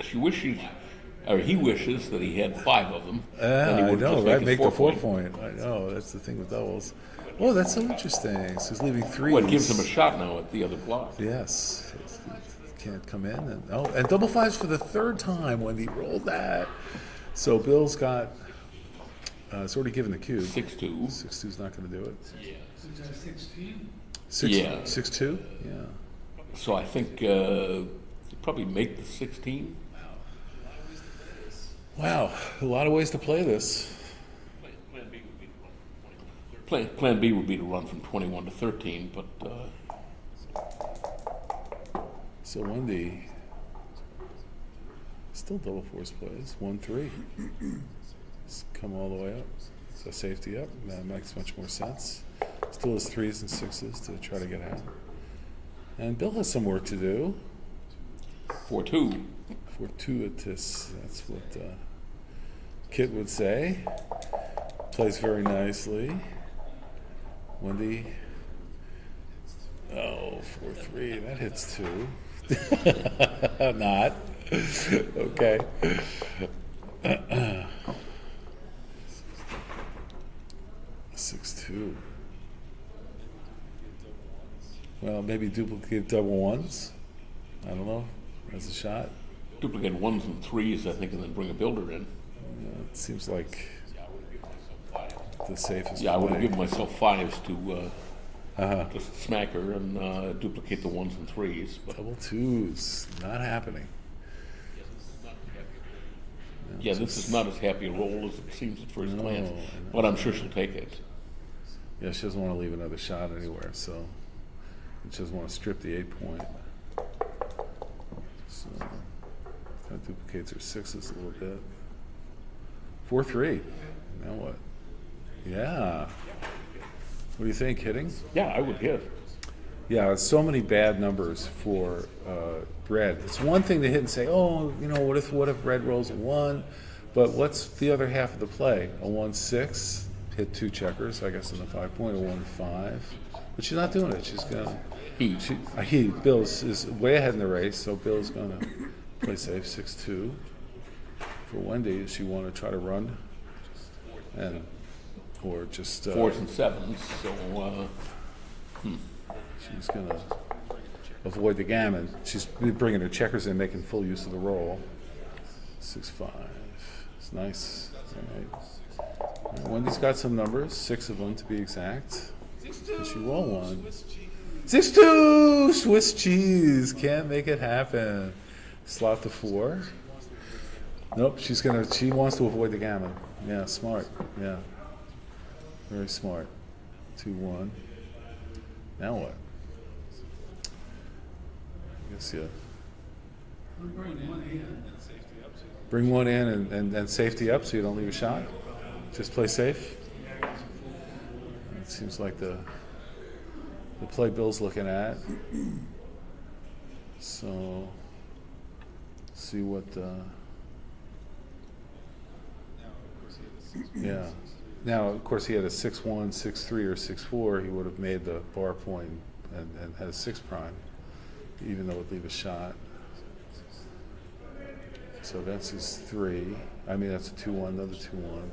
He wishes that he had 5 of them. Then he I would know, just right? his Make the 4 4-point. point. I know that's the thing with doubles. Oh, that's so interesting. So he's leaving 3s. Well, it gives him a shot now at the other block. Yes. Can't come in. And double fives for the 3rd time when he rolled that. So Bill's got, it's already given the cube. 6-2. 6-2's not going to do it. Is that 16? 6-2? Yeah. So I think you probably make the 16. Wow. A lot of ways to play this. Plan B would be to run from 21 to 13, but So Wendy still double force plays. 1-3. Come all the way up. So safety up. That makes much more sense. Still has 3s and 6s to try to get out. And Bill has some work to do. 4-2. Fortuitous. That's what Kit would say. Plays very nicely. Wendy. Oh, 4-3. That hits 2. Not. Okay. 6-2. Well, maybe duplicate double ones. I don't know. As a shot. Duplicate 1s and 3s, I think, and then bring a builder in. Yeah, it seems like the safest. Yeah, I would have play. given myself 5s to just smack her and duplicate the 1s and 3s. But Double 2s, not happening. yeah, this is not as happy a roll as it seems at first glance, but I'm sure she'll take it. Yeah, she doesn't want to leave another shot anywhere, so she doesn't want to strip the 8-point. So that duplicates her 6s a little bit. 4-3. Now what? Yeah. What do you think? Hitting? Yeah, I would hit. Yeah, so many bad numbers for red. It's one thing to hit and say, oh, you know, what if red rolls a 1? But what's the other half of the play? A 1-6, hit 2 checkers, I guess in the 5-point, a 1-5. But she's not doing it. She's gonna. Bill's is way ahead in the race, so Bill's gonna play safe. 6-2 for Wendy. Does she want to try to run, or just 4s and 7s. So she's gonna avoid the gammon. She's bringing her checkers in, making full use of the roll. 6-5. It's nice. All right. Wendy's got some numbers, 6 of them to be exact. Can she roll one? 6-2! Swiss cheese. Can't make it happen. Slot to 4. Nope, she wants to avoid the gammon. Yeah, smart. Yeah. Very smart. 2-1. Now what? I guess bring one in and safety up so you don't leave a shot. Just play safe. It seems like the play Bill's looking at. So see what yeah. Now of course he had a 6-1, 6-3, or 6-4, he would have made the bar point and had a 6 prime, even though it would leave a shot. So that's his 3. I mean that's a 2-1, another 2-1.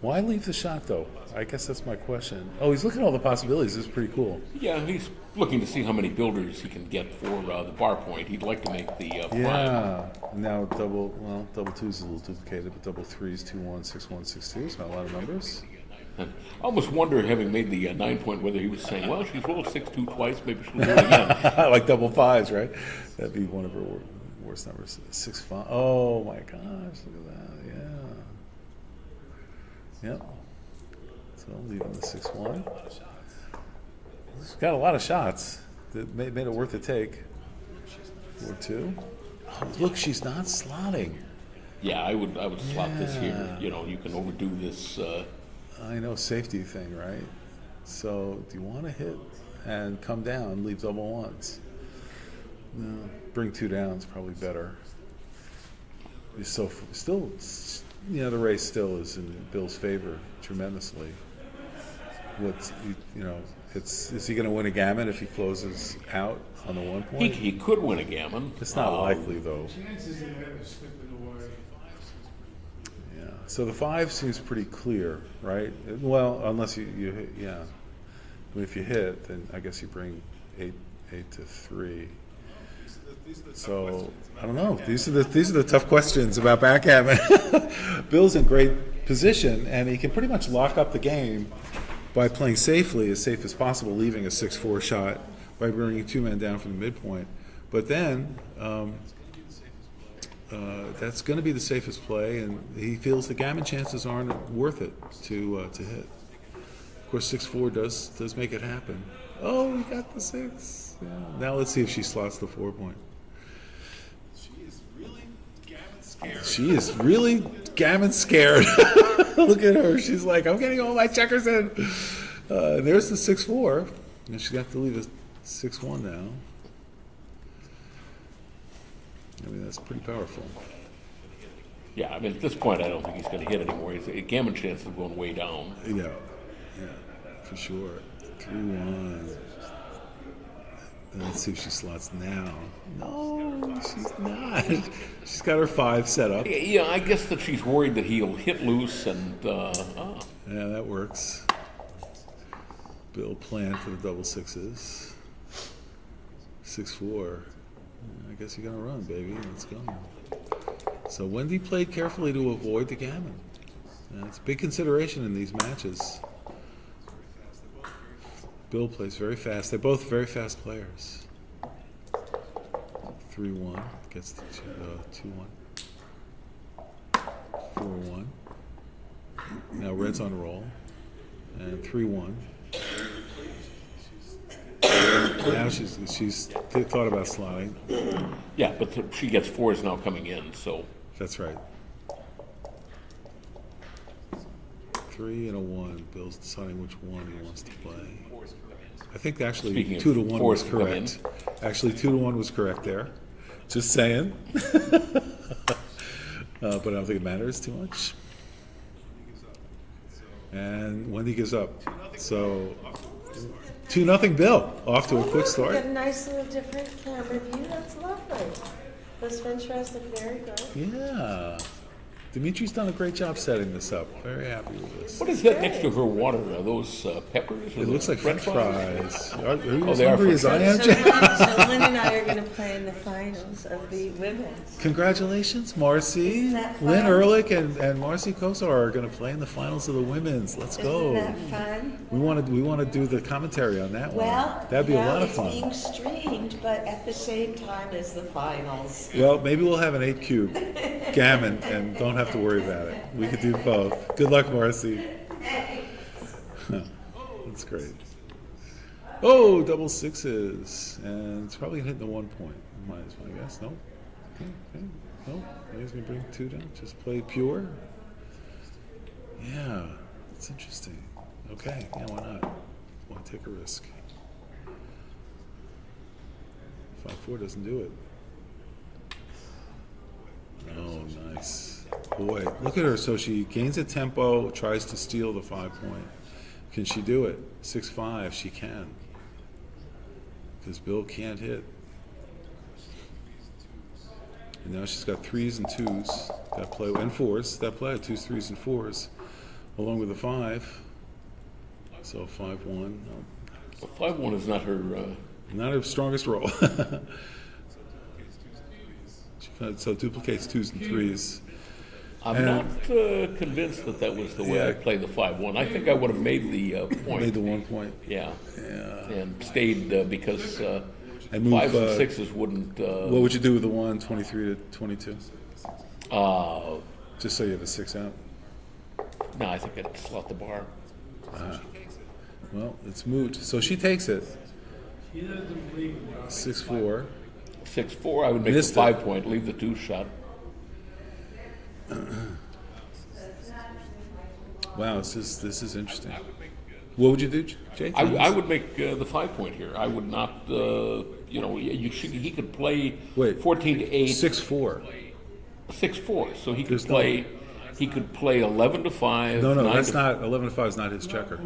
Why leave the shot though? I guess that's my question. Oh, he's looking at all the possibilities. This is pretty cool. Yeah, he's looking to see how many builders he can get for the bar point. He'd like to make the Yeah. Now double two is a little duplicated, but double three is 2-1, 6-1, 6-2. It's not a lot of numbers. And I almost wonder, having made the 9 point, whether he was saying, well, she's rolled 6-2 twice, maybe she'll do it again. Like double fives, right? That'd be one of her worst numbers. 6-5. Oh my gosh, look at that. Yeah. Yep. So leaving the 6-1. He's got a lot of shots that made it worth a take. 4-2. Oh, look, she's not slotting. Yeah, I would slot this here. You know, you can overdo this. I know, safety thing, right? So do you want to hit and come down, leave double ones? No, bring 2 down is probably better. So still, the race still is in Bill's favor tremendously. Is he going to win a gammon if he closes out on the 1 point? He could win a gammon. It's not likely though. Chances of that are slipping away. Yeah. So the 5 seems pretty clear, right? Well, unless you hit, yeah. If you hit, then I guess you bring 8 to 3. So I don't know. These are the tough questions about backgammon. Bill's in great position, and he can pretty much lock up the game by playing safely, as safe as possible, leaving a 6-4 shot by bringing 2 men down from the midpoint. But then that's going to be the safest play, and he feels the gammon chances aren't worth it to hit. Of course, 6-4 does make it happen. Oh, he got the 6. Yeah. Now let's see if she slots the 4 point. She is really gammon scared. Look at her. She's like, I'm getting all my checkers in. There's the 6-4. And she's got to leave a 6-1 now. I mean, that's pretty powerful. Yeah, I mean, at this point, I don't think he's going to hit anymore. His gammon chances are going way down. Yeah, for sure. 3-1. And let's see if she slots now. No, she's not. She's got her 5 set up. Yeah, I guess that she's worried that he'll hit loose and. Yeah, that works. Bill planned for the double 6s. 6-4. I guess you're gonna run, baby. Let's go. So Wendy played carefully to avoid the gammon. It's a big consideration in these matches. Bill plays very fast. They're both very fast players. 3-1 gets the 2-1. 4-1. Now red's on roll. And 3-1. Now she's thought about slotting. Yeah, but she gets 4s now coming in, so. That's right. 3 and a 1. Bill's deciding which one he wants to play. I think actually Speaking 2-1 was of correct. Actually, 2-1 was correct there. Just saying. But I don't think it matters too much. And Wendy gives up. So 2-0 Bill. Off to a quick start. Got a nice little different camera view. That's lovely. Those Venturas look very good. Yeah. Dimitri's done a great job setting this up. Very happy with this. What is that next to her water? Are those peppers? It looks like French fries. Are you as they are hungry as I am, So Jay? Lynn and I are going to play in the finals of the women's. Congratulations, Marcy. Isn't that fun? Lynn Ehrlich and Marcy Kosar are going to play in the finals of the women's. Let's go. Isn't that fun? We want to do the commentary on that one. Well, That'd be a lot of it's fun. being streamed, but at the same time as the finals. Well, maybe we'll have an 8-cube gammon and don't have to worry about it. We could do both. Good luck, Marcy. That's great. Oh, double 6s. And it's probably hitting the 1 point. Might as well, I guess. No? Okay. No? He's going to bring 2 down. Just play pure. Yeah. It's interesting. Okay. Yeah, why not? Want to take a risk. 5-4 doesn't do it. Oh, nice. Boy, look at her. So she gains a tempo, tries to steal the 5 point. Can she do it? 6-5, she can. Because Bill can't hit. And now she's got 3s and 2s that play, and 4s that play, 2s, 3s, and 4s along with the 5. So 5-1. Well, 5-1 is not her. Not her strongest roll. So duplicates 2s and 3s. I'm not convinced that was the way I played the 5-1. I think I would have made the point. Made the 1 point. Yeah. Yeah. And stayed because And move, 5s and 6s wouldn't. What would you do with the 1, 23 to 22? Just so you have a 6 out. No, I think I'd slot the bar. Well, it's moot. So she takes it. She doesn't believe in God. 6-4. 6-4. I would make Missed the it. 5 point. Leave the 2 shot. Wow, this is interesting. What would you do, Jake? I would make the 5 point here. I would not. He could play 14 to 8. 6-4. 6-4. So he could There's play. He could play 11 to 5. No, 9 that's to not 11 to 5 is not his checker.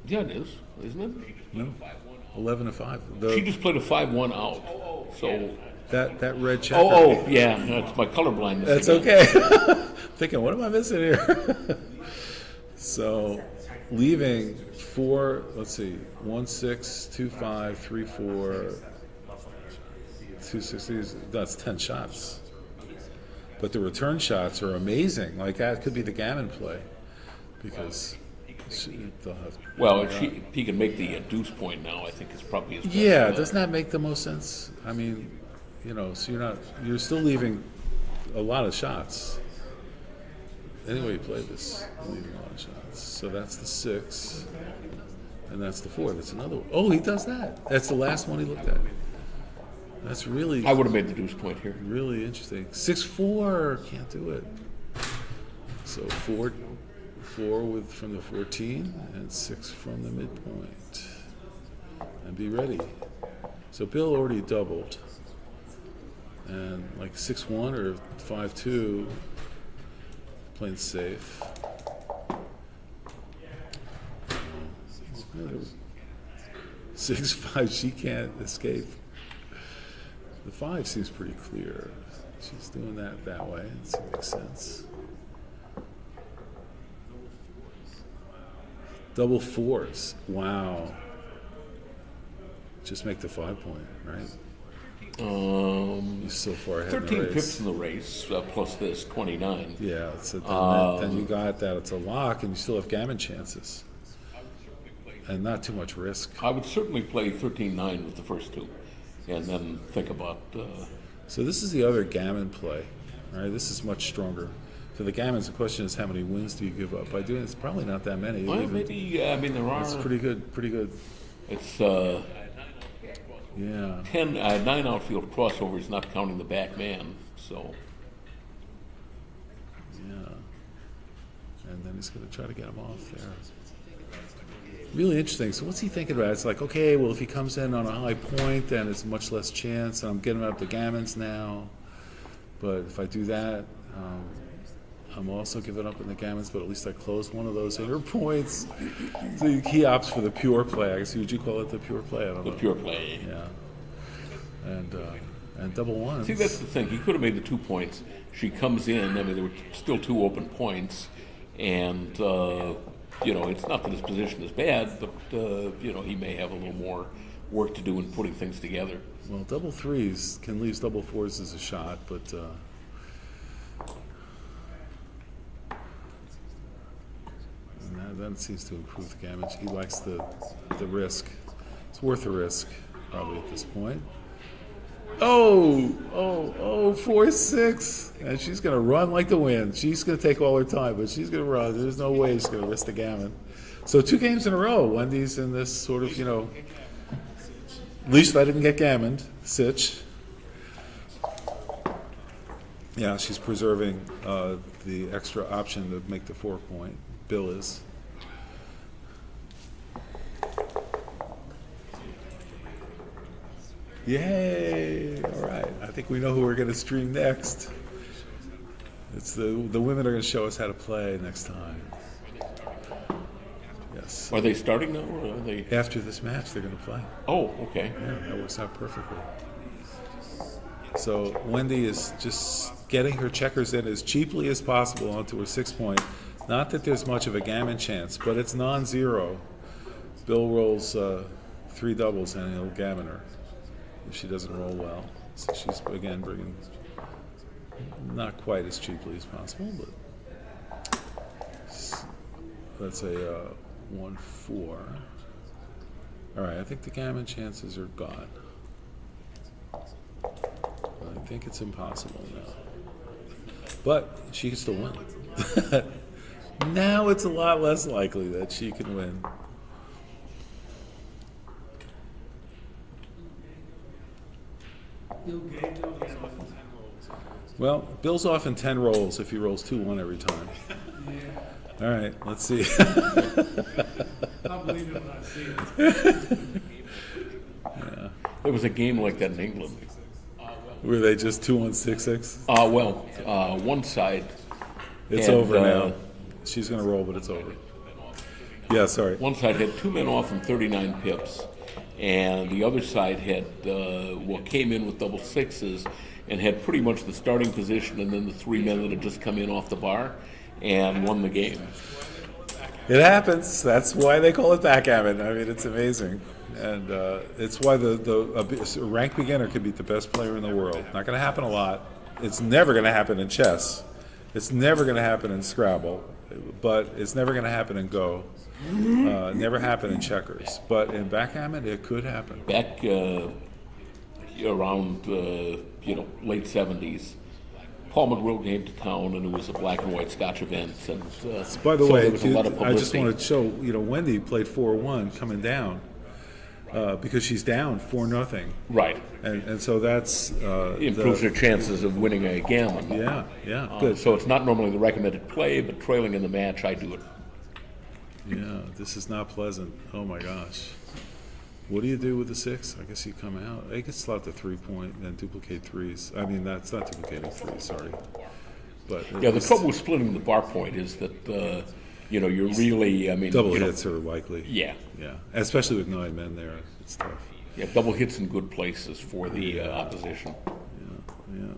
Yeah, it is, isn't it? No, 11 to 5. She just played a 5-1 out. So that red checker. Oh, yeah, that's my colorblindness. That's again. okay. I'm thinking, what am I missing here? So, leaving 4. Let's see, 1-6, 2-5, 3-4, 2-6. That's 10 shots. But the return shots are amazing. Like that could be the gammon play, because they'll have. Well, he can make the deuce point now. I think is probably his best. Yeah, doesn't that make the most sense? I mean, so you're still leaving a lot of shots. Anyway, you play this, you're leaving a lot of shots. So that's the 6, and that's the 4. That's another one. Oh, he does that. That's the last one he looked at. That's really. I would have made the deuce point here. Really interesting. 6-4, can't do it. So 4 from the 14 and 6 from the midpoint, and be ready. So Bill already doubled, and like 6-1 or 5-2, playing safe. 6-5, she can't escape. The 5 seems pretty clear. She's doing that way. It makes sense. Double 4s. Wow. Just make the 5 point, right? He's so far ahead. 13 in the race. pips in the race, plus this 29. Yeah, then you got that. It's a lock, and you still have gammon chances, and not too much risk. I would certainly play 13-9 with the first 2. And then think about. So this is the other gammon play, right? This is much stronger. For the gammons, the question is how many wins do you give up? By doing it's probably not that many. Well, maybe. I mean, there are. It's pretty good. Pretty good. It's 9 outfield crossovers, not counting the back man. So. Yeah. And then he's going to try to get him off there. Really interesting. So what's he thinking about? It's like, okay, well, if he comes in on a high point, then it's much less chance. And I'm getting up the gammons now. But if I do that, I'm also giving up in the gammons, but at least I closed one of those inner points. So he opts for the pure play. I guess would you call it the pure play? I don't know. The pure play. Yeah. And double ones. See, that's the thing. He could have made the 2 points. She comes in. I mean, there were still 2 open points, and it's not that his position is bad, but he may have a little more work to do in putting things together. Well, double 3s can leave double 4s as a shot, but and that seems to improve the damage. He likes the risk. It's worth the risk, probably at this point. 4-6, and she's going to run like the wind. She's going to take all her time, but she's going to run. There's no way she's going to risk the gammon. So 2 games in a row. Wendy's in this sort of, at least I didn't get gammoned, sitch. Yeah, she's preserving the extra option to make the 4 point. Bill is. Yay! All right. I think we know who we're going to stream next. It's the women are going to show us how to play next time. Yes. Are they starting now, or are they? After this match, they're going to play. Oh, okay. Yeah, that works out perfectly. So Wendy is just getting her checkers in as cheaply as possible onto her 6 point. Not that there's much of a gammon chance, but it's non-zero. Bill rolls 3 doubles and he'll gammon her if she doesn't roll well. So she's again bringing not quite as cheaply as possible, but let's say 1-4. All right, I think the gammon chances are gone. I think it's impossible now, but she can still win. Now it's a lot less likely that she can win. Well, Bill's off in 10 rolls if he rolls 2-1 every time. All right, let's see. I'll believe it when I see it. Yeah. There was a game like that in England. Were they just 2-1-6-6? One side. It's over now. She's going to roll, but it's over. Yeah, sorry. One side had 2 men off and 39 pips, and the other side had came in with double sixes and had pretty much the starting position, and then the 3 men that had just come in off the bar and won the game. It happens. That's why they call it backgammon. I mean, it's amazing. And it's why a ranked beginner can beat the best player in the world. Not going to happen a lot. It's never going to happen in chess. It's never going to happen in Scrabble. But it's never going to happen in Go. Never happen in checkers. But in backgammon, it could happen. Back around late 70s, Paul McGrill came to town, and it was a black and white Scotch event. And by the so way, there was a lot of I just publicity. want to show, Wendy played 4-1 coming down because she's down 4-0. Right. And so that's Improves her chances of winning a gammon. Yeah, good. So it's not normally the recommended play, but trailing in the match, I do it. Yeah, this is not pleasant. Oh my gosh. What do you do with the 6? I guess you come out. I could slot the 3-point and then duplicate 3s. I mean, that's not duplicating 3s, sorry. But Yeah, the trouble with splitting the bar point is that, you're really, double hits are likely. Yeah. Yeah, especially with 9 men there. It's tough. Yeah, double hits in good places for the opposition. Yeah.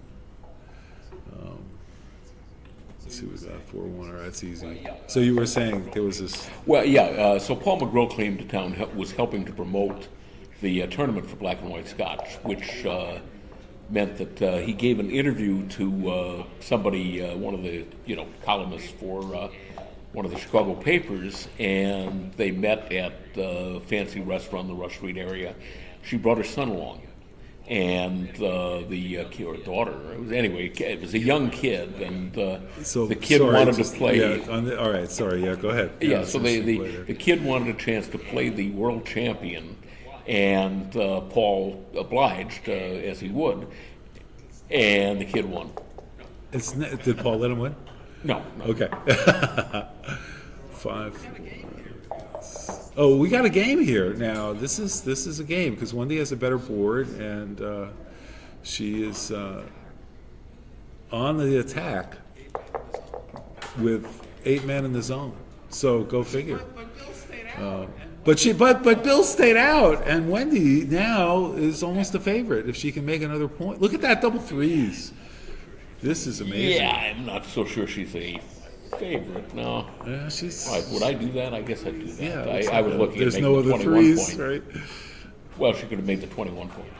Let's see, we got 4-1. All right, that's easy. So you were saying there was this. Well, yeah. So Paul McGrill came to town, was helping to promote the tournament for Black and White Scotch, which meant that he gave an interview to somebody, one of the columnists for one of the Chicago papers, and they met at a fancy restaurant in the Rush Street area. She brought her son along. And the kid or daughter, it was a young kid, and So the kid sorry, wanted just- to play. Yeah, all right, sorry, yeah, go ahead. Yeah, so let's see the later. kid wanted a chance to play the world champion, and Paul obliged, as he would, and the kid won. Did Paul let him win? No. Okay. 5. Oh, we got a game here now. This is a game because Wendy has a better board, and she is on the attack with 8 men in the zone. So go figure. But Bill stayed out, and Wendy now is almost a favorite if she can make another point. Look at that double 3s. This is amazing. Yeah, I'm not so sure she's a favorite. No. Yeah, she's. Would I do that? I guess I'd do that. Yeah, I was looking there's at no making other the 21 3s, point. right? Well, she could have made the 21 point.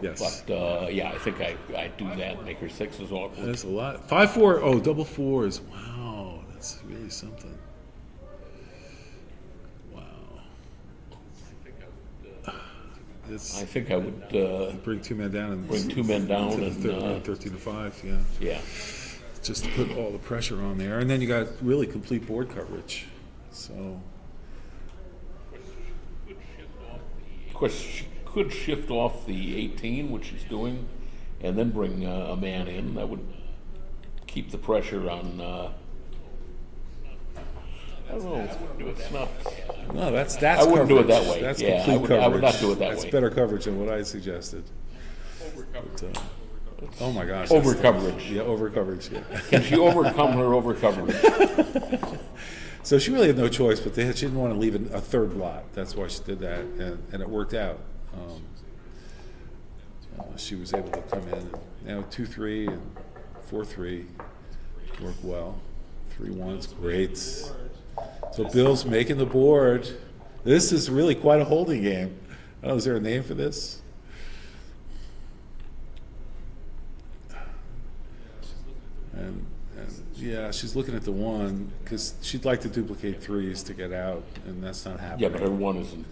Yes. But I think I'd do that. Make her 6s awkward. That's a lot. 5-4. Oh, double 4s. Wow, that's really something. Wow. I think I would bring 2 men down and bring 2 men down to and 13-5. Yeah. Yeah. Just to put all the pressure on there, and then you got really complete board coverage. So. Of course, she could shift off the 18, which she's doing, and then bring a man in. That would keep the pressure on. I don't know. It's not. No, that's I wouldn't do it that coverage. way. That's yeah, complete coverage. I would not do it that That's way. better coverage than what I suggested. But, oh my gosh. Over that's- coverage. Yeah, over coverage. Yeah. Can she overcome her over coverage? So she really had no choice, but she didn't want to leave a third blot. That's why she did that, and it worked out. She was able to come in, and 2-3 and 4-3 work well. 3 ones, great. So Bill's making the board. This is really quite a holding game. I don't know, is there a name for this? And yeah, she's looking at the 1 because she'd like to duplicate 3s to get out, and that's not happening. Yeah, but her 1 isn't.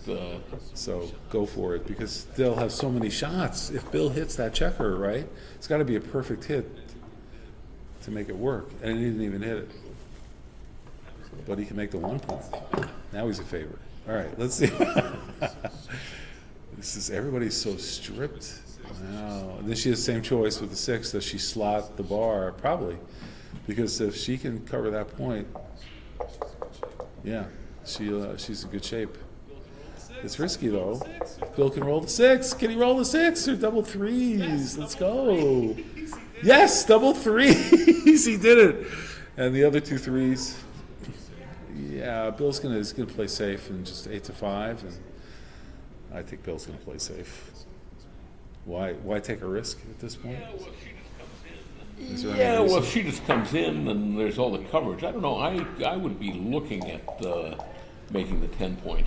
So go for it because they'll have so many shots. If Bill hits that checker, right, it's got to be a perfect hit to make it work, and he didn't even hit it. But he can make the 1 point. Now he's a favorite. All right, let's see. Everybody's so stripped. Wow. And then she has the same choice with the 6. Does she slot the bar? Probably. Because if she can cover that point, yeah, she's in good shape. It's risky though. Bill can roll the 6. Can he roll the 6 or double 3s? Let's go. Yes, double 3s. He did it. And the other 2 3s. Yeah, Bill's gonna play safe and just 8 to 5, and I think Bill's gonna play safe. Why take a risk at this point? Yeah, well, if she just comes in and there's all the coverage, I don't know. I would be looking at making the 10 point.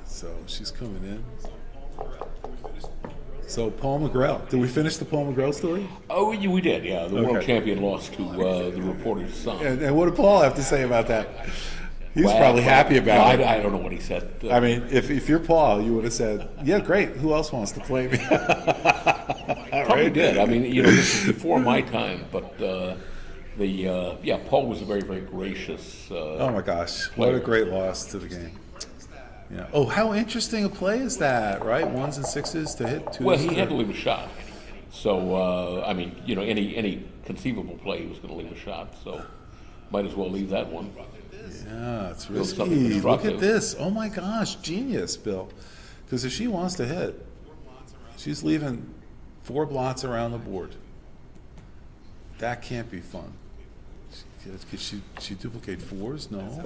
So she's coming in. So Paul McGrail. Did we finish the Paul McGrail story? Oh, we did. Yeah, the world champion lost to the reporter's son. And what did Paul have to say about that? He's probably happy about it. I don't know what he said. I mean, if you're Paul, you would have said, "Yeah, great. Who else wants to play me?" Probably did. I mean, this is before my time, but Paul was a very, very gracious. Oh my gosh, player. what a great loss to the game. Yeah. Oh, how interesting a play is that, right? 1s and 6s to hit 2s. Well, he had to leave a shot. So I mean, any conceivable play he was going to leave a shot. So might as well leave that one. Yeah, it's risky. Look at this. Oh my gosh, genius, Bill. Because if she wants to hit, she's leaving 4 blots around the board. That can't be fun. Could she duplicate 4s? No.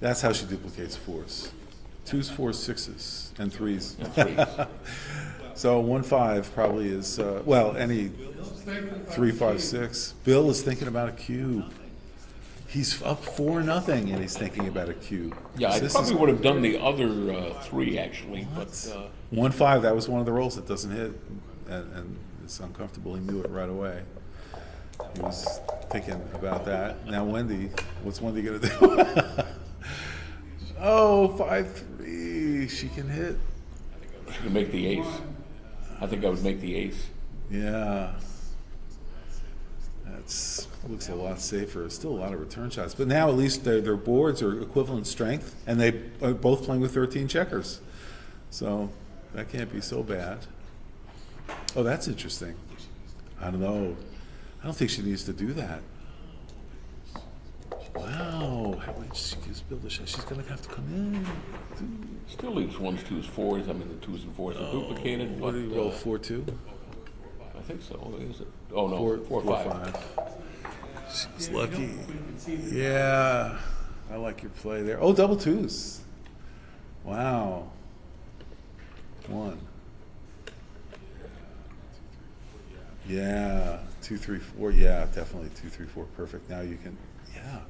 That's how she duplicates 4s. 2s, 4s, 6s, and 3s. So 1-5 probably is any 3, 5, 6. Bill is thinking about a cube. He's up 4-0, and he's thinking about a cube. Yeah, I probably would have done the other 3 actually, but 1-5. That was one of the rolls that doesn't hit, and it's uncomfortable. He knew it right away. He was thinking about that. Now Wendy, what's Wendy gonna do? Oh, 5-3. She can hit. She can make the ace. I think I would make the ace. Yeah. Looks a lot safer. Still a lot of return shots, but now at least their boards are equivalent strength, and they are both playing with 13 checkers, so that can't be so bad. Oh, that's interesting. I don't know. I don't think she needs to do that. Wow, how much she gives Bill the shot? She's gonna have to come in. Still leaves 1s, 2s, 4s. I mean, the 2s and 4s are duplicated. What did he roll? 4-2. I think so. Is it? Oh no, 4-5. She's lucky. Yeah, I like your play there. Oh, double 2s. Wow. 1. Yeah, 2, 3, 4. Yeah, definitely 2, 3, 4. Perfect. Now you can. Yeah.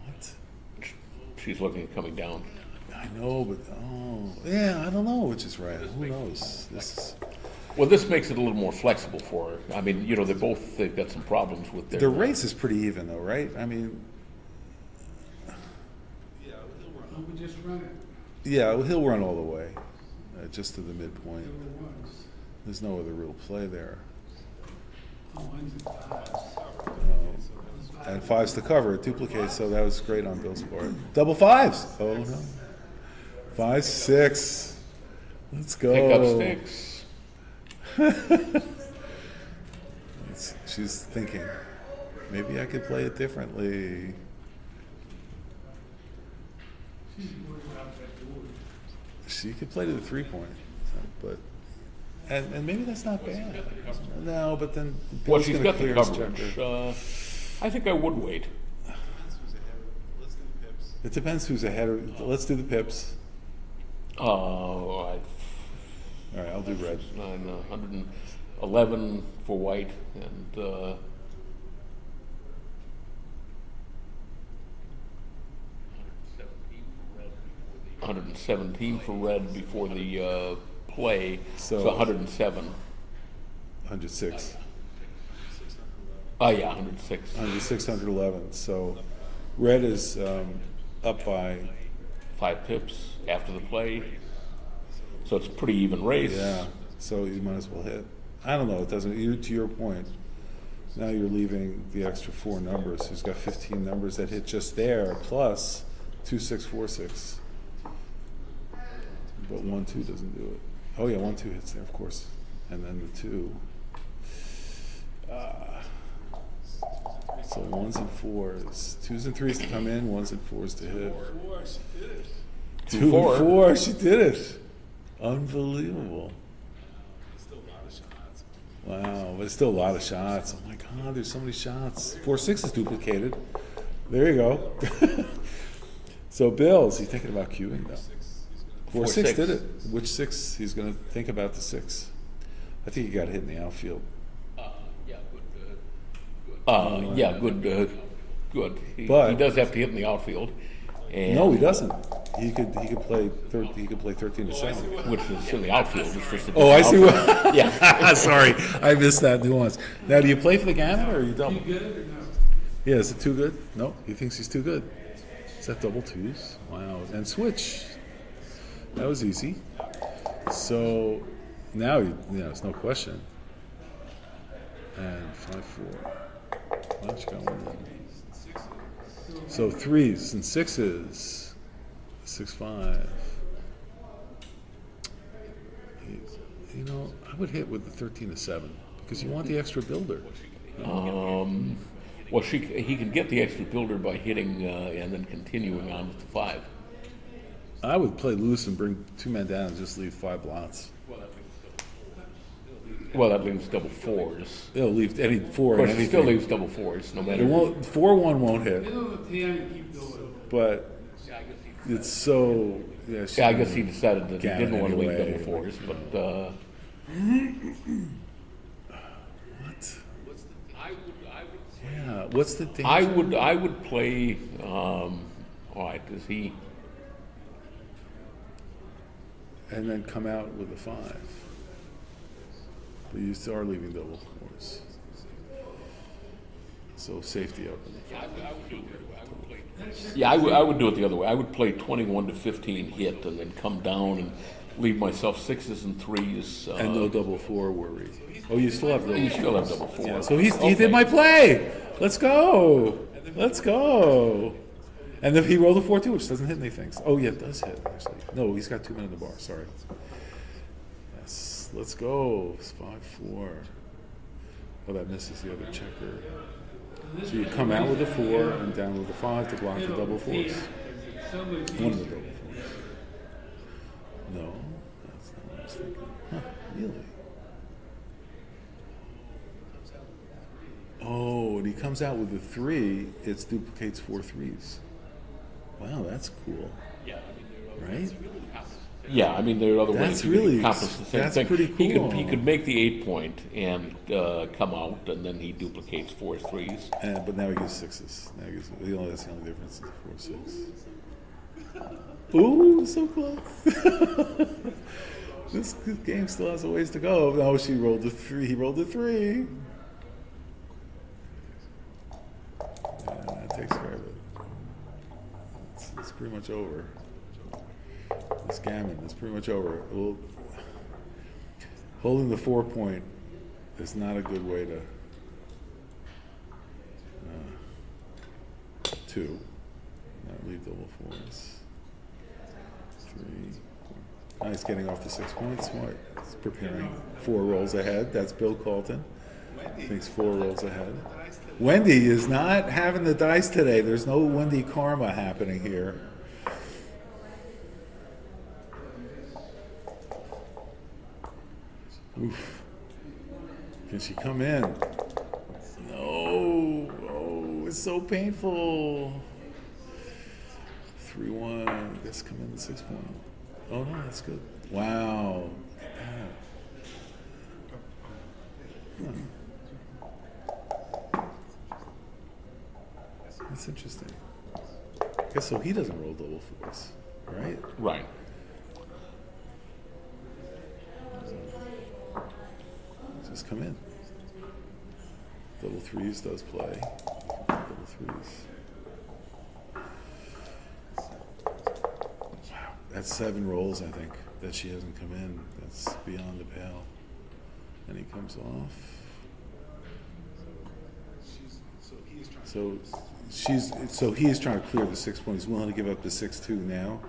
What? She's looking at coming down. I know, but yeah, I don't know which is right. Who knows? Well, this makes it a little more flexible for her. I mean, they've got some problems with their. The race is pretty even, though, right? I mean. We just run it. Yeah, he'll run all the way, just to the midpoint. There's no other real play there. And 5s to cover, it duplicates, so that was great on Bill's part. Double 5s. Oh no. 5, 6. Let's go. Pick up sticks. She's thinking, maybe I could play it differently. She could play to the 3-point, but and maybe that's not bad. No, but then Bill's she's got the coverage. I think I would wait. It depends who's ahead. Let's do the pips. All right, I'll do red. 9, 111 for white, and 117 for red before the play, so 107. 106. Oh yeah, 106. 106, 111. So red is up by 5 pips after the play, so it's a pretty even race. Yeah, so you might as well hit. I don't know, it doesn't, to your point, now you're leaving the extra 4 numbers. He's got 15 numbers that hit just there, plus 2, 6, 4, 6. But 1, 2 doesn't do it. Oh yeah, 1, 2 hits there, of course. And then the 2. So 1s and 4s. 2s and 3s to come in, 1s and 4s to hit. 2 and 4, she did it. Unbelievable. Wow, but it's still a lot of shots. Oh my God, there's so many shots. 4, 6 is duplicated. There you go. So Bill, is he thinking about queuing though? 4, 6 did it. Which 6? He's going to think about the 6. I think he got hit in the outfield. Yeah, good. Good. He does have to hit in the outfield. And no, he doesn't. He could play 13 to 7, which is in the outfield. It's just oh, I see. What, yeah. Sorry, I missed that nuance. Now, do you play for the Gamut or are you double? You good or no? Yeah, is it too good? No, he thinks he's too good. Is that double 2s? Wow. And switch. That was easy. So now, it's no question. And 5, 4. Well, she got one in. So 3s and 6s. 6, 5. I would hit with the 13 to 7 because you want the extra builder. Well, he can get the extra builder by hitting and then continuing on with the 5. I would play loose and bring 2 men down and just leave 5 blots. Well, that leaves double 4s. It'll leave any 4. Of course, it still leaves double 4s, no matter. 4-1 won't hit. But it's so. Yeah, I guess he decided that he didn't want to leave double 4s, but. What? Yeah. What's the danger? I would play. All right. Does he? And then come out with a 5. But you still are leaving double 4s. So safety up. Yeah, I would do it the other way. I would play 21 to 15 hit and then come down and leave myself 6s and 3s. And no double 4 worry. Oh, you still have double 4. You still have double 4. Yeah, so he did my play. Let's go. Let's go. And then he rolled a 4-2, which doesn't hit anything. Oh, yeah, it does hit, actually. No, he's got 2 men in the bar. Sorry. Yes, let's go. It's 5-4. Oh, that misses the other checker. So you come out with a 4 and down with a 5 to block the double 4s. One of the double 4s. No, that's not what I was thinking. Huh, really? Oh, and he comes out with a 3, it duplicates 4 3s. Wow, that's cool. Right? Yeah, I mean, there are other ways That's he really, could accomplish the same that's thing. pretty cool. He could make the 8-point and come out, and then he duplicates 4 3s. But now he gives 6s. Now he gives, that's the only difference is 4 6. Ooh, so close. This game still has a ways to go. No, she rolled a 3. He rolled a 3. Yeah, that takes care of it. It's pretty much over. This gammon is pretty much over. Holding the 4-point is not a good way to. 2. Not leave double 4s. 3. 4. Nice, getting off the 6 points. Smart. It's preparing 4 rolls ahead. That's Bill Colton. Thinks 4 rolls ahead. Wendy is not having the dice today. There's no Wendy karma happening here. Oof. Can she come in? No. Oh, it's so painful. 3-1. Let's come in the 6 point. Oh no, that's good. Wow. Look at that. That's interesting. I guess so. He doesn't roll double fours, right? Right. Just come in. Double threes does play. Double threes. Wow, that's 7 rolls, I think, that she hasn't come in. That's beyond the pale. And he comes off. So he's trying to clear the 6 points. He's willing to give up the 6-2 now,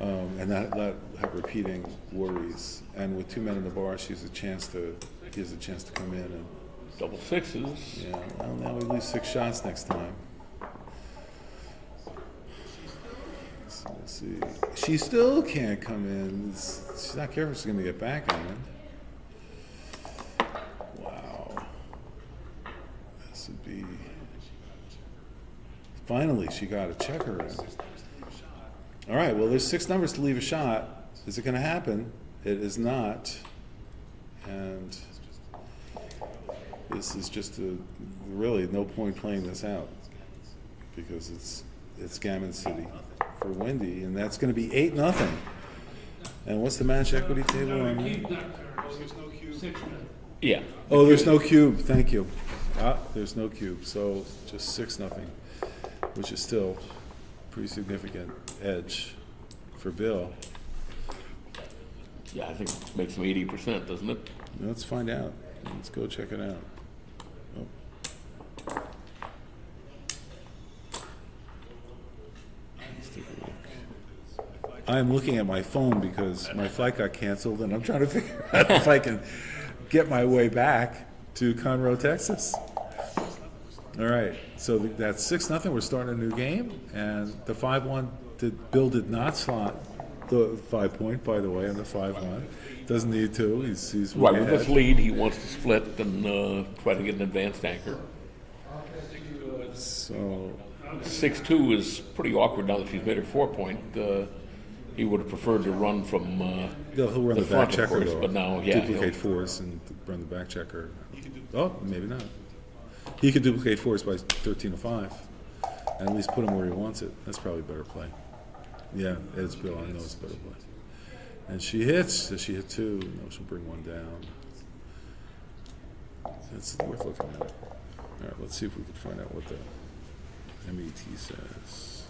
and not have repeating worries. And with 2 men in the bar, he has a chance to come in and double sixes. Yeah. Well, now we lose 6 shots next time. So we'll see. She still can't come in. She's not careful. She's going to get back on it. Wow. This would be. Finally, she got a checker in. All right, well, there's 6 numbers to leave a shot. Is it going to happen? It is not. And this is just really no point playing this out because it's Gammon City for Wendy, and that's going to be 8-0. And what's the match equity table on that? Yeah. Oh, there's no cube. Thank you. There's no cube, so just 6-0. Which is still pretty significant edge for Bill. Yeah, I think it makes him 80%, doesn't it? Let's find out. Let's go check it out. Oh. Let's take a look. I'm looking at my phone because my flight got canceled, and I'm trying to figure out if I can get my way back to Conroe, Texas. All right, so that's 6-0. We're starting a new game, and the 5-1. Bill did not slot the 5-point, by the way, on the 5-1. Doesn't need to. He's right way with ahead. this lead. He wants to split and try to get an advanced anchor. So 6-2 is pretty awkward now that she's made her 4-point. He would have preferred to run from he'll run the back front, of checker, course, though. but now, yeah, Duplicate 4s and run the back checker. Oh, maybe not. He could duplicate 4s by 13-5, and at least put him where he wants it. That's probably a better play. Yeah, it's Bill. I know it's a better play. And she hits. Does she hit 2? No, she'll bring 1 down. It's worth looking at it. All right, let's see if we can find out what the MET says.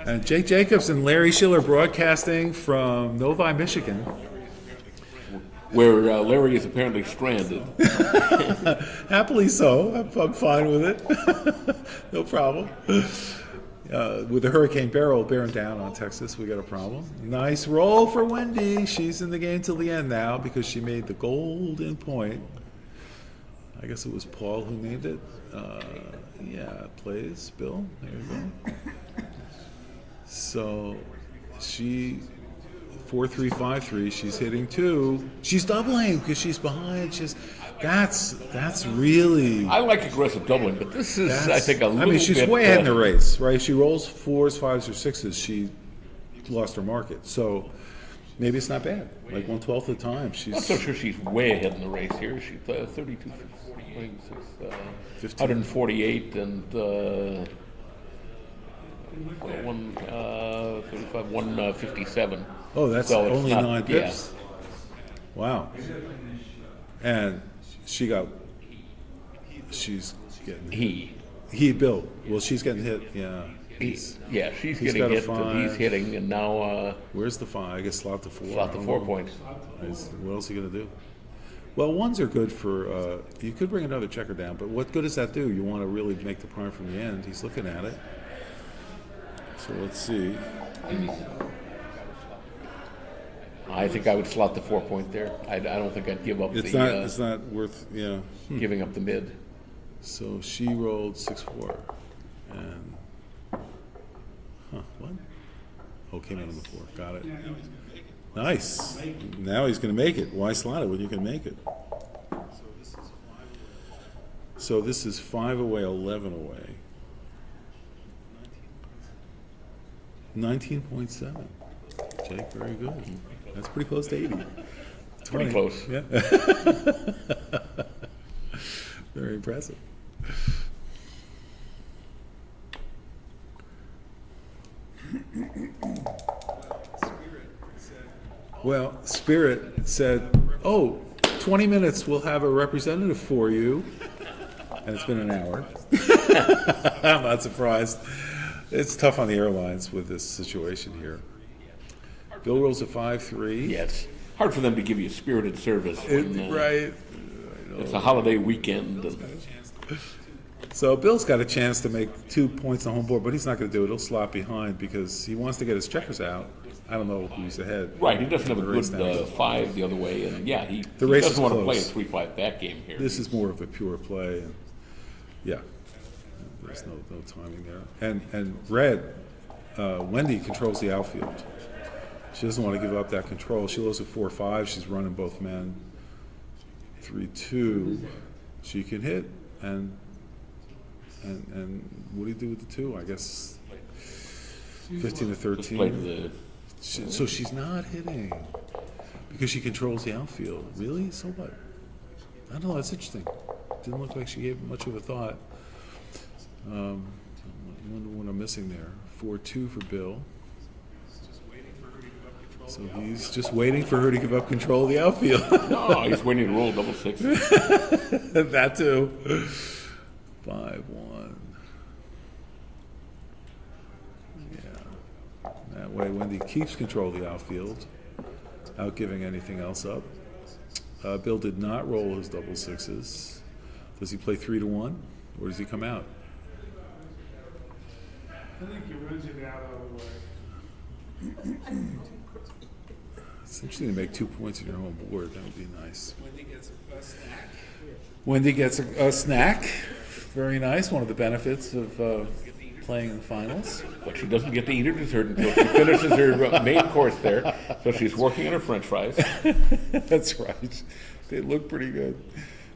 And Jake Jacobs and Larry Schiller broadcasting from Novi, Michigan. Where Larry is apparently stranded. Happily so. I'm fine with it. No problem. With the hurricane bearing down on Texas, we got a problem. Nice roll for Wendy. She's in the game till the end now because she made the golden point. I guess it was Paul who named it. Yeah, plays Bill. There you go. So she 4-3, 5-3. She's hitting 2. She's doubling because she's behind. That's really. I like aggressive doubling, but this is, I think, a little bit. She's way ahead in the race, right? If she rolls 4s, 5s, or 6s, she lost her market. So maybe it's not bad. Like 1/12 of the time, she's. I'm not so sure she's way ahead in the race here. She's 32, 148, and 135, 157. Oh, that's so only not, 9 pips. Yeah. Wow. And she's getting Bill. Well, she's getting hit. Yeah. She's getting hit, and he's hitting, and now. Where's the 5? I guess slot the 4. Slot the 4 points. What else are you gonna do? Well, 1s are good for. You could bring another checker down, but what good does that do? You want to really make the prime from the end. He's looking at it. So let's see. I think I would slot the 4-point there. I don't think I'd give up it's not worth, giving up the mid. So she rolled 6-4, and what? Oh, came out on the 4. Got it. Nice. Now he's going to make it. Why slot it when you can make it? So this is 5 away, 11 away. 19.7. Jake, very good. That's pretty close to 80. Pretty close. Yeah. Very impressive. Well, Spirit said, oh, 20 minutes, we'll have a representative for you. And it's been an hour. I'm not surprised. It's tough on the airlines with this situation here. Bill rolls a 5-3. Yes. Hard for them to give you spirited service. When, right. It's a holiday weekend. So Bill's got a chance to make 2 points on home board, but he's not going to do it. He'll slot behind because he wants to get his checkers out. I don't know who's ahead. Right, he doesn't have a good 5 the other way, and yeah, he race doesn't want to close. play a 3-5 back game here. This is more of a pure play. And yeah, there's no timing there. And red, Wendy controls the outfield. She doesn't want to give up that control. She lows at 4-5. She's running both men. 3-2. She can hit, and what do you do with the 2? I guess 15 to 13. So she's not hitting because she controls the outfield. Really? So what? I don't know. That's interesting. Didn't look like she gave much of a thought. I wonder what I'm missing there. 4-2 for Bill. So he's just waiting for her to give up control of the outfield. No, he's waiting to roll double 6. That too. 5-1. Yeah. That way Wendy keeps control of the outfield without giving anything else up. Bill did not roll his double 6s. Does he play 3-1 or does he come out? I think he runs it out of the way. It's interesting to make 2 points in your home board. That would be nice. Wendy gets a snack. Wendy gets a snack. Very nice. One of the benefits of playing in the finals. But she doesn't get to eat her dessert until she finishes her main course there. So she's working on her French fries. That's right. They look pretty good.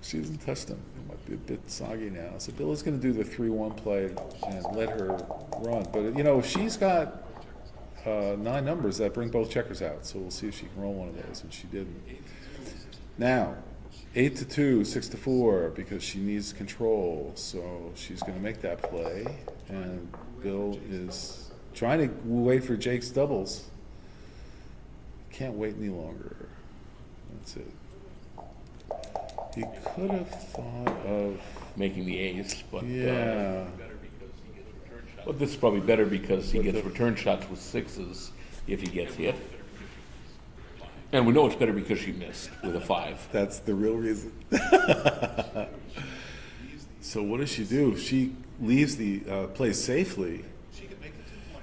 She hasn't touched them. They might be a bit soggy now. So Bill is going to do the 3-1 play and let her run. But, you know, she's got 9 numbers that bring both checkers out. So we'll see if she can roll one of those, and she didn't. Now, 8-2, 6-4, because she needs control. So she's going to make that play. And Bill is trying to wait for Jake's doubles. Can't wait any longer. That's it. He could have thought of making the ace, but yeah. But this is probably better because he gets return shots with 6s if he gets hit. And we know it's better because she missed with a 5. That's the real reason. So what does she do? She leaves the play safely.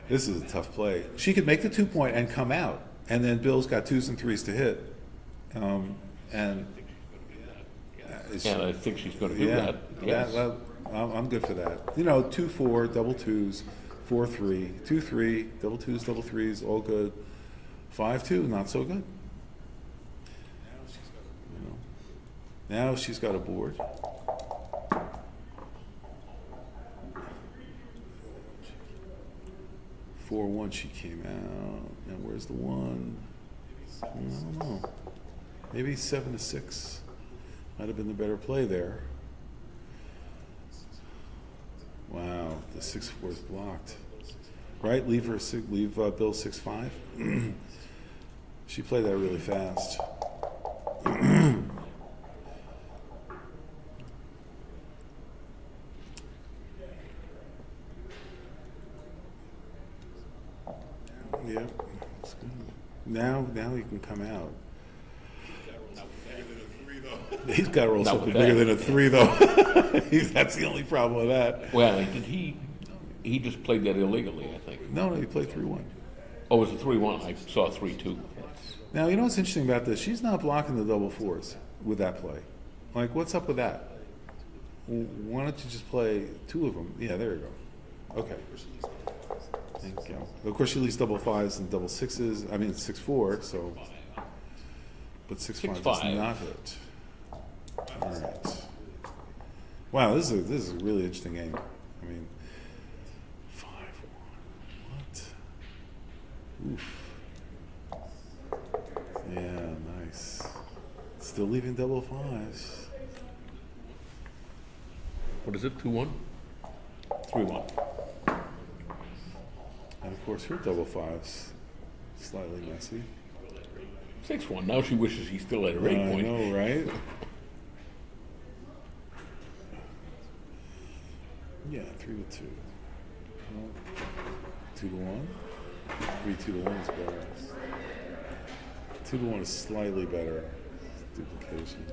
This is a tough play. She could make the 2-point and come out, and then Bill's got 2s and 3s to hit. And I think she's going to do that. Yes. I'm good for that. You know, 2-4, double 2s, 4-3, 2-3, double 2s, double 3s, all good. 5-2, not so good. You know, now she's got a board. (4-1) she came out. And where's the 1? I don't know. Maybe 7-6. Might have been the better play there. Wow, the 6-4 is blocked. Right, leave Bill 6-5. She played that really fast. Yeah, that's good. Now he can come out. He's got to roll something bigger than a 3, though. That's the only problem with that. Well, he just played that illegally, I think. No, he played 3-1. Oh, it was a 3-1. I saw 3-2. Now, you know what's interesting about this? She's not blocking the double 4s with that play. Like, what's up with that? Why don't you just play 2 of them? Yeah, there you go. Okay. Thank you. Of course, she leaves double 5s and double 6s. I mean, 6-4, so. But 6-5 does not hit. All right. Wow, this is a really interesting game. I mean, 5-1. What? Oof. Yeah, nice. Still leaving double fives. What is it, 2-1? 3-1. And of course, her double fives, slightly messy. 6-1. Now she wishes she still had her 8 point. I know, right? Yeah, 3-2. Well, 2-1. 3-2-1 is better. 2-1 is slightly better. Duplication.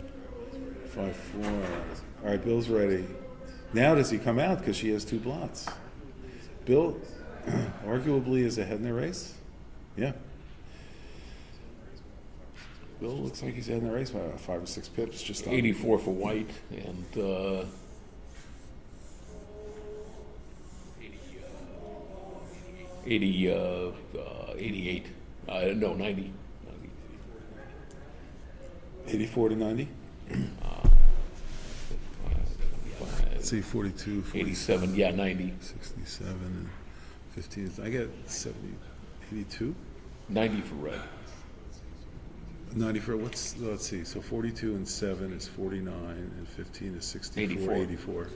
5-4. All right, Bill's ready. Now does he come out because she has 2 blots? Bill arguably is ahead in the race. Yeah. Bill looks like he's ahead in the race by about 5 or 6 pips. Just on 84 for white and 88. No, 90. 84 to 90? Let's see, 42, 47, 87, yeah, 90. 67, and 15. I get 70, 82? 90 for red. 90 for, let's see, so 42 and 7 is 49, and 15 is 64, 84.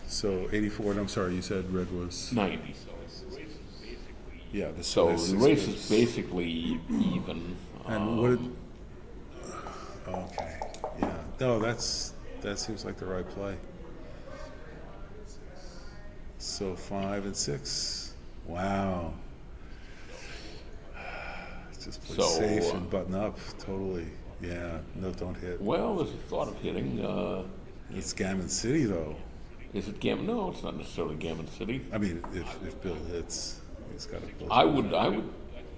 So 84, and I'm sorry, you said red was? 90. Yeah, so the race is basically even. And what did, okay, yeah. No, that seems like the right play. So 5 and 6. Wow. Just play safe and button up. Totally. Yeah. No, don't hit. Well, there's a thought of hitting. It's Gammon City, though. Is it Gammon? No, it's not necessarily Gammon City. I mean, if Bill hits, he's got to. I would.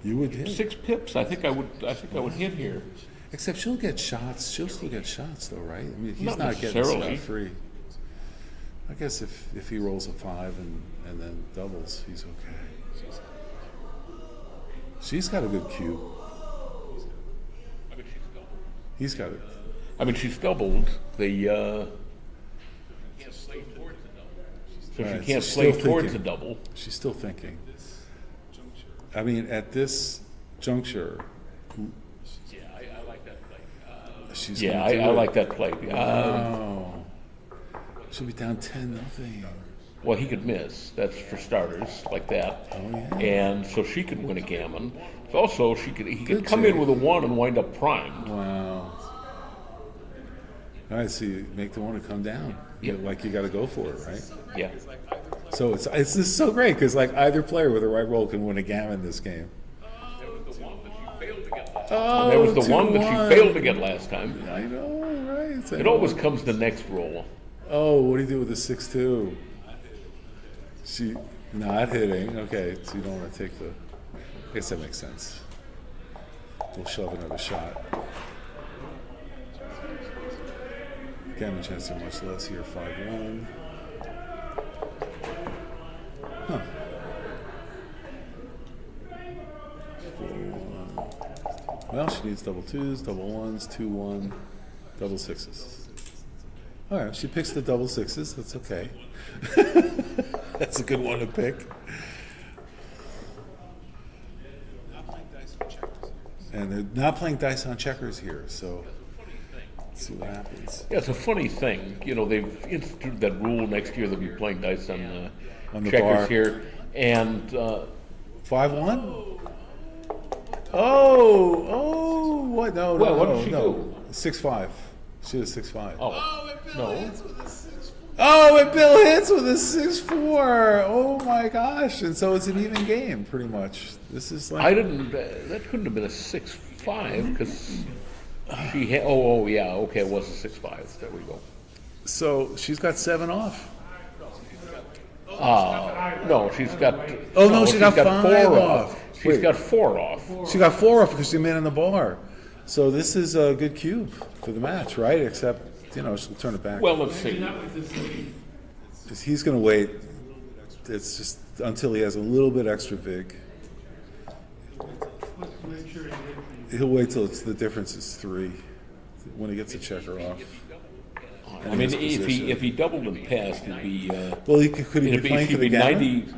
You would hit 6 pips. I think I would hit here. Except she'll get shots. She'll still get shots, though, right? I mean, he's not not getting necessarily. free. I guess if he rolls a 5 and then doubles, he's okay. She's got a good cube. He's got it. I mean, she's doubled the. So Right, she can't she's play still towards thinking. a double. She's still thinking. I mean, at this juncture. Yeah, I like that play. She's Yeah, gonna do I it. like that play. Wow. She'll be down 10-0. Well, he could miss. That's for starters, like that. Oh yeah. And so she could win a gammon. Also, he could Good come in Jake. with a 1 and wind up primed. Wow. All right, so you make the one to come down. Yeah. Like you got to go for it, right? Yeah. So it's this is so great because like either player with the right roll can win a gammon this game. Oh, There was the one that 2-1. she failed to get last time. I know, right? It always comes the next roll. Oh, what do you do with the 6-2? She not hitting. Okay, so you don't want to take the. I guess that makes sense. We'll shove another shot. Gammon chances are much less here. 5-1. Huh. 4-1. Well, she needs double 2s, double 1s, 2-1, double 6s. All right, she picks the double 6s. That's okay. That's a good one to pick. And they're not playing dice on checkers here, so let's see what happens. Yeah, it's a funny thing. You know, they've instituted that rule next year they'll be playing dice on the checkers bar. here. And 5-1? Oh, what? No, Well, no, what no, did she no. do? 6-5. She was 6-5. Oh, no. Oh, and Bill hits with a 6-4. Oh my gosh! And so it's an even game, pretty much. This is like I didn't. That couldn't have been a 6-5 because she had. Oh, yeah. Okay, it was a 6-5. There we go. So she's got 7 off. No, she's got. Oh no, she got 5 4 off. She's Wait. got 4 off. She got 4 off because she made on the bar. So this is a good cube for the match, right? Except she'll turn it back. Well, let's see. He's going to wait. It's just until he has a little bit extra vig. He'll wait till the difference is 3 when he gets a checker off. I mean, if he doubled and passed, it'd be. Well, could he be playing for the gammon? 90.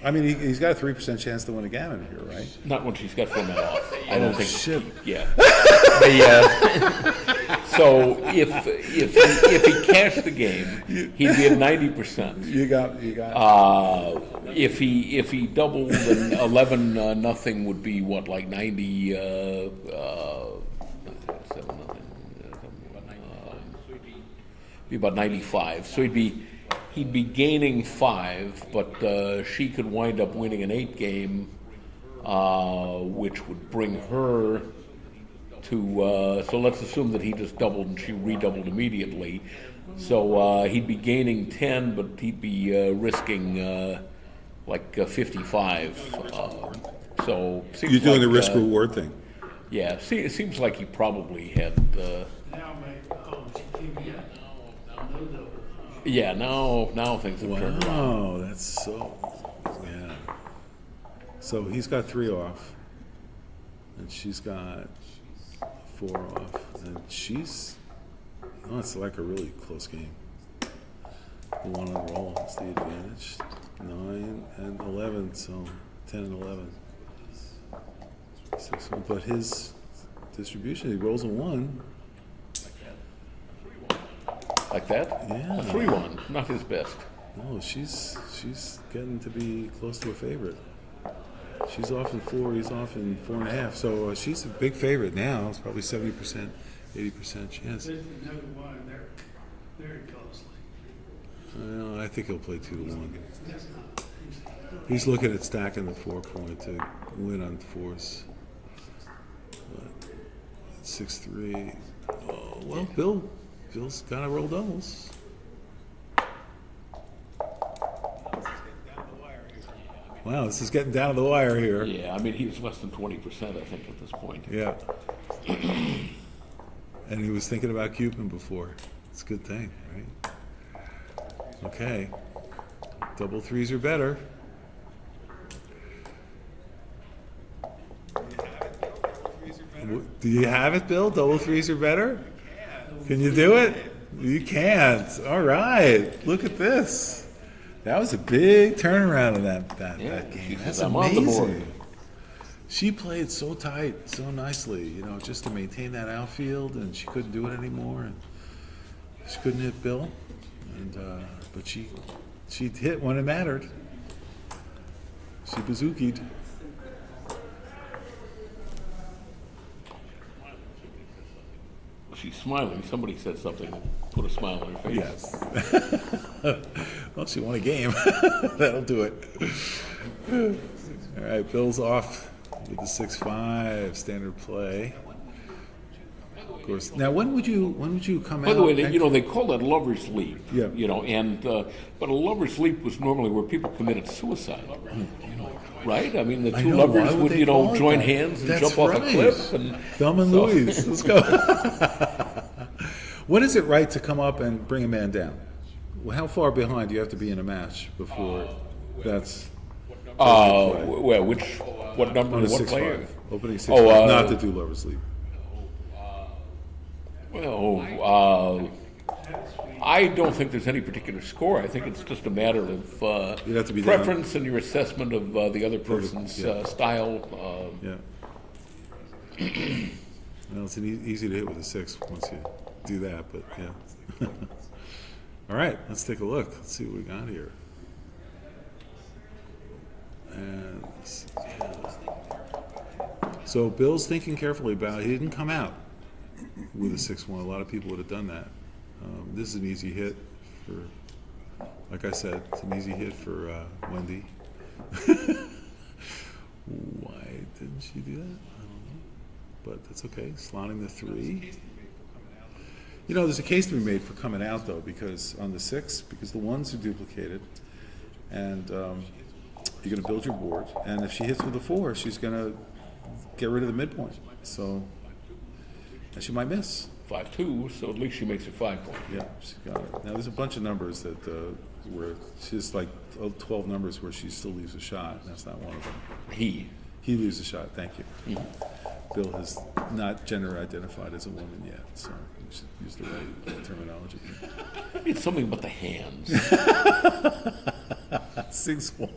I mean, he's got a 3% chance to win a gammon here, right? Not when she's got 4 men off. I don't think. Shit. Yeah. So if he cashed the game, he'd be at 90%. You got. If he doubled, then 11 nothing would be what, like 90. 7 nothing. Be about 95. So he'd be gaining 5, but she could wind up winning an 8 game, which would bring her to. So let's assume that he just doubled and she redoubled immediately. So he'd be gaining 10, but he'd be risking like 55. So seems you're doing like, the risk reward thing. Yeah, it seems like he probably had. Yeah, now things have turned around. Wow, that's so. Yeah. So he's got 3 off, and she's got 4 off, and she's. Oh, it's like a really close game. The one on roll is the advantage. 9 and 11, so 10 and 11. 6-1, but his distribution, he rolls a 1. Like that? Yeah. A 3-1, not his best. No, she's getting to be close to a favorite. She's off in 4, he's off in 4.5, so she's a big favorite now. It's probably 70%, 80% chance. Very closely. I think he'll play 2-1. He's looking at stacking the 4-point to win on 4s. But 6-3. Oh, well, Bill's got to roll doubles. Wow, this is getting down to the wire here. Yeah, I mean, he was less than 20%, I think, at this point. Yeah. And he was thinking about Cupid before. It's a good thing, right? Okay. Double 3s are better. Do you have it, Bill? Double 3s are better? Can you do it? You can't. All right. Look at this. That was a big turnaround in that game. That's amazing. She played so tight, so nicely, just to maintain that outfield, and she couldn't do it anymore. And she couldn't hit Bill, but she hit when it mattered. She bazookied. She's smiling. Somebody said something that put a smile on her face. Yes. Well, she won a game. That'll do it. All right, Bill's off with the 6-5 standard play. Of course. Now, when would you come out? By the way, they call that lover's leap. Yeah. But a lover's leap was normally where people committed suicide. Right? I mean, the two lovers would, join hands and jump off a cliff. And Thelma and Louise. Let's go. When is it right to come up and bring a man down? How far behind do you have to be in a match before that's... what number and what player? Opening 6-5, not to do lover's leap. I don't think there's any particular score. I think it's just a matter of have to be preference and your assessment of the other person's style. Well, it's easy to hit with a 6 once you do that, but yeah. All right, let's take a look. Let's see what we got here. And so Bill's thinking carefully about it. He didn't come out with a 6-1. A lot of people would have done that. This is an easy hit for, like I said, it's an easy hit for Wendy. Why didn't she do that? I don't know. But that's okay. Slotting the 3. There's a case to be made for coming out, though, because on the 6, because the 1s are duplicated, and you're going to build your board, and if she hits with a 4, she's going to get rid of the midpoint. So, and she might miss. 5-2, so at least she makes it 5 points. Yeah, she got it. Now there's a bunch of numbers that where she's like 12 numbers where she still leaves a shot. That's not one of them. He leaves a shot. Thank you. Bill has not gender identified as a woman yet, so we should use the right terminology. It's something about the hands. 6-1.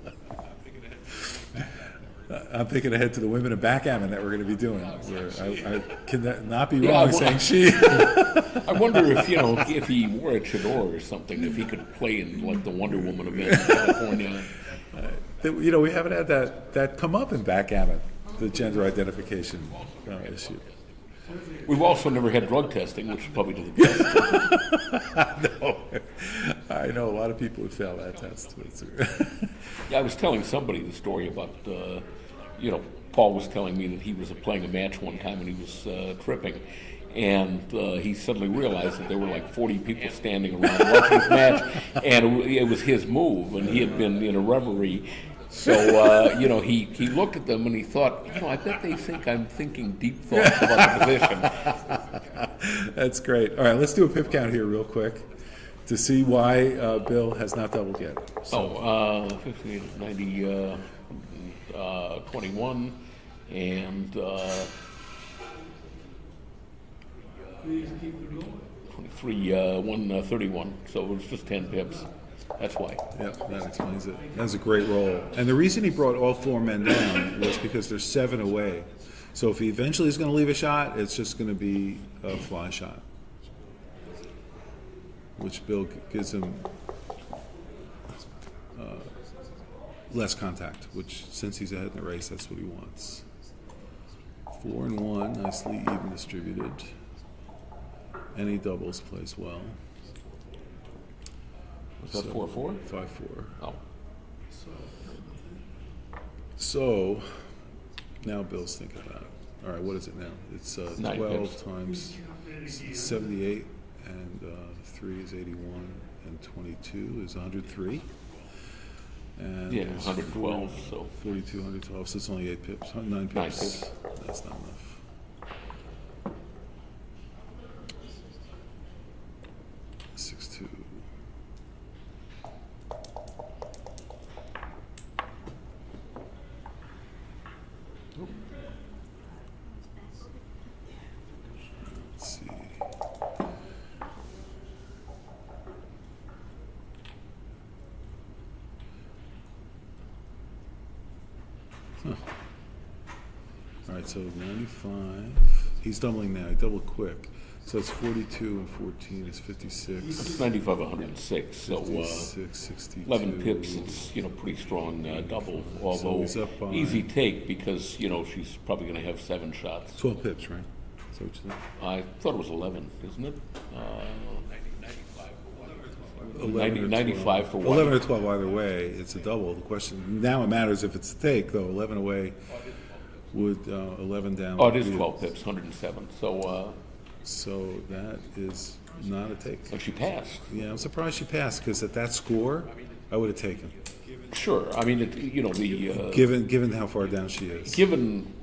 I'm thinking ahead to the women of backgammon that we're going to be doing. Where I can that not be wrong saying she. I wonder if if he wore a chador or something, if he could play in like the Wonder Woman event in California. We haven't had that come up in backgammon, the gender identification issue. We've also never had drug testing, which is probably to the best. I know a lot of people would fail that test. Yeah, I was telling somebody the story about, Paul was telling me that he was playing a match one time and he was tripping. And he suddenly realized that there were like 40 people standing around watching his match, and it was his move, and he had been in a reverie. So, he looked at them and he thought, I bet they think I'm thinking deep thoughts about the position. That's great. All right, let's do a pip count here real quick to see why Bill has not doubled yet. So. 58, 90, 21, and 23, 131. So it was just 10 pips. That's why. Yep, that explains it. That was a great roll. And the reason he brought all 4 men down was because there's 7 away. So if he eventually is going to leave a shot, it's just going to be a fly shot, which Bill gives him less contact, which since he's ahead in the race, that's what he wants. 4 and 1, nicely even distributed. Any doubles plays well. Was that 4-4? 5-4. Oh. So now Bill's thinking about it. All right, what is it now? It's 12 times 78, and 3 is 81, and 22 is 103. And yeah, 112. So 42, 112. So it's only 8 pips, 9 pips. 9 pips. That's not enough. Let's see. Huh. All right, so 95. He's doubling now. He doubled quick. So it's 42 and 14 is 56. It's 95, 106. So 56, 62. 11 pips. It's pretty strong double. Although so he's up by easy take because she's probably going to have 7 shots. 12 pips, right? So what you think? I thought it was 11, isn't it? 95 for one. 11 or 12 either way, it's a double. The question now it matters if it's a take though. 11 away would 11 down. Oh, it is 12 pips, 107. So that is not a take. And she passed. Yeah, I'm surprised she passed because at that score, I would have taken. Sure, I mean given how far down she is. Given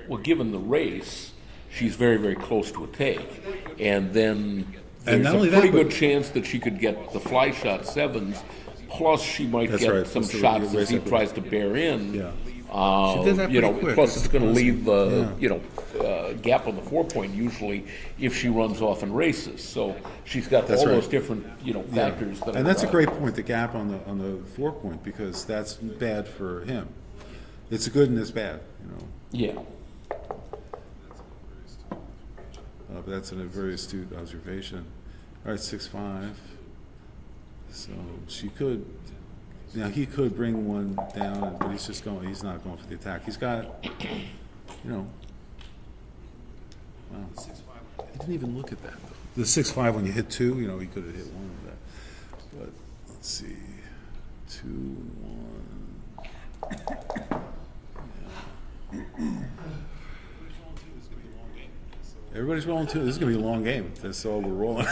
the race, she's very very close to a take, and then. There's not a only pretty that, good chance that she could get the fly shot 7s, plus she might That's get right, some plus the shots race as he equity. tries to bear in. Yeah. She did that pretty quick. Plus it's going to leave Yeah. gap on the 4-point usually if she runs off in races. So she's got That's all right. those different factors. That And are, that's a great point, the gap on the 4-point, because that's bad for him. It's good and it's bad, Yeah. But that's a very astute observation. All right, 6-5. So she could. Now he could bring one down, but he's not going for the attack. He's got, wow. He didn't even look at that. The 6-5 when you hit 2, he could have hit 1 of that. But let's see, 2 and 1. Everybody's rolling 2. This is going to be a long game. That's all we're rolling.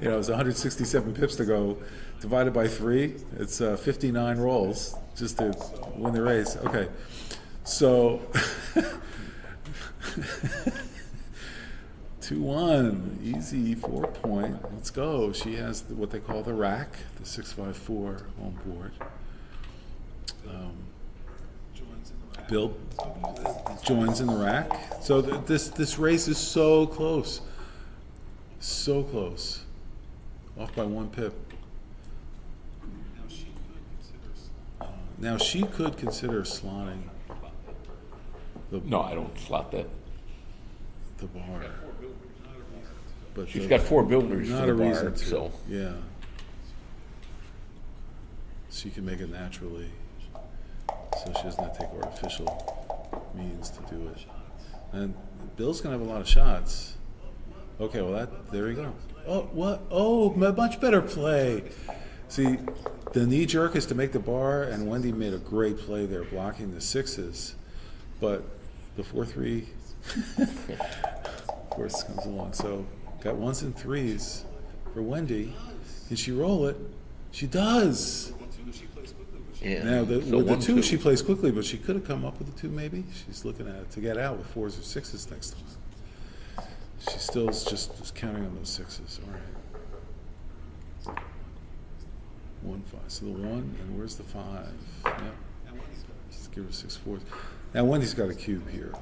It's 167 pips to go. Divided by 3, it's 59 rolls just to win the race. Okay, so 2-1, easy 4-point. Let's go. She has what they call the rack, the 6-5-4 on board. Bill joins in the rack. So this race is so close. So close. Off by 1 pip. Now she could consider slotting. No, I don't slot that. The bar. But She's got 4 builders not for the a bar, reason to. so. Yeah. She can make it naturally. So she doesn't have to take artificial means to do it. And Bill's gonna have a lot of shots. Okay, well there you go. Oh, what? Oh, much better play. See, the knee jerk is to make the bar, and Wendy made a great play there, blocking the 6s. But the 4-3, of course, comes along. So got 1s and 3s for Wendy. Can she roll it? She does. Yeah. Now, So with the 2, 1-2. she plays quickly, but she could have come up with the 2 maybe. She's looking at it to get out with 4s or 6s next time. She still is just counting on those 6s. All right. 1-5. So the 1, and where's the 5? Yep. Just give her 6-4s. Now Wendy's got a cube here.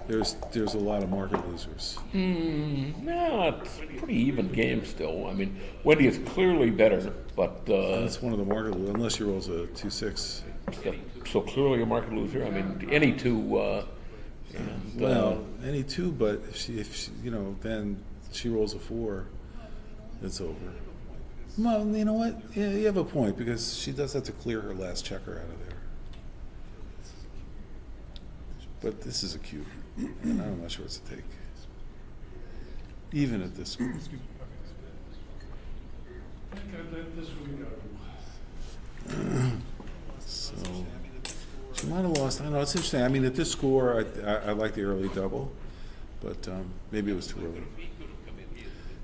There's a lot of market losers. No, it's a pretty even game still. I mean, Wendy is clearly better, but That's one of the market losers, unless she rolls a 2-6. yeah, so clearly a market loser. I mean, any 2. And, Well, any 2, but if she, then she rolls a 4, it's over. Well, you know what? Yeah, you have a point, because she does have to clear her last checker out of there. But this is a cube, and I'm not sure it's a take. Even at this score. So, she might have lost. I don't know, it's interesting. I mean, at this score, I like the early double, but maybe it was too early.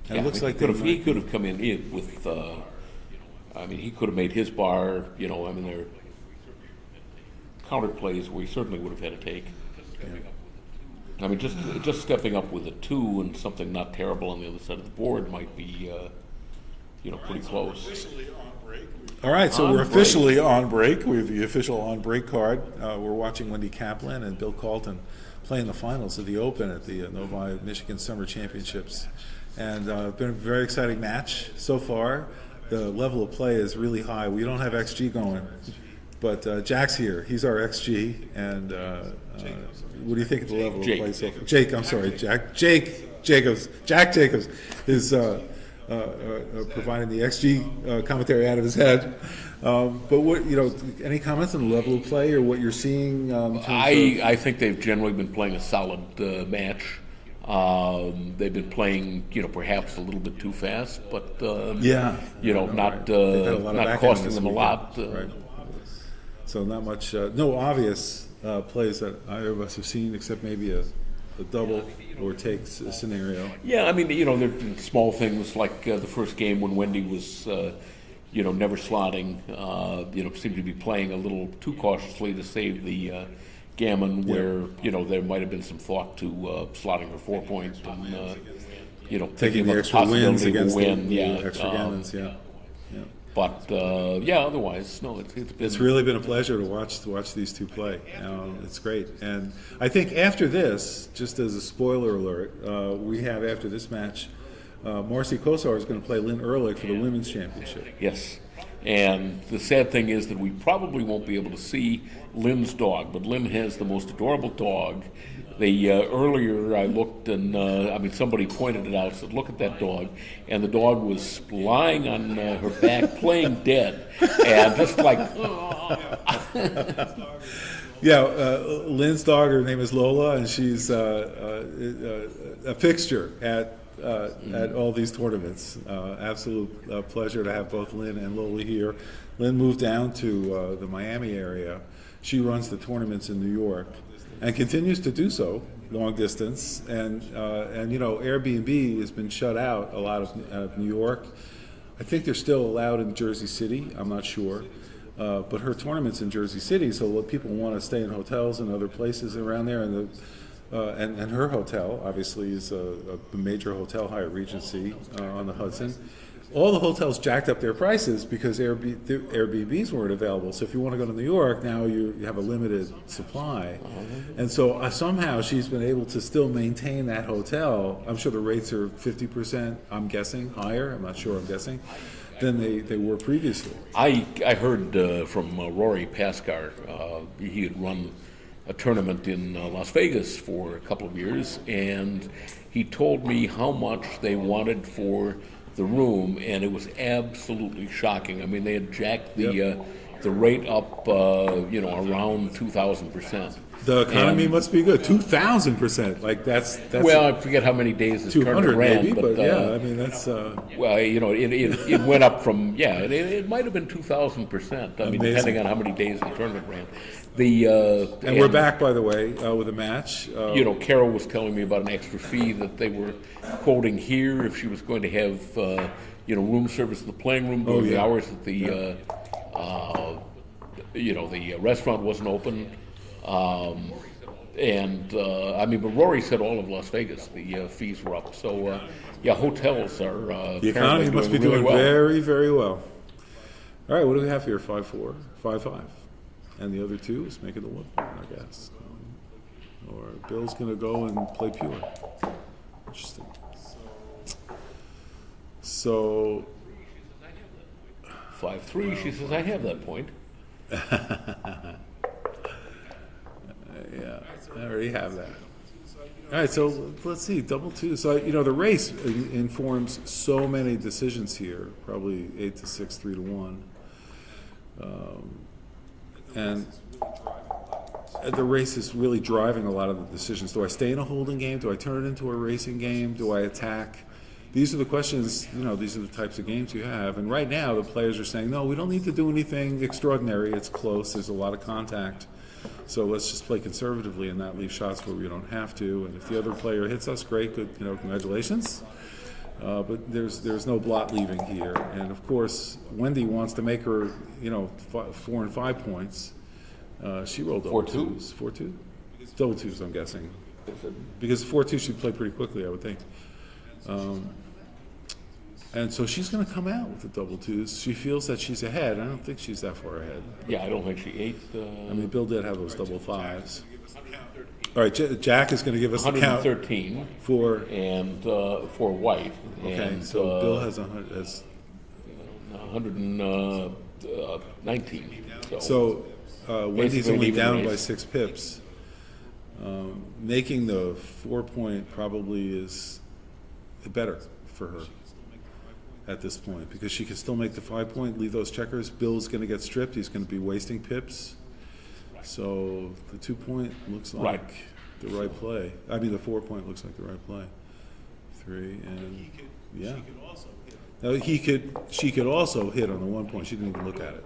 And yeah, it looks like he could have come in with. I mean, he could have made his bar. I mean, there are counter plays where he certainly would have had a take. Yeah. I mean, just stepping up with a 2 and something not terrible on the other side of the board might be, pretty close. All right, so On we're break. officially on break. We have the official on break card. We're watching Wendy Kaplan and Bill Calton play in the finals of the Open at the Novi Michigan Summer Championships. And been a very exciting match so far. The level of play is really high. We don't have XG going, but Jack's here. He's our XG. And what do you think of the level Jake. of play so far? Jake, I'm sorry, Jack. Jack Jacobs is providing the XG commentary out of his head. But what, any comments on the level of play or what you're seeing? I think they've generally been playing a solid match. They've been playing, perhaps a little bit too fast, but not costing them a lot. Right. So not much, no obvious plays that either of us have seen, except maybe a double or takes scenario. Yeah, I mean, there've been small things like the first game when Wendy was, never slotting. Seemed to be playing a little too cautiously to save the gammon, where there might have been some thought to slotting her 4 point and taking the about extra wins possibility of a against win. the Yeah, extra gammons. Yeah. But otherwise, no, it's been. It's really been a pleasure to watch these two play. It's great, and I think after this, just as a spoiler alert, we have after this match, Marcy Kosar is going to play Lynn Ehrlich for the women's championship. Yes, and the sad thing is that we probably won't be able to see Lynn's dog, but Lynn has the most adorable dog. Earlier I looked and somebody pointed it out, said, look at that dog. And the dog was lying on her back playing dead. And just like, Yeah, Lynn's dog, her name is Lola, and she's a fixture at all these tournaments. Absolute pleasure to have both Lynn and Lola here. Lynn moved down to the Miami area. She runs the tournaments in New York and continues to do so long distance. And Airbnb has been shut out a lot of New York. I think they're still allowed in Jersey City. I'm not sure. But her tournament's in Jersey City, so people want to stay in hotels and other places around there. And her hotel, obviously, is a major hotel, Hyatt Regency on the Hudson. all the hotels jacked up their prices because the Airbnbs weren't available. So if you want to go to New York, now you have a limited supply. And so somehow she's been able to still maintain that hotel. I'm sure the rates are 50%, I'm guessing, higher. I'm not sure, I'm guessing, than they were previously. I heard from Rory Pascar. He had run a tournament in Las Vegas for a couple of years, and he told me how much they wanted for the room, and it was absolutely shocking. I mean, they had jacked the rate up, around 2,000%. The economy must be good. 2,000%. Like that's. Well, I forget how many days this 200 tournament ran, maybe, but yeah, I mean that's. Well, it went up from it might have been 2,000%. I mean, depending on how many days the tournament ran. And we're back, by the way, with a match. Carol was telling me about an extra fee that they were quoting here if she was going to have, room service in the playing room during the hours that the restaurant wasn't open. But Rory said all of Las Vegas, the fees were up. So, hotels are. The economy must be doing well. very, very well. All right, what do we have here? 5-4, 5-5. And the other two is making the 1 point, I guess. Or Bill's going to go and play pure. Interesting. So 5-3. She says, "I have that point." Yeah, I already have that. All right, so let's see, double two. So the race informs so many decisions here. Probably 8-6, 3-1. And the race is really driving a lot of the decisions. Do I stay in a holding game? Do I turn it into a racing game? Do I attack? These are the questions, these are the types of games you have. And right now, the players are saying, no, we don't need to do anything extraordinary. It's close. There's a lot of contact. So let's just play conservatively and not leave shots where we don't have to. And if the other player hits us, great, good, congratulations. But there's no blot leaving here. And of course, Wendy wants to make her, 4 and 5 points. She rolled double 4-2? twos. 4-2? Double twos, I'm guessing. Because 4-2 she'd play pretty quickly, I would think. And so she's going to come out with the double twos. She feels that she's ahead. I don't think she's that far ahead. Yeah, I don't think she ate. Bill did have those double fives. All right, Jack is going to give us the count. 113 for white. Okay, and, so Bill has 119. So Wendy's basically only even down race. by 6 pips. Making the 4 point probably is better for her at this point because she can still make the 5 point, leave those checkers. Bill's going to get stripped. He's going to be wasting pips. So the 2 point looks like the right play. The 4 point looks like the right play. 3 and yeah. Now she could also hit on the 1 point. She didn't even look at it.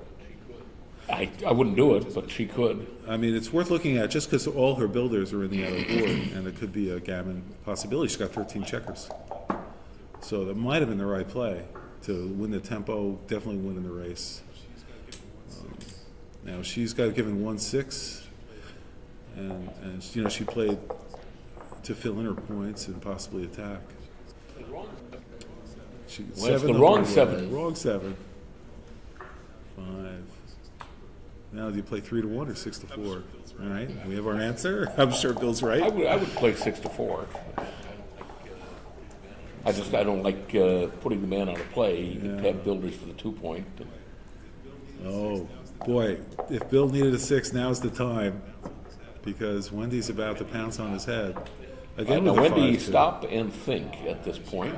I wouldn't do it, but she could. It's worth looking at just because all her builders are in the outer board, and it could be a gammon possibility. She's got 13 checkers. So that might have been the right play to win the tempo, definitely winning the race. Now she's got given 1-6, and she played to fill in her points and possibly attack. It's the wrong 7. Wrong 7. 5. Now, do you play 3-1 or 6-4? All right, we have our answer. I'm sure Bill's right. I would play 6-4. I don't like putting the man out of play. You can have builders for the 2 point. Oh boy, if Bill needed a 6, now's the time because Wendy's about to pounce on his head. Again, now, with Wendy, 5-2. stop and think at this point.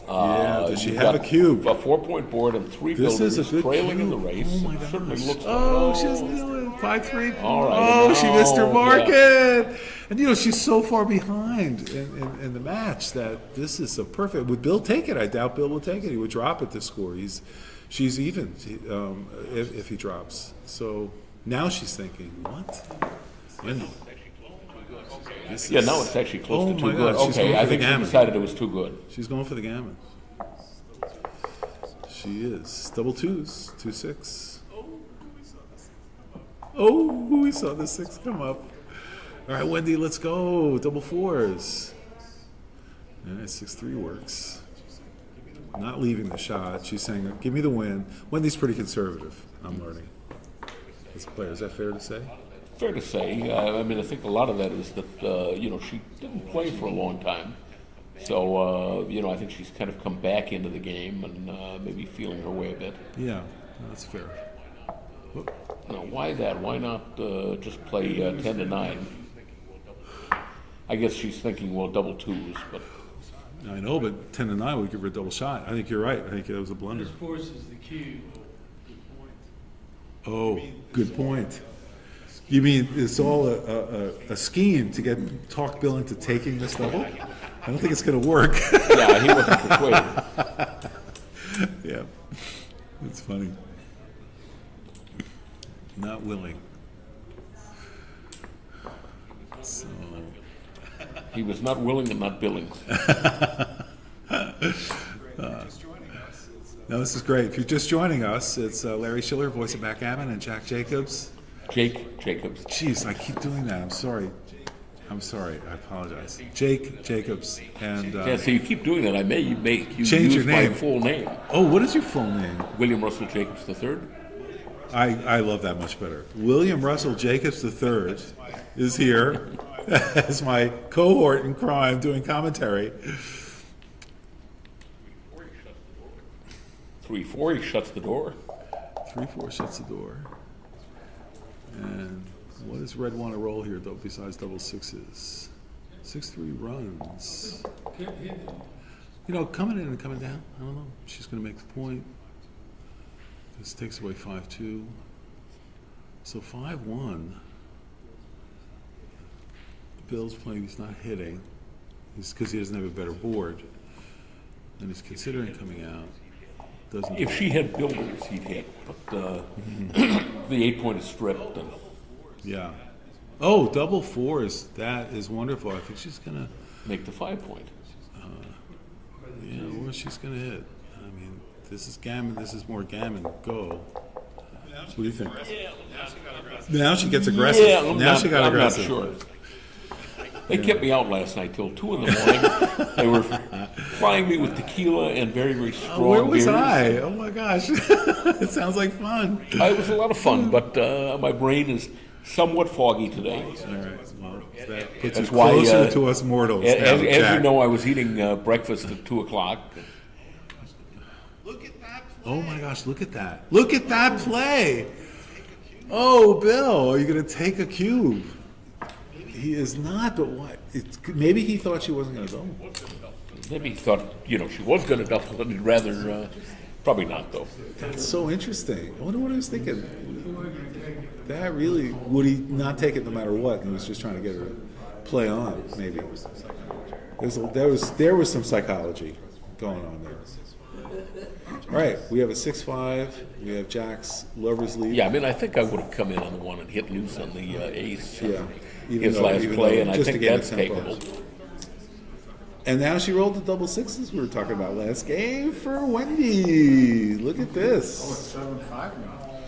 Does she have a cube? A 4 point board and 3 This builders is a good trailing in the cube. race. Oh my It certainly gosh. looks She doesn't do it. 5-3. All right, Oh, she missed her now, market. And she's so far behind in the match that this is a perfect. Would Bill take it? I doubt Bill will take it. He would drop it to score. She's even if he drops. So now she's thinking, what? Wendy. Now it's actually close to too my good. God, she's going Okay, for I the think she gammon. decided it was too good. She's going for the gammon. She is. Double twos. 2-6. Oh, we saw the 6 come up. All right, Wendy, let's go. Double 4s. All right, 6-3 works. not leaving the shot. She's saying, give me the win. Wendy's pretty conservative, I'm learning, as a player. Is that fair to say? Fair to say. I mean, I think a lot of that is that, she didn't play for a long time. So, I think she's kind of come back into the game and maybe feeling her way a bit. Yeah, that's fair. Whoop. Now, why that? Why not just play 10-9? I guess she's thinking, well, double twos, but... I know, but 10-9 would give her a double shot. I think you're right. I think that was a blunder. This forces the cue. Oh, good point. You mean it's all a scheme to talk Bill into taking this double? I don't think it's going to work. Yeah, he wasn't persuaded. Yeah, it's funny. Not willing. So he was not willing and not billing. No, this is great. If you're just joining us, it's Larry Schiller, voice of Backgammon, and Jack Jacobs. Jake Jacobs. Jeez, I keep doing that. I'm sorry. I apologize. Jake Jacobs. And yeah, so you keep doing that. I may make you change use your name. my full name. Oh, what is your full name? William Russell Jacobs III. I love that much better. William Russell Jacobs III is here as my cohort in crime doing commentary. 3-4, he shuts the door. 3-4 shuts the door. And what does Red want to roll here, though, besides double sixes? 6-3 runs. Coming in and coming down. I don't know. She's going to make the point. This takes away 5-2. So 5-1. Bill's playing, he's not hitting. It's because he doesn't have a better board. And he's considering coming out. If she had builders, he'd hit. But the 8-point is stripped. And yeah. Oh, double fours. That is wonderful. I think she's going to make the 5-point. Or she's going to hit. I mean, this is gammon. This is more gammon. Go. What do you think? Now she gets aggressive. Yeah, I'm not sure. They kept me out last night till 2 in the morning. They were plying me with tequila and very, very strong where was beers. I? Oh my gosh. It sounds like fun. It was a lot of fun, but my brain is somewhat foggy today. All right. Well, that puts you closer to us mortals. As you know, I was eating breakfast at 2 o'clock. Oh my gosh, look at that. Look at that play. Oh, Bill, are you going to take a cube? He is not, but what? Maybe he thought she wasn't going to double. Maybe he thought, she was going to double, and he'd rather, probably not, though. That's so interesting. I wonder what he was thinking. That really, would he not take it no matter what? And he was just trying to get her to play on, maybe. There was some psychology going on there. All right, we have a 6-5. We have Jack's lover's lead. Yeah, I mean, I think I would have come in on the one and hit loose on the ace. Yeah. His last play, and I think that's takeable. And now she rolled the double sixes we were talking about last game for Wendy. Look at this. Oh, it's 7-5 now.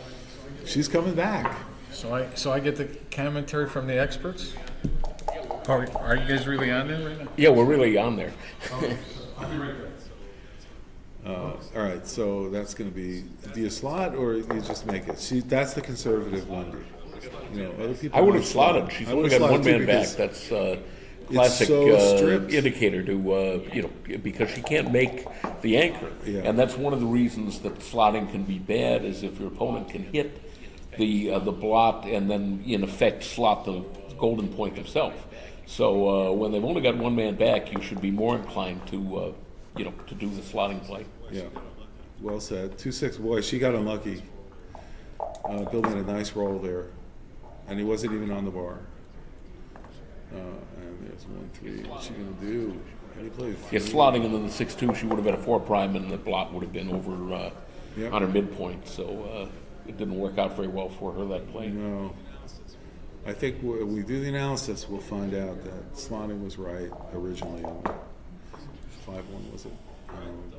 She's coming back. So I get the commentary from the experts? Are you guys really on there right now? Yeah, we're really on there. I'll be right back. All right, so that's going to be, do you slot or you just make it? That's the conservative Wendy. Other people. I would have slotted. She's only got one man back. That's classic indicator to because she can't make the anchor, and that's one of the reasons that slotting can be bad. Is if your opponent can hit the blot and then in effect slot the golden point himself. So when they've only got one man back, you should be more inclined to to do the slotting play. Yeah, well said. 2-6. Boy, she got unlucky. Bill made a nice roll there. And he wasn't even on the bar. And there's 1-3. What's she going to do? And he played 3. Yeah, slotting and then the 6-2, she would have had a 4 prime, and the blot would have been over on her midpoint. So it didn't work out very well for her, that play. No. I think when we do the analysis, we'll find out that slotting was right originally. 5-1 was it?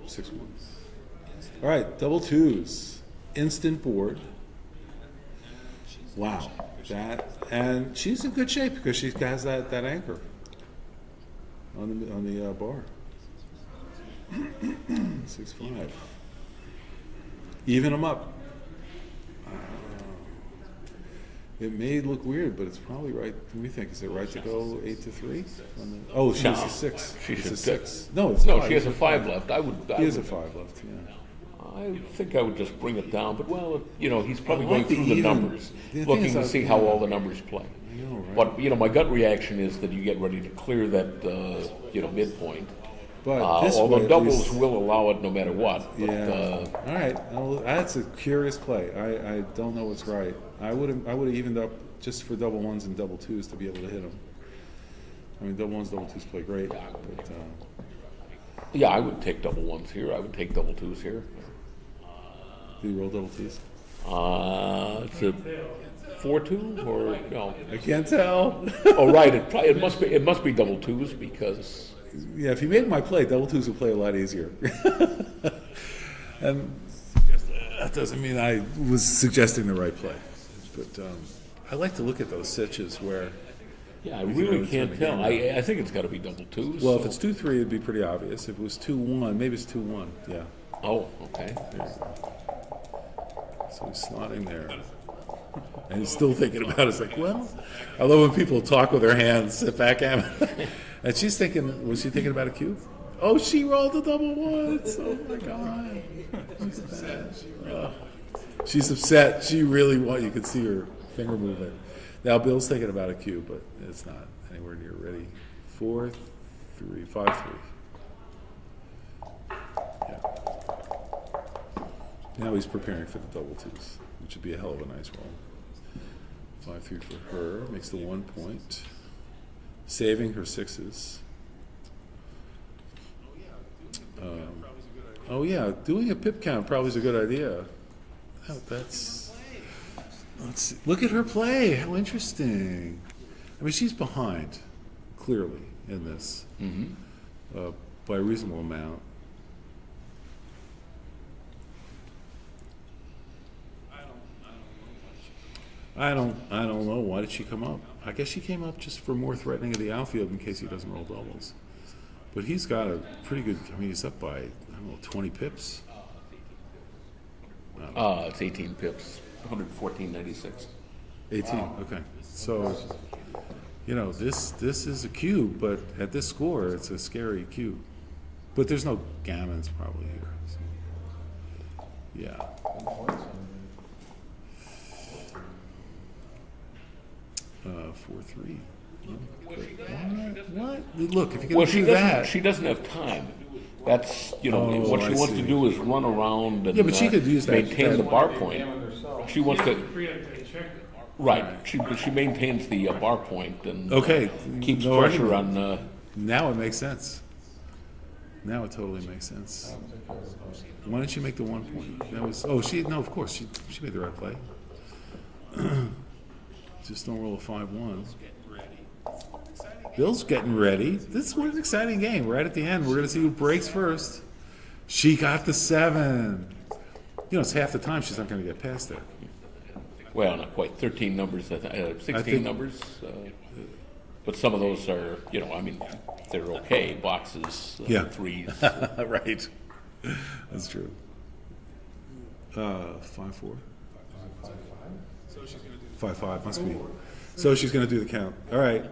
6-1. All right, double twos. Instant board. Wow. And she's in good shape because she has that anchor on the bar. So 6-5. Even them up. It may look weird, but it's probably right. What do we think? Is it right to go 8-3? Oh, she's No. a 6. She It's should a 6. No, it's no. five. She has a It's 5 left. I He has a would- 5 left. Yeah. I think I would just bring it down, but well, he's probably I like going through the even. numbers, The thing looking is, to see how all the numbers play. I know, right? But my gut reaction is that you get ready to clear that midpoint. But this although way, at doubles least- will allow it no matter what. But, Yeah. All right. Well, that's a curious play. I don't know what's right. I would have evened up just for double ones and double twos to be able to hit them. I mean, double ones, double twos play great, but yeah, I would take double ones here. I would take double twos here. do you roll double twos? It's a 4-2 or no? I can't tell. Oh, right. It must be double twos because. Yeah, if you made my play, double twos would play a lot easier. And that doesn't mean I was suggesting the right play, but I like to look at those sitches where. Yeah, I we really can can't turn the tell. game. I think it's got to be double twos. Well, so- if it's 2-3, it'd be pretty obvious. If it was 2-1, maybe it's 2-1. Yeah. Oh, okay. So he's slotting there. And he's still thinking about it. It's like, well, I love when people talk with their hands at backgammon. And she's thinking, was she thinking about a cube? Oh, she rolled a double ones. Oh my God. She's upset. She's upset. She really you can see her finger movement. Now Bill's thinking about a cube, but it's not anywhere near ready. 4-3, 5-3. Yeah. Now he's preparing for the double twos, which would be a hell of a nice roll. 5-3 for her, makes the 1 point. Saving her sixes. Oh yeah, doing a pip count probably is a good idea. Oh, let's see. Look at her play. How interesting. I mean, she's behind, clearly, in this, by a reasonable amount. I don't know. Why did she come up? I guess she came up just for more threatening of the outfield in case he doesn't roll doubles. But he's got a pretty good. I mean, he's up by 20 pips. It's 18 pips, 114.96. 18. Okay. So, this is a cube, but at this score, it's a scary cube. But there's no gammons probably here. So. Yeah. Uh, 4-3. What? Look, if you can do that. She doesn't have time. That's what she I wants see. to do is run around and Yeah, but she could use that- maintain that- the bar point. She wants to. check. Right. She maintains the bar point and Okay. keeps No pressure argument. on. Now it makes sense. Now it totally makes sense. Why didn't she make the 1 point? That was. Oh, of course she made the right play. Just don't roll a 5-1. Bill's getting ready. This was an exciting game. Right at the end, we're going to see who breaks first. She got the 7. It's half the time she's not going to get past there. Well, not quite. 13 numbers, 16 think- numbers. But some of those are, they're okay. Boxes, Yeah. threes. Right. That's true. 5-4. 5-5 must be. So she's going to do the count. All right,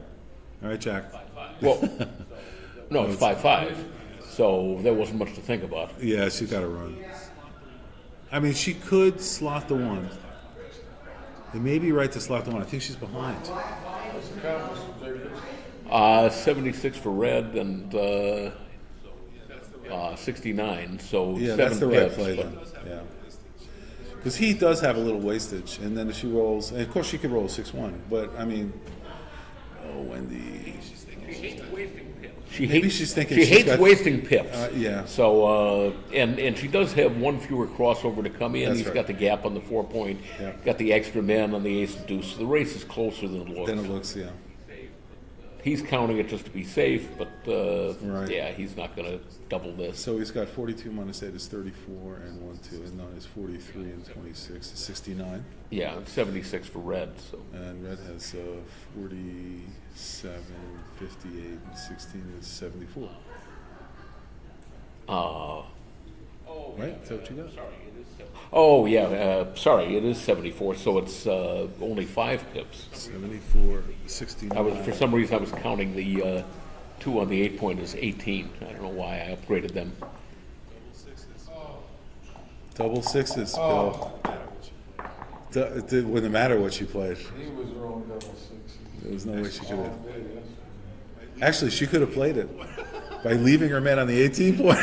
Jack. Well, no, it's 5-5. So there wasn't much to think about. Yeah, she's got to run. I mean, she could slot the 1. It may be right to slot the 1. I think she's behind. 76 for red and 69. So Yeah, 7 that's the right pips, play but- then. Yeah. Because he does have a little wastage, and then if she rolls, and of course she could roll a 6-1, but I mean, Wendy. Maybe she's thinking she she's hates got- wasting pips. Yeah. So and she does have one fewer crossover to come in. That's He's right. got the gap on the 4 point. Yeah. Got the extra men on the ace and deuce. So the race is closer than it looks. Then it looks, yeah. He's counting it just to be safe, but Right. yeah, he's not going to double this. So he's got 42 minus 8 is 34 and 1-2, and now is 43 and 26 is 69. Yeah, 76 for red. So And red has 47, 58, and 16 is 74. right? Is that what you got? Oh, yeah, sorry, it is 74, so it's only 5 pips. 74, 69. For some reason, I was counting the 2 on the 8-point as 18. I don't know why I upgraded them. Double sixes, Bill. It wouldn't matter what she played. He was rolling double sixes. There was no way she could have. Actually, she could have played it by leaving her man on the 18-point.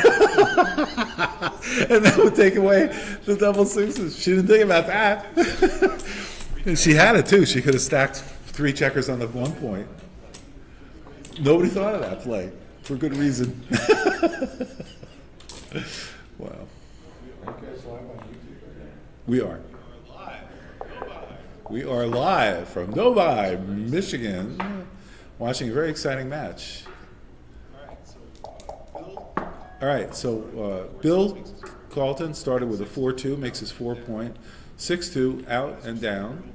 And that would take away the double sixes. She didn't think about that. And she had it too. She could have stacked 3 checkers on the 1 point. Nobody thought of that play for good reason. Wow. We are. We are live from Novi, Michigan, watching a very exciting match. All right, so Bill Carlton started with a 4-2, makes his 4-point, 6-2, out and down.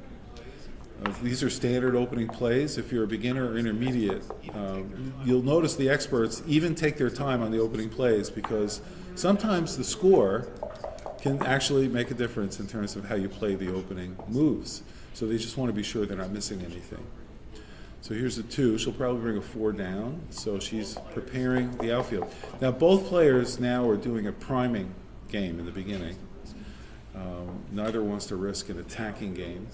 These are standard opening plays. If you're a beginner or intermediate, you'll notice the experts even take their time on the opening plays because sometimes the score can actually make a difference in terms of how you play the opening moves. So they just want to be sure they're not missing anything. So here's a 2. She'll probably bring a 4 down. So she's preparing the outfield. Now both players now are doing a priming game in the beginning. Neither wants to risk an attacking game.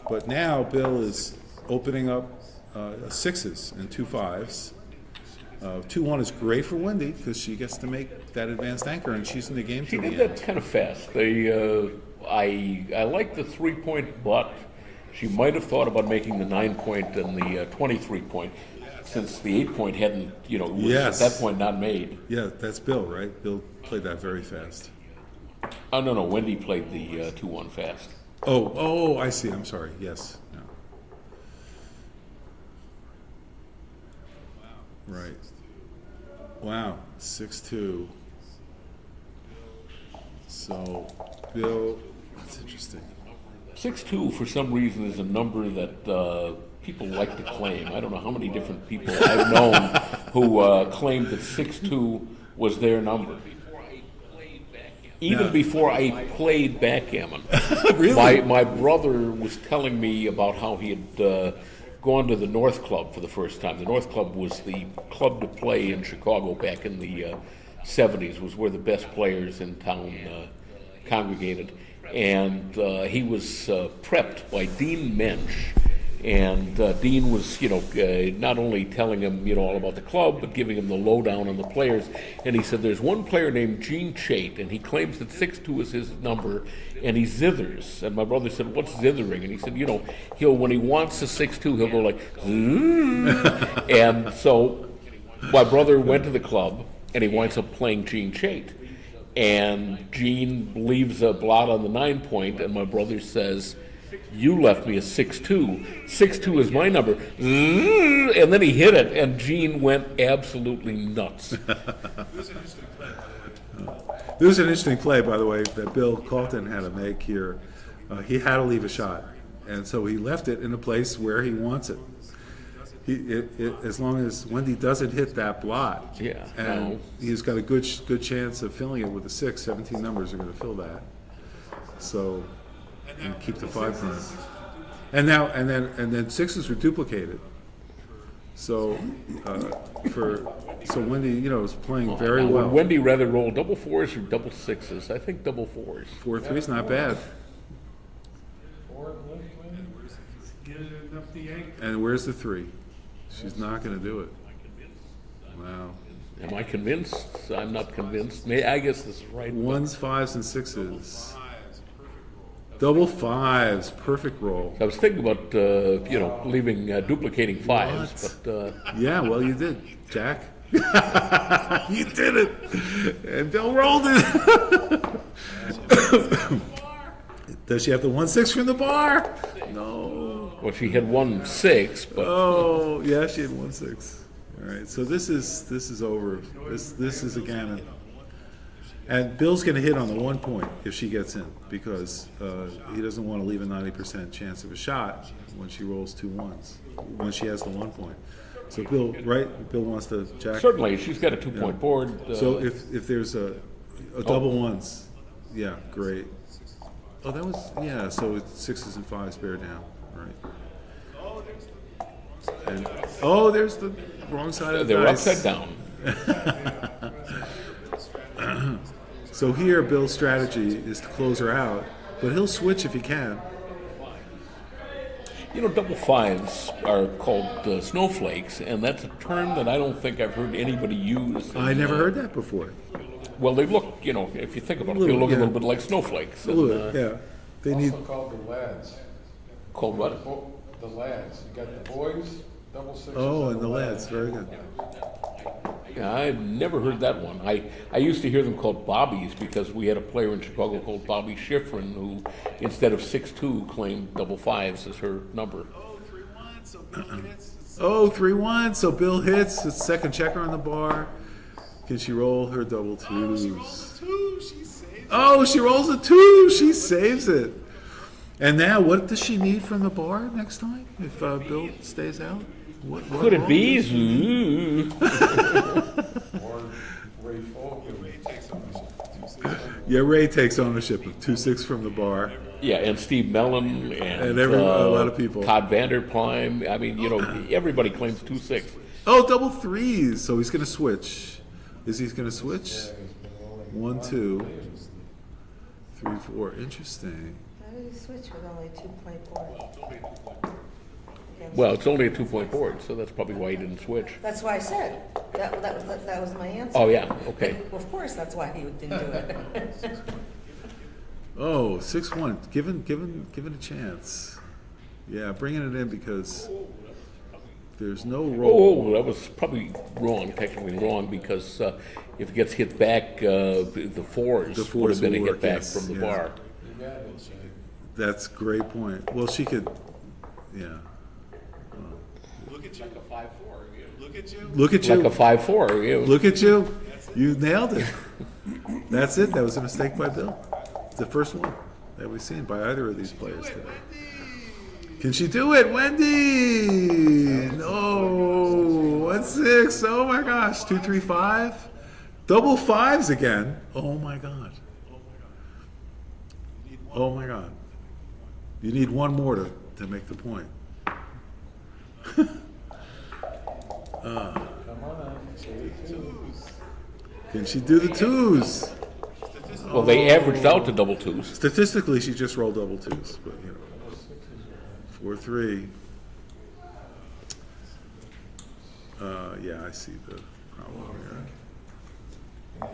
But now Bill is opening up 6s and 2 5s. 2-1 is great for Wendy because she gets to make that advanced anchor and she's in the game. She to did the that end. kind of fast. I like the 3-point, but she might have thought about making the 9-point and the 23-point, since the 8-point hadn't, was Yes. at that point not made. Yeah, that's Bill, right? Bill played that very fast. Oh no, Wendy played the 2-1 fast. Oh, I see. I'm sorry. Yes. No. Right. Wow. 6-2. So, Bill, that's interesting. 6-2 for some reason is a number that people like to claim. I don't know how many different people I've known who claimed that 6-2 was their number. Even before I played backgammon. Really? My brother was telling me about how he had gone to the North Club for the first time. The North Club was the club to play in Chicago back in the 70s, was where the best players in town congregated. And he was prepped by Dean Mensch. And Dean was, not only telling him, all about the club, but giving him the lowdown on the players. And he said, there's one player named Gene Chait, and he claims that 6-2 is his number, and he zithers. And my brother said, what's zithering? And he said, he'll, when he wants a 6-2, he'll go like, and so my brother went to the club, and he winds up playing Gene Chait. And Gene leaves a blot on the 9-point, and my brother says, you left me a 6-2. 6-2 is my number. And then he hit it, and Gene went absolutely nuts. This was an interesting play, by the way, that Bill Carlton had to make here. He had to leave a shot, and so he left it in a place where he wants it. As long as Wendy doesn't hit that blot, and he's got a good chance of filling it with a 6. 17 numbers are going to fill that. So. And keep the 5 running. And now and then 6s were duplicated. So Wendy, is playing very well. Would Wendy rather roll double 4s or double 6s? I think double 4s. 4-3's not bad. And where's the 3? She's not going to do it. Wow. Am I convinced? I'm not convinced. I guess this is right. 1s, 5s, and 6s. Double 5s, perfect roll. I was thinking about leaving duplicating 5s, but yeah, well, you did, Jack. You did it, and Bill rolled it. Does she have the 1-6 from the bar? No. Well, she had 1-6, but oh, yeah, she had 1-6. All right, so this is over. This is a gammon. And Bill's going to hit on the 1 point if she gets in because he doesn't want to leave a 90% chance of a shot when she rolls 2 1s, when she has the 1 point. So Bill wants to jack. Certainly, she's got a 2-point board. So if there's double ones. Yeah, great. Oh, that was, yeah, so it's 6s and 5s bear down, right. And, oh, there's the wrong side of the They're dice. upside down. So here, Bill's strategy is to close her out, but he'll switch if he can. You know, double fives are called snowflakes, and that's a term that I don't think I've heard anybody use. I never heard that before. Well, they look, you know, if you think about it, Little, they look yeah. a little bit like snowflakes. A little bit, yeah. They Also need, called the lads. Called what? The lads. You got the boys, double sixes. oh, and the lads, very good. Yeah, I've never heard that one. I used to hear them called bobbies because we had a player in Chicago called Bobby Schifrin who, instead of 6'2", claimed double fives as her number. Oh, 3-1, so Bill hits, it's second checker on the bar. Can she roll her double twos? Oh, she rolls a 2, she saves it. And now, what does she need from the bar next time if Bill stays out? What Could it roll? be? Ooh. Yeah, Ray takes ownership of 2-6 from the bar. Yeah, and Steve Mellon and a lot of people. Todd Vanderplein. I mean, you know, everybody claims 2-6. Oh, double 3s, so he's going to switch. Is he going to switch? 1, 2, 3, 4. Interesting. How do you switch with only 2-point board? Well, it's only a 2-point board, so that's probably why he didn't switch. That's why I said, that was my answer. Oh, yeah, okay. Well, of course, that's why he didn't do it. Oh, 6-1. Given a chance. Yeah, bringing it in because there's no roll. Oh, that was probably wrong, technically wrong, because if it gets hit back, the fours would have been a will hit work, back yes, from the yeah. bar. That's a great point. Well, she could, yeah. Look at you. Like a 5-4. Look at you. Look at you. Like a 5-4. Yeah. Look at you. You nailed it. That's it. That was a mistake by Bill. The first one that we've seen by either of these players today. Can she do it, Wendy? No, 1-6. Oh my gosh, 2, 3, 5, double fives again. Oh my god. Oh my god. You need one more to make the point. Can she do the 2s? Well, they averaged out to double 2s. Statistically, she just rolled double 2s, but you know. 4-3. Yeah, I see the problem here.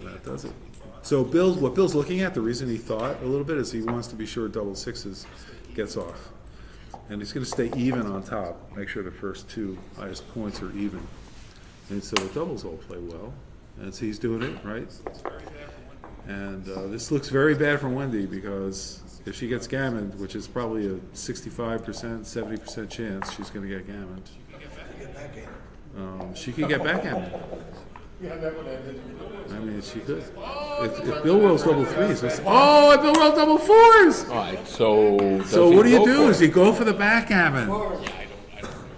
That does it. So what Bill's looking at, the reason he thought a little bit is he wants to be sure double 6s gets off. And he's going to stay even on top, make sure the first 2 highest points are even. And so the doubles all play well. And so he's doing it, right? And this looks very bad for Wendy because if she gets gammoned, which is probably a 65%, 70% chance she's going to get gammoned. She could get backgammon. Yeah, that one ended. I mean, she could. If Bill rolls double 3s, oh, Bill rolls double 4s! All right, so... So what do you do? Is you go for the backgammon?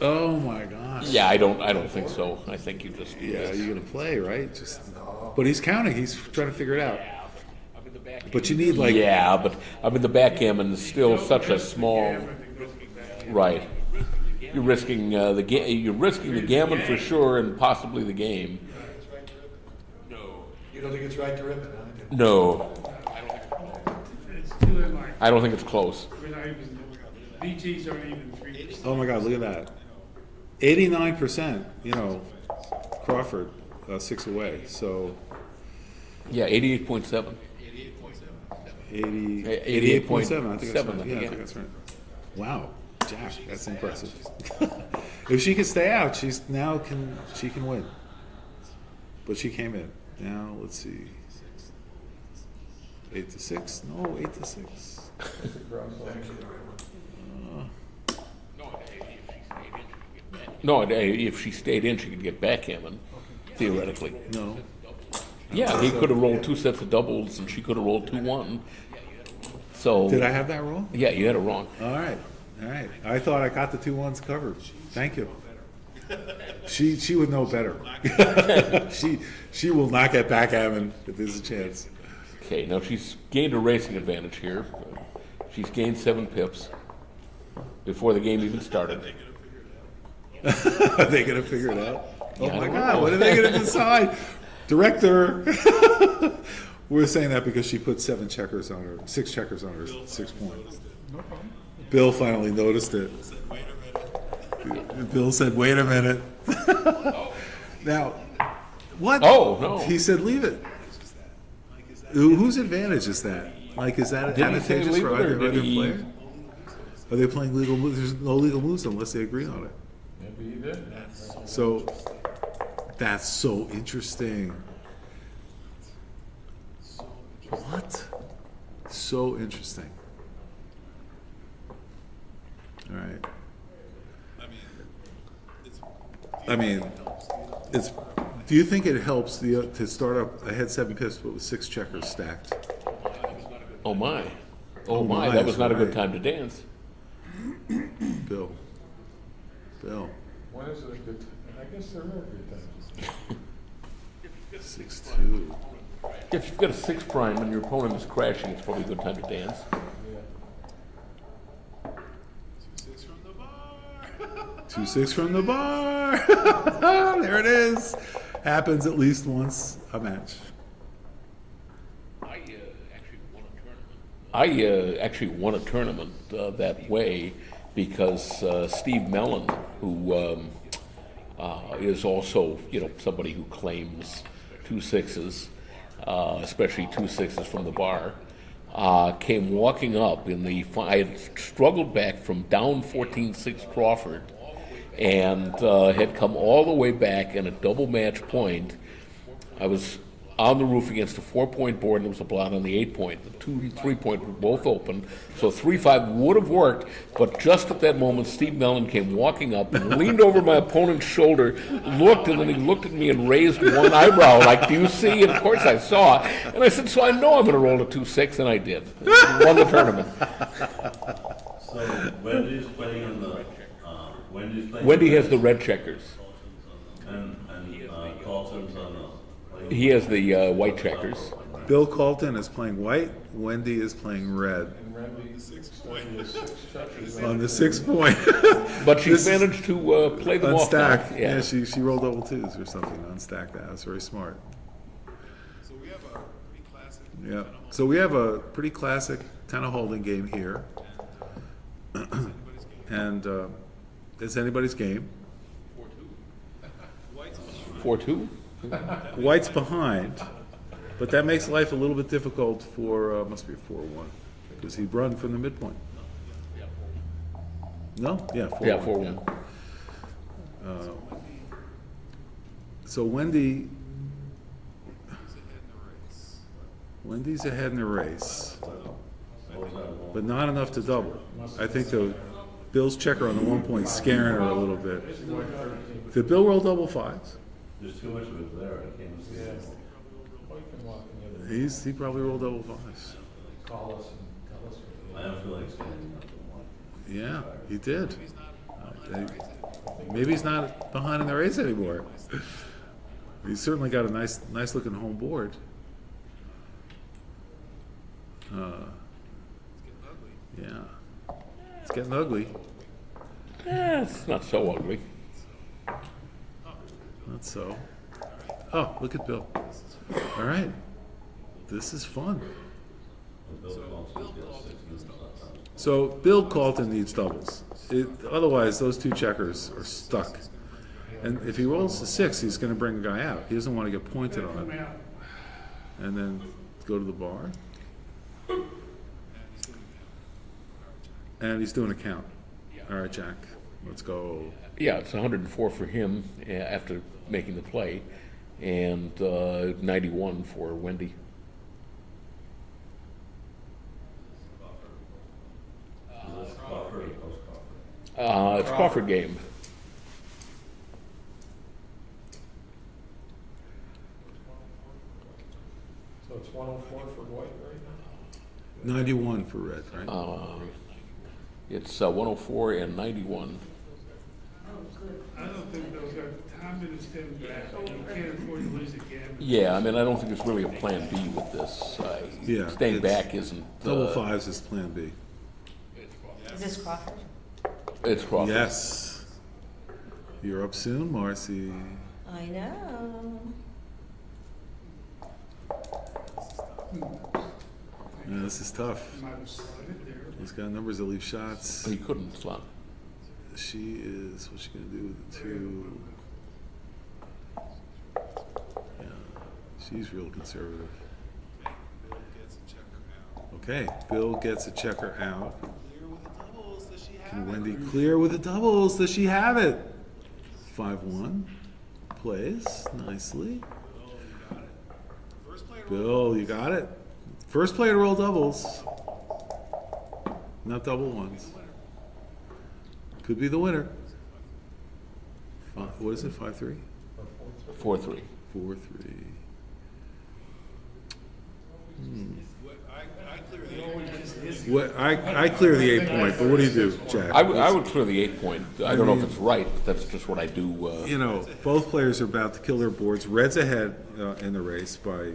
Oh my gosh. Yeah, I don't think so. I think you just... Yeah, you're going to play, right? But he's counting. He's trying to figure it out. But you need like... Yeah, but I mean, the backgammon is still such a small... Right. You're risking the gammon for sure and possibly the game. You don't think it's right to rip it, huh? No. It's too late, Mark. I don't think it's close. We're not even, BTs aren't even 3%. Oh my God, look at that. 89%, you know, Crawford, 6 away, so... Yeah, 88.7. 88.7, I think that's right. Yeah, I think that's right. Wow, Jack, that's impressive. If she can stay out, she can win. But she came in. Now let's see. 8-6. No, 8-6. No, if she stayed in, she could get backgammon, theoretically. No. Yeah, he could have rolled 2 sets of doubles, and she could have rolled 2-1. So did I have that wrong? Yeah, you had it wrong. All right. I thought I got the 2 1s covered. Thank you. She would know better. she will not get backgammon if there's a chance. Okay, now she's gained a racing advantage here. She's gained 7 pips before the game even started. Are they going to figure it out? Oh Yeah, I my don't God, know. what are they going to decide? Director! We're saying that because she put 6 checkers on her 6 points. Bill finally noticed it. Bill said, wait a minute. Now, what? Oh, no. He said, leave it. Whose advantage is that? Like, is that Did he say advantageous leave for it, or other did he- players? Are they playing legal moves? There's no legal moves unless they agree on it. Maybe he did. So, that's so interesting. What? So interesting. All right. I mean, it's. Do you think it helps to start up ahead 7 pips, but with 6 checkers stacked? Oh my. Oh Oh my, my, that was that's not a good right. time to dance. Bill. When is it a good time? I guess there are good times. 6-2. If you've got a 6 prime and your opponent is crashing, it's probably a good time to dance. 2-6 from the bar. There it is. Happens at least once a match. I actually won a tournament that way because Steve Mellon, who is also somebody who claims 2 6s, especially 2 6s from the bar, came walking up in the. I had struggled back from down 14-6 Crawford, and had come all the way back in a double match point. I was on the roof against a 4-point board, and there was a blot on the 8-point. The 2 and 3-point were both open, so 3-5 would have worked, but just at that moment, Steve Mellon came walking up and leaned over my opponent's shoulder, looked, and then he looked at me and raised one eyebrow, like, do you see? And of course I saw, and I said, so I know I'm going to roll a 2-6, and I did. Won the tournament. So Wendy's playing on the, Wendy has the red checkers. and Carlton's on the. He has the white checkers. Bill Colton is playing white. Wendy is playing red. And Randy started with 6 checkers. On the 6 point. But she managed to play them off now. Unstack. Yeah, she rolled double 2s or something. Unstack that. That's very smart. Yeah. So we have a pretty classic kind of holding game here. And it's anybody's game. 4-2? White's behind, but that makes life a little bit difficult for, must be a 4-1, because he'd run from the midpoint. No? Yeah, 4-1. Yeah, 4-1. So Wendy's ahead in the race, but not enough to double. I think Bill's checker on the 1 point scaring her a little bit. Did Bill roll double 5s? There's too much of it there, I can't see it. He probably rolled double 5s. Call us and tell us. I don't feel like standing up to one. Yeah, he did. Maybe he's not behind in the race anymore. He's certainly got a nice looking home board. Yeah, it's getting ugly. It's not so ugly. Not so. Oh, look at Bill. All right, this is fun. So Bill Colton needs doubles. Otherwise, those 2 checkers are stuck. And if he rolls a 6, he's going to bring a guy out. He doesn't want to get pointed on it. And then go to the bar. And he's doing a count. All right, Jack, let's go. Yeah, it's 104 for him after making the play, and 91 for Wendy. It's Crawford game. So it's 104 for white right now? 91 for red, right? It's 104 and 91. I don't think those are I'm standing back, you can't afford to lose again. Yeah, I mean, I don't think there's really a plan B with this. Yeah, Staying it's- back isn't. Double fives is plan B. Is this Crawford? It's Crawford. Yes. You're up soon, Marcy. I know. Yeah, this is tough. He's got numbers that leave shots. He couldn't slot. She is, what's she gonna do with the two? Yeah, she's real conservative. Okay, Bill gets a checker out. Can Wendy clear with the doubles? Does she have it? 5-1. Plays nicely. Bill, you got it. First player to roll doubles. Not double ones. Could be the winner. What is it, 5-3? 4-3. 4-3. What, I clear the 8 point, but what do you do, Jack? I would clear the 8 point. I don't know if it's right, but that's just what I do. You know, both players are about to kill their boards. Red's ahead in the race by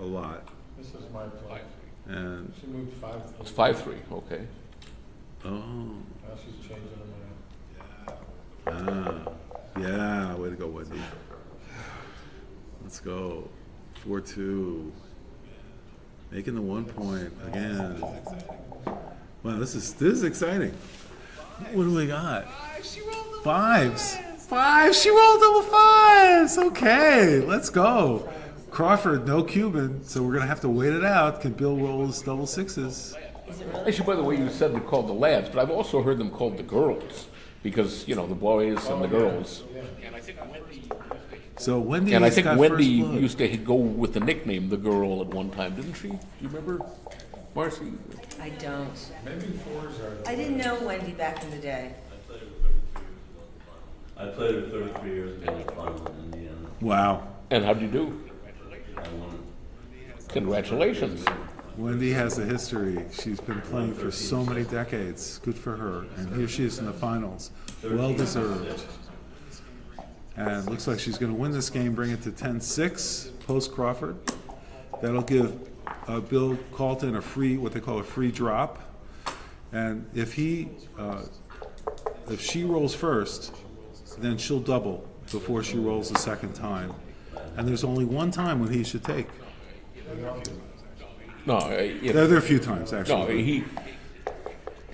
a lot. This is my play. And She moved 5. It's 5-3, okay. oh, Now she's changing her mind. yeah, way to go, Wendy. Let's go. 4-2. Making the 1 point again. Wow, this is exciting. What do we got? Fives. Fives. She rolled double fives. Okay, let's go. Crawford, no Cuban, so we're gonna have to wait it out. Can Bill roll his double sixes? Actually, by the way, you said they're called the lads, but I've also heard them called the girls because the boys and the girls. So Wendy. And I think Wendy used used to go with the nickname the girl at one time, didn't she? Do you remember, Marcy? I don't. Maybe 4s are. I didn't know Wendy back in the day. I played her 33 years ago in the final in Indiana. Wow. And how'd you do? I won. Congratulations. Wendy has a history. She's been playing for so many decades. Good for her. And here she is in the finals. Well deserved. And looks like she's going to win this game, bring it to 10-6 post Crawford. That'll give Bill Calton what they call a free drop. And if she rolls first, then she'll double before she rolls the second time. And there's only one time when he should take. No, there are a few times actually. No,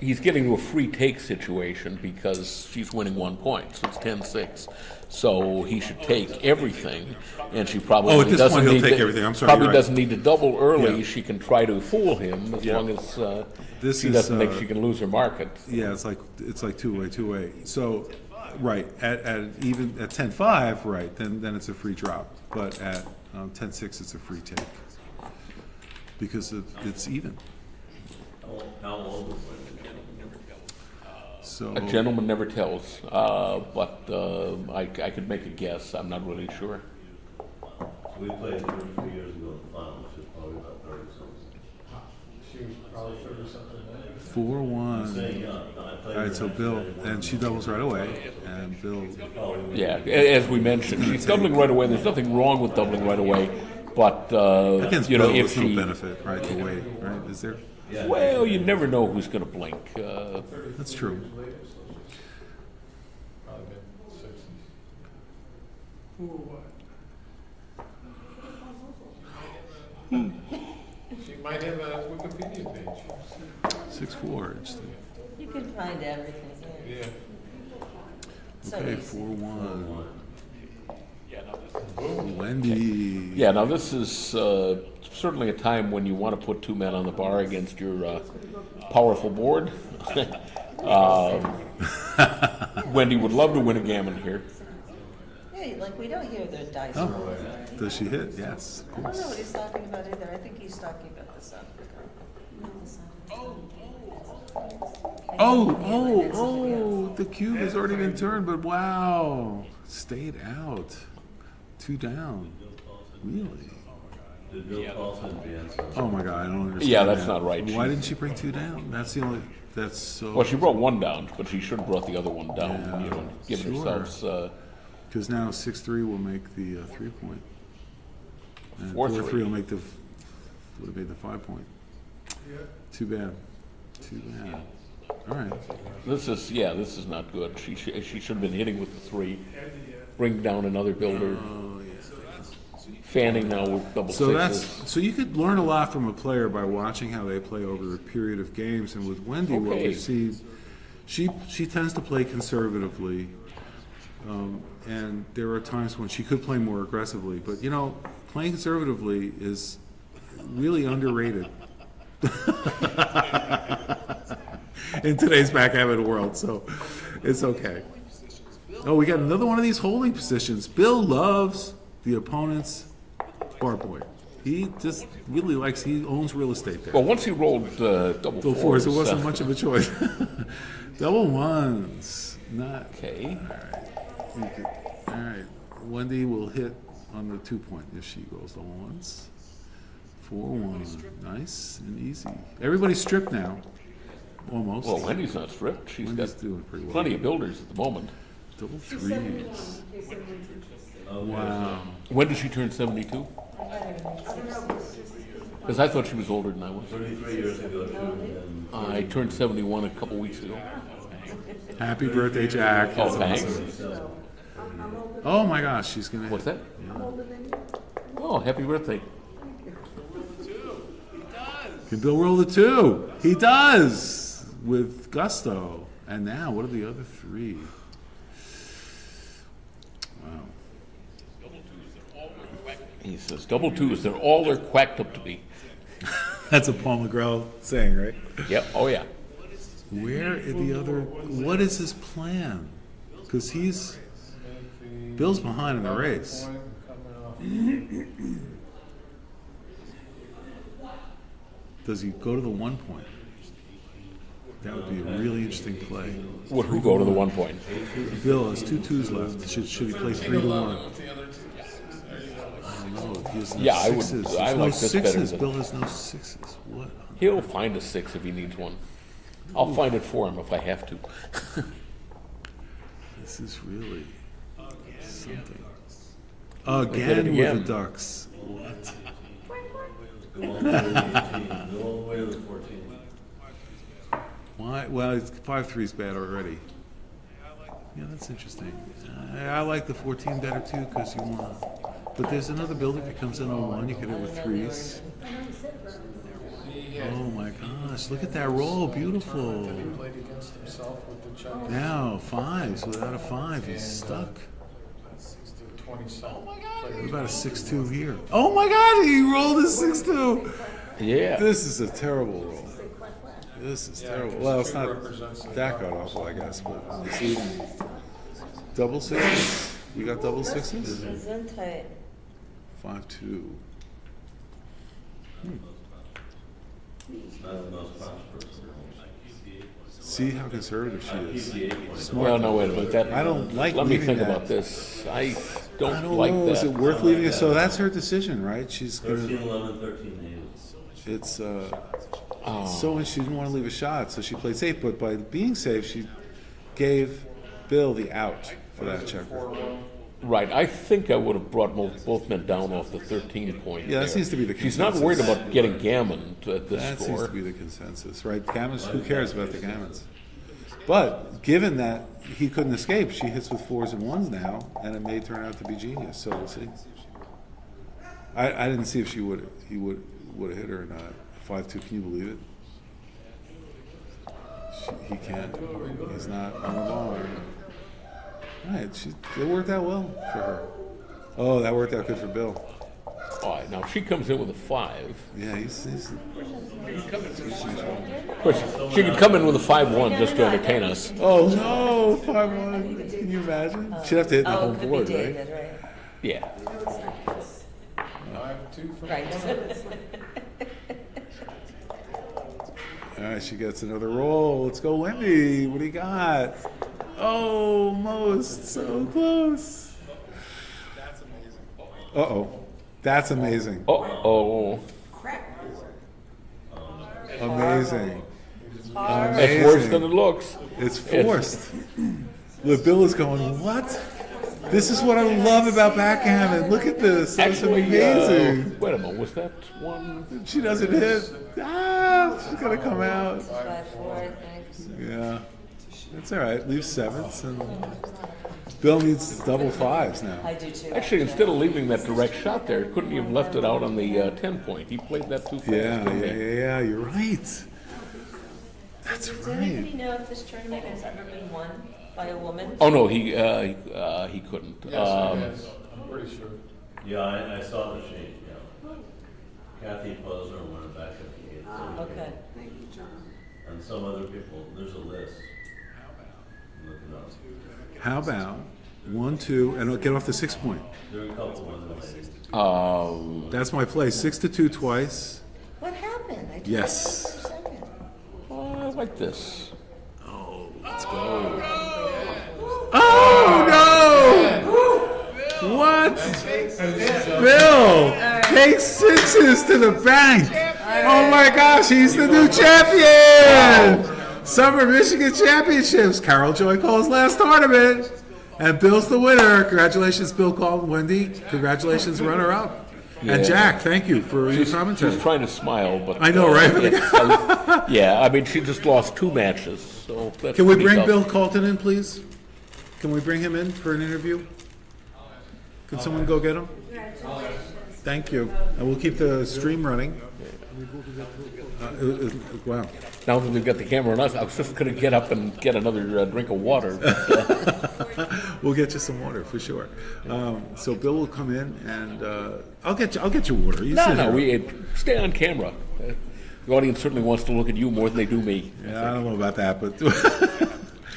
he's getting to a free take situation because she's winning 1 point, so it's 10-6. So he should take everything, and she probably at this doesn't point he'll need take to, everything. I'm sorry, probably you're right. doesn't need to double early. Yeah. She can try to fool him as long as she doesn't think she can lose her market. Yeah, it's like two-way. So, right at 10-5, right? Then it's a free drop. But at 10-6, it's a free take because it's even. How old was So A gentleman never tells, but I could make a guess. I'm not really sure. We played 33 years ago in the final. She was probably about 30 something. She was probably 30 something. 4-1. All right, so Bill, and she doubles right away, and Bill. Yeah, as we mentioned, she's doubling right away. There's nothing wrong with doubling right away, but Against you know, Bill, if there's she no benefit, right, to wait, right? Is there? Well, you never know who's going to blink. That's true. Probably mid-60s. She might have a Wikipedia page. 6-4. Interesting. You can find everything. Yeah. So Okay, easy. 4-1. Wendy. Yeah, now this is certainly a time when you want to put two men on the bar against your powerful board. Wendy would love to win a gammon here. Hey, like we don't hear the dice Oh, roll. does she hit? Yes, of I don't course. know what he's talking about either. I think he's talking about the sun. Oh, the cube has already been turned, but wow. Stayed out. 2 down. Really? Did Bill Paulson advance? Oh my God, I don't understand. Yeah, that's that. not right. Why didn't she bring 2 down? That's the only. That's so. Well, she brought one down, but she should have brought the other one down. Yeah, You know, given sure. herself Because now 6-3 will make the 3-point. And 4-3. 4-3 will make the, would have made the 5-point. Too bad. Too bad. All right. This is not good. She should have been hitting with the 3, bring down another builder. Oh, yeah. Fanning now with double sixes. So you could learn a lot from a player by watching how they play over a period of games. And with Wendy, what Okay. we've seen, she tends to play conservatively. And there are times when she could play more aggressively. But, you know, playing conservatively is really underrated in today's backgammon world. So it's okay. Oh, we got another one of these holding positions. Bill loves the opponent's bar boy. He just really likes, he owns real estate there. Well, once he rolled double Fours, fours, it wasn't much of a choice. Double ones. Not. Okay. All right. Wendy will hit on the 2-point if she rolls double ones. 4-1. Nice and easy. Everybody's stripped now. Almost. Well, Wendy's not stripped. She's Wendy's got doing pretty well. plenty of builders at the moment. Double threes. Wow. When did she turn 72? Because I thought she was older than I was. 33 years ago, too. I turned 71 a couple weeks ago. Happy birthday, Jack. Oh, That's thanks. awesome. Oh my gosh, she's gonna. What's that? Yeah. Oh, happy birthday. Can Bill roll the 2? He does with gusto. And now, what are the other 3? Wow. He says double twos. They're all they're quacked up to be. That's a Paul McGraw saying, right? Yep. Oh yeah. Where are the other? What is his plan? Because Bill's behind in the race. Does he go to the 1-point? That would be a really interesting play. Would who go to the 1-point? Bill has 2 twos left. Should he play 3-1? I don't know. He has no Yeah, I would. sixes. I There's no like this better sixes. than- Bill has no 6s. What? He'll find a 6 if he needs one. I'll find it for him if I have to. This is really something. hit it Again with again. the Ducks. What? Go all the way to the 18. Go all the way to the 14. Why? Well, 5-3 is bad already. Yeah, that's interesting. I like the 14 better too because you want. But there's another builder. If it comes in 01, you could hit with 3s. Oh my gosh! Look at that roll. Beautiful. Played against himself with the check. Now 5s. Without a 5, he's stuck. 20 What about a 6-2 here? Oh my God! He rolled a 6-2. Yeah. This is a terrible roll. This is terrible. Well, it's not represents the that god awful, I guess, but it's even. Double 6s? We got double 6s? Gesundheit. 5-2. It's not the most prosperous. See how conservative she is. Smart. Well, no, wait a minute. That, I don't like Let me leaving think that. about this. I don't, I don't like know. that. Is it worth leaving it? So that's her decision, right? She's 13, gonna. 11, 13, 8. It's Oh. so she didn't want to leave a shot, so she played safe. But by being safe, she gave Bill the out for that checker. Right. I think I would have brought both men down off the 13-point. Yeah, that seems to be the She's not consensus. worried about getting gammon at this That score. seems to be the consensus, right? Gammons. Who cares about the gammons? But given that he couldn't escape, she hits with 4s and 1s now, and it may turn out to be genius. So we'll see. I didn't see if he would have hit her or not. 5-2. Can you believe it? He can't. He's not on the bar. All right, it worked out well for her. Oh, that worked out good for Bill. All right, now if she comes in with a 5. Yeah, he's Of course, she could come in with a 5-1 just to entertain us. Oh no, 5-1. Can you imagine? She'd have to hit the home board, right? Yeah. 5-2 for Right. All right, she gets another roll. Let's go, Wendy. What do you got? Oh, most so close. Uh-oh. That's amazing. Uh-oh. Amazing. It's worse than it looks. It's forced. The Bill is going, what? This is what I love about backgammon. Look at this. That's amazing. Wait a minute, was that one? She doesn't hit. Ah, she's gonna come out. 5-4, I think. Yeah, that's all right. Leave sevens, and Bill needs double fives now. I do too. Actually, instead of leaving that direct shot there, couldn't he have left it out on the 10-point? He played that too fast. Yeah. You're right. That's Does right. anybody know if this tournament has ever been won by a woman? Oh no, he couldn't. Yes, I'm pretty sure. Yeah, I saw the sheet, yeah. Kathy Posner won it back at the 8th. Okay. And some other people, there's a list. Look it up. How about 1, 2, and get off the 6 point? There are a couple of them ladies. That's my play. 6-2 twice. What happened? I Yes. for a second. I like this. Oh, let's go. Oh no! What? Bill takes 6s to the bank. Oh my gosh, he's the new champion! Summer Michigan Championships. Carol Joy Cole's last tournament. And Bill's the winner. Congratulations, Bill Cole and Wendy. Congratulations, runner-up. Yeah. And Jack, thank you for your commentary. She's trying to smile, but I know, right? yeah, I mean, she just lost 2 matches, so that's Can we pretty bring tough. Bill Colton in, please? Can we bring him in for an interview? Can someone go get him? Thank you. And we'll keep the stream running. Wow. Now that we've got the camera on us, I was just going to get up and get another drink of water. We'll get you some water for sure. So Bill will come in, and I'll get you water. You sit here. we stay on camera. The audience certainly wants to look at you more than they do me. Yeah, I don't know about that, but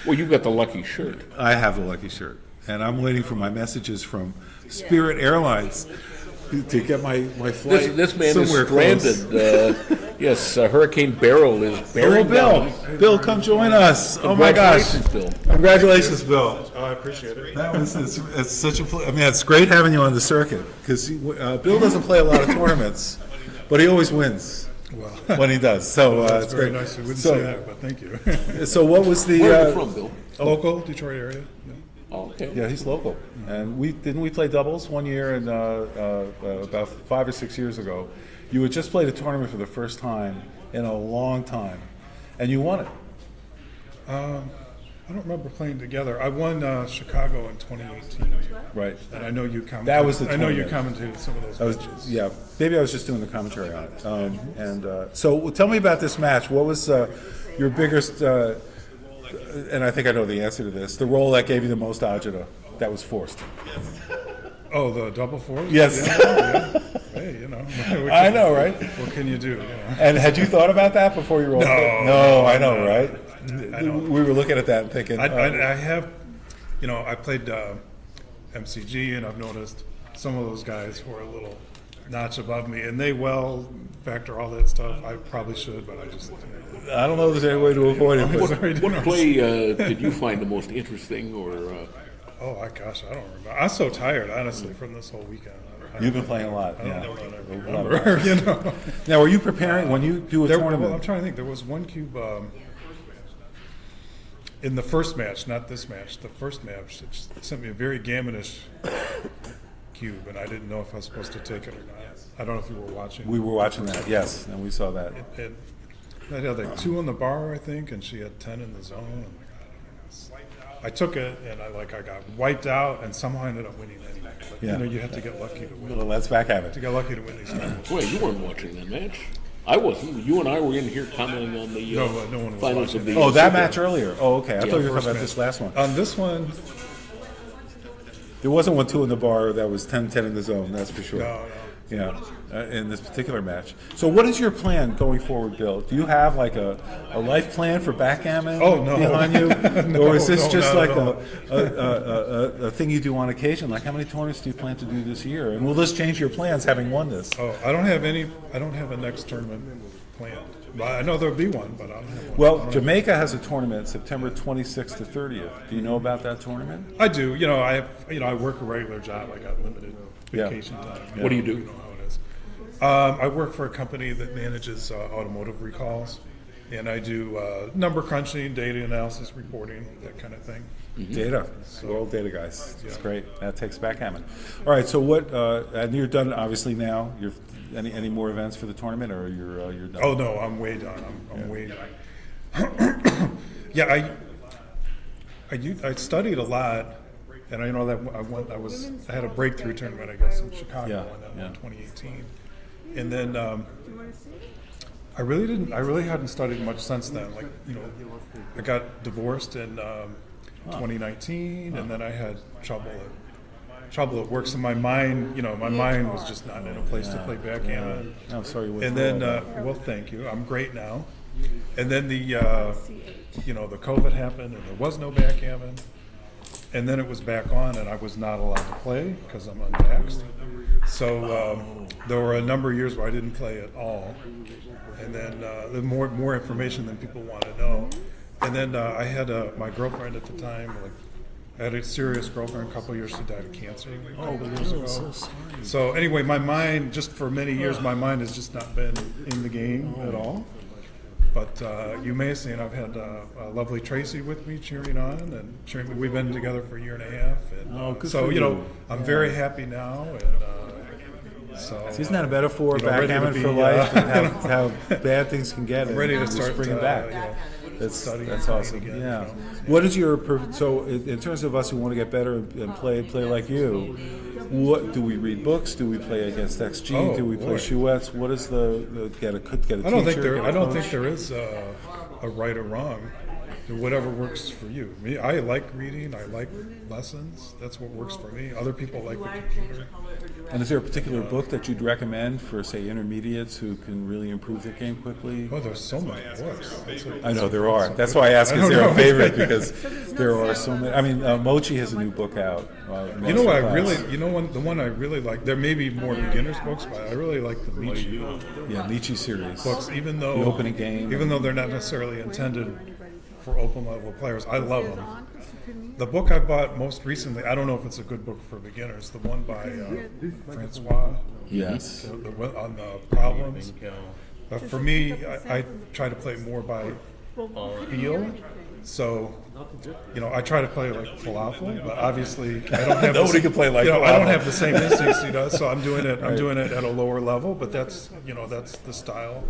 well, you've got the lucky shirt. I have the lucky shirt, and I'm waiting for my messages from Spirit Airlines to get my flight This man somewhere is stranded. close. Yes, Hurricane Beryl is bearing Hello, down. Bill. Bill, come join us. Oh my gosh! Congratulations, Bill. Congratulations, Bill. Oh, I appreciate it. That was it's such a. I mean, it's great having you on the circuit because Bill doesn't play a lot of tournaments, but he always wins. Well, when he does, so that's it's very great. nice. I wouldn't So- say that, but thank you. So what was the? Where are you from, Bill? Local, Detroit area. Yeah. Oh, okay. Yeah, he's local, and we play doubles one year, and about 5 or 6 years ago, you had just played a tournament for the first time in a long time, and you won it. I don't remember playing together. I won Chicago in 2018. Right. And I know you commented. That was the I know you tournament. commentated some of those I was, matches. yeah, maybe I was just doing the commentary on it. So tell me about this match. What was your biggest, and I think I know the answer to this, the role that gave you the most agita that was forced? Oh, the double fours? Yes. Yeah. Hey, you know. I know, right? What can you do? You know? And had you thought about that before you rolled? No, I know, right? I don't. We were looking at that and thinking. I have, you know, I played MCG, and I've noticed some of those guys who are a little notch above me, and they well factor all that stuff. I probably should, but I just. I don't know if there's any way to avoid it. What play did you find the most interesting, or? Oh, gosh, I don't remember. I'm so tired, honestly, from this whole weekend. You've been playing a lot. I don't Yeah. know what I remember. You know. Now, are you preparing when you do a tournament? Well, I'm trying to think. There was one cube in the first match, not this match. The first match, it sent me a very gammonish cube, and I didn't know if I was supposed to take it or not. I don't know if you were watching. We were watching that, yes, and we saw that. I had like 2 on the bar, I think, and she had 10 in the zone. I took it, and I got wiped out, and somehow I ended up winning anyway. But, Yeah. you know, you have to get lucky to win. Well, let's backgammon. To get lucky to win these tournaments. Wait, you weren't watching that match. I wasn't. You and I were in here commenting on the No one was finals of watching the. Oh, that Super. match earlier. Oh, okay. I thought you were First talking about match. this last one. On this one, There wasn't 1-2 in the bar that was 10-10 in the zone, that's for sure. No. Yeah, in this particular match. So what is your plan going forward, Bill? Do you have like a life plan for backgammon behind you? Or is this just like a thing you do on occasion? Like how many tournaments do you plan to do this year? And will this change your plans having won this? Oh, I don't have a next tournament planned. Well, I know there'll be one, but I don't have one. Well, Jamaica has a tournament September 26th to 30th. Do you know about that tournament? I do. You know, I work a regular job. I got limited vacation time. What do you do? You know how it is. I work for a company that manages automotive recalls, and I do number crunching, data analysis, reporting, that kind of thing. Data. We're all data guys. It's great. That takes backgammon. All right. So what? And you're done obviously now. You're any more events for the tournament, or you're done? Oh no, I'm way done. I'm way done. Yeah, I studied a lot, and I know that I had a breakthrough tournament, I guess, in Chicago, and then 2018, and then I really hadn't studied much since then. Like, you know, I got divorced in 2019, and then I had trouble at work. So my mind, my mind was just not in a place to play backgammon. I'm sorry. And then, well, thank you. I'm great now. And then the COVID happened, and there was no backgammon. And then it was back on, and I was not allowed to play because I'm unvaxxed. So there were a number of years where I didn't play at all. And then the more information than people want to know. And then I had my girlfriend at the time, I had a serious girlfriend, a couple of years, she died of cancer a couple of years ago. So sorry. So anyway, my mind, just for many years, my mind has just not been in the game at all. But you may have seen, I've had lovely Tracy with me cheering on and cheering me. We've been together for a year and a half. And, so, I'm very happy now. And so isn't that a metaphor, backgammon for life, and how bad things can get? I'm ready to and start bringing back. That's awesome. Again, Yeah. What is your so in terms of us who want to get better and play like you? What do we read books? Do we play against XG? Do we play Chouettes? What is the get a teacher? I don't think there is a right or wrong. Whatever works for you. Me, I like reading. I like lessons. That's what works for me. Other people like the computer. And is there a particular book that you'd recommend for, say, intermediates who can really improve their game quickly? Oh, there's so many books. I know there are. That's why I ask, is there a favorite? Because there are so many. I mean, Mochi has a new book out. The one I really like. There may be more beginners books, but I really like the Michi. Yeah, Michi series books. Even though the opening game, even though they're not necessarily intended for open level players, I love them. The book I bought most recently, I don't know if it's a good book for beginners, the one by Francois. Yes. On the problems. For me, I try to play more by feel. So, I try to play like falafel, but obviously I don't have nobody can play like falafel. I don't have the same instincts he does, so I'm doing it at a lower level, but that's the style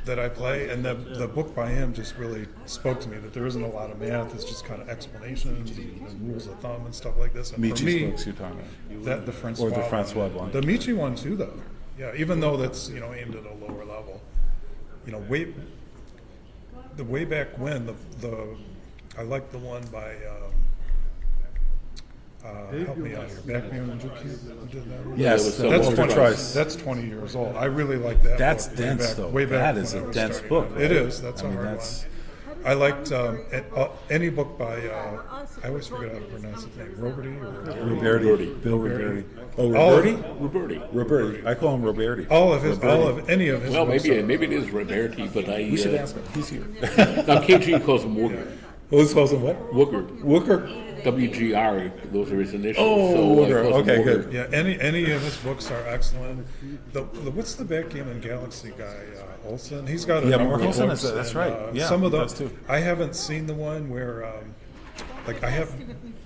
that I play, and the book by him just really spoke to me, that there isn't a lot of math, it's just kind of explanations and rules of thumb and stuff like this. And Michi's for me, books you're talking about. The Francois one. The Michi one too, though. Yeah, even though that's aimed at a lower level. Way back when I like the one by help me out here. Backman and Juki did that one? Yes, that's 20 years old. I really like that. That's book. dense, though. Way back that is a dense starting. book. Right? It is. That's a hard one. I liked any book by I always forget how to pronounce his name. Roberti. Bill Roberti. Oh, Roberti. I call him Roberti. Any of his. Well, books maybe it is Roberti, but we should ask him. He's here. Now KG calls him Wooger. Who calls him what? Wooger. WGR. Those are his initials. Oh, so Wooger. Okay, good. Yeah, any of his books are excellent. What's the Backgammon Galaxy guy? Olson. He's got a number of books. That's right. Yeah, some of those too. I haven't seen the one where, I have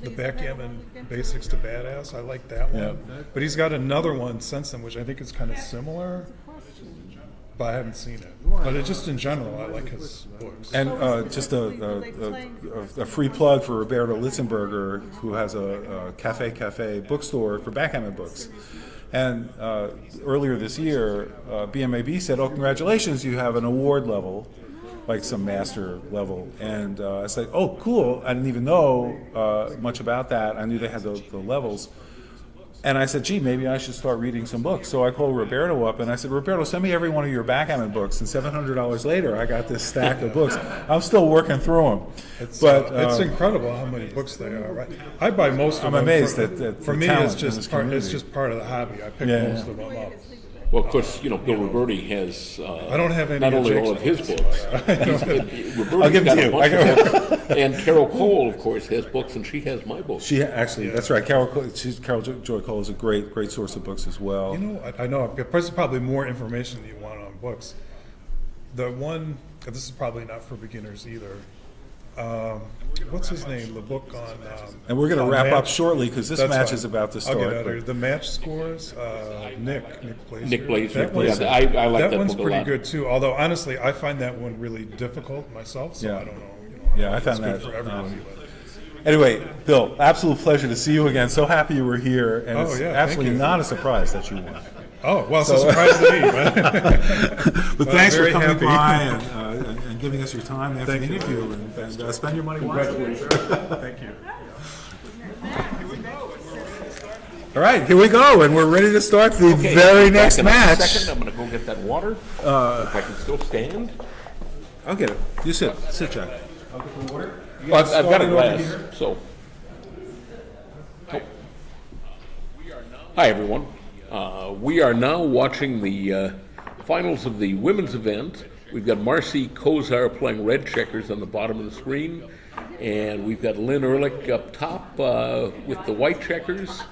the Backgammon Basics to Badass. I like that one. Yeah. But he's got another one since then, which I think is kind of similar. But I haven't seen it. But just in general, I like his books. And just a free plug for Roberto Litzenberger, who has a cafe bookstore for backgammon books. And earlier this year, BMAB said, "Oh, congratulations, you have an award level, like some master level." And I said, "Oh, cool! I didn't even know much about that. I knew they had the levels." And I said, "Gee, maybe I should start reading some books." So I called Roberto up and I said, "Roberto, send me every one of your backgammon books." And $700 later, I got this stack of books. I'm still working through them. It's incredible how many books they are. Right? I buy most of them. I'm amazed that for me, it's just part of the hobby. I pick most of them up. Well, of course, Bill Roberti has I don't have any not only all of his books. I'll give them to you. And Carol Cole, of course, has books, and she has my books. She actually, that's right. Carol Joy Cole is a great source of books as well. I know. There's probably more information that you want on books. The one, this is probably not for beginners either. What's his name? The book on. And we're going to on wrap up match. shortly because this That's match fine. is about to I'll start. get out of but- here. The match scores. Nick Blazer. Nick Blazer. That one's- Yeah, I like that one's book a pretty lot. good too. Although honestly, I find that one really difficult myself. So Yeah. I don't know. Yeah, I it's found good that. for everybody. Anyway, Bill, absolute pleasure to see you again. So happy you were here, and Oh, it's yeah, thank absolutely you. not a surprise that you won. Oh, well, it's a surprise to me. But But thanks I'm for very coming happy. by and giving us your time after Thank the you. interview, and spend your money wisely. Thank you. All right, here we go, and we're ready to start the Okay, very back next in a match. second. I'm going to go get that water. If I can still stand. I'll get it. You sit, Jack. Well, I've got a glass, so. Oh. Hi, everyone. We are now watching the finals of the women's event. We've got Marcy Kozar playing red checkers on the bottom of the screen, and we've got Lynn Ehrlich up top with the white checkers.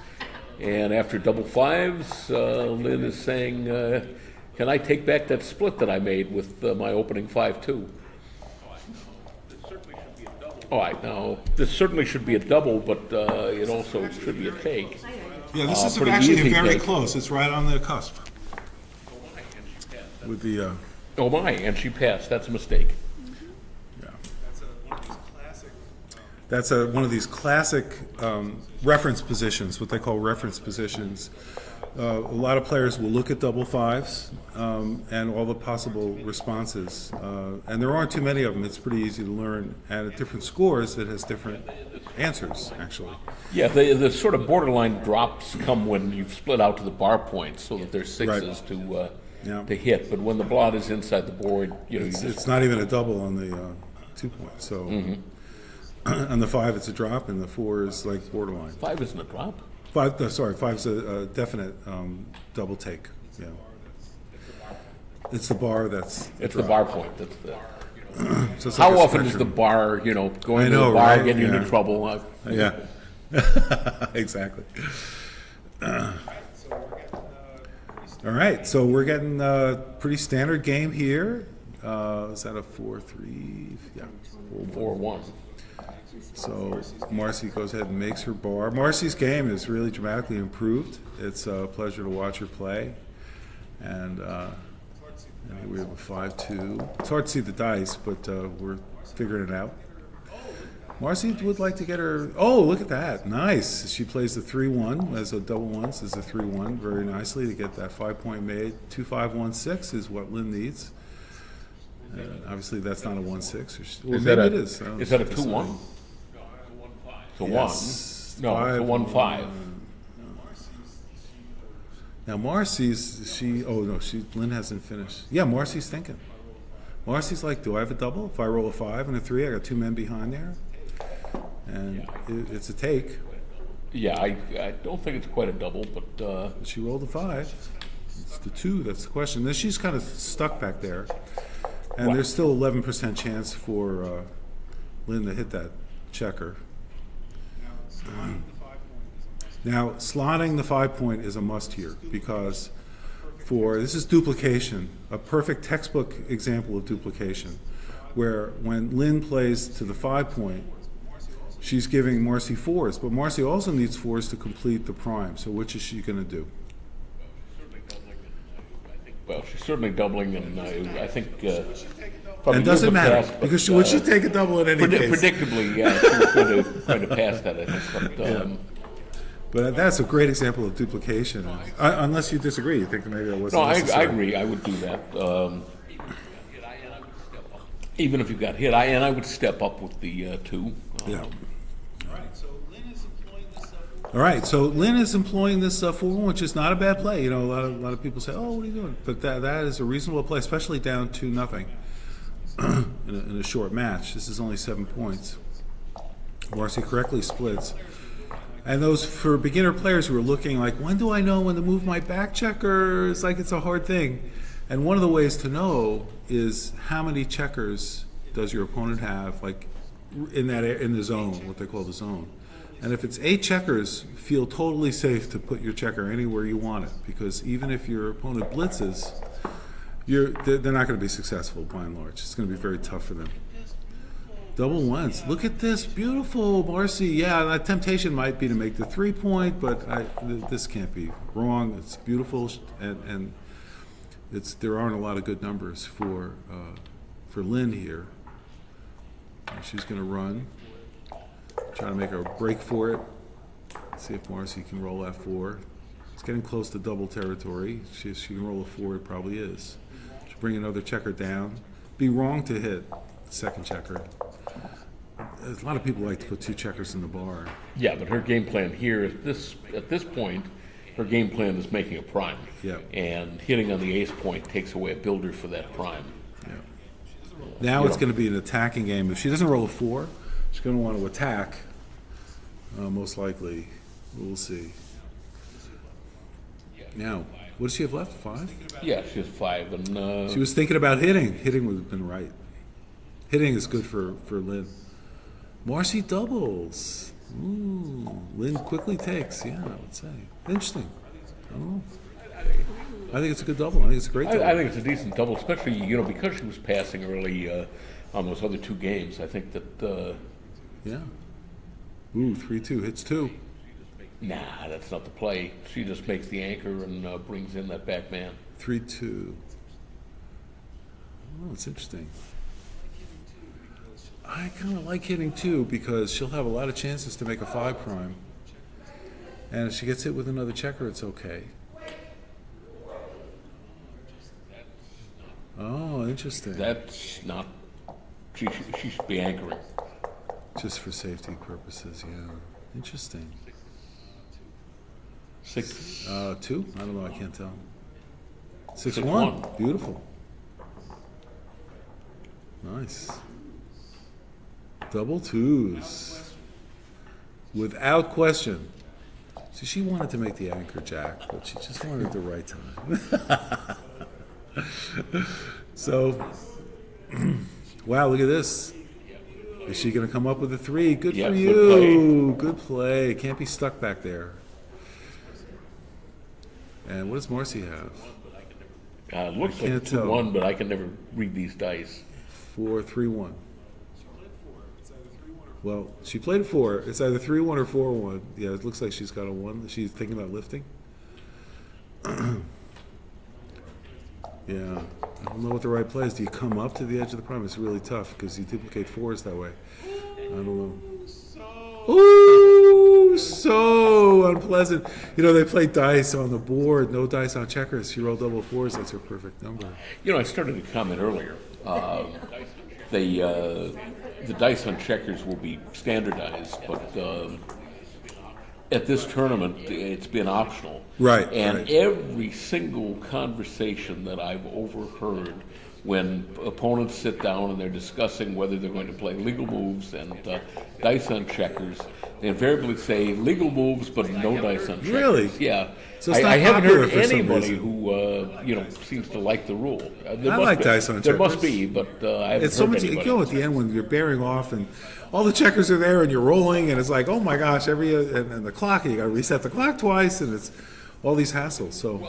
And after double fives, Lynn is saying, can I take back that split that I made with my opening 5-2? All right, now, this certainly should be a double, but it also should be a take. Yeah, this is Pretty actually easy very take. close. It's right on the cusp. With the Oh my, and she passed, that's a mistake. That's one of these classic reference positions, what they call reference positions. A lot of players will look at double fives and all the possible responses. And there aren't too many of them. It's pretty easy to learn. And at different scores, it has different answers, actually. Yeah, the sort of borderline drops come when you've split out to the bar point so that there's sixes to hit. But when the blot is inside the board, you know, It's not even a double on the 2 points. So on the 5, it's a drop, and the 4 is like borderline. 5 isn't a drop. 5 is a definite double take. Yeah, it's the bar that's. It's the bar point. That's the. So it's How like a often does the spectrum. bar, you know, going I to know, the bar right? get you Yeah. into trouble? Yeah, exactly. All right, so we're getting a pretty standard game here. Is that a 4-3? Yeah, 4-1. So Marcy goes ahead and makes her bar. Marcy's game is really dramatically improved. It's a pleasure to watch her play. And here we have a 5-2. It's hard to see the dice, but we're figuring it out. Marcy would like to get her. Oh, look at that! Nice. She plays the 3-1 as a double ones as a 3-1 very nicely to get that 5-point made. 2-5-1-6 is what Lynn needs. Obviously, that's not a 1-6. Well, Is that maybe a- it is. I don't is that a know. 2-1? It's a 1. Yes. No, it's a 1-5. Now Marcy's Lynn hasn't finished. Yeah, Marcy's thinking. Marcy's like, do I have a double? If I roll a 5 and a 3, I got 2 men behind there, and it's a take. Yeah, I don't think it's quite a double, but she rolled a 5. It's the 2 that's the question. Then she's kind of stuck back there, and What? there's still 11% chance for Lynn to hit that checker. Now, slotting the 5-point is a must here because this is duplication, a perfect textbook example of duplication, where when Lynn plays to the 5-point, she's giving Marcy 4s, but Marcy also needs 4s to complete the prime. So which is she going to do? well, she's certainly doubling, and I think. And it doesn't matter because would she take a double in any case? Predictably, yeah, she was going to pass that, I think. But, But that's a great example of duplication. Unless you disagree, you think maybe that wasn't no, I necessary. agree. I would do that. Even if you got hit, I would step up with the 2. Yeah. All right, so Lynn is employing this 4-1, which is not a bad play. You know, a lot of people say, "Oh, what are you doing?" But that is a reasonable play, especially down 2-0 in a short match. This is only 7 points. Marcy correctly splits. And those, for beginner players who are looking like, when do I know when to move my back checker? It's like it's a hard thing. And one of the ways to know is how many checkers does your opponent have, like in the zone, what they call the zone. And if it's 8 checkers, feel totally safe to put your checker anywhere you want it, because even if your opponent blitzes, they're not going to be successful by and large. It's going to be very tough for them. Double ones. Look at this, beautiful, Marcy. Yeah, the temptation might be to make the 3-point, but this can't be wrong. It's beautiful, and there aren't a lot of good numbers for Lynn here. And she's going to run, try to make a break for it. See if Marcy can roll that 4. It's getting close to double territory. If she can roll a 4, it probably is. She'll bring another checker down. Be wrong to hit the second checker. A lot of people like to put 2 checkers in the bar. Yeah, but her game plan here at this point, her game plan is making a prime. Yeah. And hitting on the ace point takes away a builder for that prime. Yeah. Now it's going to be an attacking game. If she doesn't roll a 4, she's going to want to attack. Most likely, we'll see. Now, what does she have left? 5? Yeah, she has 5, and she was thinking about hitting. Hitting would have been right. Hitting is good for Lynn. Marcy doubles. Ooh, Lynn quickly takes. Yeah, I would say. Interesting. I don't know. I think it's a good double. I think it's a great double. I think it's a decent double, especially because she was passing early on those other 2 games. I think that. Yeah. Ooh, 3-2 hits 2. Nah, that's not the play. She just makes the anchor and brings in that back man. 3-2. Oh, it's interesting. I kind of like hitting 2 because she'll have a lot of chances to make a 5 prime. And if she gets hit with another checker, it's okay. Oh, interesting. That's not. She should be anchoring. Just for safety purposes, yeah. Interesting. 6. 2? I don't know. I can't tell. 6-1. Beautiful. Nice. Double 2s. Without question. See, she wanted to make the anchor jack, but she just wanted the right time. So, wow, look at this. Is she going to come up with a 3? Good for you. Good play. Can't be stuck back there. And what does Marcy have? Looks like a 2-1, but I can never read these dice. 4-3-1. Well, she played a 4. It's either 3-1 or 4-1. Yeah, it looks like she's got a 1. She's thinking about lifting. Yeah, I don't know what the right play is. Do you come up to the edge of the prime? It's really tough because you duplicate 4s that way. I don't know. Ooh, so unpleasant. They play dice on the board, no dice on checkers. She rolled double 4s. That's her perfect number. I started to comment earlier. The dice on checkers will be standardized, but at this tournament, it's been optional. Right. And every single conversation that I've overheard when opponents sit down and they're discussing whether they're going to play legal moves and dice on checkers, they invariably say legal moves but no dice on checkers. Really? Yeah. So it's not I haven't heard popular for some anybody reason. who seems to like the rule. I like dice on checkers. There must be, but I haven't It's so heard much. anybody. At the end when you're bearing off and all the checkers are there and you're rolling and it's like, oh my gosh, and the clock, you got to reset the clock twice and it's all these hassles. So,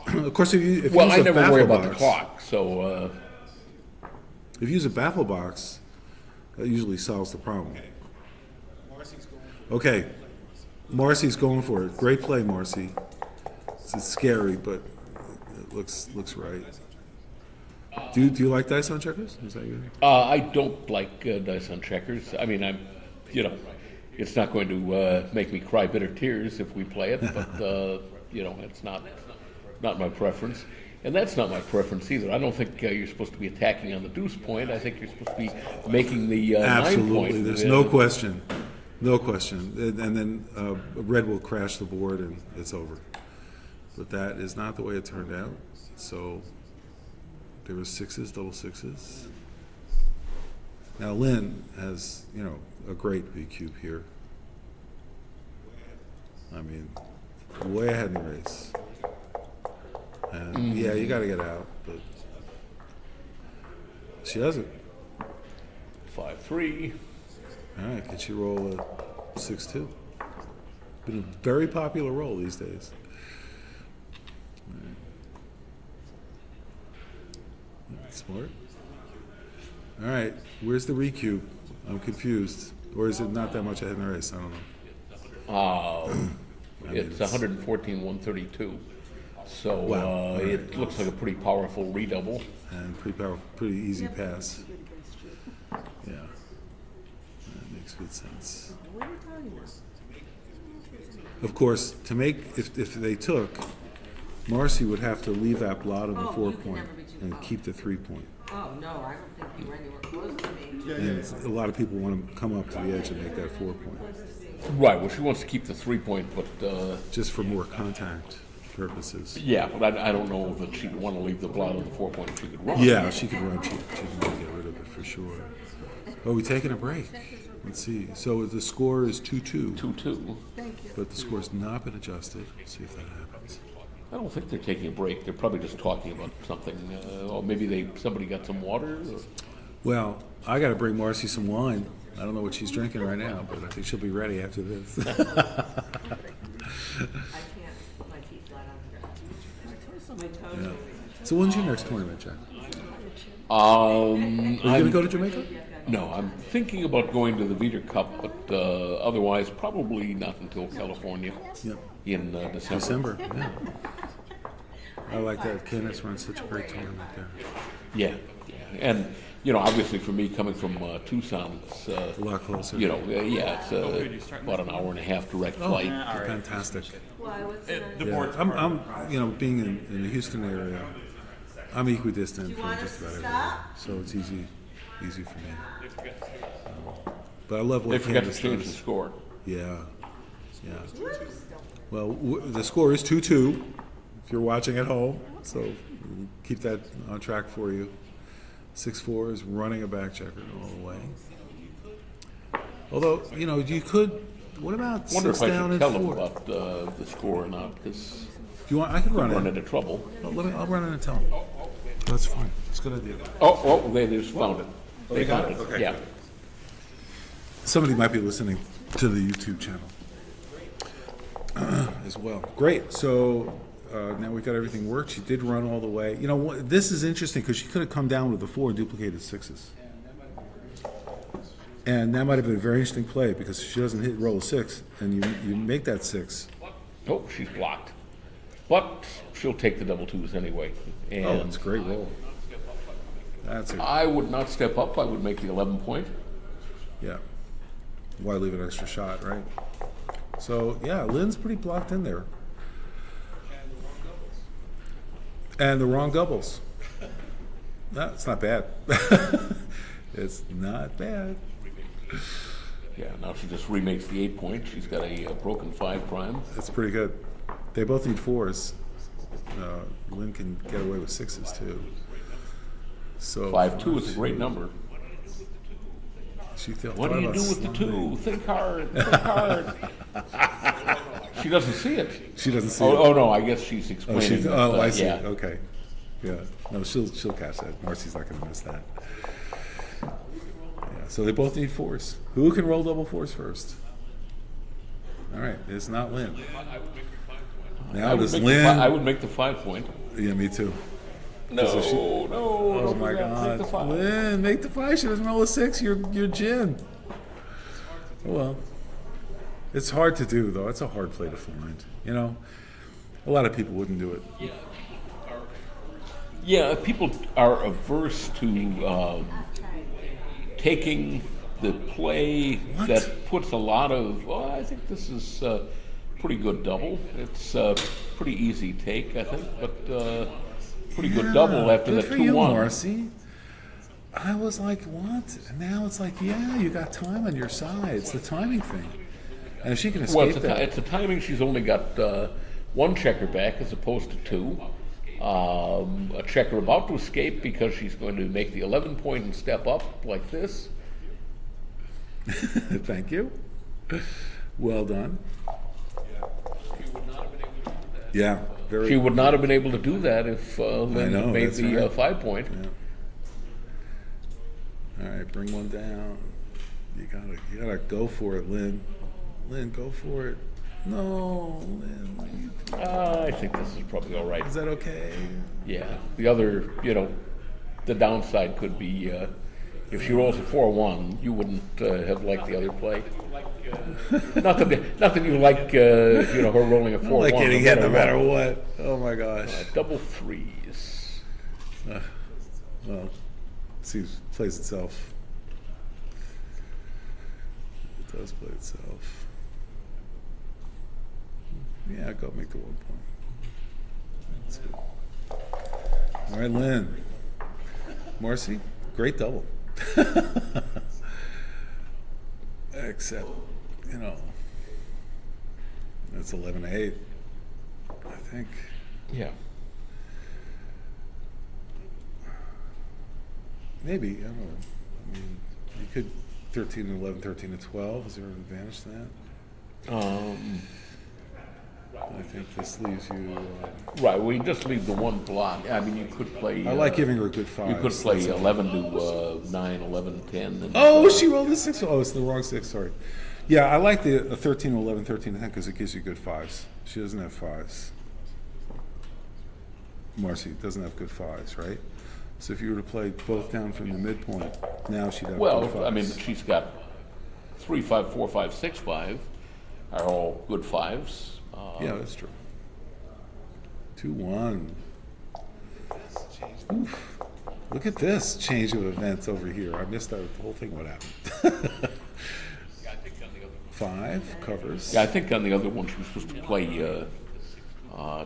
of course, if you use I a never baffle worry about box, the clock. So if you use a baffle box, that usually solves the problem. Okay, Marcy's going for it. Great play, Marcy. It's scary, but it looks right. Do you like dice on checkers? Is that good? I don't like dice on checkers. I mean, it's not going to make me cry bitter tears if we play it, but it's not my preference. And that's not my preference either. I don't think you're supposed to be attacking on the deuce point. I think you're supposed to be making the 9 point. Absolutely, there's no question. No question. And then red will crash the board and it's over. But that is not the way it turned out. So there were 6s, double 6s. Now Lynn has, a great V cube here. I mean, way ahead in the race. And yeah, you got to get out, but she doesn't. 5-3. All right, can she roll a 6-2? Been a very popular roll these days. All right. Smart. All right, where's the recube? I'm confused. Or is it not that much ahead in the race? I don't know. It's 114, 132. So Wow. it looks like a pretty powerful redouble. And pretty easy pass. Yeah, that makes good sense. Of course, to make if they took, Marcy would have to leave that blot on the 4 point and keep the 3 point. Oh, no, I don't think you were anywhere close to me. And a lot of people want to come up to the edge and make that 4 point. Right. Well, she wants to keep the 3 point, but just for more contact purposes. Yeah, but I don't know that she'd want to leave the blot on the 4 point if she could run. Yeah, she could run. She can get rid of it for sure. Oh, we taking a break. Let's see. So the score is 2-2. 2-2. But the score's not been adjusted. Let's see if that happens. I don't think they're taking a break. They're probably just talking about something. Or maybe somebody got some water. Or... Well, I got to bring Marcy some wine. I don't know what she's drinking right now, but I think she'll be ready after this. I can't put my teeth flat on the ground. My toes. Yeah. So when's your next tournament, Jack? Are you going to go to Jamaica? No, I'm thinking about going to the Vita Cup, but otherwise probably not until California in December. Yeah. I like that. Kenneth's run such a great tournament there. Yeah. And, you know, obviously for me coming from Tucson, it's a lot closer. You know, it's about an hour and a half direct flight. Fantastic. Why? What's Yeah, I'm you know, being in the Houston area, I'm equidistant from just about everywhere, so it's easy for me. But I love what They forgot to Candace change does. the score. Yeah. Well, the score is 2-2. If you're watching at home, so we'll keep that on track for you. 6-4 is running a back checker all the way. Although, you know, you could. What about Wonder 6 if I down should and tell 4? them about the score or not, because Do you want? I could run run in. into trouble. I'll run in and tell them. That's fine. It's a good idea. Oh, they just found it. They got found it? Okay. Yeah. Somebody might be listening to the YouTube channel as well. Great. So now we've got everything worked. She did run all the way. You know, this is interesting because she could have come down with the 4 and duplicated 6s. And that might have been a very interesting play because she doesn't hit roll a 6 and you make that 6. Oh, she's blocked. But she'll take the double 2s anyway. And Oh, it's a great roll. I would not step up. I would make the 11 point. Yeah. Why leave an extra shot, right? So, yeah, Lynn's pretty blocked in there. And the wrong doubles. That's not bad. It's not bad. Yeah, now she just remakes the 8 point. She's got a broken 5 prime. That's pretty good. They both need 4s. Lynn can get away with 6s too. So 5-2 is a great number. What do you do with the 2? Think hard. Think hard. She doesn't see it. She doesn't see it. Oh no, I guess she's explaining. I see. Yeah. Okay. Yeah. No, she'll catch that. Marcy's not going to miss that. Yeah. So they both need 4s. Who can roll double 4s first? All right. It's not Lynn. Now does Lynn? I would make the 5 point. Yeah, me too. No, no. Oh my God, Lynn, make the 5. She doesn't roll a 6. You're gin. Oh well. It's hard to do though. It's a hard play to find. You know, a lot of people wouldn't do it. Yeah, people are averse to taking the play that puts a lot of. Well, I think this is a pretty good double. It's a pretty easy take, I think, but pretty good double after the 2-1. Marcy. I was like, what? And now it's like, yeah, you got time on your side. It's the timing thing. And if she can escape it's the timing. She's only got 1 checker back as opposed to 2. A checker about to escape because she's going to make the 11 point and step up like this. Thank you. Well done. Yeah, very. She would not have been able to do that if Lynn had made the right. 5 point. Yeah. All right, bring one down. You gotta go for it, Lynn. Lynn, go for it. No, Lynn. I think this is probably all right. Is that okay? Yeah. The other, the downside could be If she rolls a 4-1, you wouldn't have liked the other play. not that you like, her rolling a 4-1. I don't like getting hit no matter what. what. Oh my gosh. Double threes. Well, plays itself. It does play itself. Yeah, go make the 1 point. That's good. All right, Lynn. Marcy, great double. Except, it's 11-8, I think. Yeah. Maybe, I don't know. I mean, you could 13-11, 13-12. Is there an advantage to that? I think this leaves you. Right, well, you just leave the one block. I mean, you could play. I like giving her a good 5. You could play 11-9, 11-10. And, oh, she rolled a 6. Oh, it's the wrong 6. Sorry. Yeah, I like the 13-11, 13-10 because it gives you good 5s. She doesn't have 5s. Marcy doesn't have good 5s, right? So if you were to play both down from the midpoint, now she'd have good 5s. Well, I mean, she's got 3-5, 4-5, 6-5 are all good 5s. Yeah, that's true. 2-1. Oof. Look at this change of events over here. I missed out the whole thing. What happened? 5 covers. Yeah, I think on the other one she was supposed to play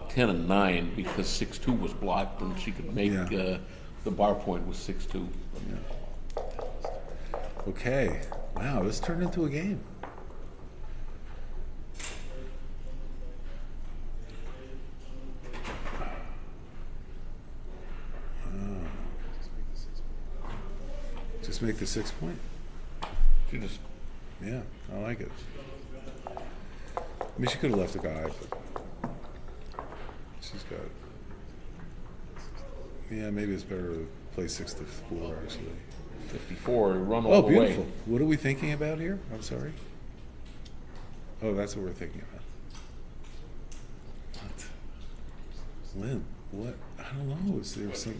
10 and 9 because 6-2 was blocked and she could make the bar point was 6-2. Yeah. Okay. Wow, this turned into a game. Just make the 6 point. Yeah, I like it. I mean, she could have left a guy, but she's got. Yeah, maybe it's better to play 6-4 actually. 54, run all oh, the beautiful. way. What are we thinking about here? I'm sorry. Oh, that's what we're thinking about. What? Lynn, what? I don't know. Is there some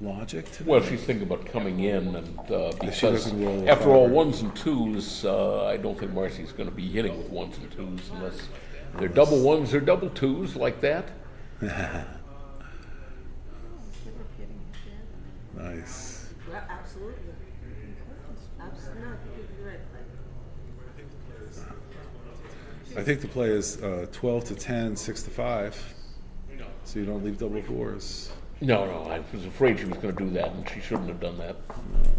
logic to Well, that? she's thinking about coming in and If she because doesn't roll a after all 5. 1s and 2s, I don't think Marcy's going to be hitting with 1s and 2s unless they're double 1s or double 2s like that. Nice. Well, absolutely. Absolutely. No, you're right. I think the play is 12-10, 6-5, so you don't leave double 4s. No, I was afraid she was going to do that, and she shouldn't have done that. No.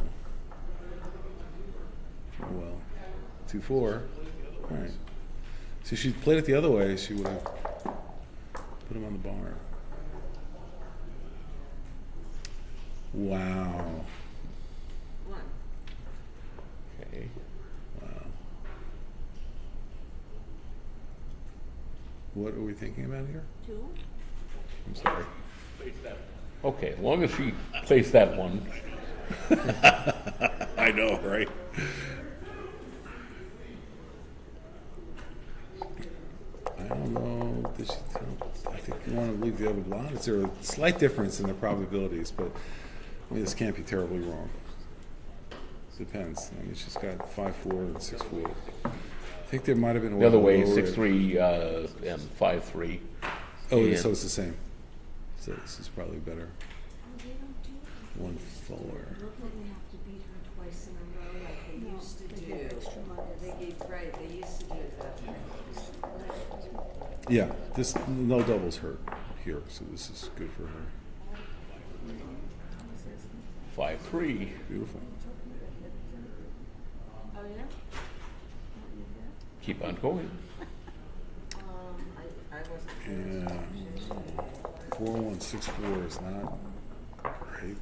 Oh well. 2-4. All right. So if she played it the other way, she would have put him on the bar. Wow. One. Okay. Wow. What are we thinking about here? 2. I'm sorry. Okay, as long as she plays that one. I know, right? I don't know. I think you want to leave the other blonde. Is there a slight difference in the probabilities? But I mean, this can't be terribly wrong. Depends. I mean, she's got 5-4 and 6-4. I think there might have been a The other way, lower it. 6-3 and 5-3. Oh, And- so it's the same. So this is probably better. 1-4. Look like they have to beat her twice in a row like they used to do. They used to do it that way. Yeah, this no doubles hurt here, so this is good for her. 5-3. Beautiful. Oh, yeah? Keep on going. I wasn't. Yeah. 4-1-6-4 is not great.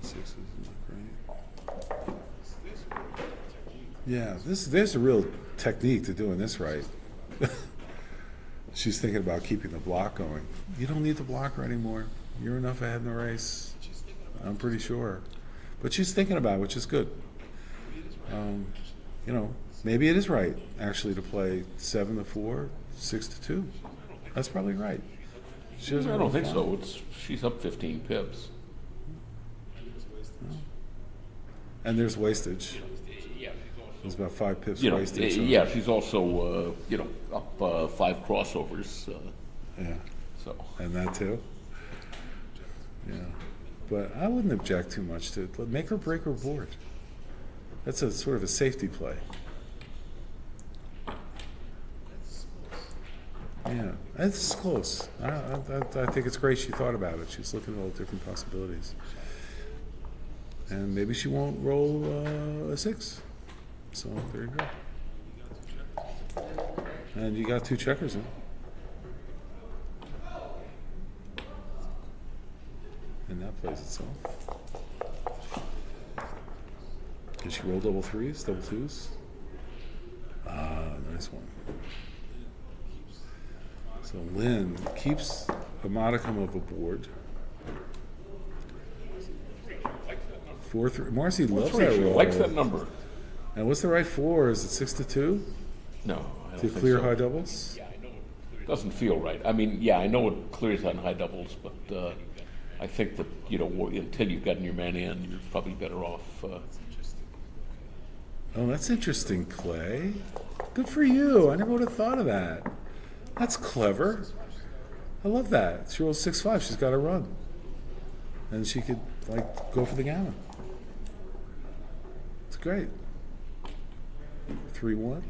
6 is not great. Yeah, there's a real technique to doing this right. She's thinking about keeping the block going. You don't need the blocker anymore. You're enough ahead in the race. I'm pretty sure. But she's thinking about it, which is good. Maybe it is right, actually, to play 7-4, 6-2. That's probably right. She doesn't I roll don't think fine. so. She's up 15 pips. And there's wastage. There's about 5 pips You know, wastage. so- yeah, she's also, up 5 crossovers. Yeah. So. And that too. Yeah. But I wouldn't object too much to it. Make her break her board. That's a sort of a safety play. Yeah, it's close. I think it's great she thought about it. She's looking at all different possibilities. And maybe she won't roll a 6. So there you go. And you got 2 checkers in. And that plays itself. Did she roll double 3s, double 2s? Ah, nice one. So Lynn keeps a modicum of a board. 4-3. Marcy loves that She roll. likes that number. And what's the right 4? Is it 6-2? No, I don't To think clear so. high doubles? Doesn't feel right. I mean, yeah, I know it clears on high doubles, but I think that, until you've gotten your man in, you're probably better off. Oh, that's interesting play. Good for you. I never would have thought of that. That's clever. I love that. She rolls 6-5. She's got a run. And she could, go for the gammon. It's great. 3-1.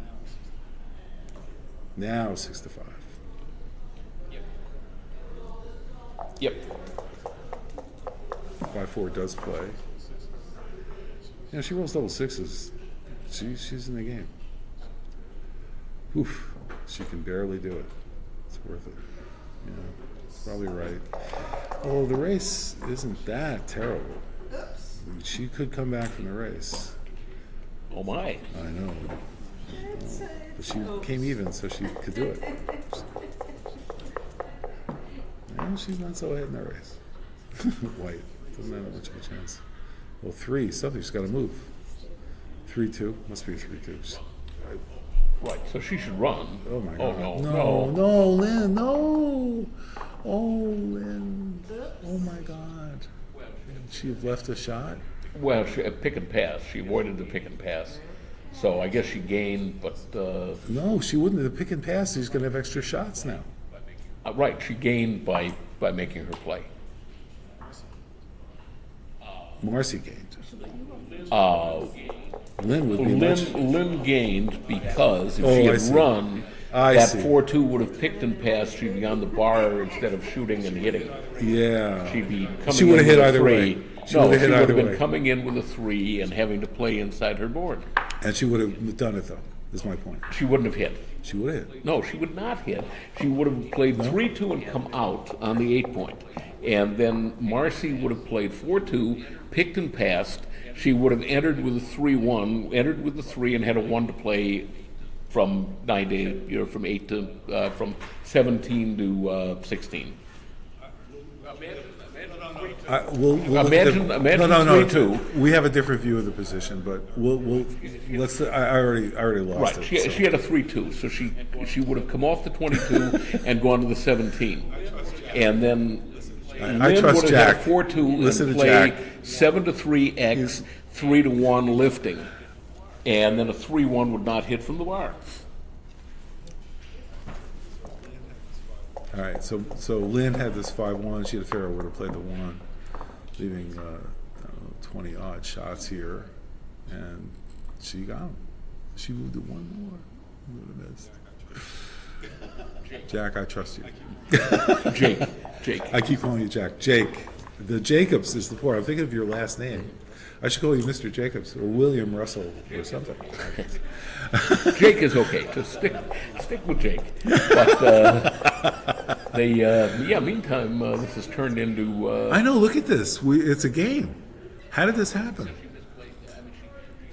Now 6-5. Yep. 5-4 does play. She rolls double 6s. She's in the game. Oof. She can barely do it. It's worth it. Yeah, probably right. Well, the race isn't that terrible. She could come back from the race. Oh my. I know. But she came even, so she could do it. And she's not so ahead in the race. White doesn't have much of a chance. Well, 3, something's got to move. 3-2 must be a 3-2. Right, so she should run. Oh my Oh, God! no. Lynn, no! Oh, Lynn! Oh my God! She have left a shot. Well, pick and pass. She avoided the pick and pass. So I guess she gained, but... No, she wouldn't. The pick and pass. She's going to have extra shots now. Right, she gained by making her play. Marcy gained. Lynn would be Lynn gained because if Oh, she I had see. run, I that see. 4-2 would have picked and passed. She'd be on the bar instead of shooting and hitting. Yeah. She'd be coming She would have in hit with a either 3. way. She No, would have she hit would have either been way. coming in with a 3 and having to play inside her board. And she would have done it, though, is my point. She wouldn't have hit. She would have hit. No, she would not hit. She would have played 3-2 and come out on the 8 point. And then Marcy would have played 4-2, picked and passed. She would have entered with a 3-1, entered with the 3 and had a 1 to play from 9 to, from 8 to, from 17 to 16. Imagine no, 3-2. We have a different view of the position, but let's. I already lost Right, it. she had a 3-2, so she would have come off the 22 and gone to the 17, and then I Lynn trust would have had a Jack. 4-2 Listen and to play Jack. 7-3x, 3-1 lifting, and then a 3-1 would not hit from the bar. All right, so Lynn had this 5-1. She had a fair would have played the 1, leaving 20 odd shots here, and she got him. She moved to 1 more. We would have missed. Jack, I trust you. Jake. I keep calling you Jack. Jake. The Jacobs is the point. I'm thinking of your last name. I should call you Mr. Jacobs or William Russell or something. Jake is okay. Just stick with Jake. But meantime, this has turned into. I know. Look at this. It's a game. How did this happen?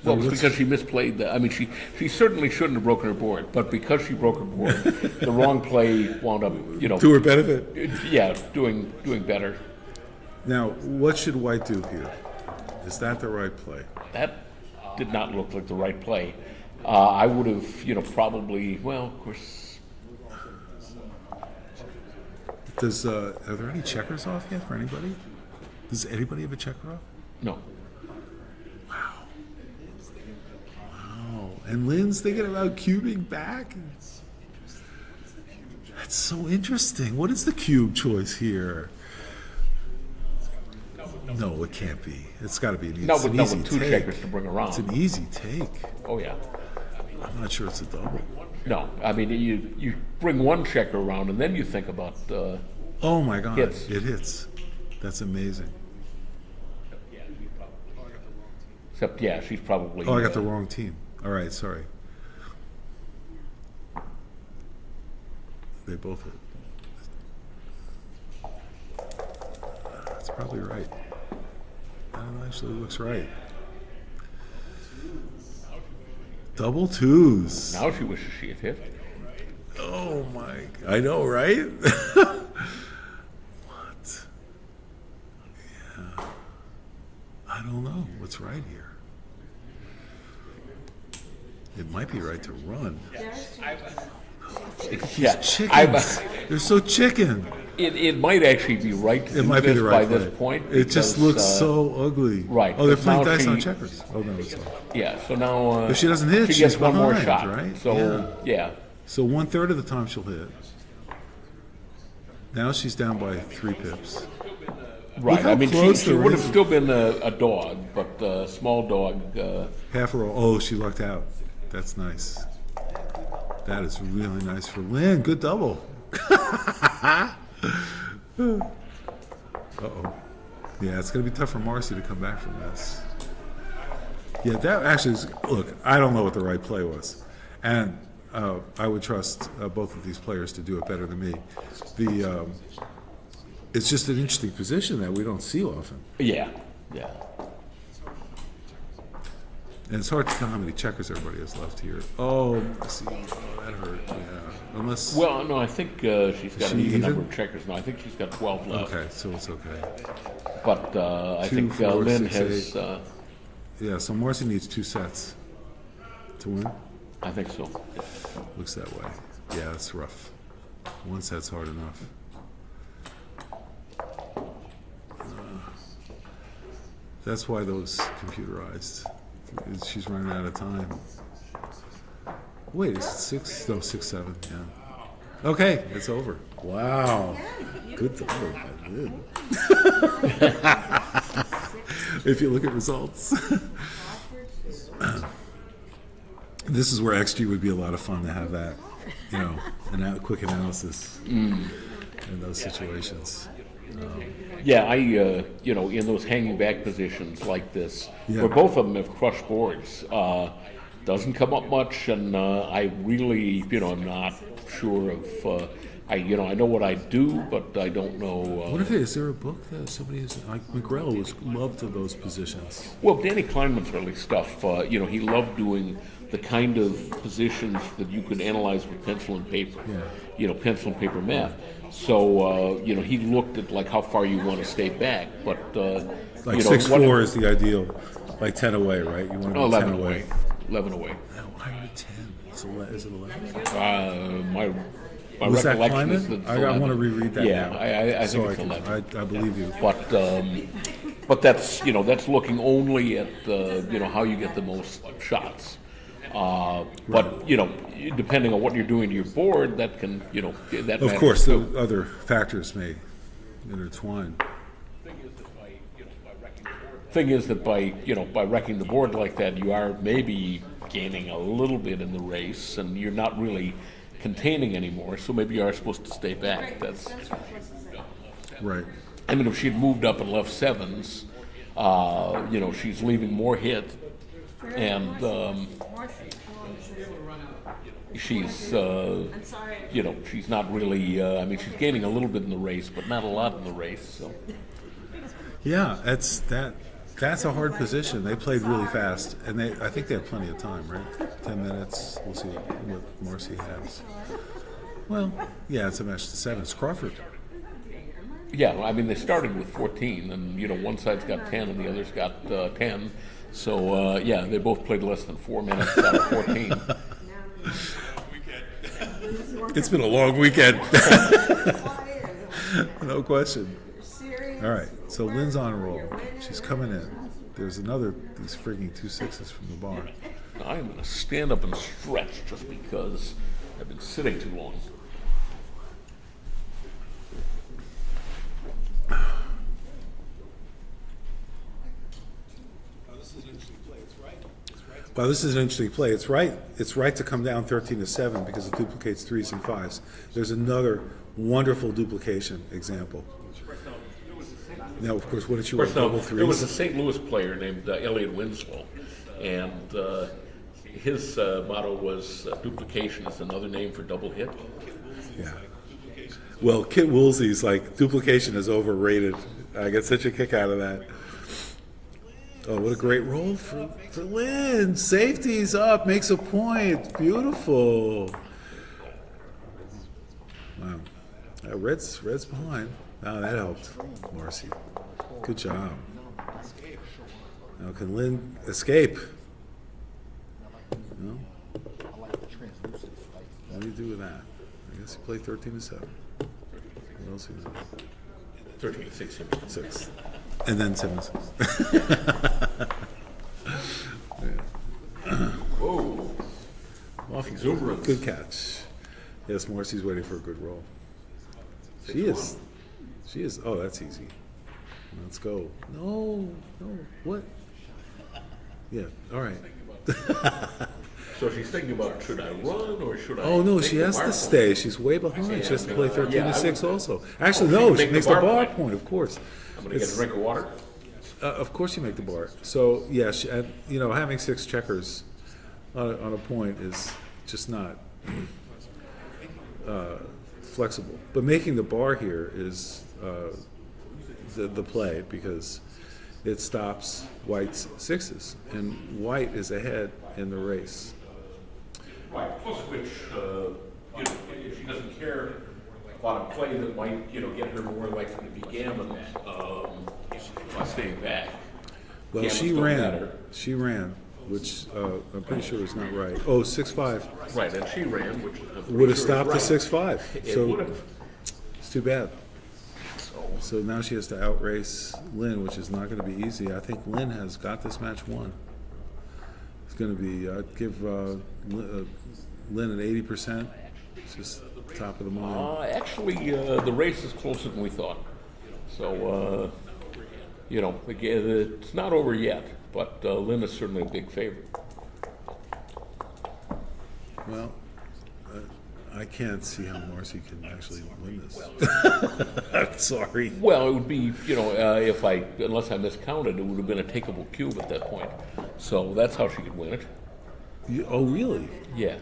Well, it was because she misplayed I mean, she certainly shouldn't have broken her board, but because she broke her board, the wrong play wound up, to her benefit. Yeah, doing better. Now, what should White do here? Is that the right play? That did not look like the right play. I would have, probably. Well, of course. Are there any checkers off yet for anybody? Does anybody have a checker off? No. Wow. And Lynn's thinking about cubing back? That's so interesting. What is the cube choice here? No, it can't be. It's got to be an easy take. With two checkers to bring around. It's an easy take. Oh, yeah. I'm not sure it's a double. No, I mean, you bring one checker around and then you think about oh my God, hits. It hits. That's amazing. Except, yeah, she's probably... Oh, I got the wrong team. All right, sorry. They both hit. That's probably right. That actually looks right. Double twos. Now she wishes she had hit. Oh my, I know, right? What? Yeah. I don't know what's right here. It might be right to run. Yeah, Chickens. They're so chicken. It might actually be right to It might be the right by play. this point. It just because, looks so ugly. Right. Oh, they're because playing now dice on she- checkers. Oh no, it's not. Yeah, so now If she doesn't hit, she she's gets one more behind, shot. right? So yeah. So 1/3 of the time she'll hit. Now she's down by 3 pips. Right. Look how I mean, close she the would have race- still been a dog, but a small dog. Half a roll. Oh, she lucked out. That's nice. That is really nice for Lynn. Good double. Uh-oh. Yeah, it's going to be tough for Marcy to come back from this. Yeah, that actually is, look, I don't know what the right play was. And I would trust both of these players to do it better than me. It's just an interesting position that we don't see often. Yeah, yeah. And it's hard to tell how many checkers everybody has left here. Oh, Marcy, that hurt, yeah. Unless... Well, no, I think she's got Is an she even even? number of checkers now. I think she's got 12 left. Okay, so it's okay. But I 2, think 4, Lynn 6, has... 8. Yeah, so Marcy needs 2 sets to win. I think so. Looks that way. Yeah, it's rough. 1 set's hard enough. That's why those computerized. She's running out of time. Wait, is it 6? No, 6, 7. Yeah. Okay, it's over. Wow. Good double by Lynn. If you look at results. This is where XG would be a lot of fun to have that, you know, quick analysis in those situations. Yeah, I, you know, in those hanging back positions like this, Yeah. where both of them have crushed boards, doesn't come up much, and I really, you know, I'm not sure of, I know what I do, but I don't know. What if is there a book that somebody is like McGrell was loved of those positions? Well, Danny Kleinman's early stuff, you know, he loved doing the kind of positions that you could analyze with pencil and paper, Yeah. you know, pencil and paper math. So, you know, he looked at like how far you want to stay back, but Like you know, 6-4 is the ideal, like 10 away, right? You want to be 11 10 away. 11 away. No, I heard 10. Is it 11? My Was that recollection is Kleinman? that I want to reread that yeah, now. I So think it's 11. I believe you. But that's, you know, that's looking only at you know, how you get the most shots. But you know, depending on what you're doing to your board, that can, you know, that Of matters course, the too. other factors may intertwine. Thing is that by, you know, by wrecking the board like that, you are maybe gaining a little bit in the race, and you're not really containing anymore. So maybe you are supposed to stay back. That's right. I mean, if she had moved up and left 7s, you know, she's leaving more hit, and she's, you know, she's not really. I mean, she's gaining a little bit in the race, but not a lot in the race. So. Yeah, that's a hard position. They played really fast, and I think they have plenty of time, right? 10 minutes. We'll see what Marcy has. Well, yeah, it's a match to 7. It's Crawford. Yeah, I mean, they started with 14, and you know, one side's got 10, and the other's got 10. So yeah, they both played less than 4 minutes out of 14. It's been a long weekend. question. You're serious? All right, so Lynn's on a roll. You're winning, She's right? coming in. There's these frigging 2 6s from the bar. I'm going to stand up and stretch just because I've been sitting too long. Well, this is an interesting play. It's right. It's right to come down 13-7 because it duplicates 3s and 5s. There's another wonderful duplication example. Now, of course, what did you want? Double 3s? There was a St. Louis player named Elliot Winslow, and his motto was duplication is another name for double hit. Yeah. Well, Kit Woolsey's like duplication is overrated. I get such a kick out of that. Oh, what a great roll for Lynn. Safety's up, makes a point. Beautiful. Wow. Red's behind. Oh, that helped. Marcy. Good job. Now can Lynn escape? No? What do you do with that? I guess you play 13-7. What else is it? 13-6. 6. And then 7-6. Whoa. Off Exuberance. Good catch. Yes, Marcy's waiting for a good roll. She is. Oh, that's easy. Let's go. No. What? Yeah, all right. So she's thinking about, should I run or should I? Oh, no, make she the has bar to point? stay. She's way behind. She has to play 13-6 Yeah, also. Actually, Oh, no, she she can makes make the the bar bar point, of course. I'm going to get a drink of water. Of course you make the bar. So, yeah, having 6 checkers on a point is just not flexible. But making the bar here is the play because it stops White's 6s. And White is ahead in the race. Right, plus which, if she doesn't care about a play that might, get her more likely to be gammon, by staying back. Well, Gammons she don't ran. matter. She ran, which I'm pretty sure is not right. Oh, 6-5. Right, and she ran, which Would have stopped the right. 6-5. It So would have. it's too bad. So now she has to outrace Lynn, which is not going to be easy. I think Lynn has got this match won. It's going to be, I'd give Lynn an 80%. It's just top of the mind. Actually, the race is closer than we thought. So, again, it's not over yet, but Lynn is certainly a big favorite. Well, I can't see how Marcy can actually win this. I'm sorry. Well, it would be, unless I miscounted, it would have been a takeable cube at that point. So that's how she could win it. Oh, really? Yeah.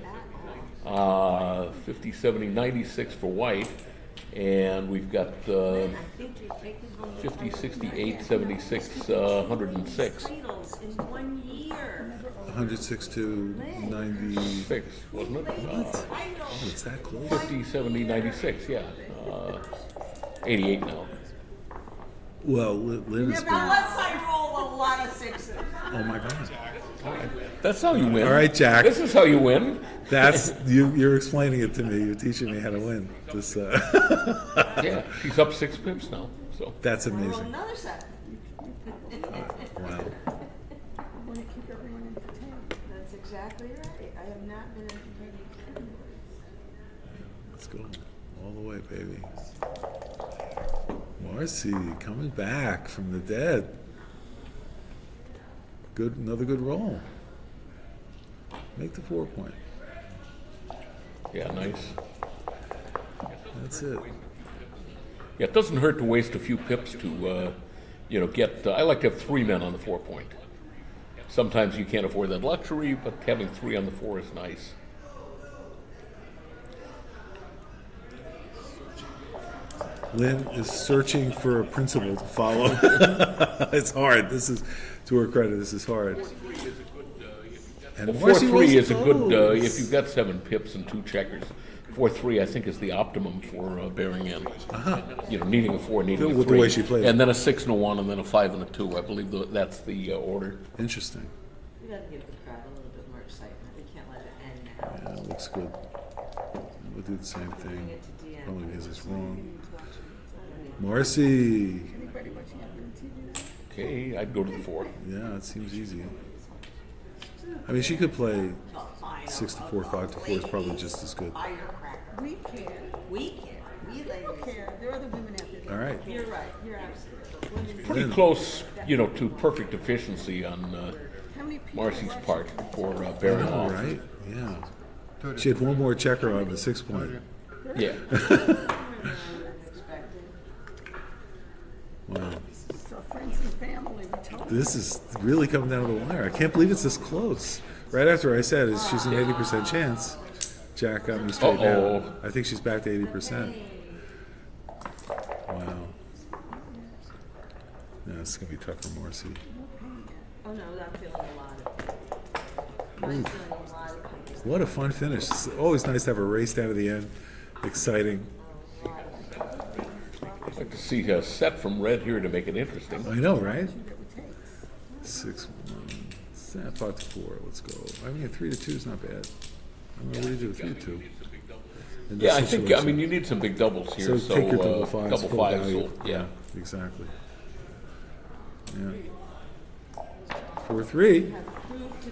50, 70, 96 for White. And we've got 50, 68, 76, 106. In 1 year. 106 to 96, wasn't it? Oh, it's that close. 50, 70, 96, yeah. 88 now. Well, Lynn has been... Unless I roll a lot of 6s. Oh, my God. That's how you win. All right, Jack. This is how you win. That's you're explaining it to me. You're teaching me how to win. This. Yeah, she's up 6 pips now. So that's Roll amazing. another 7. Wow. That's exactly right. I have not been entertaining. Let's go all the way, baby. Marcy coming back from the dead. Another good roll. Make the 4-point. yeah, nice. That's it. Yeah, it doesn't hurt to waste a few pips to, get. I like to have 3 men on the 4-point. Sometimes you can't afford that luxury, but having 3 on the 4 is nice. Lynn is searching for a principle to follow. It's hard. This is, to her credit, this is hard. And Well, Marcy 4-3 rolls is a good, those. if you've got 7 pips and 2 checkers, 4-3 I think is the optimum for bearing in. Needing a 4, needing a 3. With the way she played. And then a 6 and a 1, and then a 5 and a 2. I believe that's the order. Interesting. We gotta give the crowd a little bit more excitement. We can't let it end now. Yeah, it looks good. We'll do the same thing. Only because it's wrong. Marcy. Anybody watching it on TV? Okay, I'd go to the 4. Yeah, it seems easy. I mean, she could play 6 to 4, 5 to 4 is probably just as good. We care. We care. We ladies. Care. There are other women out there. All right. You're right. You're absolutely right. Pretty close, to perfect efficiency on How many people Marcy's watch part it? for bearing All off. right. Yeah. She had one more checker on the 6 point. Yeah. Wow. So friends and family, we told This is really coming down to the wire. I can't believe it's this close. Right after I said is she's an 80% chance. Jack got me straight down. I think she's back to 80%. Wow. Yeah, this is going to be tough for Marcy. Oh no, I'm feeling a lot of. I'm feeling a lot of pain. What a fun finish. It's always nice to have a race down to the end. Exciting. I'd like to see a set from red here to make it interesting. I know, right? 6-1. 5 to 4. Let's go. I mean, 3 to 2 is not bad. I mean, what do you do with 3 to 2? Yeah, I think, you need some big doubles here. So take your double fives. Double full fives, value. yeah. Exactly. Yeah. 4-3.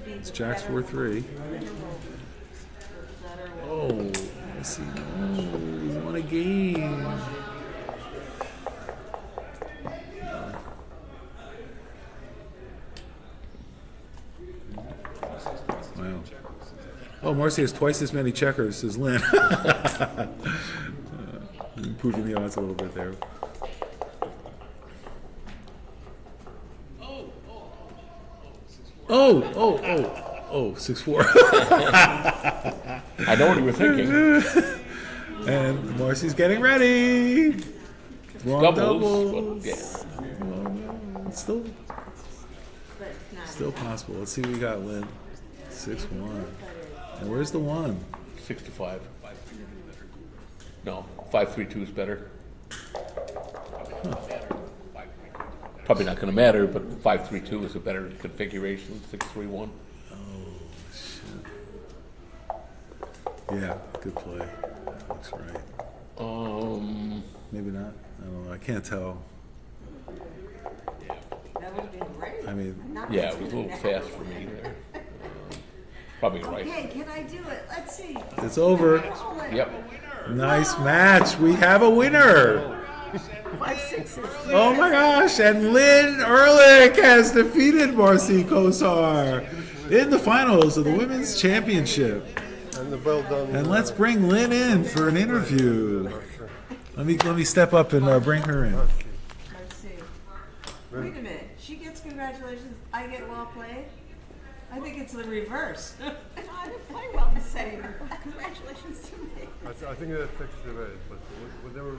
It's Jack's 4-3. Oh, I see. Oh, we won a game. Wow. Oh, Marcy has twice as many checkers as Lynn. Improving the odds a little bit there. Oh, 6-4. I know what you were thinking. And Marcy's getting ready. Wrong doubles. But yeah. Well, still possible. Let's see what we got, Lynn. 6-1. And where's the 1? 65. No, 5-3-2 is better. Huh. Probably not going to matter, but 5-3-2 is a better configuration than 6-3-1. Oh, shit. Yeah, good play. That looks right. Maybe not. I don't know. I can't tell. That would have been great. I mean, yeah, it was a little fast for me there. Probably right. Okay, can I do it? Let's see. It's over. Yep. Nice match. We have a winner. 5-6. Oh my gosh. And Lynn Ehrlich has defeated Marcy Kosar in the finals of the Women's Championship. And the well done. And let's bring Lynn in for an interview. Let me step up and bring her in. Let's see. Wait a minute. She gets congratulations. I get well played. I think it's the reverse. I didn't play well to say, congratulations to me. I think that affects the red, but whatever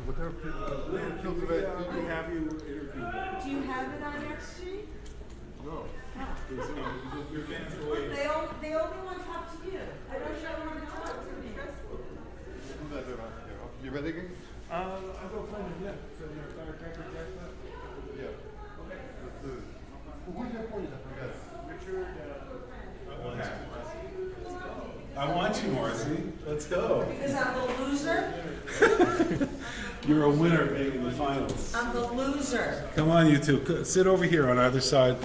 kills the red, we have you interview. Do you have it on XG? No. They only want to talk to you. I don't show them to talk to me. You ready again? I'll go find it, yeah. So you're a firecracker, Jack? Yeah. Okay. Let's do it. Who's your point? Richard, I want you, Marcy. Let's go. Because I'm the loser? You're a winner being in the finals. I'm the loser. Come on, you two. Sit over here on either side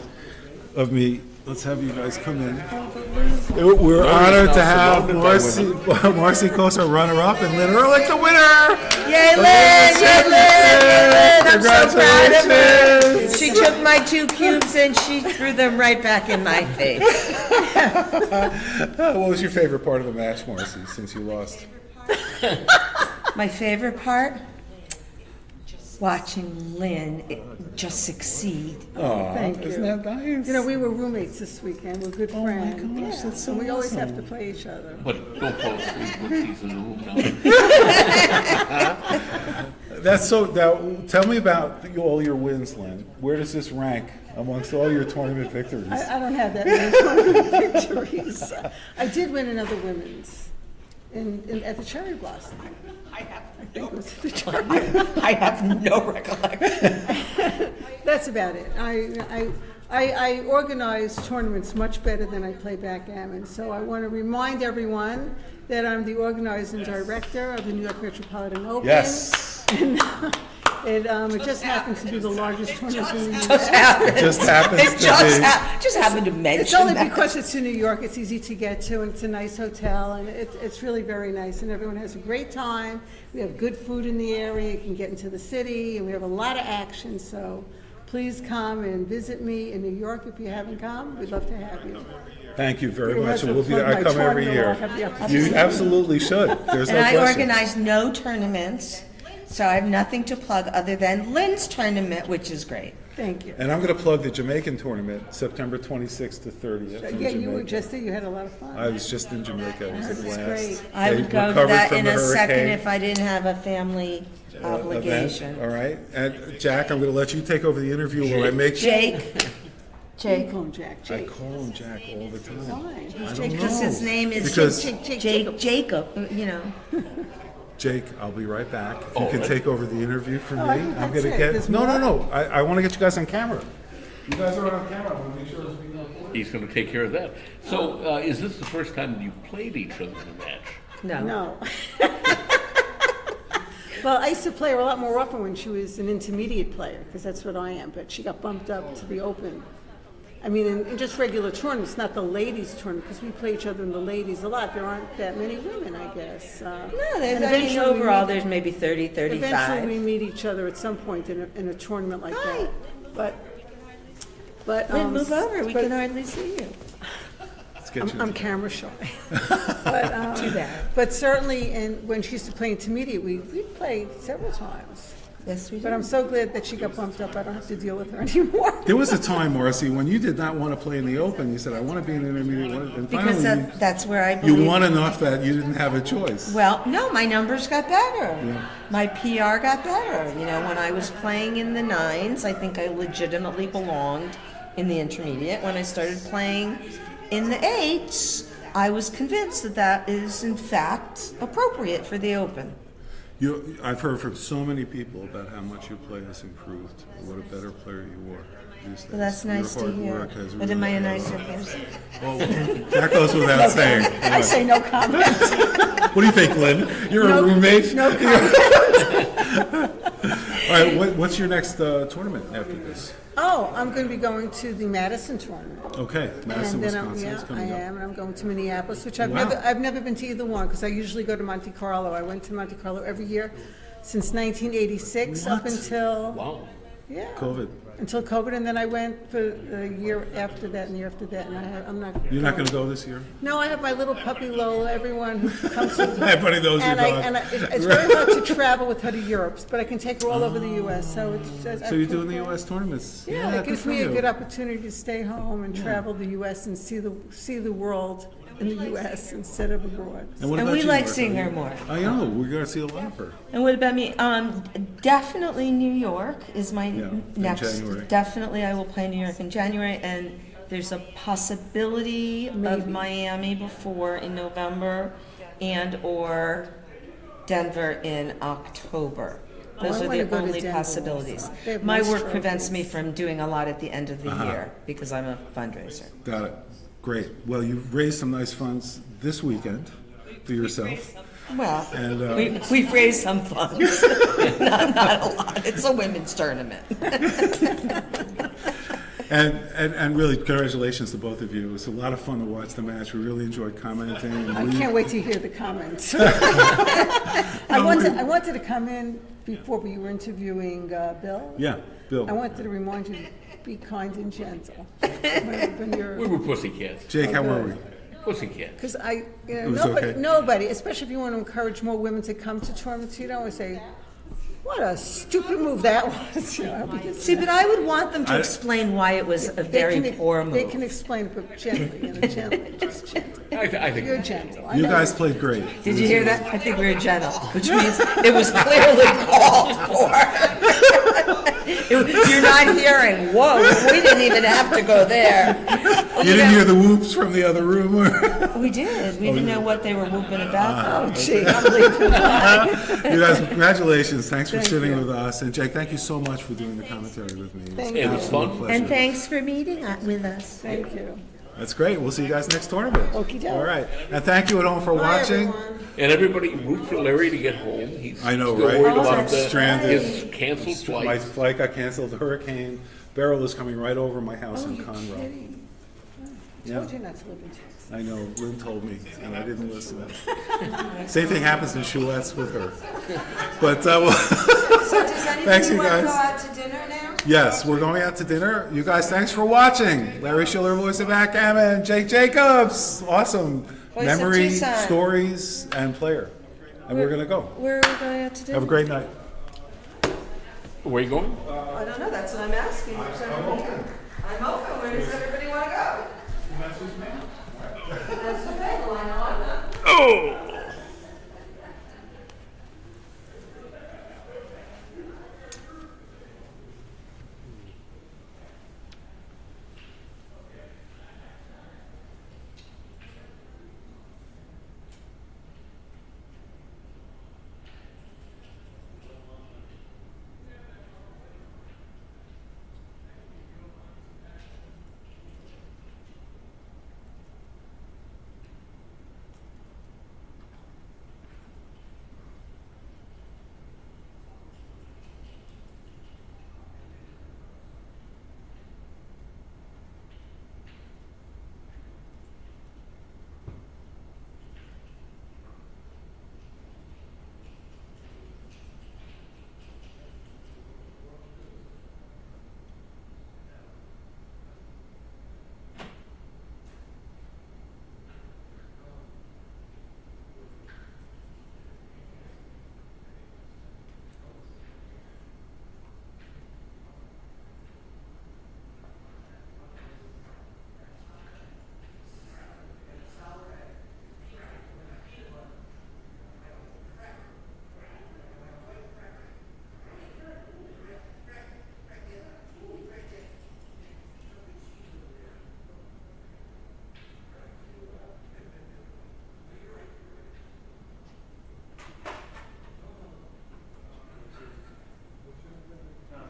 of me. Let's have you guys come in. We're honored to have Marcy Kosar runner-up and Lynn Ehrlich the winner. Yay, Lynn! Yay, Lynn! I'm so proud of her. Congratulations. She took my 2 cubes and she threw them right back in my face. What was your favorite part of the match, Marcy, since you lost? My favorite part? Watching Lynn just succeed. Oh, Thank you. isn't that nice? You know, we were roommates this weekend. We're good friends. Oh my gosh, that's so And we always have to awesome. play each other. But don't fall asleep when she's in the room now. That's so. Now, tell me about all your wins, Lynn. Where does this rank amongst all your tournament victories? I don't have that many victories. I did win another women's at the Cherry Blossom. I think it was at the Cherry Blossom. I have no recollection. That's about it. I organize tournaments much better than I play backgammon. So I want to remind everyone that I'm the organizing director of the New York Metropolitan Open. Yes. It just happens to be the largest tournament in the Just US. happened. Just happens It to just happened to mention It's only that. because it's in New York, it's easy to get to, and it's a nice hotel, and it's really very nice, and everyone has a great time. We have good food in the area, you can get into the city, and we have a lot of action, so please come and visit me in New York if you haven't come. We'd love to have you. Thank you very You much. might And we'll be there. I plug come my every tournament, year. I'll have the opportunity. You absolutely should. There's And no I question. organize no tournaments, so I have nothing to plug other than Lynn's tournament, which is great. Thank you. And I'm going to plug the Jamaican tournament, September 26th to 30th. in Yeah, you were Jamaica. just there, you had a lot of fun. I was just in Jamaica. It was a That's blast. great. I They would go to recovered that from in the a second hurricane, if I didn't have a family obligation. event. All right. And Jack, I'm going to let you take over the interview where I make Jake. You call him Jack. I Jake. call him Jack all the time. Why? I He's don't Jake. know. Because his name is Because Jacob, you know. Jake, I'll be right back. If you can take over the interview for me, Oh, I think I'm that's going to it. get. There's No. more? I want to get you guys on camera. You guys are on camera. I want to make sure it's being recorded. He's going to take care of that. So, is this the first time you've played each other in a match? No. No. Well, I used to play her a lot more often when she was an intermediate player, because that's what I am, but she got bumped up to the open. I mean, in just regular tournaments, not the ladies tournament, because we play each other in the ladies a lot. There aren't that many women, I guess. No, and there's, I mean, eventually we overall, meet- there's maybe 30, Eventually, 35. we meet each other at some point in a tournament like that. But Lynn, move over, we but can hardly see you. Let's get you. I'm camera shy. But, Too bad. But certainly, and when she used to play intermediate, we played several times. Yes, we But do. I'm so glad that she got bumped up. I don't have to deal with her anymore. There was a time, Marcy, when you did not want to play in the open. You said, I want to be an intermediate. And Because finally, that's where I believe. you won enough that you didn't have a choice. Well, no, my numbers got better. Yeah. My PR got better. You know, when I was playing in the nines, I think I legitimately belonged in the intermediate. When I started playing in the eights, I was convinced that that is, in fact, appropriate for the open. I've heard from so many people about how much your play has improved. What a better player you are these days. Well, that's nice Your to hard hear. work has But am I a really- nicer person? Well, that goes without saying. I say no comment. What do you think, Lynn? You're a roommate? No comment. All right, what's your next tournament after this? Oh, I'm going to be going to the Madison tournament. Okay, Madison, And then Wisconsin is I coming up. am, and I'm going to Minneapolis, which I've Wow. never been to either one, because I usually go to Monte Carlo. I went to Monte Carlo every year since 1986 up What? until Wow. yeah COVID. until COVID, and then I went for the year after that and the year after that, and I'm not. You're not going to go this year? No, I have my little puppy Lola. Everyone who comes to Everybody knows your dog. it's very hard to travel with her to Europe, but I can take her all over the U.S. So it's just. So you're doing the U.S. tournaments? Yeah, it gives good me for a you. good opportunity to stay home and travel the U.S. and see the world in the U.S. instead of abroad. what And about we you, like Martha? seeing her more. I know. We're going to see a lot of her. And what about me? Definitely New York is my in next. January. Definitely, I will play New York in January, and there's a possibility of Miami before in November, and or Denver in October. Those I are wanna the go to only Denver possibilities. also. They have My nice work prevents trophies. me from doing a lot at the end of the Uh-huh. year because I'm a fundraiser. Got it. Great. Well, you've raised some nice funds this weekend for yourself. Well, And, we've raised some funds. not a lot. It's a women's tournament. And really, congratulations to both of you. It was a lot of fun to watch the match. We really enjoyed commenting. And I we- can't wait to hear the comments. I wanted to come in before we were interviewing Bill. Yeah, Bill. I wanted to remind you to be kind and gentle when you're. We were pussycats. Jake, how were we? Pussycats. Because It was okay? nobody, especially if you want to encourage more women to come to tournaments, you don't always say, "What a stupid move that was." You know, because See, but I would want them to explain why it was a they very can- poor move. They can explain it, but gently, gently, just gently. I think You're gentle. I You know. guys played great. Did you hear that? I think we were gentle, which means it was clearly called for. You're not hearing, whoa, we didn't even have to go there. You didn't hear the whoops from the other room? We did. We didn't know what they were whooping about. Oh, gee, I'm leaving. You guys, congratulations. Thanks for Thank sitting you. with us. And Jake, thank you so much for doing the commentary with me. Thank It was fun. Pleasure. And thanks for meeting with us. Thank you. That's great. We'll see you guys next tournament. Okey-doke. All right. And thank you at home for Bye, watching. everyone. And everybody root for Larry to get home. He's I know, still right? worried Oh, about that's stranded. his canceled My flight. flight got canceled. The hurricane barrel is coming right over my house Oh, in you're Conroe. kidding. Yeah. Told you not to live in Texas. I know. Lynn told me, and I didn't listen. Same thing happens in Chouettes with her. But So does thanks, anybody you want to guys. go out to dinner now? Yes, we're going out to dinner. You guys, thanks for watching. Larry Schiller, voice of backgammon. Jake Jacobs, awesome. Voice of Memory, Tucson. stories, and player. And we're going to go. Where are we going out to dinner? Have a great night. Where you going? I don't know, that's what I'm asking. I'm open. I'm open, where does everybody want to go? That's okay, well, I know I'm not. Oh!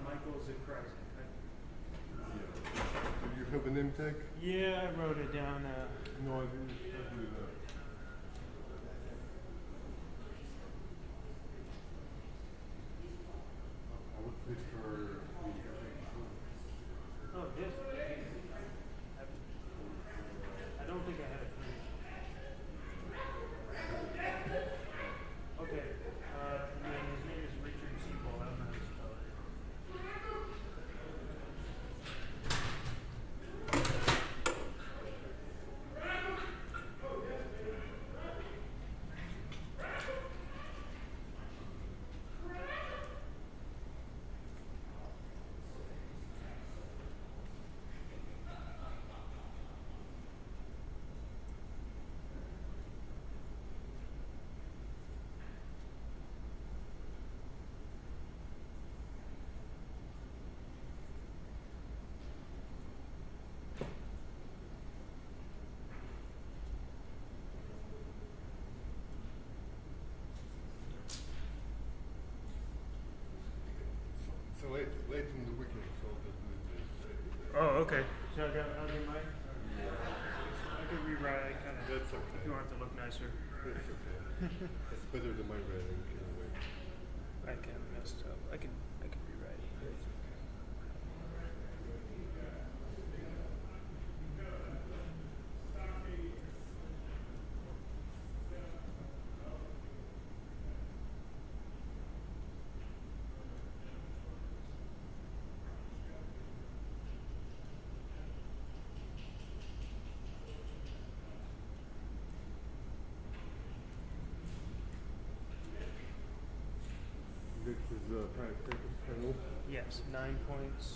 Michael's in Christ. Do you have a name tag? Yeah, I wrote it down. No, I didn't do that. I would prefer. Oh, this. I don't think I had it. Okay. And then his name is Richard Seabold. I don't know how to spell it. So late in the weekend, so that Oh, okay. So I'll get mine? I could rewrite it kind of. That's okay. If you want it to look nicer. That's okay. It's better than my writing anyway. I kind of messed up. I can rewrite it. This is firecrackers panel. Yes, 9 points.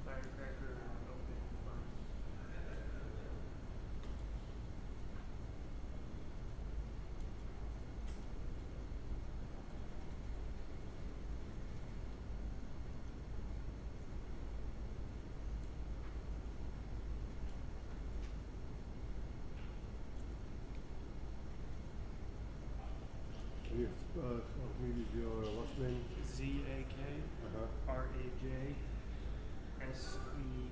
Firecracker, open, fine. Yes, maybe your last name. ZAK, Uh-huh. RAJ, S-E,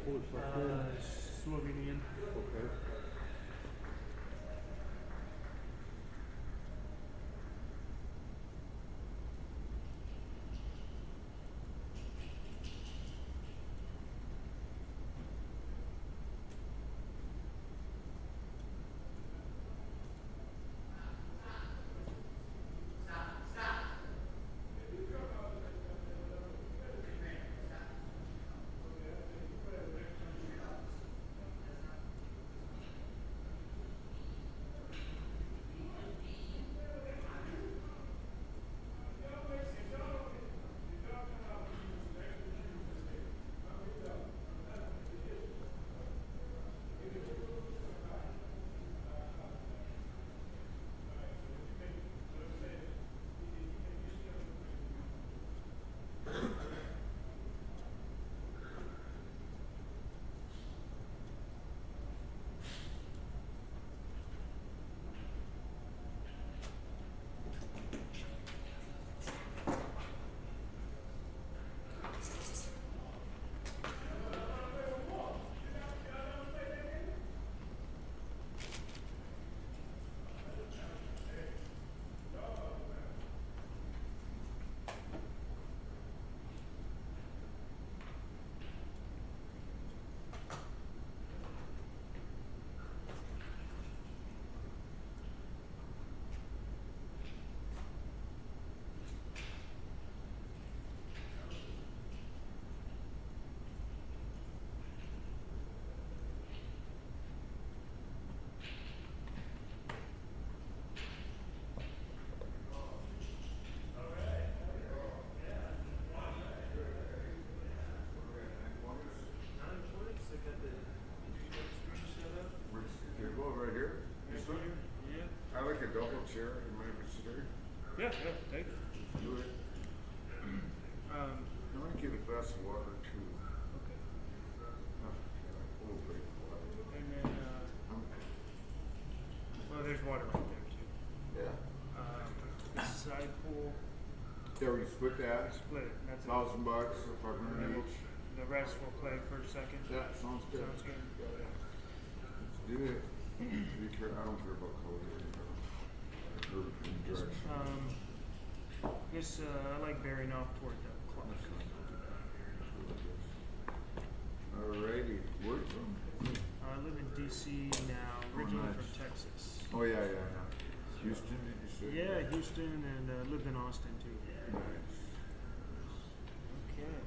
Who's Slovenian. Okay. chair, you mind if I sit here? Yeah, take it. Do it. I want to get a glass of water too. Okay. A little break of water. And then, well, there's water right there too. Yeah. Side pool. Yeah, we split that. Split it. That's $1,000, And then 500 each. the rest we'll play for a second. Yeah, sounds good. Sounds good. Let's do it. I don't care about color. Or direction. Guess I like bearing off toward the clock. Alrighty, where you from? I live in DC now, originally from Texas. Oh yeah. Houston, did you say? Yeah, Houston, and lived in Austin too. Nice.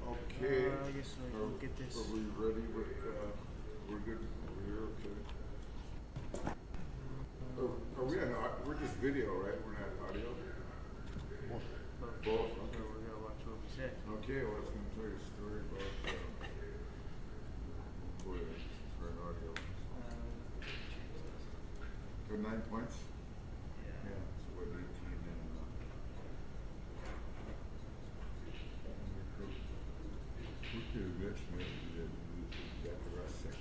Okay. I guess I can get this. Are we ready with, we're good, we're here, okay? Are we on, we're just video, right? We're not audio? Both, okay. We're gonna watch what we say. Okay, well, I was gonna tell you a story about, for an audio. For 9 points? Yeah. So what, 18 and, who's rich, man? Got the rest sick.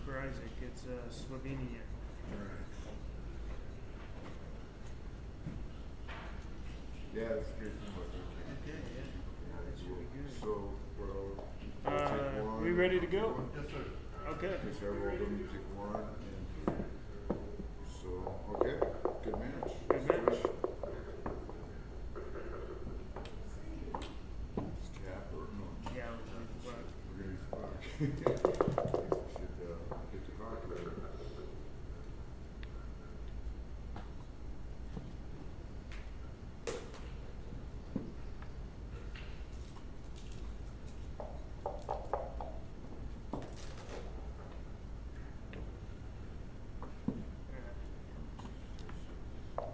Krajicek, it's Slovenian. Alright. Yeah, that's good. Okay, yeah. That should be good. So, well, we ready to go? Yes, sir. Okay. Yes, I rolled them, you take one, and so, okay, good match. Good match. It's cap or no? Yeah, we're We're gonna use the clock. Should, get the clock ready.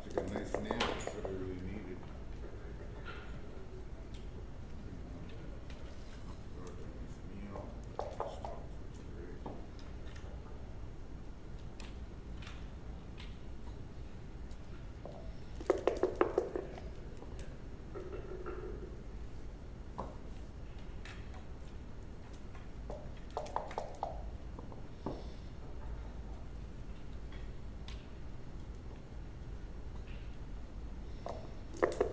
Took a nice nap, that's what I really needed. Meal. Great.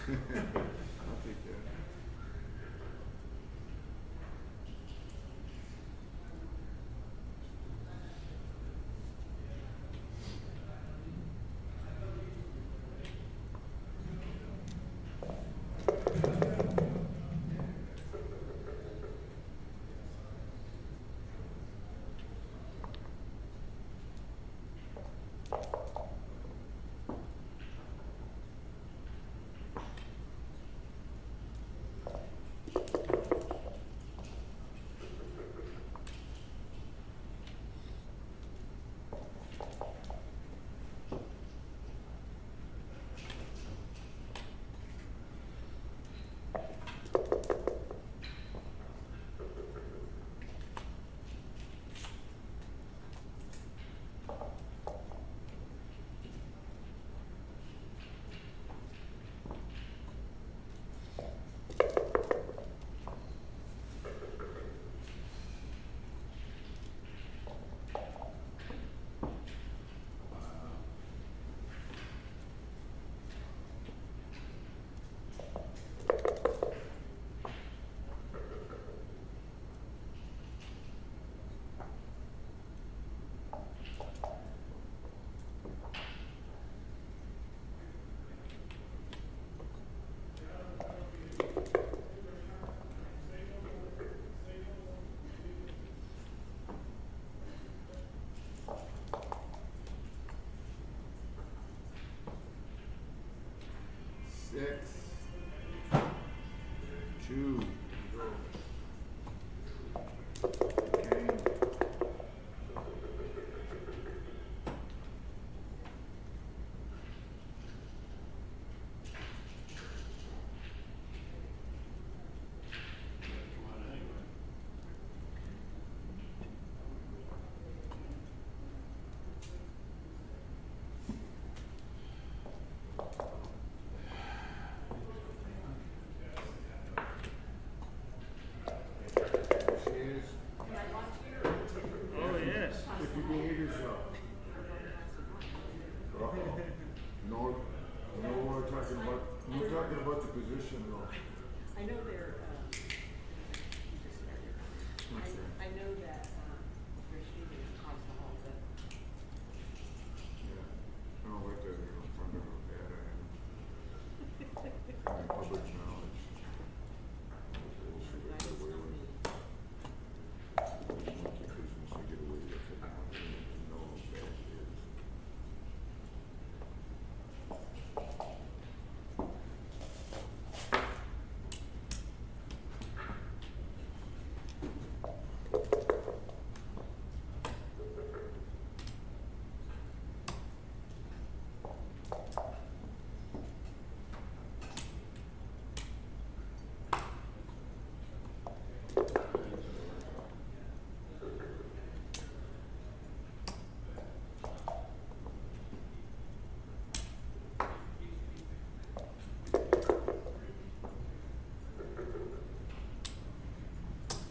I'll take that. Six, two, go. Okay. Oh, yes. If you behave yourself. No, we're talking about the position though. I know they're, I know that, they're shooting across the hall, but. Yeah. I don't like that in front of a bad eye. Public knowledge. Bullshit, get away with it. Monkey business, you get away with it now. You know how bad it is.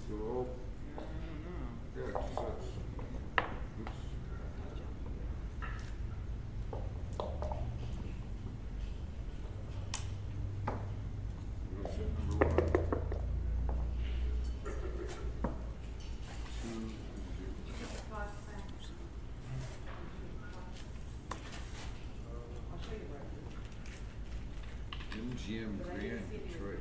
So, yeah, just that's, oops. You want set number one? 2, 0. MGM Grand Detroit.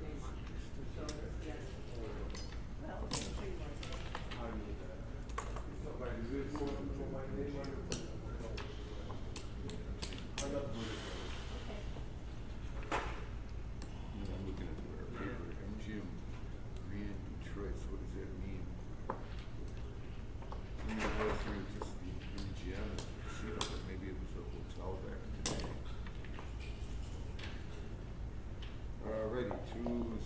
I'm looking at our paper, MGM Grand Detroit, so what does that mean? I mean, it was just the MGM as a casino, but maybe it was a hotel back in the day. Alrighty, 2,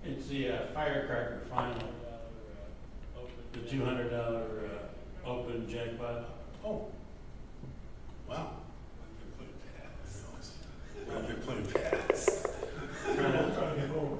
It's the firecracker final. The $200 open jackpot. Oh. Wow. I've been playing pads. Trying to get home.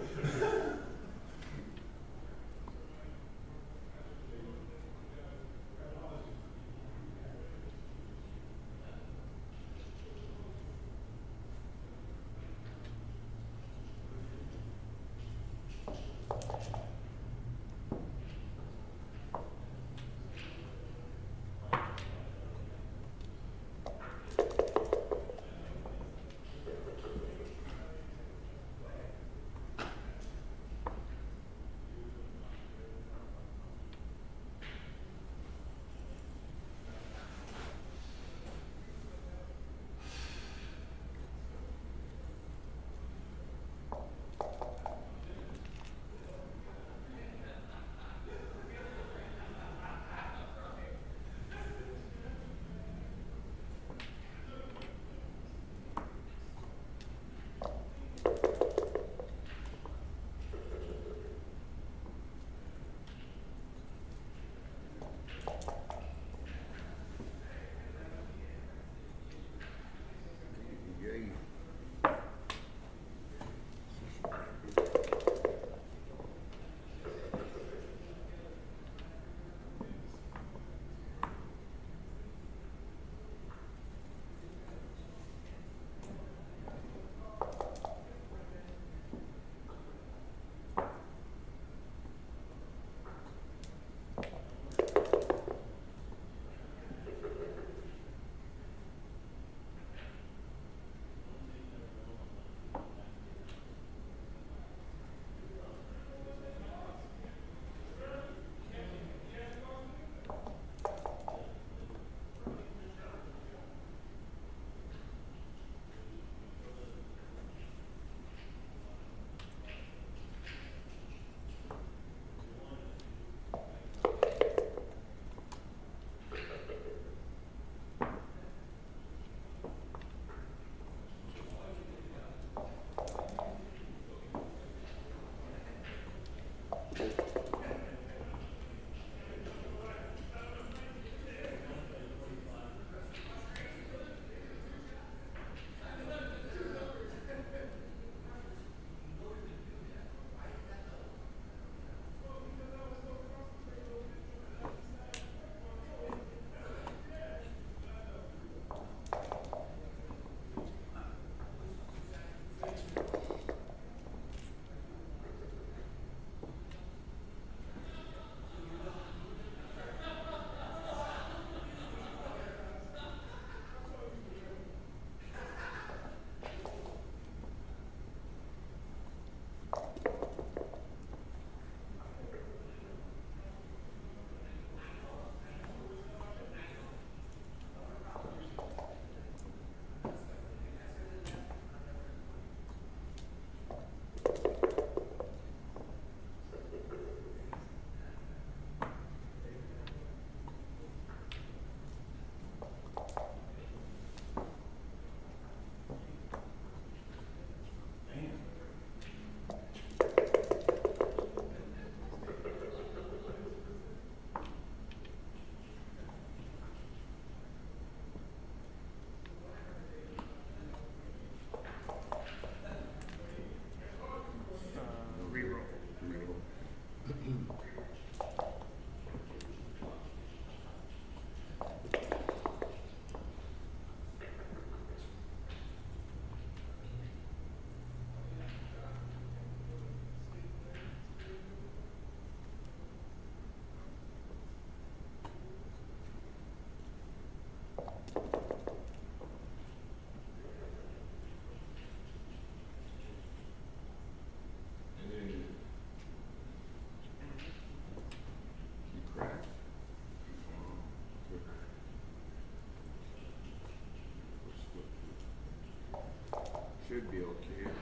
Should be okay if it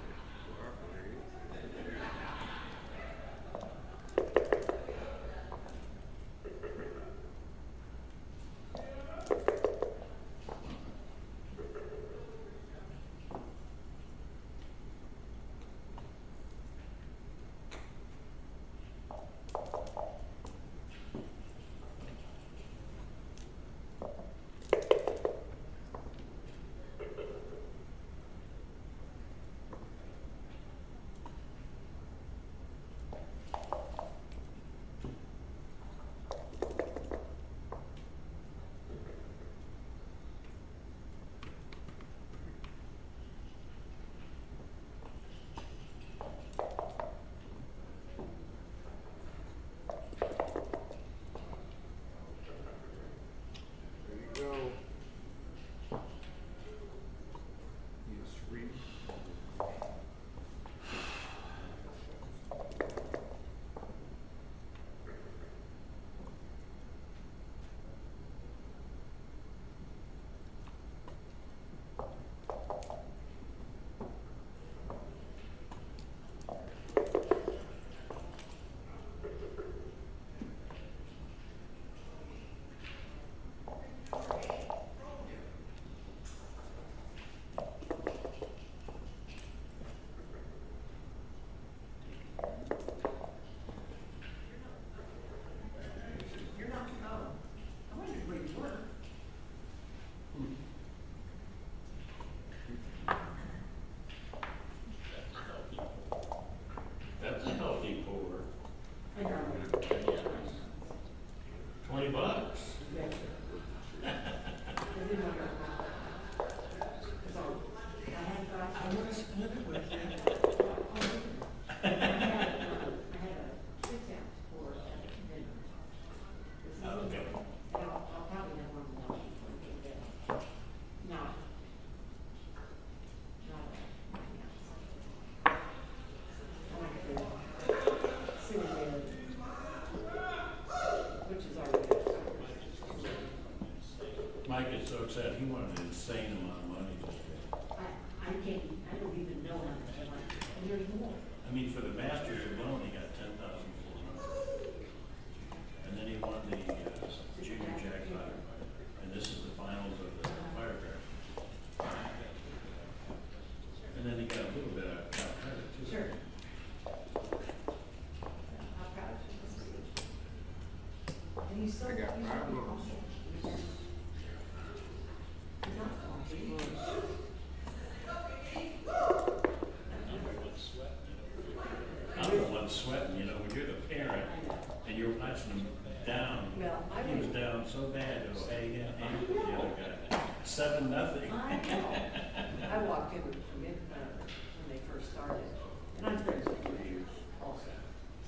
cooperates. I mean, for the Masters alone, he got 10,400. And then he won the junior jackpot. And this is the finals of the fire draft. And then he got a little bit of credit too. Sure. How proud of you. And he's so, I got he's five really votes. humble. He's not flashy. I'm the one sweating, you know, when you're the parent and you're watching him down. Well, I He was would- down so bad, it was hanging and the other guy. 7-0. I know. I walked in with when they first started, and I'm friends with you also.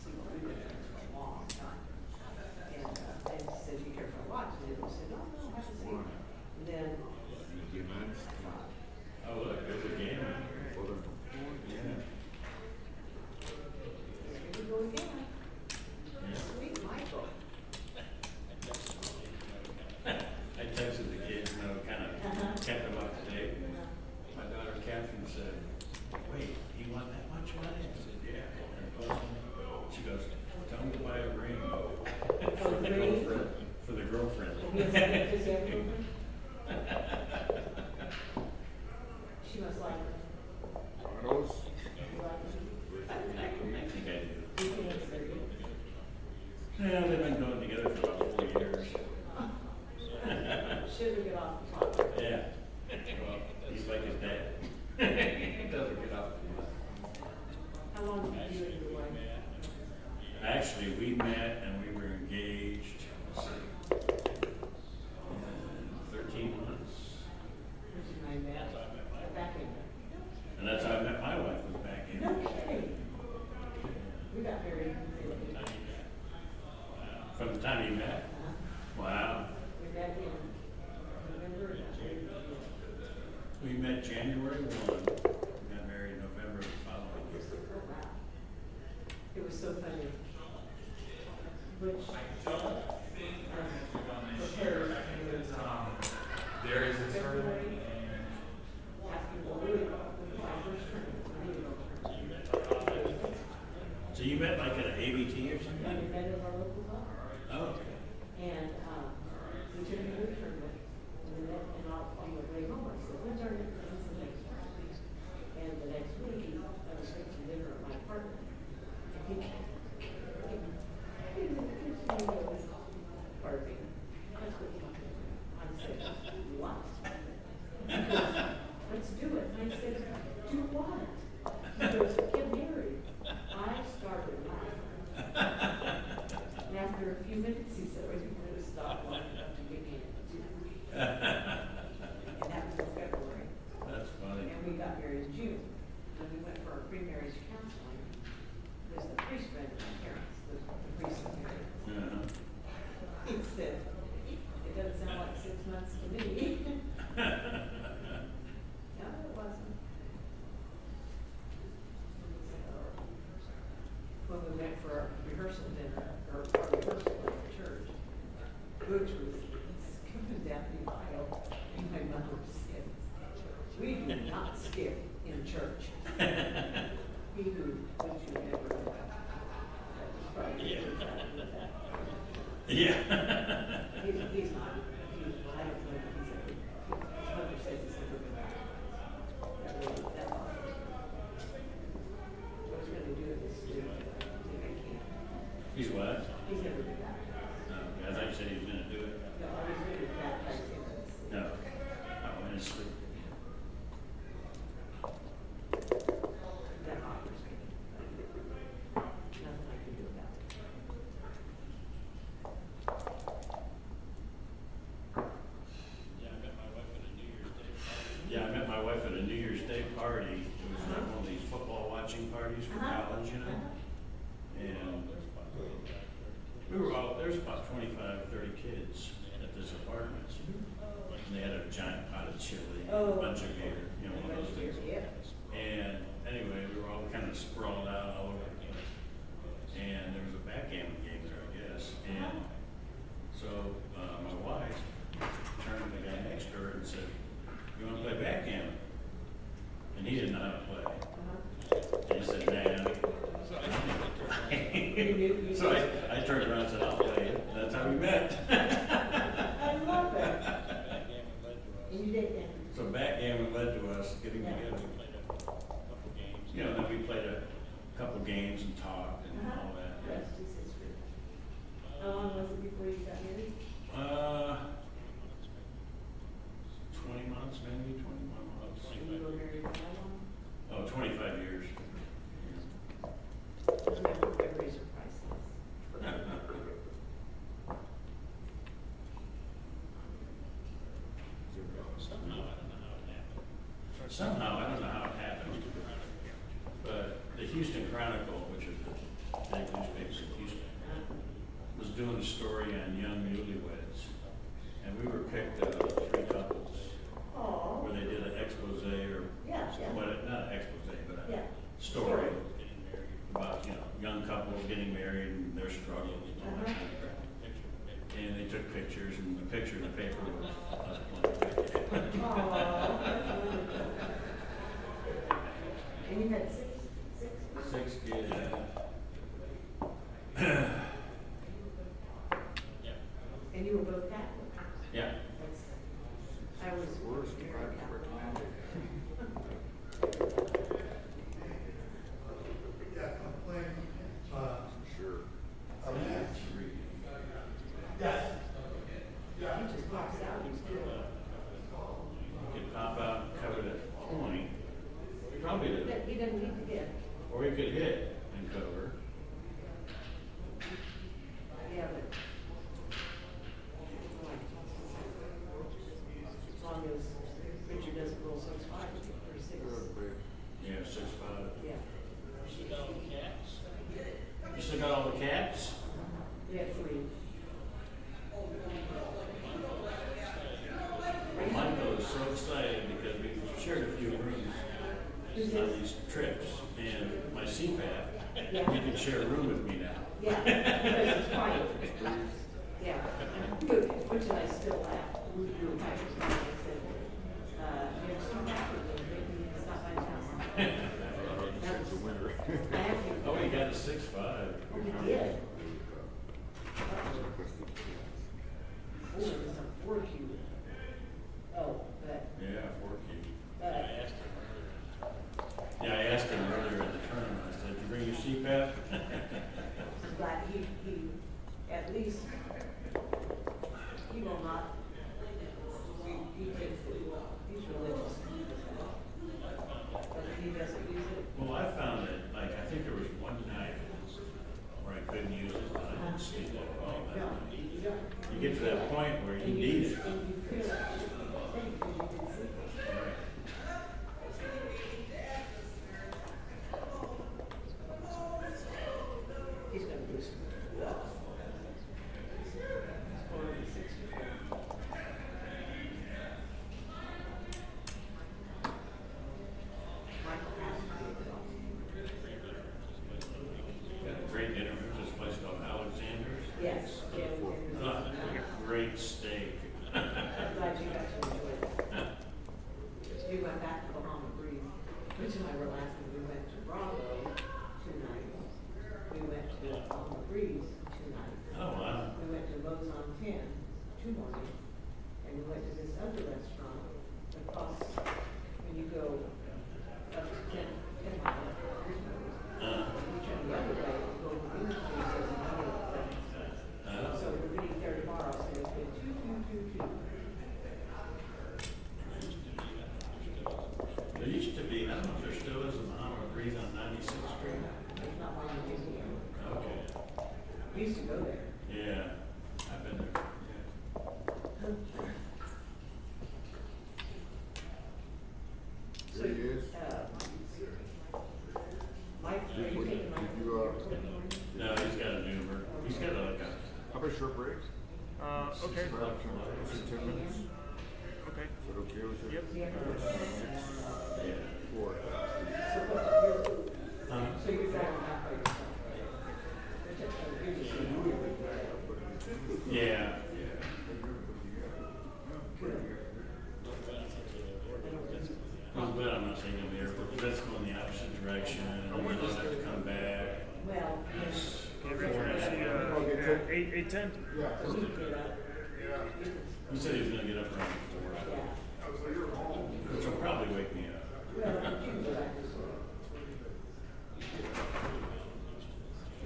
So we've been friends for a long time. And they said, "Be careful watch." And they said, "No, no, I have to see." And then, Oh, look, there's a game. Yeah. here we go again. Sweet Michael. I texted the kids, you know, kind of kept them up to date. My daughter Catherine said, "Wait, he won that much money?" I said, "Yeah." And she goes, "Tell him to buy a ring for the girlfriend." For the girlfriend. She must like it. Are those? I think I do. Yeah, they've been going together for about 4 years. Should we get off the top? Yeah. Well, he's like his dad. He doesn't get off the bus. How long did you and your wife? Actually, we met and we were engaged, let's see, 13 months. I met back in. And that's how I met my wife, was back in. No kidding. We got married. From the time you met? Wow. We're back in November. We met January 1, we got married November of the following year. Oh, wow. It was so funny. Which, prepared, There is a February, after the week, my first term, So you met like at an ABT or and something? we met at our local bar. Oh, okay. And, we took a good tournament, and then, and on the way home, I said, "When's our next, when's the next party?" And the next week, I was fixing dinner at my apartment. And he came, Barbie, that's what you do. I said, "What?" He goes, "Let's do it." And I said, "Do what?" He goes, "Get married." I started laughing. And after a few minutes, he said, "Are you going to stop laughing to get me?" And that was in February. That's funny. And we got married in June. And we went for our pre-marriage counseling. There's the priest friend of my parents, the priest of marriage. Uh-huh. He said, "It doesn't sound like 6 months to me." No, it wasn't. When we went for our rehearsal dinner, or our rehearsal at the church, Butch was skipping down the aisle, and my mother said, "We do not skip in church." He knew Butch would never do that. That was probably Yeah. He's Yeah. not, I don't know if he's ever, his mother says he's never been back. That really, that bothers me. I was gonna do it this week, but I think I can't. He's what? He's never been back. Okay, I thought you said he was gonna do it. No, I was gonna baptize him in this. No. Oh, in his sleep. That bothers me. Nothing I can do about it. Yeah, I met my wife at a New Year's Day party. It was like one of these football watching parties for college, you know? And we were all, there was about 25, 30 kids at this apartment. And they had a giant pot of chili, a bunch of beer, you know, one of those things. And anyway, we were all kind of sprawled out all over the place. And there was a backgammon game there, I guess. And so my wife turned to the guy next to her and said, "You want to play backgammon?" And he didn't know how to play. And he said, "Nah, So I turned around and said, I'll play you. That's how we met. I love it. And you did, So backgammon led to us getting together. You know, then we played a couple games and talked and all that. Rest is history. How long was it before you got married? 20 months, maybe 21 months. And you were married for how long? Oh, 25 years. Remember, memories are priceless. Somehow, I don't know how it happened, but the Houston Chronicle, which is a big newspaper in Houston, was doing a story on young newlyweds, and we were picked 3 couples where they did an expose or what? Not an expose, but a story about young couples getting married and their struggles and all that kind of crap. And they took pictures, and the picture in the paper was us playing. And you had 6 kids. And you were both Catholic? Yeah. I was very Catholic. Sure. He just pops out, he's good. You could pop out and cover that point. Probably did. He doesn't need to get. Or you could hit and cover. Yeah, but. As long as Richard doesn't roll 6-5, or 6. Yeah, 6'5". Yeah. You still got all the cats? You still got all the cats? We have 3. Michael is so excited because we shared a few rooms on these trips, and my CPAP, you can share a room with me now. Yeah, because it's quiet. Yeah, which I still laugh. We were talking about it, I said, you're so happy with making me stop by town. It's a winner. I have to. Oh, he got a 6'5". Oh, he did? Oh, it was a 4 cube. Oh, but. Yeah, 4 cube. But. Yeah, I asked him earlier at the tournament, I said, did you bring your CPAP? I'm glad he, at least, he will not, he takes it, he's religious. But he doesn't use it. Well, I found that, like, I think there was one night where I couldn't use it, but I didn't sleep at all that night. You get to that point where you need it. And you feel like you think because you didn't sleep. He's gonna do some. He's going over 64. Michael has to be exhausted. Got a great dinner from this place called Alexander's. Yes. Great steak. I'm glad you got to enjoy it. We went back to Bahama Breeze. Rich and I were laughing. We went to Bravo 2 nights. We went to Bahama Breeze 2 nights. Oh, wow. We went to Lowe's on 10 2 mornings. And we went to this other restaurant across, when you go up to 10 miles. We turned the other way, go to the English place, there's another place. So we're getting there tomorrow, so it's been 2. There used to be, I don't know if there still is a Bahama Breeze on 96th Street. There's not one in Indiana. Okay. We used to go there. Yeah, I've been there. So, There he is. Mike, are you taking Mike? No, he's got an Uber. He's got like a. How about short breaks? Okay. About 10 minutes? Okay. Is that okay with you? Yep. Yeah. 4. So what, so you're driving back by yourself? Yeah. I'm glad I'm not taking the airport. That's going the opposite direction. And we don't have to come back. Well, It's 8:10. He said he was gonna get up around 4. Which will probably wake me up.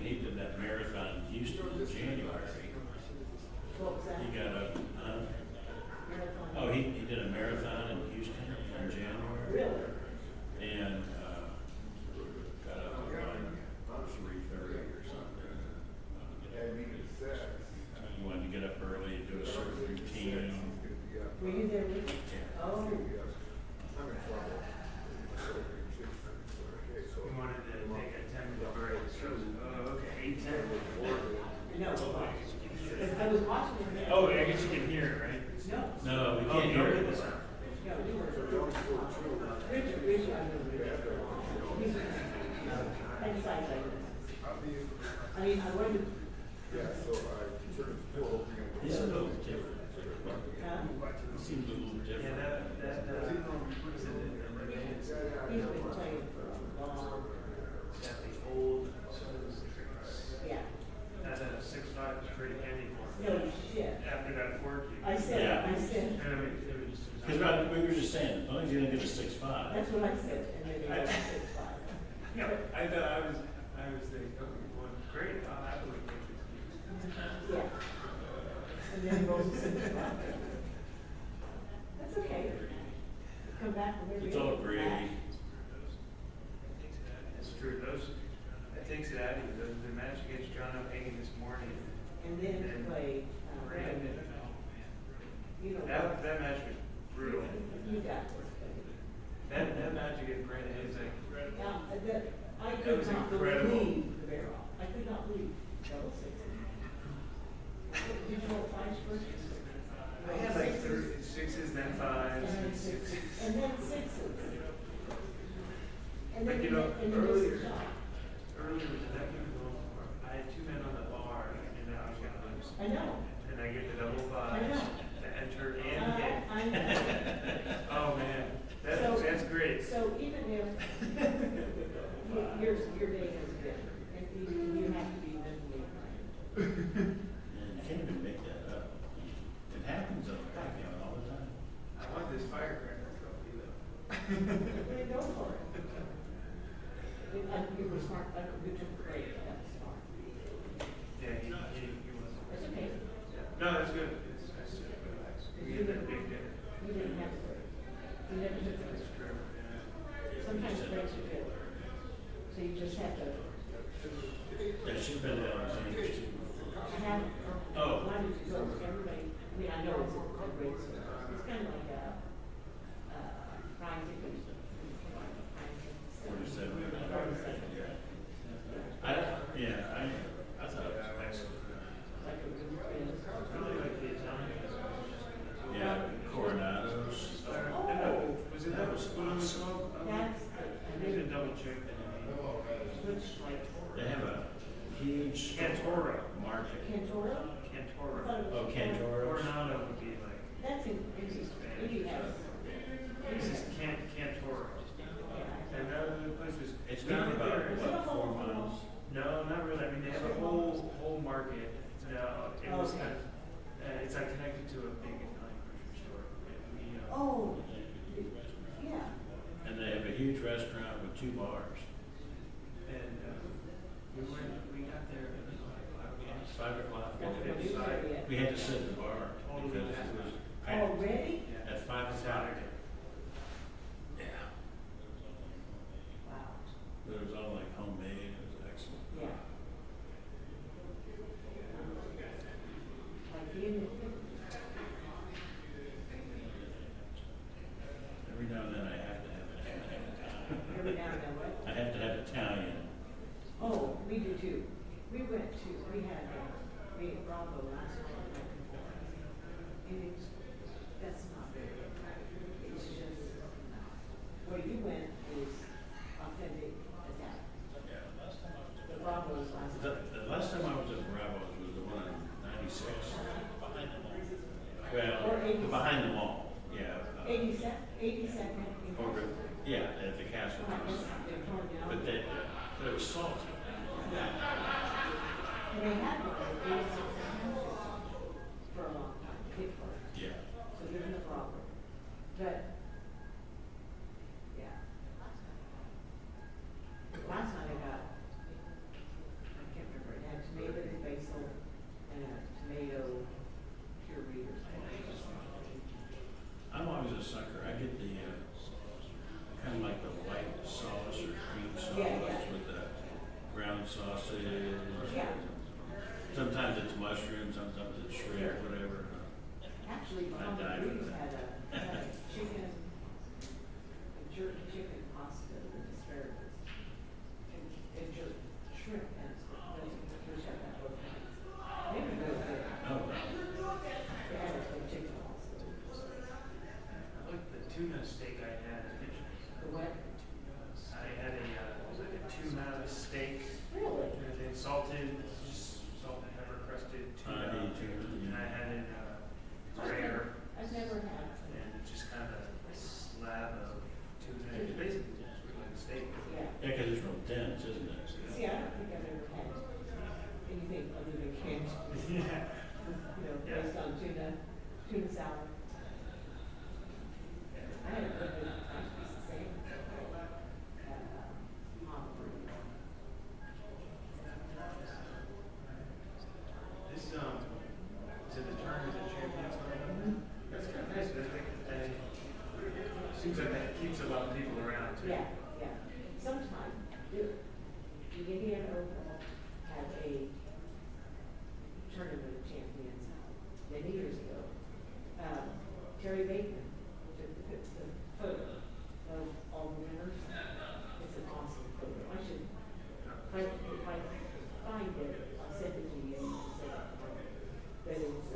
He did that marathon in Houston in January. He got up, oh, he did a marathon in Houston in January. And, got up around 3:30 or something. He wanted to get up early and do a certain routine. Were you there with me? Oh. We wanted to take a 10-minute break, so, okay, 8:10. No. I was watching it. Oh, I guess you can hear it, right? No, we can't hear it. No, you were. Richard, He's excited. I mean, I wanted to. Yeah, so I turned 4 opening. He's a little different. Huh? He seems a little different. Yeah, He's been playing for a long. old, Yeah. that 6'5" is pretty handy for him. No shit. After that fork. I said, Yeah. I said. And I mean, it was just. Because we were just saying, as long as you didn't get a 6'5". That's what I said, and then he was 6'5". No, I thought I was thinking, okay, well, great, I'll happily take this. Yeah. And then he goes to 6'5". That's okay. Come back from every. It's all gravy. It's true, that takes it out of you, the match against John O'Hagan this morning. And then play, Brandon. you know. That match was brutal. You got this, baby. That match against Brandon is like. I That could was not incredible. believe the barrel. I could not believe double sixes. Did you roll fives first? I had like 6s, then 5s, And then and sixes. 6s. And then sixes. And then, But you know, and then missed earlier, a shot. earlier was that game going for, I had 2 men on the bar, and then I was gonna lose. I know. And I get the double I know. 5s to enter and hit. I know. Oh, man, So- that's great. So even if your day has been, and you have to be mentally prepared. You can't even make that up. It happens on the backyard all the time. I want this firecracker trophy though. Then go for it. You were smart, like a good great, that's smart. Yeah, he was. That's okay. No, that's good. That's just relax. We had that big dinner. You didn't have to. You never took it. That's true, yeah. Sometimes breaks are good. So you just have to That should have been Alexander's too. have, Oh. why did you go, everybody, I mean, I know it's a great service. It's kind of like Brian Dickens. 47. I thought it was excellent. Like a good friend. I really like the Italian. Yeah, Coronados. Oh. Was it that was what it was called? That's I need to double check the name. which, like, They have a huge Cantora. market. Cantora? Cantora. Oh, Cantoros. Coronado would be like, That's in, Indy has. this is Cantora. And that place was. It's down about, what, 4 miles? No, not really. I mean, they have a whole market. No, it was kind of, it's like connected to a big Italian grocery store. And we, Oh, yeah. And they have a huge restaurant with 2 bars. And we got there at like 5 o'clock. 5 o'clock. Five. We had to sit at the bar because it was packed. Already? At 5 o'clock. Yeah. Wow. But it was all like homemade. It was excellent. Yeah. Like you. Every now and then I have to have Italian. Every now and then what? I have to have Italian. Oh, we do too. We had Bravo last night, night before. And that's not very good. It's just, where you went is authentic Italian. Yeah. The Bravo's last night. The last time I was at Bravo's was the one in 96. Well, Or 80. behind the mall. Yeah. 82nd. Over, yeah, at the castle. But it was salty. And they had one in 86 Township for a long time, Pittsburgh. Yeah. So there's no problem. But, yeah. Last time I got, I can't remember, it had tomato and basil and a tomato puree or something. I'm always a sucker. I get the, kind of like the white sauce or cream sauce with the ground sausage. Yeah. Sometimes it's mushroom, sometimes it's shrimp, whatever. Actually, I Mama die for Breeze that. had a chicken, a jerky chicken pasta with asparagus. And jerk shrimp and fish had that both nights. They were really good. Oh, wow. They had a chicken also. Like the tuna steak I had. The what? I had a, it was like a tuna steak. Really? And then salted, just salt and pepper crusted tuna. I eat tuna, And I had it, rare. I've never had. And just kind of a slab of tuna. It's basically just like a steak. Yeah. Yeah, because it's real dense, isn't it? See, I don't think I've ever had anything other than canned. Yeah. You know, based on tuna salad. I had a good piece of salmon at, Mama Breeze. This, is it the tournament of champions coming up? That's kind of nice, but I think that seems like that keeps a lot of people around too. Yeah, yeah. Sometime, the Indiana Open had a tournament of champions many years ago. Terry Bateman took the photo of all the winners. It's an awesome photo. I should, if I find it, I'll send it to you. But it's,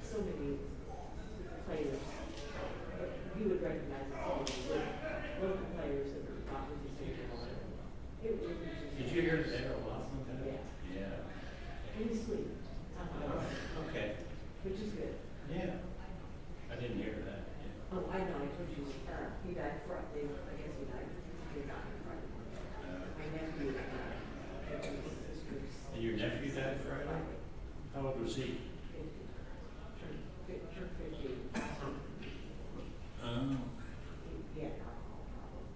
so many players. You would recognize some of the local players that are not with the same one. It was just. Did you hear that O'Loughlin guy? Yeah. Yeah. In his sleep. Okay. Which is good. Yeah. I didn't hear that. Yeah. Oh, I know, I told you, he died Friday, I guess he died Friday. My nephew, his sister's. And your nephew died Friday? How old was he? 50. Turned 50. Oh. He had alcohol problems.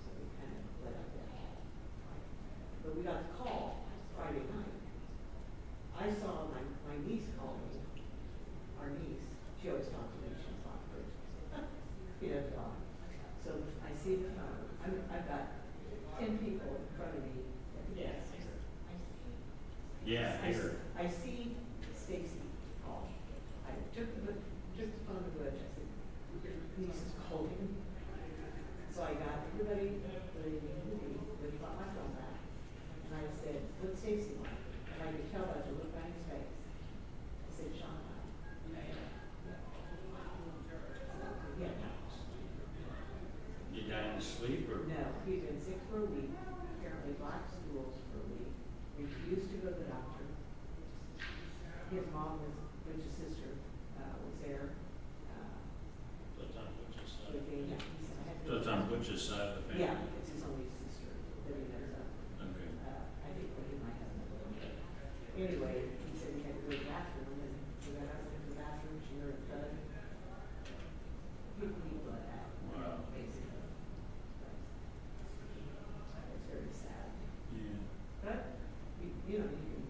So we kind of let up that. But we got the call Friday night. I saw my niece call me, our niece, she always talks to me, she's not good. You know, dog. So I see the phone, I've got 10 people in front of me at the desk. Yeah, I heard. I see Stacy call. I took the phone to Butch, I said, your niece is calling. So I got everybody, they got my phone back. And I said, what's Stacy like? And I could tell by the look on his face. I said, Sean. Yeah. You died in sleep or? No, he'd been sick for a week, apparently black stools for a week, refused to go to the doctor. His mom was, Butch's sister, was there. So it's on Butch's side. With him. He said, I had to So it's on Butch's side of the family? Yeah, it's his only sister that he knows of. Okay. I think he might have another one. Anyway, he said he had to go to the bathroom, and so then I went to the bathroom, she heard a thud. He bled out. Wow. Basically. It's very sad. Yeah. But, you know, you can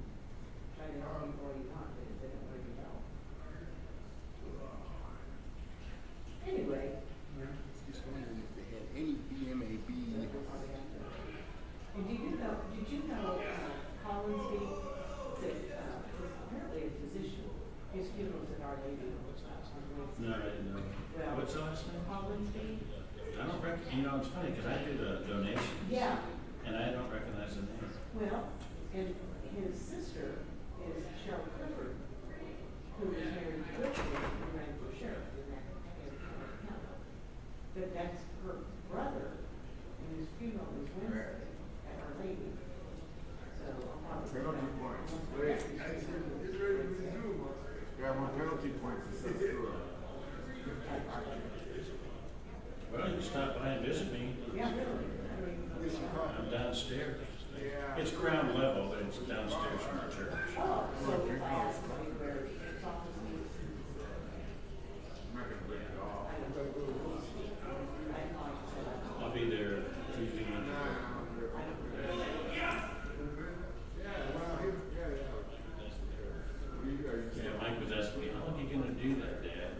try to help people all you want, but if they don't really help. Anyway. Just wondering if they had any BMAB. And did you know, Collinsby is apparently a physician. His funeral's at Our Lady on Wednesday. No, I didn't know. Well, What's the last name? Collinsby. I don't you know, it's funny, because I did a donation. Yeah. And I don't recognize the name. Well, and his sister is Cheryl Clifford, who was married to Richard, who ran for sheriff in that county. But that's her brother, and his funeral is Wednesday at Our Lady. So I'll probably. Penalty points. Wait, it's ready to resume. Yeah, more penalty points. Well, you can stop by and visit me. Yeah, really. I mean, I'm downstairs. It's ground level, but it's downstairs from the church. I'll be there Tuesday and yeah, Mike was asking me, how long are you gonna do that, Dad?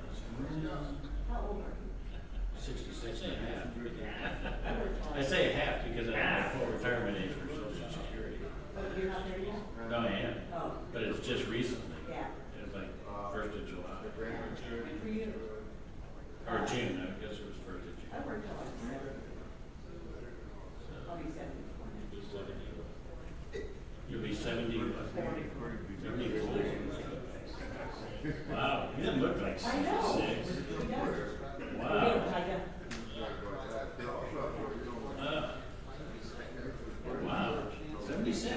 I said, 66 and a half. I say a half because I have a full retirement age for Social Security. You're not there yet? No, I am. Oh. But it's just recently. Yeah. It was like 1st of July. Good for you. Or June, I guess it was 1st of June. I worked till I was 70. I'll be 74. You'll be 70, 74. Wow, you didn't look like 66. I know. He does. Wow. Wow, 76.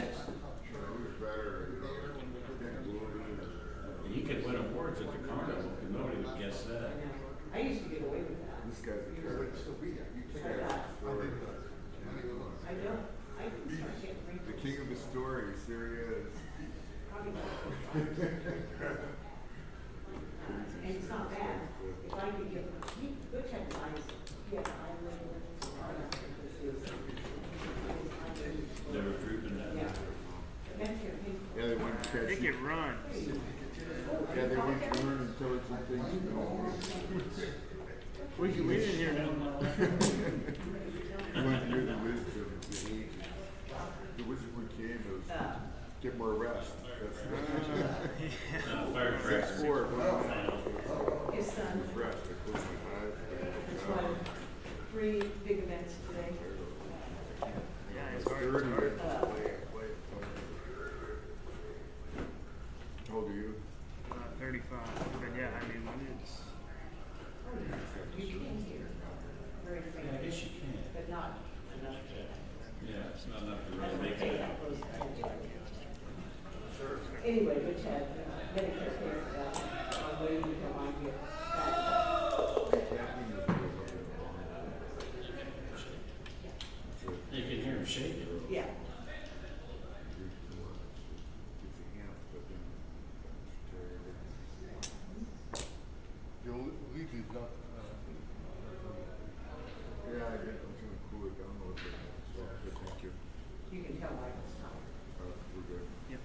He could win awards at the carnival, and nobody would guess that. I used to get away with that. This guy's a character. I know. I can start getting rid The king of the stories, there he is. And it's not bad. If I could get, go check the eyes. Yeah, I They were drooping down. Yeah. Yeah, they went to catch. They can run. Yeah, they went to learn intelligent things. We didn't hear nothing. You want to hear the wisdom of the ages. The wisdom came was get more rest. That's 6'4". His son. Rest. I close my eyes. It's one of 3 big events today. Yeah, it's hard. How old are you? 35. But yeah, I mean, when it's. You can hear very faintly. I guess you can. But not enough to. Yeah, it's not enough to I really don't make take it. that close attention. Anyway, which had Medicare care for that. I'm waiting until I get You can hear him shaking. Yeah. You'll leave these up. Yeah, I'm gonna cool it down a little bit. So, good, thank you. You can tell Michael's time. We're good. Yep.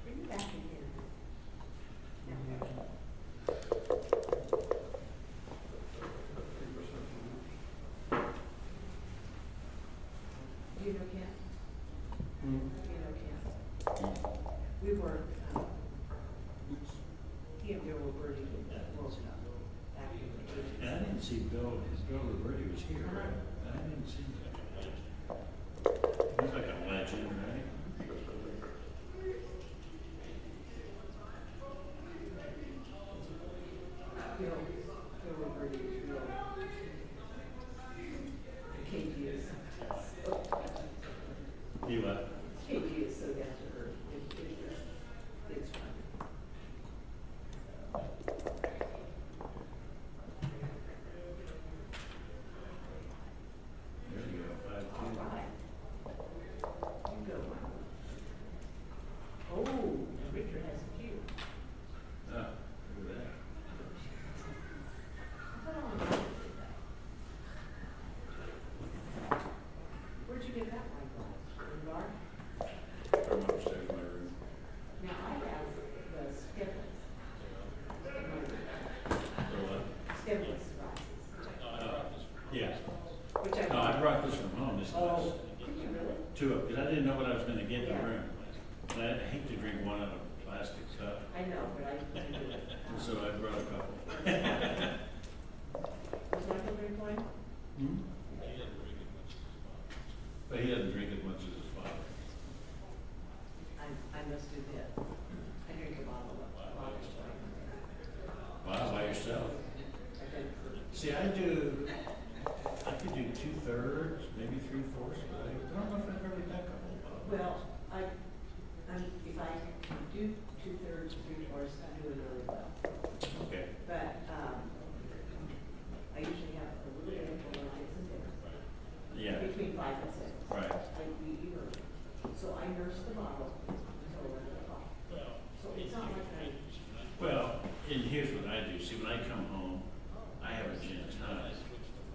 Bring it back in here. Do you know Kent? Do you know Kent? We were, he and Bill Roberti woke up back in the 80s. And I didn't see Bill Roberti was here, right? I didn't see that. He's like a legend, right? Bill Roberti is real. The KG is so, You what? KG is so down to earth. It's fun. There you go, 5'2". All right. You go. Oh, Richard has a few. Oh, look at that. Where'd you get that one from? In the bar? From upstairs in my room. Now, I have the skipless. Or what? Skipless rices. Yeah. Which I. No, I brought this from home, this glass. Oh, did you really? 2 of, because I didn't know what I was gonna get in the Yeah. room. And I hate to drink one out of a plastic cup. I know, but I do it. And so I brought a couple. Was Michael drink wine? Hmm? But he doesn't drink as much as his father. I must do that. I drink a bottle of wine. Wow, by yourself? I drink for. See, I could do 2/3, maybe 3/4, but I don't know if I've ever done a whole bottle. Well, if I do 2/3, 3/4, I do it really well. Okay. But, and here's what I do, see, when I come home, I have a gin tonic.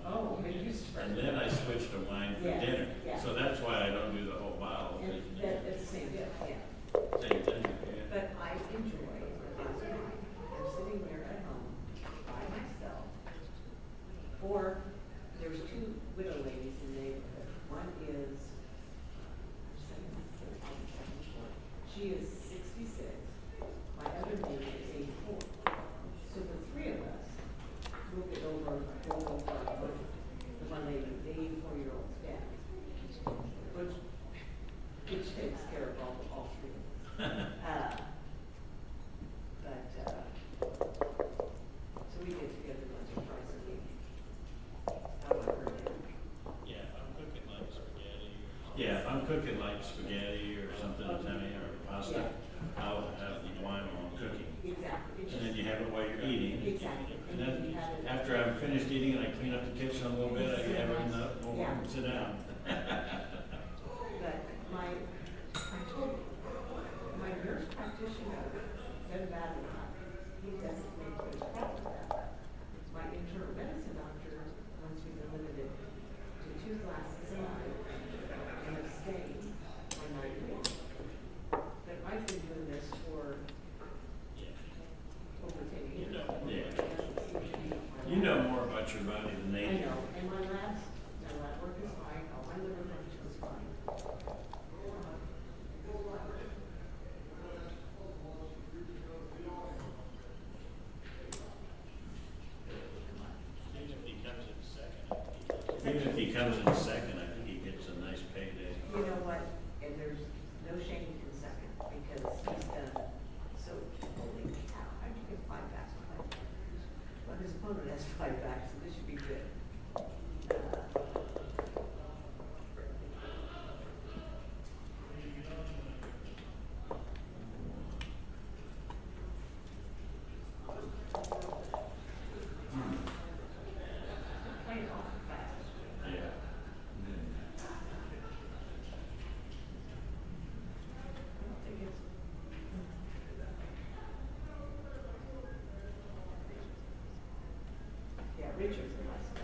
Oh, maybe you spread. And then I switch to wine for Yeah, dinner. yeah. So that's why I don't do the whole bottle. And that's the same deal, yeah. Same thing, yeah. But I enjoy the glass of wine. I'm sitting there at home by myself. Or there's two widow ladies in the neighborhood. One is, she is 66. My other neighbor is 84. So the three of us will get over, the one lady, the 84-year-old's dad, which takes care of all three of us. So we get together once or twice a week. How about her dinner? Yeah, if I'm cooking like spaghetti. Yeah, if I'm cooking like spaghetti or something Italian or pasta, I'll have the wine while I'm cooking. Exactly. And then you have it while you're eating. Exactly. And then after I'm finished eating and I clean up the kitchen a little bit, I have it in the, Yeah. sit down. But I told my nurse practitioner said that he doesn't make a problem with that. My internal medicine doctor wants me to limit it to 2 glasses a night and abstain on night meals. But I've been doing this for over 10 years. Yeah. You know more about your body than they I do. know, and my lab work is fine, all my liver function is fine. Even if he comes in second, I think he gets a nice payday. You know what, and there's no shame in second, because he's done so, holy cow, how'd you get 5 backs behind him? Well, his opponent has 5 backs, so this should be good. Playing awful fast. Yeah. I don't think it's. Yeah, Richard's a nice guy.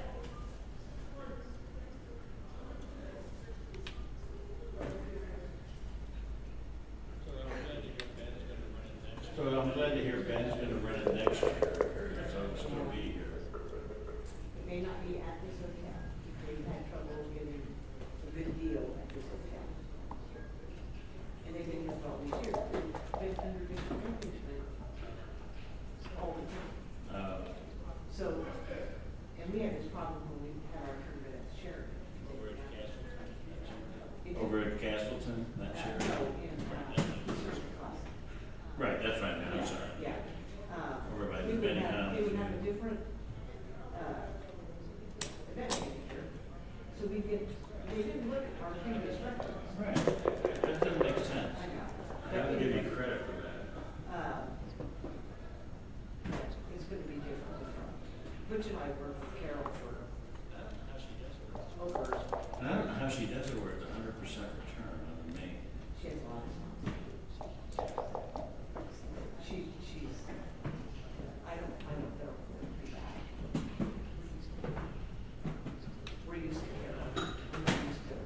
So I'm glad to hear Ben's gonna run it next year, so it's gonna be here. It may not be at this hotel. They've had trouble getting a good deal at this hotel. And they've been here for all these years. They've under different management all the time. So, and we had this problem when we had our tournament at Sheridan. Over at Castleton, that year? Right, that's right, now, I'm sorry. Yeah. Over by We the would Benny have, Hunt. they would have a different, event manager. So we get, they didn't look at our previous records. Right, that doesn't make sense. I know. I gotta give you credit for that. It's gonna be different from, Butch and I worked with Carol for over, And I don't know how she does it where it's 100% return on the main. she has a lot of songs. She's, I don't know if it'll be back. We're used to Carol, we're not used to it.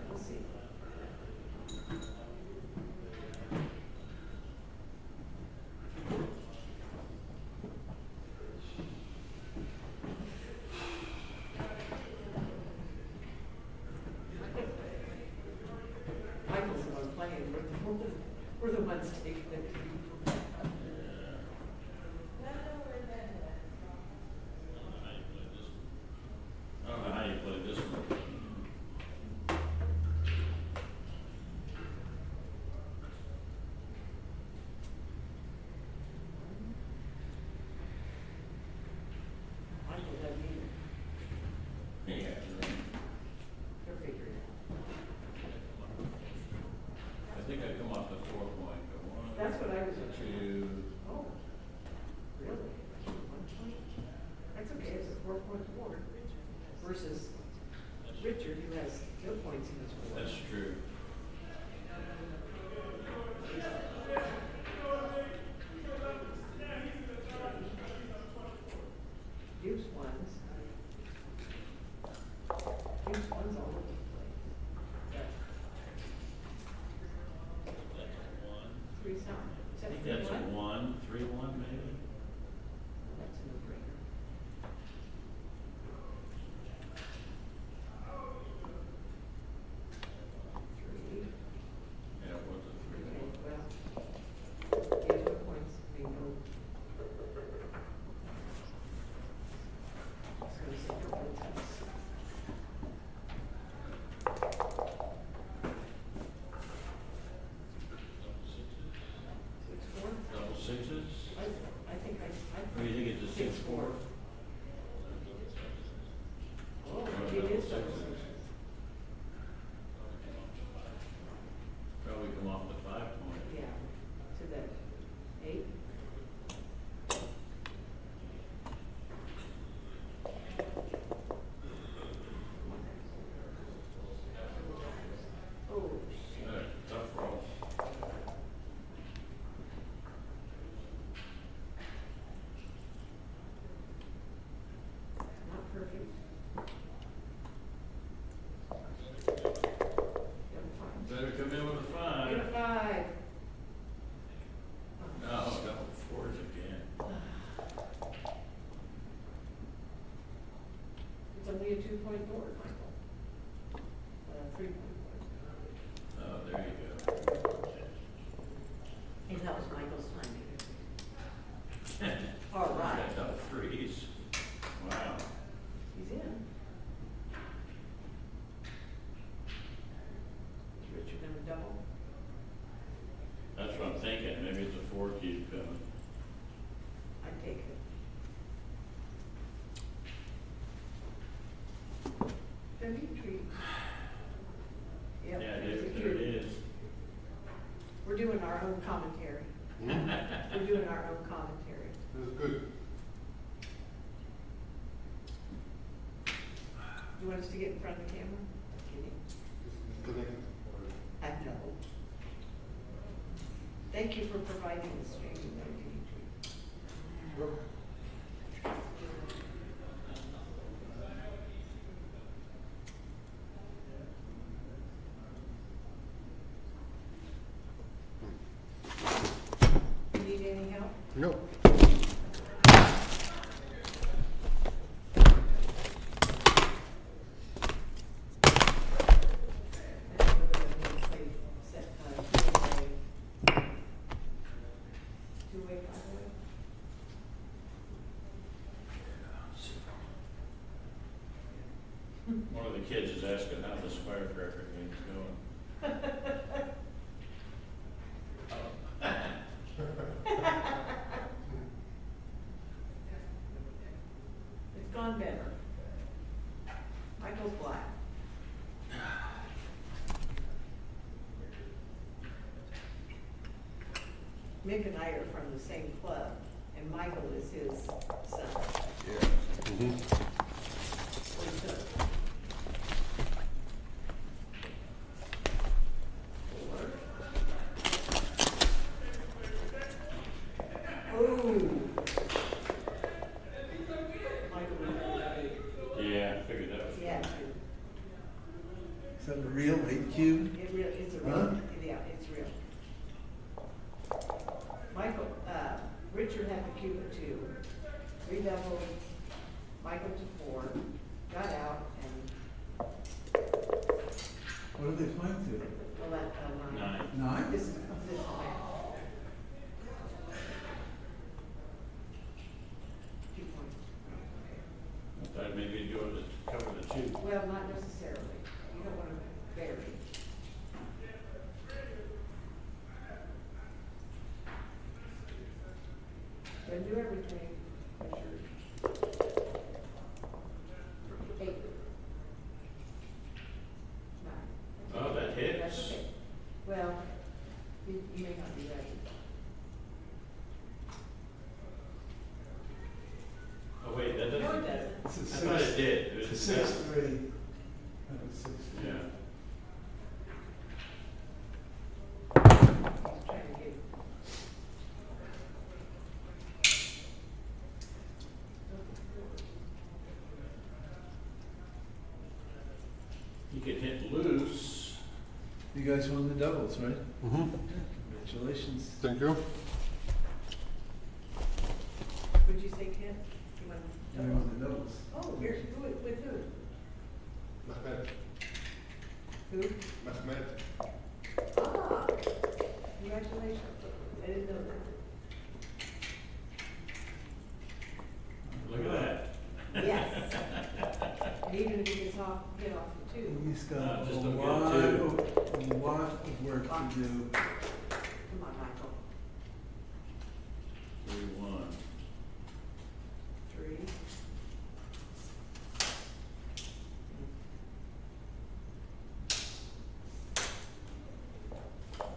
We'll see. 3-1 maybe? That's a no-brainer. Three. Yeah, it was a 3-1. Well, give the points, bingo. I was gonna say double times. 6-4? Double sixes? I think Or you think it's a 6-4? Oh, Or it double is double sixes? six. Probably come off the 5 point. Yeah, to that 8. Oh, shit. Tough roll. Not perfect. Better come in with a 5. Get a 5. No, double 4s again. It's only a 2-point board, Michael. 3-point board. Oh, there you go. It helps Michael's timing. All right. Got double 3s. Wow. He's in. Is Richard gonna double? That's what I'm thinking. Maybe it's a 4 keep coming. I take it. Don't you treat? Yep, Yeah, there's a there it cue. is. We're doing our own commentary. We're doing our own commentary. That's good. You want us to get in front of the camera? Kidding. I know. Thank you for providing the streaming, Dimitri. You need any help? No. One of the kids is asking how this firecracker thing's going. It's gone better. Michael's black. Mick and I are from the same club, and Michael is his son. Yeah. What he took. 4. Ooh. Michael was really big. Yeah, I figured that was. Yeah. Is that a real 8 cube? It's a real, Huh? yeah, it's real. Michael, Richard had the cube at 2, redoubled, Michael to 4, got out, and, What are they playing to? well, that, 9. 9? This is math. 2 points. I thought maybe you'd go to cover the 2. Well, not necessarily. You don't want to vary. Don't do everything, Richard. 8. 9. Oh, that hits. That's okay. Well, you may not be ready. Oh, wait, that doesn't. No, it doesn't. It's a I thought it did. It It's was a 6-3. That was 6-3. Yeah. He's trying to get. You could hit loose. You guys won the doubles, right? Mm-hmm. Congratulations. Thank you. take him? You want to? Everyone that knows. Oh, here, with who? Mehmet. Who? Mehmet. Ah, congratulations. I didn't know that. Look at that. Yes. And even if he gets off, get off the tube. He's got No, just a don't get lot, two. a lot of work to do. Come on, Michael. 3-1. 3.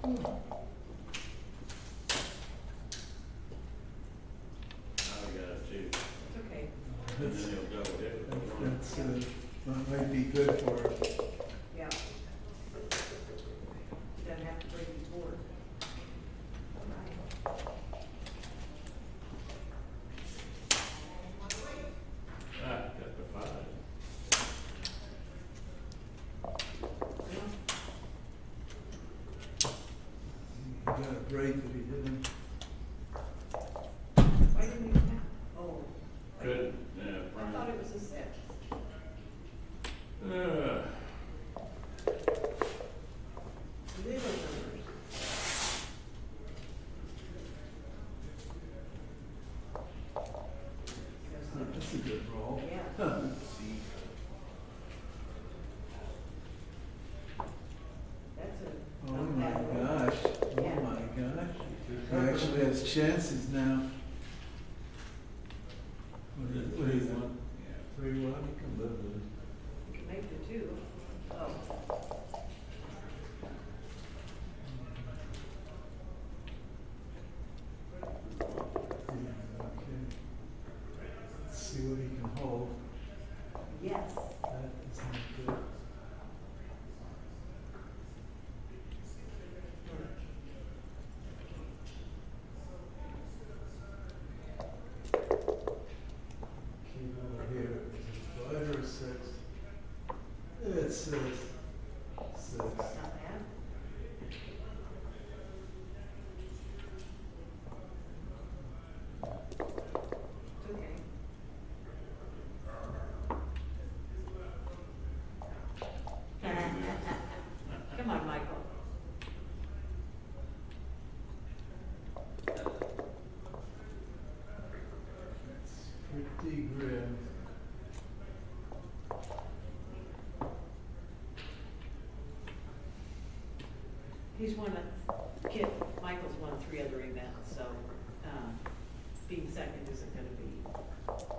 Now we got a 2. It's okay. And then he'll double hit. That might be good for him. Yeah. He doesn't have to break his board. All right. Ah, got the 5. He got a break that he didn't. Why didn't you have? Oh. Good. Yeah, I thought it was a 6. Little numbers. That's a good roll. Yeah. That's a. Oh not my bad roll. gosh, oh Yeah. my gosh. He actually has chances now. What is it? 3-1, you can live with it. You can make the 2. Oh. Yeah, okay. Let's see what he can hold. Yes. That is not good. Keep over here. Is it 5 or 6? It's 6. 6. Not bad. It's okay. Come on, Michael. Pretty grim. He's won Michael's won 3 other events, so, being second isn't gonna be.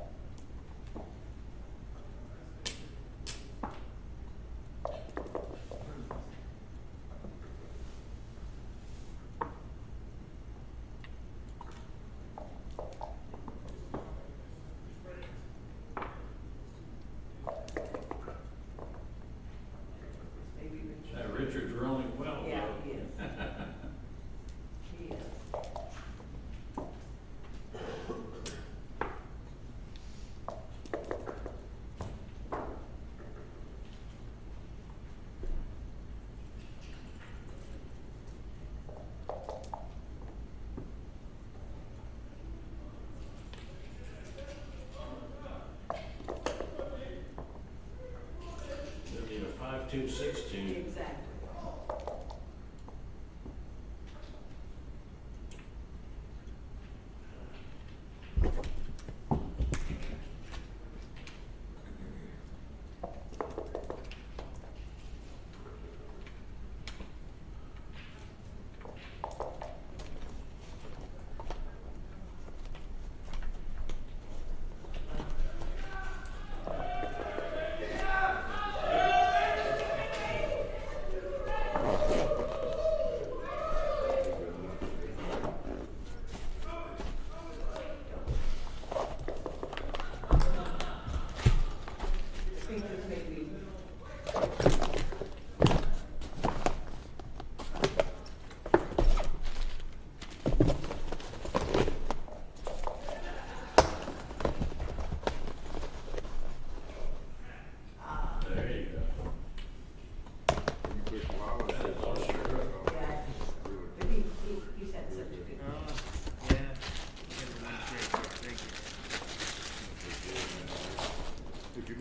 Maybe Richard. Richard's rolling well. Yeah, though. he is. He is. They'll need a 5-2-16. Exactly.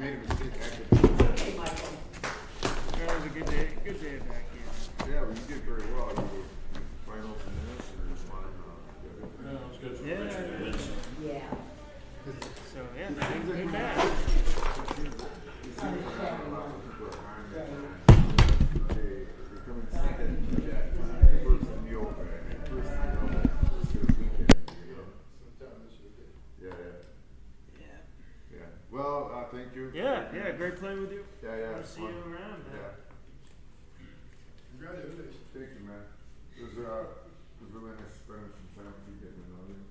made a mistake. Okay, Michael. That was a good day back here. Yeah, well, you did very well. You finals in this or just won, No, it was good for Yeah. Richard to win some. Yeah. So, yeah, things ain't bad. They're coming second, first in the open, and first in the open, this weekend, you know? Yeah, yeah. Yeah. Well, thank you. Yeah, great playing with you. Yeah, yeah. I'll see you around, man. Yeah. Congratulations. Thank you, man. It was really nice spending some time with you, getting to know you.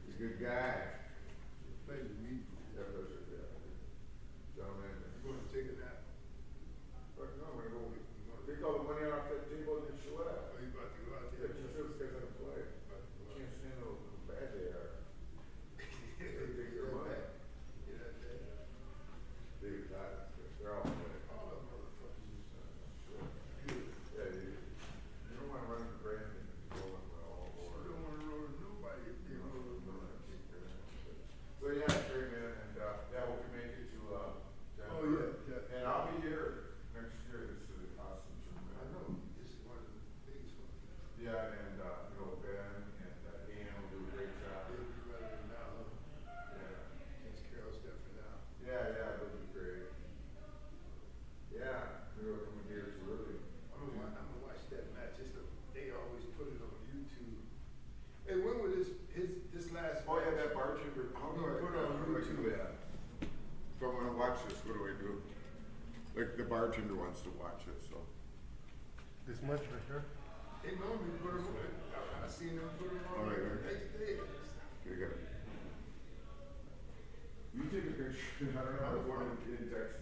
He's a good guy. Pleasure to meet you. Yeah, pleasure, yeah. Gentlemen. You going to take a nap? No, I'm gonna go, take all the money off that table and then show up. Oh, you about to go out there? Yeah, just those guys on the play. Can't stand how bad they are. They take their money. They're all bad. All the motherfuckers. Yeah, you don't wanna run the brand and go in well, or. You don't wanna run nobody if they run. So, yeah, great, man, and, yeah, we'll make it to, Denver. Oh, yeah. And I'll be here next year, this is an awesome tournament. I know, this is one of the biggest ones. Yeah, and, you know, Ben and, Ian will do a great job. They'll be running now. Yeah. Against Carol Stephen now. Yeah, they'll be great. Yeah, we were coming here too early. I'm gonna watch that match. They always put it on YouTube. Hey, when was this last? Oh yeah, that bartender. How do I put it on YouTube? If I want to watch this, what do I do? Like the bartender wants to watch it, so. This much right here? They normally put them on. I seen them put them on the next day. Okay, good. You take a picture. I don't know. I want to index